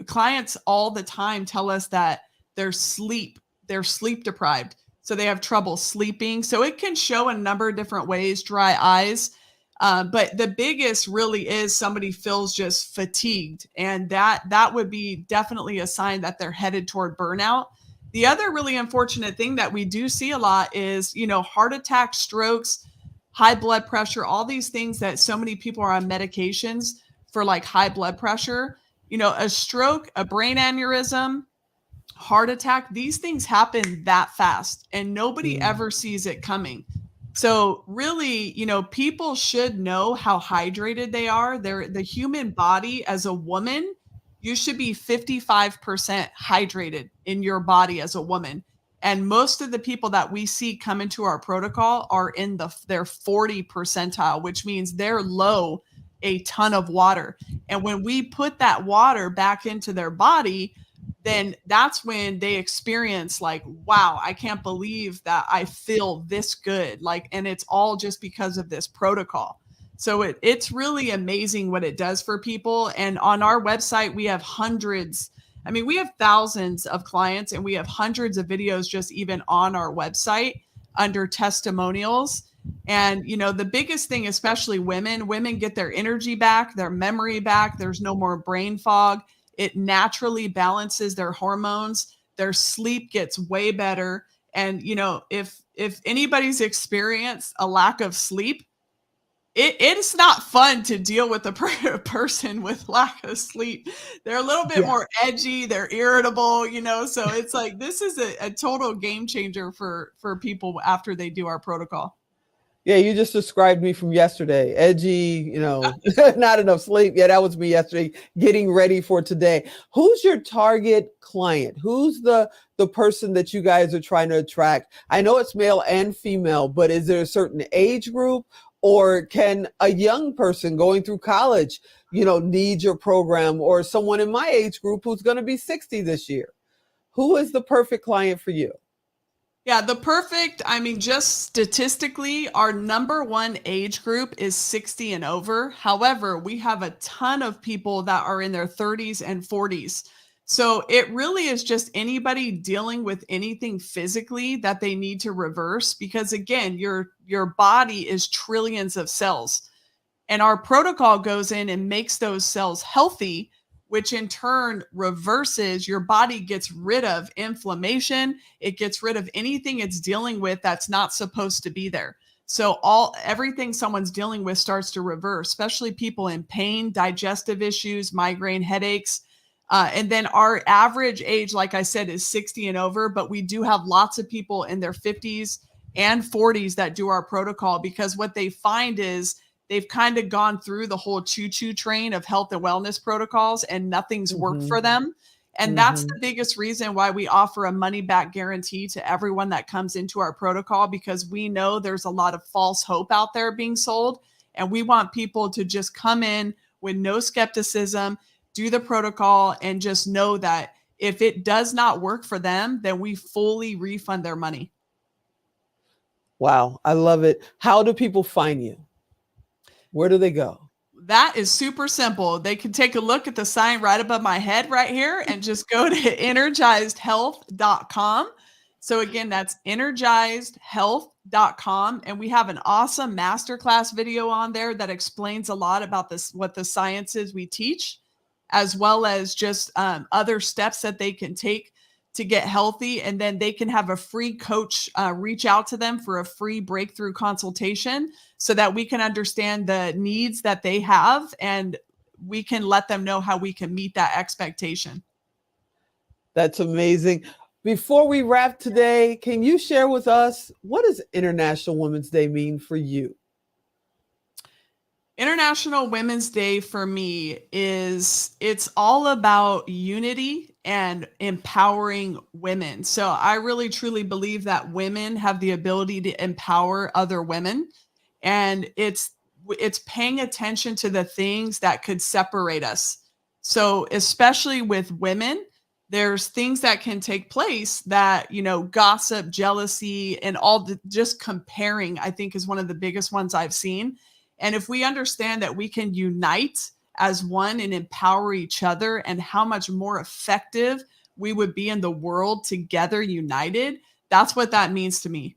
clients all the time tell us that they're sleep deprived. So they have trouble sleeping. So it can show in a number of different ways, dry eyes. But the biggest really is somebody feels just fatigued. And that would be definitely a sign that they're headed toward burnout. The other really unfortunate thing that we do see a lot is, you know, heart attack, strokes, high blood pressure, all these things that so many people are on medications for, like high blood pressure. You know, a stroke, a brain aneurysm, heart attack, these things happen that fast and nobody ever sees it coming. So really, you know, people should know how hydrated they are. The human body, as a woman, you should be 55% hydrated in your body as a woman. And most of the people that we see come into our protocol are in their 40 percentile, which means they're low a ton of water. And when we put that water back into their body, then that's when they experience like, wow, I can't believe that I feel this good. Like, and it's all just because of this protocol. So it's really amazing what it does for people. And on our website, we have we have thousands of clients and we have hundreds of videos just even on our website under testimonials. And, you know, the biggest thing, especially women get their energy back, their memory back. There's no more brain fog. It naturally balances their hormones. Their sleep gets way better. And, you know, if anybody's experienced a lack of sleep, it's not fun to deal with a person with lack of sleep. They're a little bit more edgy. They're irritable, you know, so it's like, this is a total game changer for people after they do our protocol. Yeah, you just described me from yesterday. Edgy, you know, not enough sleep. Yeah, that was me yesterday, getting ready for today. Who's your target client? Who's the person that you guys are trying to attract? I know it's male and female, but is there a certain age group, or can a young person going through college, you know, need your program, or someone in my age group who's going to be 60 this year? Who is the perfect client for you? Yeah, just statistically, our number one age group is 60 and over. However, we have a ton of people that are in their 30s and 40s. So it really is just anybody dealing with anything physically that they need to reverse, because again, your body is trillions of cells. And our protocol goes in and makes those cells healthy, which in turn reverses, your body gets rid of inflammation. It gets rid of anything it's dealing with that's not supposed to be there. So everything someone's dealing with starts to reverse, especially people in pain, digestive issues, migraine, headaches. And then our average age, like I said, is 60 and over, but we do have lots of people in their 50s and 40s that do our protocol, because what they find is they've kind of gone through the whole choo-choo train of health and wellness protocols and nothing's worked for them. And that's the biggest reason why we offer a money back guarantee to everyone that comes into our protocol, because we know there's a lot of false hope out there being sold. And we want people to just come in with no skepticism, do the protocol, and just know that if it does not work for them, then we fully refund their money. Wow, I love it. How do people find you? Where do they go? That is super simple. They can take a look at the sign right above my head right here and just go to energizedhealth.com. So again, that's energizedhealth.com. And we have an awesome masterclass video on there that explains a lot about this, what the science is we teach, as well as just other steps that they can take to get healthy. And then they can have a free coach reach out to them for a free breakthrough consultation so that we can understand the needs that they have and we can let them know how we can meet that expectation. That's amazing. Before we wrap today, can you share with us, what does International Women's Day mean for you? International Women's Day for me it's all about unity and empowering women. So I really truly believe that women have the ability to empower other women, and it's paying attention to the things that could separate us. So especially with women, there's things that can take place that, gossip, jealousy, and all the just comparing, I think is one of the biggest ones I've seen. And if we understand that we can unite as one and empower each other, and how much more effective we would be in the world together, united, that's what that means to me.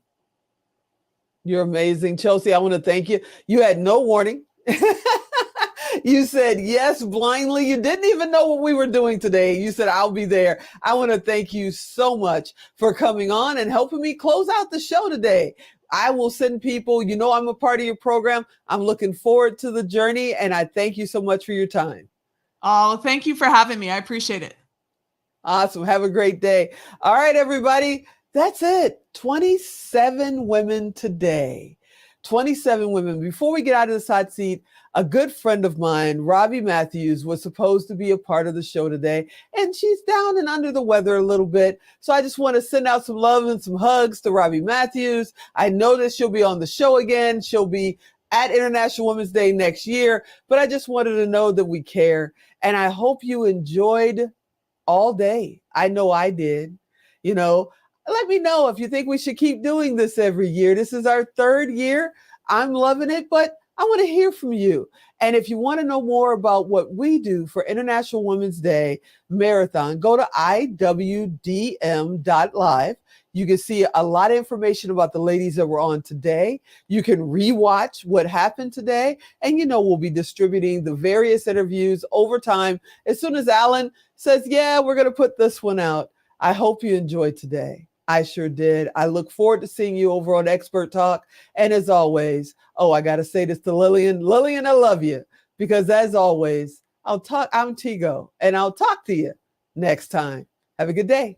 You're amazing. Chelsea, I want to thank you. You had no warning. You said yes blindly. You didn't even know what we were doing today. You said, I'll be there. I want to thank you so much for coming on and helping me close out the show today. I will send people, I'm a part of your program. I'm looking forward to the journey, and I thank you so much for your time. Oh, thank you for having me. I appreciate it. Awesome. Have a great day. All right, everybody. That's it. 27 women today. 27 women. Before we get out of this hot seat, a good friend of mine, Robbie Matthews, was supposed to be a part of the show today, and she's down and under the weather a little bit. So I just want to send out some love and some hugs to Robbie Matthews. I know that she'll be on the show again. She'll be at International Women's Day next year, but I just wanted to know that we care. And I hope you enjoyed all day. I know I did. Let me know if you think we should keep doing this every year. This is our 3rd year. I'm loving it, but I want to hear from you. And if you want to know more about what we do for International Women's Day Marathon, go to iwdm.live. You can see a lot of information about the ladies that were on today. You can rewatch what happened today. And we'll be distributing the various interviews over time. As soon as Alan says, yeah, we're going to put this one out. I hope you enjoyed today. I sure did. I look forward to seeing you over on Expert Talk. And as always, I got to say this to Lillian. Lillian, I love you, because as always, I'm Tigo, and I'll talk to you next time. Have a good day.